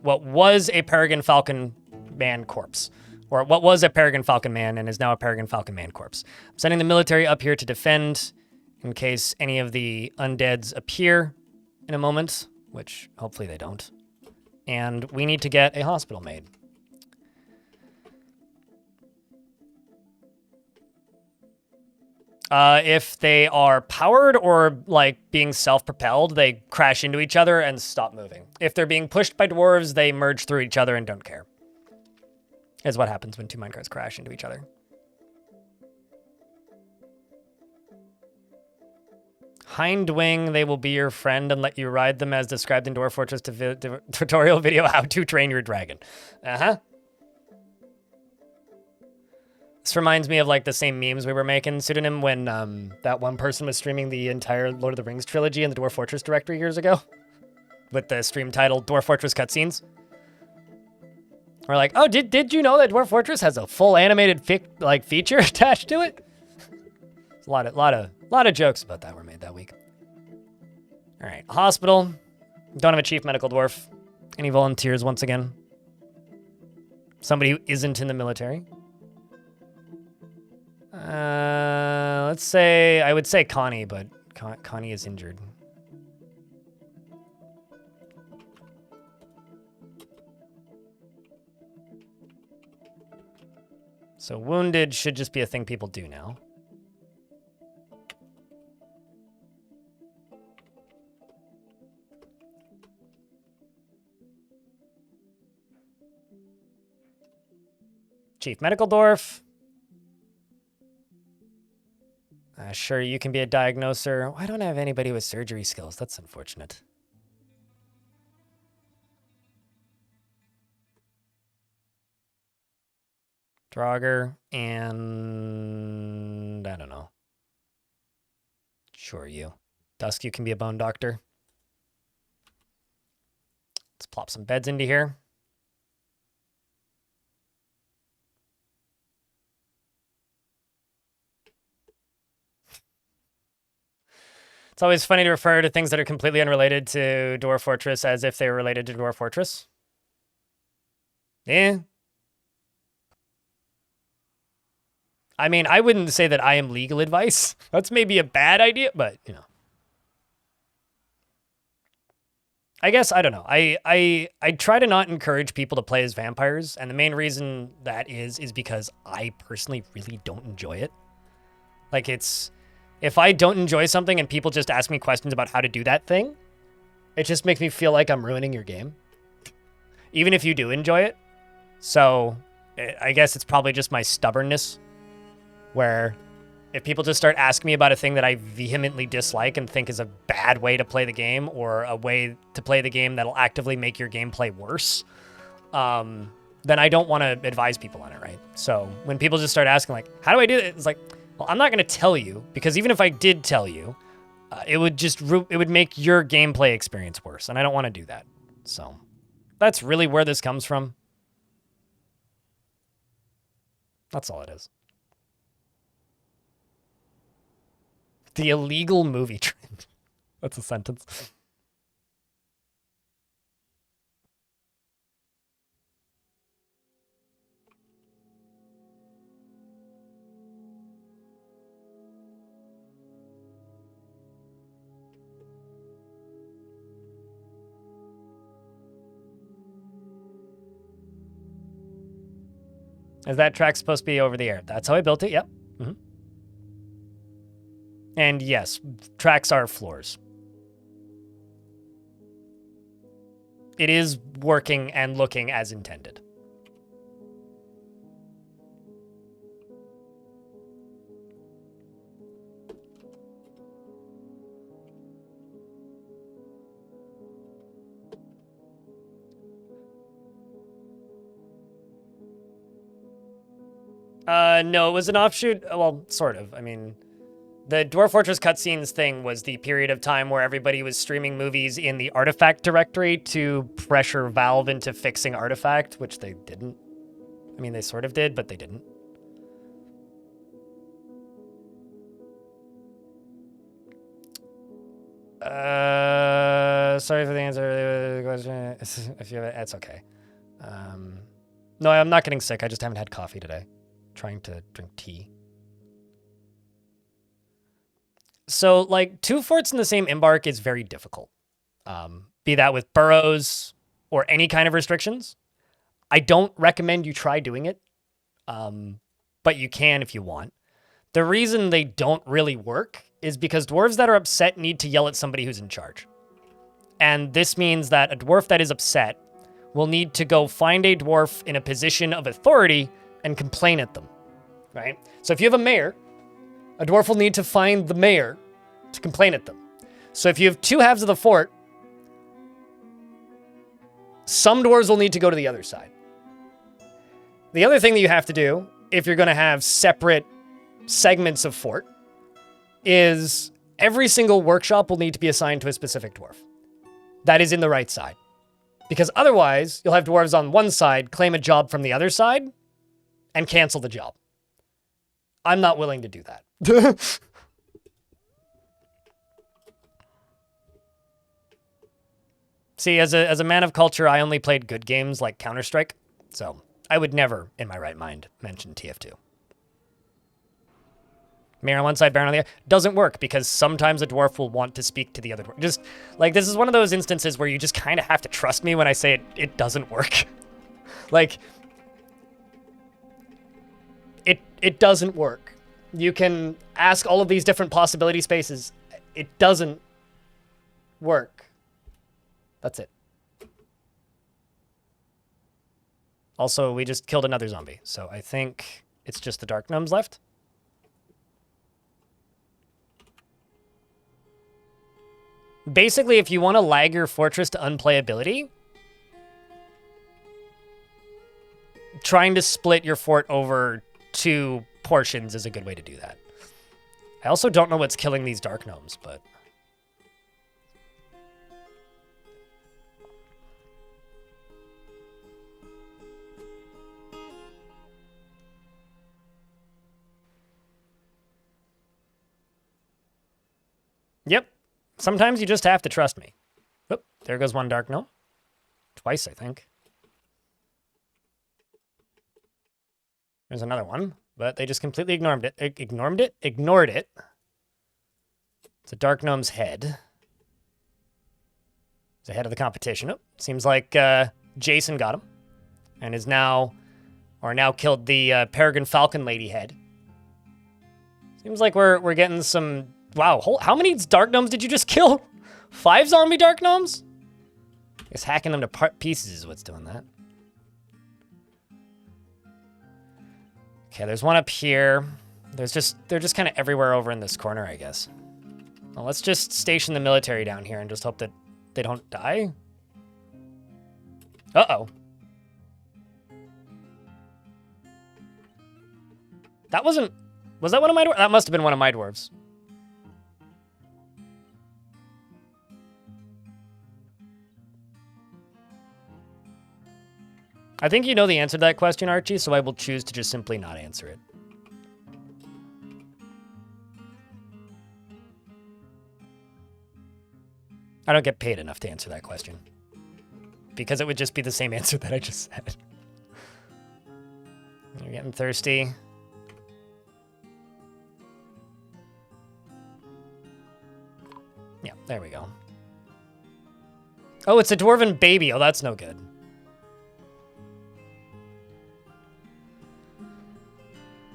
what was a peregrine falcon man corpse. Or what was a peregrine falcon man and is now a peregrine falcon man corpse. I'm sending the military up here to defend in case any of the undeads appear in a moment, which hopefully they don't. And we need to get a hospital made. If they are powered or like being self-propelled, they crash into each other and stop moving. If they're being pushed by dwarves, they merge through each other and don't care. Is what happens when two minecarts crash into each other. Hindwing, they will be your friend and let you ride them as described in Dwarf Fortress tutorial video how to train your dragon. Uh-huh. This reminds me of like the same memes we were making, Pseudonym, when that one person was streaming the entire Lord of the Rings trilogy in the Dwarf Fortress directory years ago. With the stream title Dwarf Fortress Cutscenes. We're like, oh, did you know that Dwarf Fortress has a full animated feature attached to it? There's a lot of jokes about that were made that week. All right, hospital. Don't have a chief medical dwarf. Any volunteers once again? Somebody who isn't in the military? Let's say, I would say Connie, but Connie is injured. So wounded should just be a thing people do now. Chief Medical Dwarf. Sure, you can be a diagnoser. I don't have anybody with surgery skills. That's unfortunate. Draugr and I don't know. Sure, you. Dusk, you can be a bone doctor. Let's plop some beds into here. It's always funny to refer to things that are completely unrelated to Dwarf Fortress as if they were related to Dwarf Fortress. Yeah. I mean, I wouldn't say that I am legal advice. That's maybe a bad idea, but, you know. I guess, I don't know. I try to not encourage people to play as vampires, and the main reason that is because I personally really don't enjoy it. Like, if I don't enjoy something and people just ask me questions about how to do that thing, it just makes me feel like I'm ruining your game. Even if you do enjoy it. So, I guess it's probably just my stubbornness, where if people just start asking me about a thing that I vehemently dislike and think is a bad way to play the game, or a way to play the game that'll actively make your gameplay worse, then I don't want to advise people on it, right? So when people just start asking, like, how do I do it? It's like, well, I'm not going to tell you, because even if I did tell you, it would make your gameplay experience worse, and I don't want to do that. So that's really where this comes from. That's all it is. The illegal movie trend. That's a sentence. Is that track supposed to be over the air? That's how I built it, yep. Mm-hmm. And yes, tracks are floors. It is working and looking as intended. No, it was an offshoot. Well, sort of. I mean, the Dwarf Fortress cutscenes thing was the period of time where everybody was streaming movies in the artifact directory to pressure Valve into fixing Artifact, which they didn't. I mean, they sort of did, but they didn't. Sorry for the answer to the question. If you have it, that's okay. No, I'm not getting sick. I just haven't had coffee today. Trying to drink tea. So, like, 2 forts in the same embark is very difficult. Be that with burrows or any kind of restrictions. I don't recommend you try doing it, but you can if you want. The reason they don't really work is because dwarves that are upset need to yell at somebody who's in charge. And this means that a dwarf that is upset will need to go find a dwarf in a position of authority and complain at them, right? So if you have a mayor, a dwarf will need to find the mayor to complain at them. So if you have 2 halves of the fort, some dwarves will need to go to the other side. The other thing that you have to do, if you're going to have separate segments of fort, is every single workshop will need to be assigned to a specific dwarf. That is in the right side. Because otherwise, you'll have dwarves on one side claim a job from the other side and cancel the job. I'm not willing to do that. See, as a man of culture, I only played good games like Counter-Strike, so I would never, in my right mind, mention TF2. Mayor on one side, Baron on the other. Doesn't work, because sometimes a dwarf will want to speak to the other dwarf. Just, like, this is one of those instances where you just kind of have to trust me when I say it doesn't work. Like, it doesn't work. You can ask all of these different possibility spaces. It doesn't work. That's it. Also, we just killed another zombie, so I think it's just the dark gnomes left. Basically, if you want to lag your fortress to unplayability, trying to split your fort over 2 portions is a good way to do that. I also don't know what's killing these dark gnomes, but... Yep. Sometimes you just have to trust me. Oop, there goes one dark gnome. Twice, I think. There's another one, but they just completely ignored it. Ignored it. It's a dark gnome's head. He's ahead of the competition. Oh, seems like Jason got him. And is now, or now killed the Peregrine Falcon lady head. Seems like we're getting some... Wow, how many dark gnomes did you just kill? 5 zombie dark gnomes? I guess hacking them to pieces is what's doing that. Okay, there's one up here. They're just kind of everywhere over in this corner, I guess. Well, let's just station the military down here and just hope that they don't die. Uh-oh. That wasn't... Was that one of my dwarves? That must have been one of my dwarves. I think you know the answer to that question, Archie, so I will choose to just simply not answer it. I don't get paid enough to answer that question. Because it would just be the same answer that I just said. You're getting thirsty. Yeah, there we go. Oh, it's a dwarven baby. Oh, that's no good.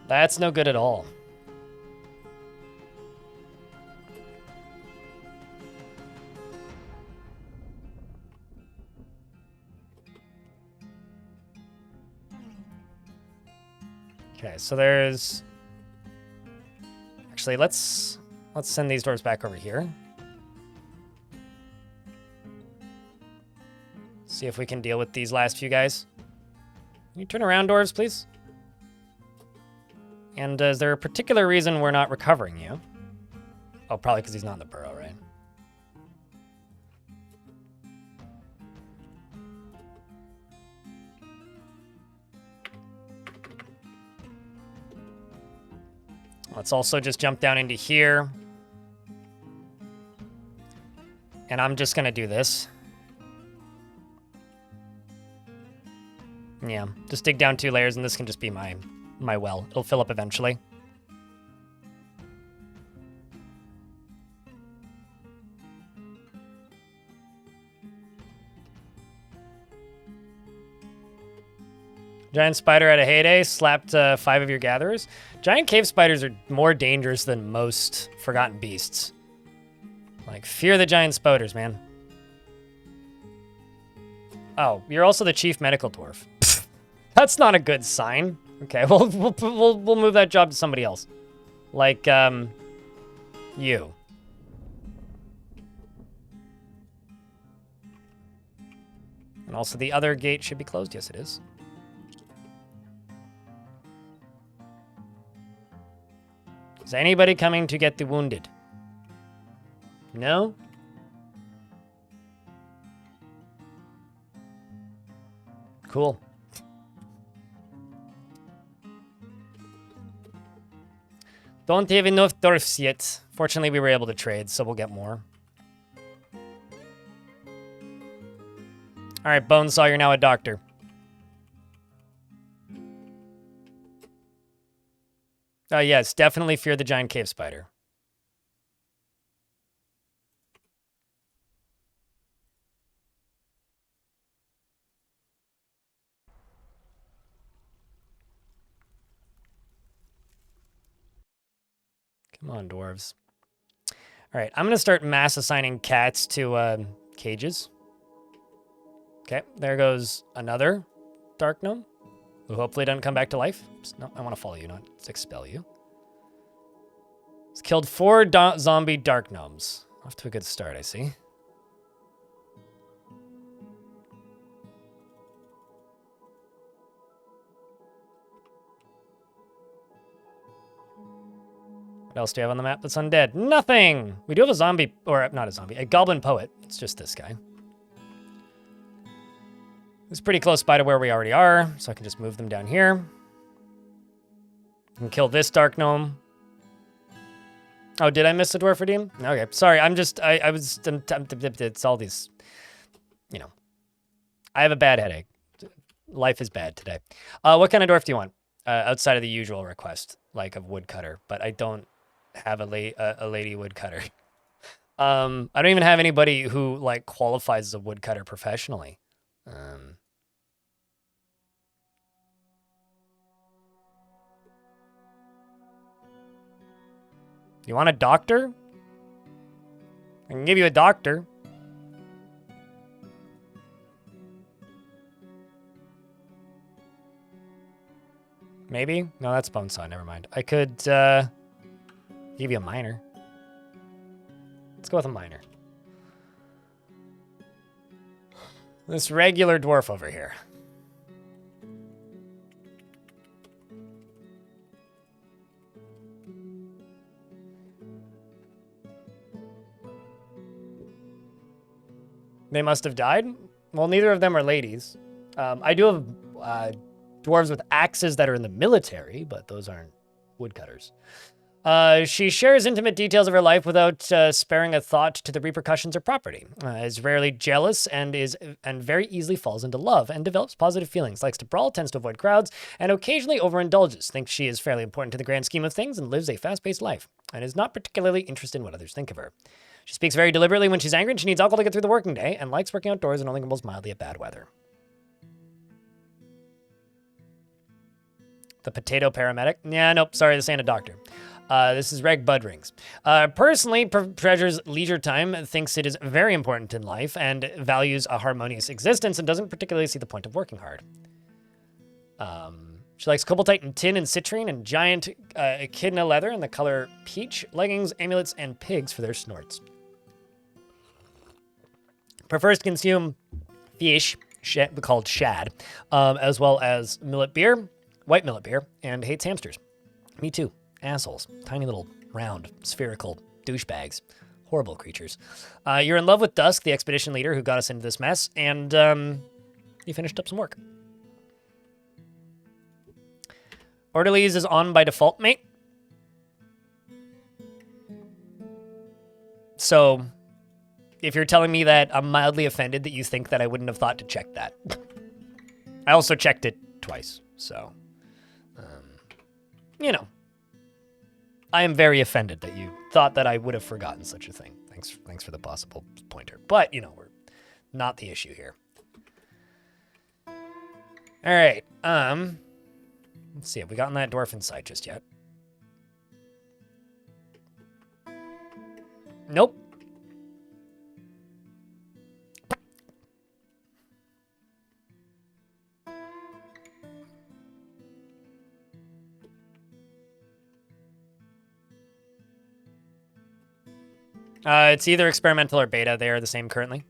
That's no good at all. Okay, so there's... Actually, let's send these doors back over here. See if we can deal with these last few guys. Can you turn around, dwarves, please? And is there a particular reason we're not recovering you? Oh, probably because he's not in the burrow, right? Let's also just jump down into here. And I'm just going to do this. Yeah, just dig down 2 layers and this can just be my well. It'll fill up eventually. Giant spider at a heyday, slapped 5 of your gatherers. Giant cave spiders are more dangerous than most forgotten beasts. Like, fear the giant spiders, man. Oh, you're also the chief medical dwarf. That's not a good sign. Okay, we'll move that job to somebody else. Like, you. And also the other gate should be closed. Yes, it is. Is anybody coming to get the wounded? No? Cool. Don't have enough dwarfs yet. Fortunately, we were able to trade, so we'll get more. All right, Bonesaw, you're now a doctor. Yes, definitely fear the giant cave spider. Come on, dwarves. All right, I'm going to start mass assigning cats to cages. Okay, there goes another dark gnome. Who hopefully doesn't come back to life. No, I want to follow you, not expel you. It's killed 4 zombie dark gnomes. Off to a good start, I see. What else do you have on the map that's undead? Nothing! We do have a zombie, or not a zombie, a goblin poet. It's just this guy. It's pretty close by to where we already are, so I can just move them down here. I can kill this dark gnome. Oh, did I miss a dwarf redeem? Okay, sorry, it's all these, you know. I have a bad headache. Life is bad today. What kind of dwarf do you want? Outside of the usual request, like a woodcutter, but I don't have a lady woodcutter. I don't even have anybody who like qualifies as a woodcutter professionally. You want a doctor? I can give you a doctor. Maybe? No, that's Bonesaw. Never mind. I could give you a miner. Let's go with a miner. This regular dwarf over here. They must have died? Well, neither of them are ladies. I do have dwarves with axes that are in the military, but those aren't woodcutters. She shares intimate details of her life without sparing a thought to the repercussions of property. Is rarely jealous and very easily falls into love and develops positive feelings. Likes to brawl, tends to avoid crowds, and occasionally overindulges. Thinks she is fairly important to the grand scheme of things and lives a fast-paced life. And is not particularly interested in what others think of her. She speaks very deliberately when she's angry and she needs alcohol to get through the working day and likes working outdoors and only grumbles mildly at bad weather. The potato paramedic? Yeah, nope, sorry, this ain't a doctor. This is Reg Budrings. Personally, treasures leisure time, thinks it is very important in life, and values a harmonious existence and doesn't particularly see the point of working hard. She likes cobaltite and tin and citrine and giant echidna leather in the color peach, leggings, amulets, and pigs for their snorts. Prefers to consume fish called shad, as well as millet beer, white millet beer, and hates hamsters. Me too. Assholes. Tiny little round spherical douchebags. Horrible creatures. You're in love with Dusk, the expedition leader who got us into this mess, and you finished up some work. Orderlies is on by default, mate. So, if you're telling me that, I'm mildly offended that you think that I wouldn't have thought to check that. I also checked it twice, so, you know. I am very offended that you thought that I would have forgotten such a thing. Thanks for the possible pointer. But, you know, we're not the issue here. All right, let's see, have we gotten that dwarf inside just yet? Nope. It's either experimental or beta. They are the same currently.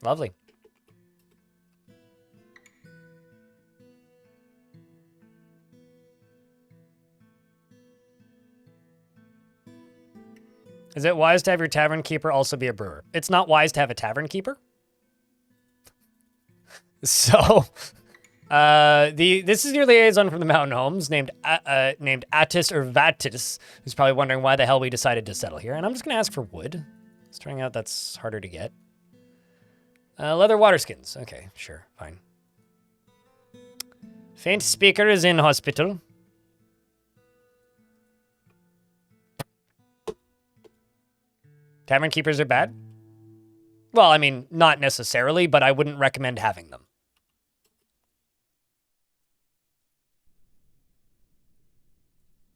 Lovely. Is it wise to have your tavern keeper also be a brewer? It's not wise to have a tavern keeper. So, this is your liaison from the Mountain Homes named Attis or Vatis, who's probably wondering why the hell we decided to settle here. And I'm just going to ask for wood. It's turning out that's harder to get. Leather waterskins. Okay, sure, fine. Faint speaker is in hospital. Tavern keepers are bad? Well, I mean, not necessarily, but I wouldn't recommend having them.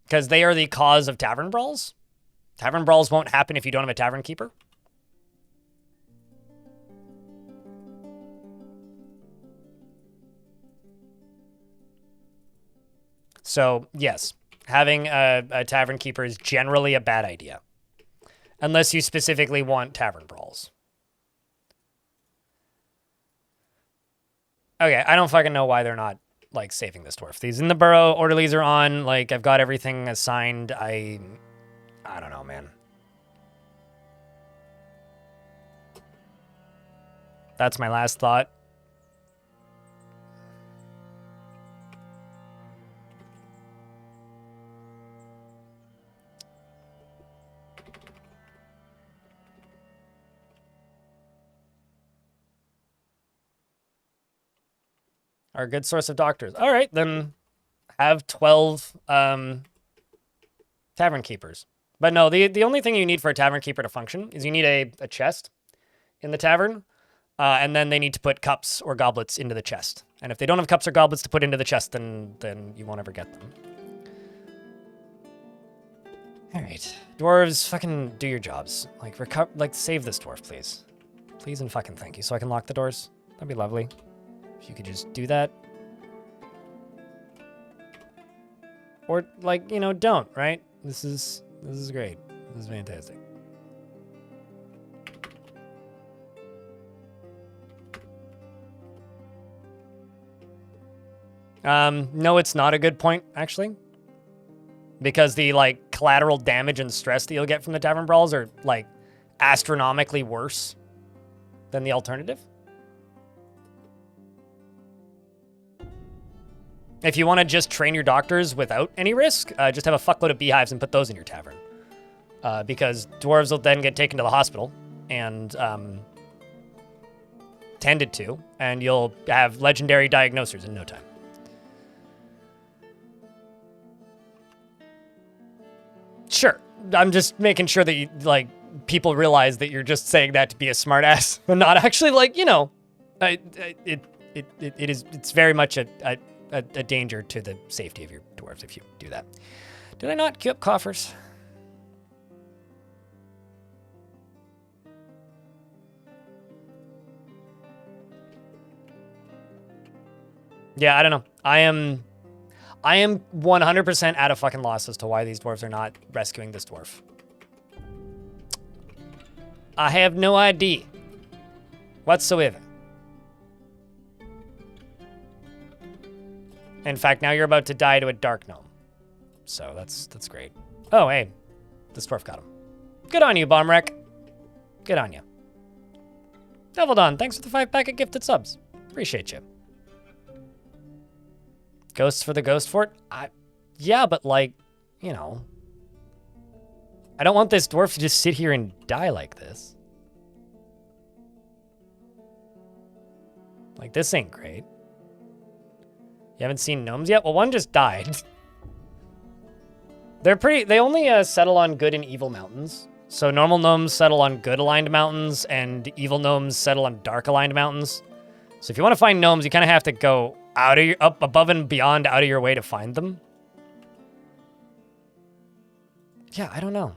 Because they are the cause of tavern brawls? Tavern brawls won't happen if you don't have a tavern keeper? So, yes, having a tavern keeper is generally a bad idea. Unless you specifically want tavern brawls. Okay, I don't fucking know why they're not, like, saving this dwarf. These in the burrow, orderlies are on, like, I've got everything assigned. I don't know, man. That's my last thought. Are a good source of doctors. All right, then have 12 tavern keepers. But no, the only thing you need for a tavern keeper to function is you need a chest in the tavern, and then they need to put cups or goblets into the chest. And if they don't have cups or goblets to put into the chest, then you won't ever get them. All right, dwarves, fucking do your jobs. Like save this dwarf, please. Please and fucking thank you, so I can lock the doors. That'd be lovely. If you could just do that. Or, like, you know, don't, right? This is great. This is fantastic. No, it's not a good point, actually. Because the, like, collateral damage and stress that you'll get from the tavern brawls are, like, astronomically worse than the alternative. If you want to just train your doctors without any risk, just have a fuckload of beehives and put those in your tavern. Because dwarves will then get taken to the hospital and tended to, and you'll have legendary diagnosers in no time. Sure. I'm just making sure that you, like, people realize that you're just saying that to be a smartass, but not actually, like, you know, it's very much a danger to the safety of your dwarves if you do that. Did I not queue up coffers? Yeah, I don't know. I am 100% at a fucking loss as to why these dwarves are not rescuing this dwarf. I have no idea whatsoever. In fact, now you're about to die to a dark gnome. So that's great. Oh, hey. This dwarf got him. Good on you, Bomb Wreck. Good on you. Devil Dawn, thanks for the 5-packet gifted subs. Appreciate you. Ghosts for the Ghost Fort? Yeah, but, like, you know. I don't want this dwarf to just sit here and die like this. Like, this ain't great. You haven't seen gnomes yet? Well, one just died. They only settle on good and evil mountains. So normal gnomes settle on good aligned mountains, and evil gnomes settle on dark aligned mountains. So if you want to find gnomes, you kind of have to go up above and beyond out of your way to find them. Yeah, I don't know.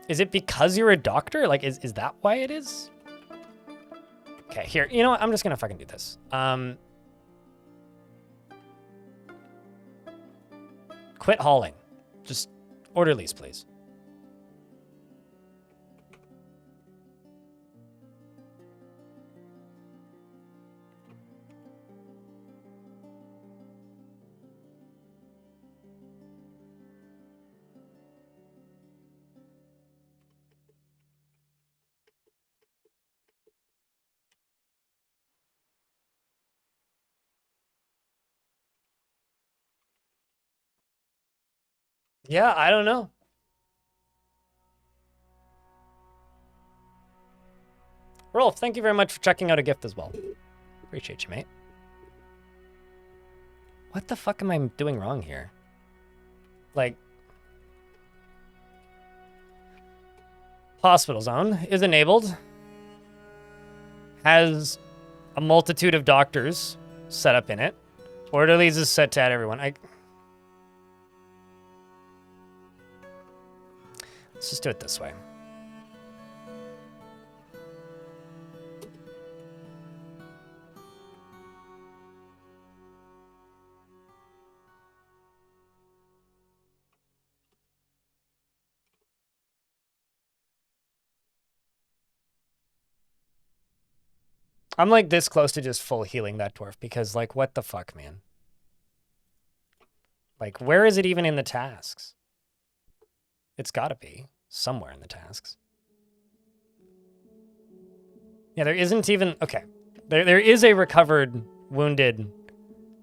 Is it because you're a doctor? Like, is that why it is? Okay, here. You know what? I'm just gonna fucking do this. Quit hauling. Just orderlies, please. Yeah, I don't know. Rolf, thank you very much for checking out a gift as well. Appreciate you, mate. What the fuck am I doing wrong here? Like, hospital zone is enabled. Has a multitude of doctors set up in it. Orderlies is set to add everyone. Let's just do it this way. I'm like this close to just full healing that dwarf because like what the fuck, man? Like where is it even in the tasks? It's gotta be somewhere in the tasks. Yeah, there isn't even, okay. There is a recovered wounded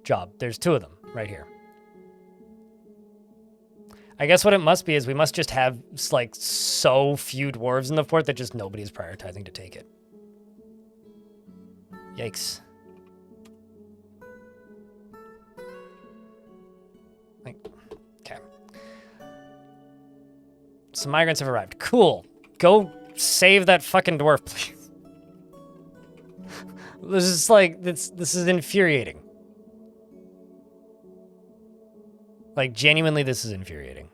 job. There's 2 of them right here. I guess what it must be is we must just have like so few dwarves in the fort that just nobody's prioritizing to take it. Yikes. Like, okay. Some migrants have arrived. Cool. Go save that fucking dwarf, please. This is like, this is infuriating. Like, genuinely, this is infuriating.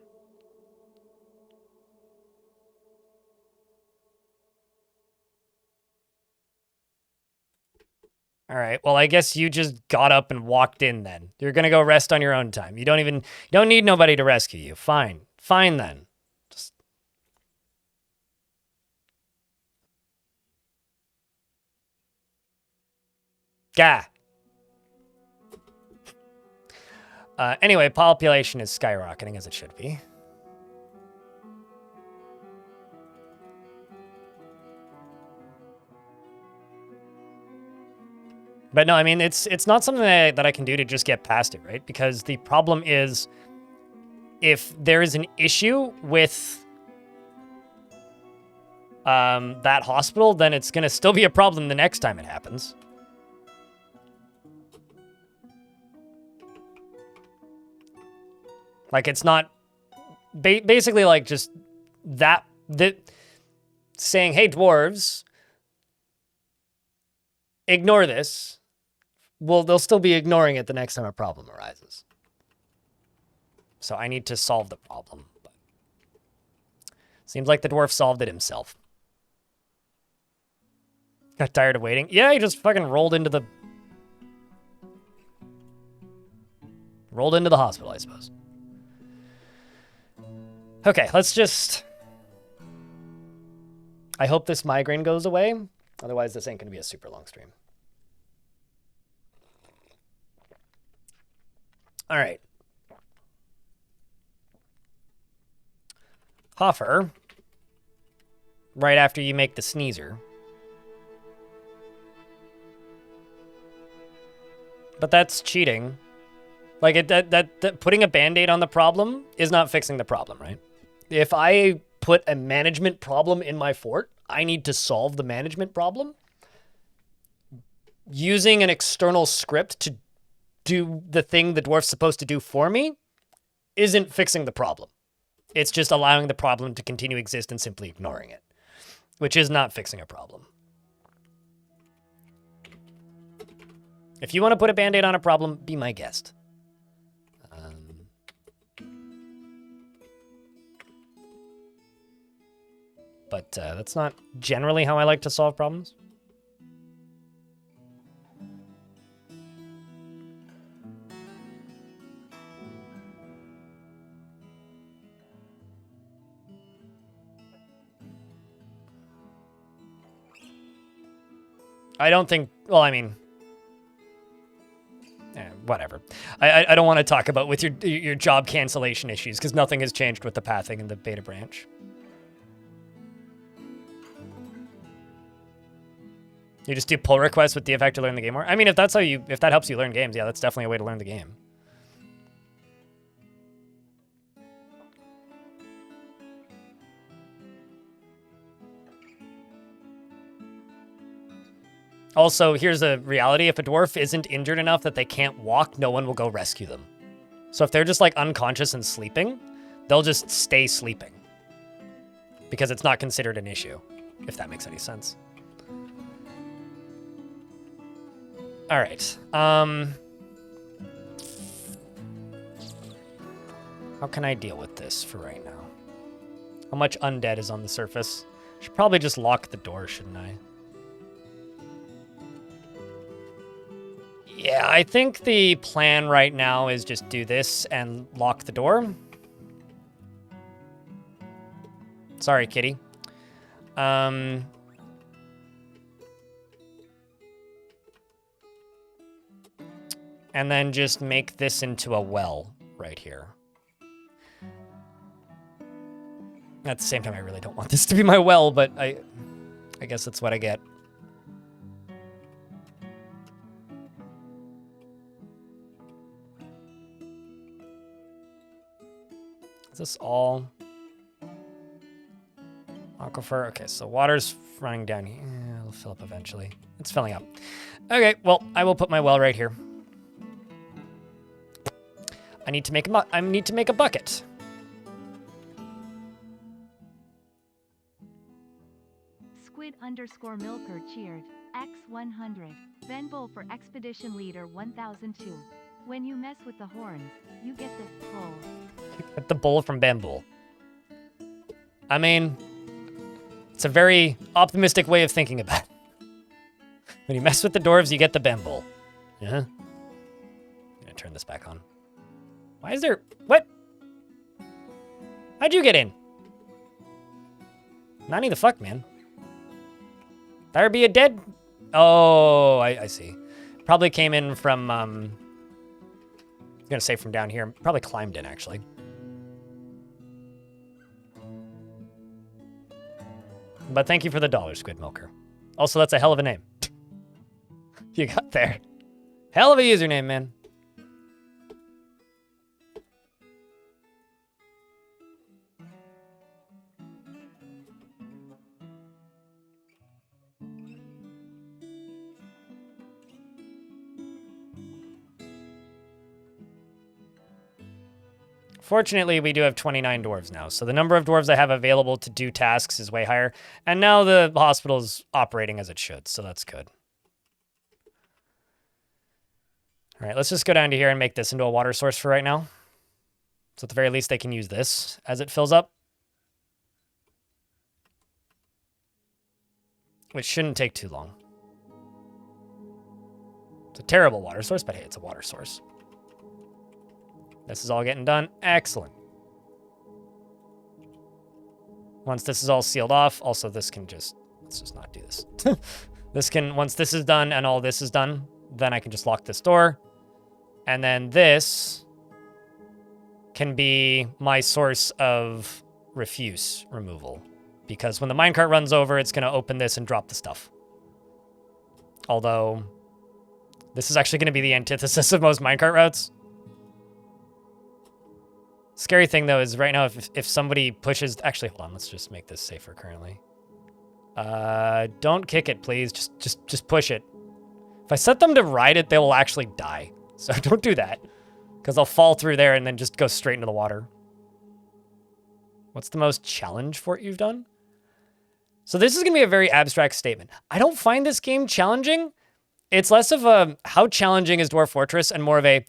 All right, well, I guess you just got up and walked in then. You're gonna go rest on your own time. You don't need nobody to rescue you. Fine. Fine then. Just... Gah. Anyway, population is skyrocketing as it should be. But no, I mean, it's not something that I can do to just get past it, right? Because the problem is if there is an issue with that hospital, then it's going to still be a problem the next time it happens. Like, it's not... basically, like, just that saying, hey, dwarves, ignore this. Well, they'll still be ignoring it the next time a problem arises. So I need to solve the problem. But seems like the dwarf solved it himself. Got tired of waiting? Yeah, he just fucking rolled into the hospital, I suppose. Okay, let's just... I hope this migraine goes away. Otherwise, this ain't going to be a super long stream. All right. Hoffer, right after you make the sneezer. But that's cheating. Like, that putting a Band-Aid on the problem is not fixing the problem, right? If I put a management problem in my fort, I need to solve the management problem. Using an external script to do the thing the dwarf's supposed to do for me isn't fixing the problem. It's just allowing the problem to continue to exist and simply ignoring it, which is not fixing a problem. If you want to put a Band-Aid on a problem, be my guest. But that's not generally how I like to solve problems. I don't think, well, I mean, whatever. I don't want to talk about with your job cancellation issues because nothing has changed with the pathing in the beta branch. You just do pull requests with the effect to learn the game more? I mean, if that helps you learn games, yeah, that's definitely a way to learn the game. Also, here's a reality. If a dwarf isn't injured enough that they can't walk, no one will go rescue them. So if they're just like unconscious and sleeping, they'll just stay sleeping. Because it's not considered an issue, if that makes any sense. All right. How can I deal with this for right now? How much undead is on the surface? Should probably just lock the door, shouldn't I? Yeah, I think the plan right now is just do this and lock the door. Sorry, kitty. and then just make this into a well right here. At the same time, I really don't want this to be my well, but I guess that's what I get. Is this all aquifer? Okay, so water's running down here. It'll fill up eventually. It's filling up. Okay, well, I will put my well right here. I need to make a bucket. Squid_milker cheered. X100. Benbowl for expedition leader 1002. When you mess with the horns, you get the bowl. Get the bowl from Bambool. I mean, it's a very optimistic way of thinking about it. When you mess with the dwarves, you get the Bambool. Yeah. I'm gonna turn this back on. Why is there... What? How'd you get in? Nani the fuck, man? There be a dead... Oh, I see. Probably came in from... I'm gonna say from down here. Probably climbed in, actually. But thank you for the $, Squid Milker. Also, that's a hell of a name. You got there. Hell of a username, man. Fortunately, we do have 29 dwarves now, so the number of dwarves I have available to do tasks is way higher, and now the hospital is operating as it should, so that's good. All right, let's just go down to here and make this into a water source for right now. So at the very least, they can use this as it fills up. Which shouldn't take too long. It's a terrible water source, but hey, it's a water source. This is all getting done. Excellent. Once this is all sealed off, also this can just, let's just not do this. This can, once this is done and all this is done, then I can just lock this door. And then this can be my source of refuse removal. Because when the minecart runs over, it's going to open this and drop the stuff. Although, this is actually going to be the antithesis of most minecart routes. Scary thing, though, is right now, if somebody pushes... Actually, hold on. Let's just make this safer currently. Don't kick it, please. Just push it. If I set them to ride it, they will actually die. So don't do that. Because they'll fall through there and then just go straight into the water. What's the most challenge fort you've done? So this is going to be a very abstract statement. I don't find this game challenging. It's less of a how challenging is Dwarf Fortress and more of a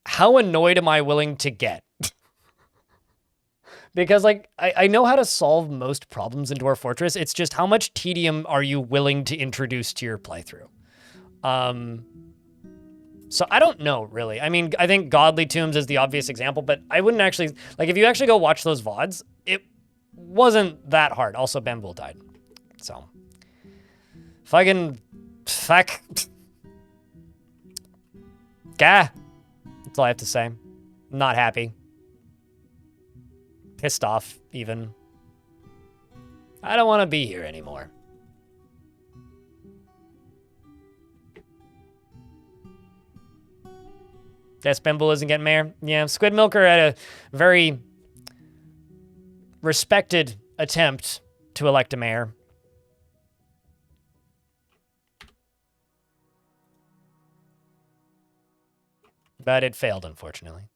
how annoyed am I willing to get? Because, like, I know how to solve most problems in Dwarf Fortress. It's just how much tedium are you willing to introduce to your playthrough? So I don't know, really. I mean, I think Godly Tombs is the obvious example, but I wouldn't actually... Like, if you actually go watch those VODs, it wasn't that hard. Also, Bambool died. So. Fucking... Fuck. Gah. That's all I have to say. Not happy. Pissed off, even. I don't want to be here anymore. Guess Bambool isn't getting mayor. Yeah, Squid Milker had a very respected attempt to elect a mayor. But it failed, unfortunately.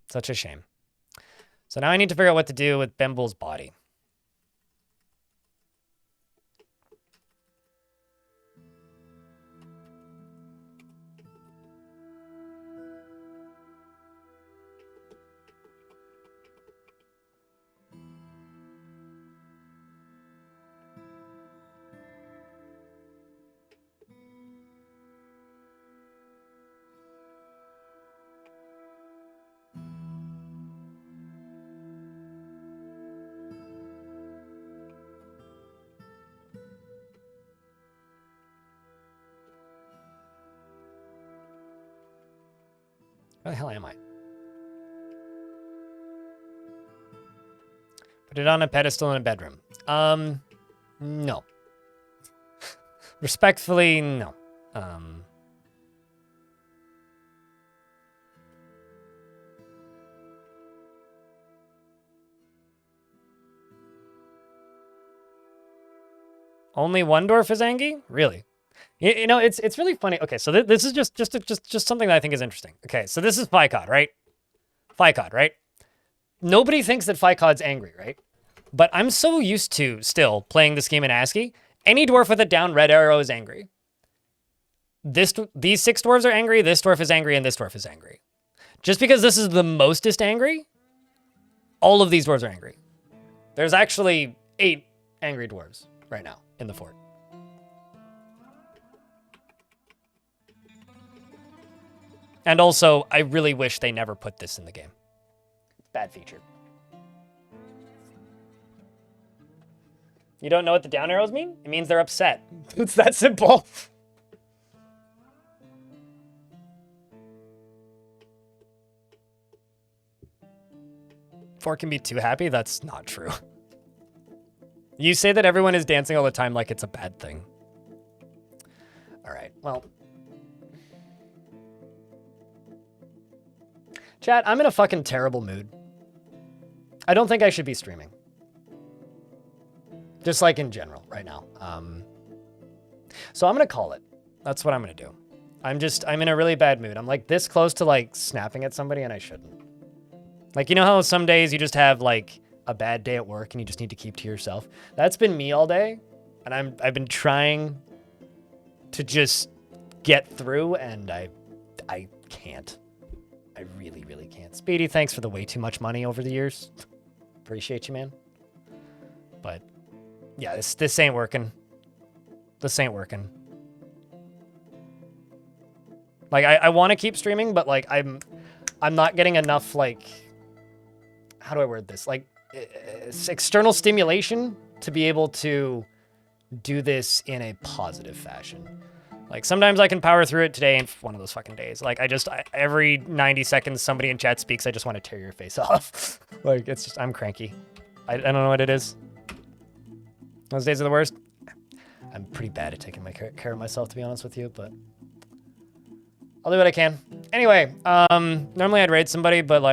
Such a shame. So now I need to figure out what to do with Bambool's body. Where the hell am I? Put it on a pedestal in a bedroom. No. Respectfully, no. Only one dwarf is angry? Really? You know, it's really funny. Okay, so this is just something that I think is interesting. Okay, so this is Phycod, right? Phycod, right? Nobody thinks that Phycod's angry, right? But I'm so used to still playing this game in ASCII. Any dwarf with a down red arrow is angry. These 6 dwarves are angry, this dwarf is angry, and this dwarf is angry. Just because this is the mostest angry, all of these dwarves are angry. There's actually 8 angry dwarves right now in the fort. And also, I really wish they never put this in the game. Bad feature. You don't know what the down arrows mean? It means they're upset. It's that simple. Fort can be too happy? That's not true. You say that everyone is dancing all the time like it's a bad thing. All right, well. Chat, I'm in a fucking terrible mood. I don't think I should be streaming. Just like in general right now. So I'm gonna call it. That's what I'm gonna do. I'm in a really bad mood. I'm like this close to like snapping at somebody and I shouldn't. Like, you know how some days you just have like a bad day at work and you just need to keep to yourself? That's been me all day. And I've been trying to just get through and I can't. I really, really can't. Speedy, thanks for the way too much money over the years. Appreciate you, man. But yeah, this ain't working. This ain't working. Like I want to keep streaming, but like I'm not getting enough like, how do I word this? Like external stimulation to be able to do this in a positive fashion. Like sometimes I can power through it. Today ain't one of those fucking days. Like every 90 seconds somebody in chat speaks, I just want to tear your face off. Like it's just, I'm cranky. I don't know what it is. Those days are the worst. I'm pretty bad at taking care of myself, to be honest with you, but I'll do what I can. Anyway, normally I'd raid somebody, but like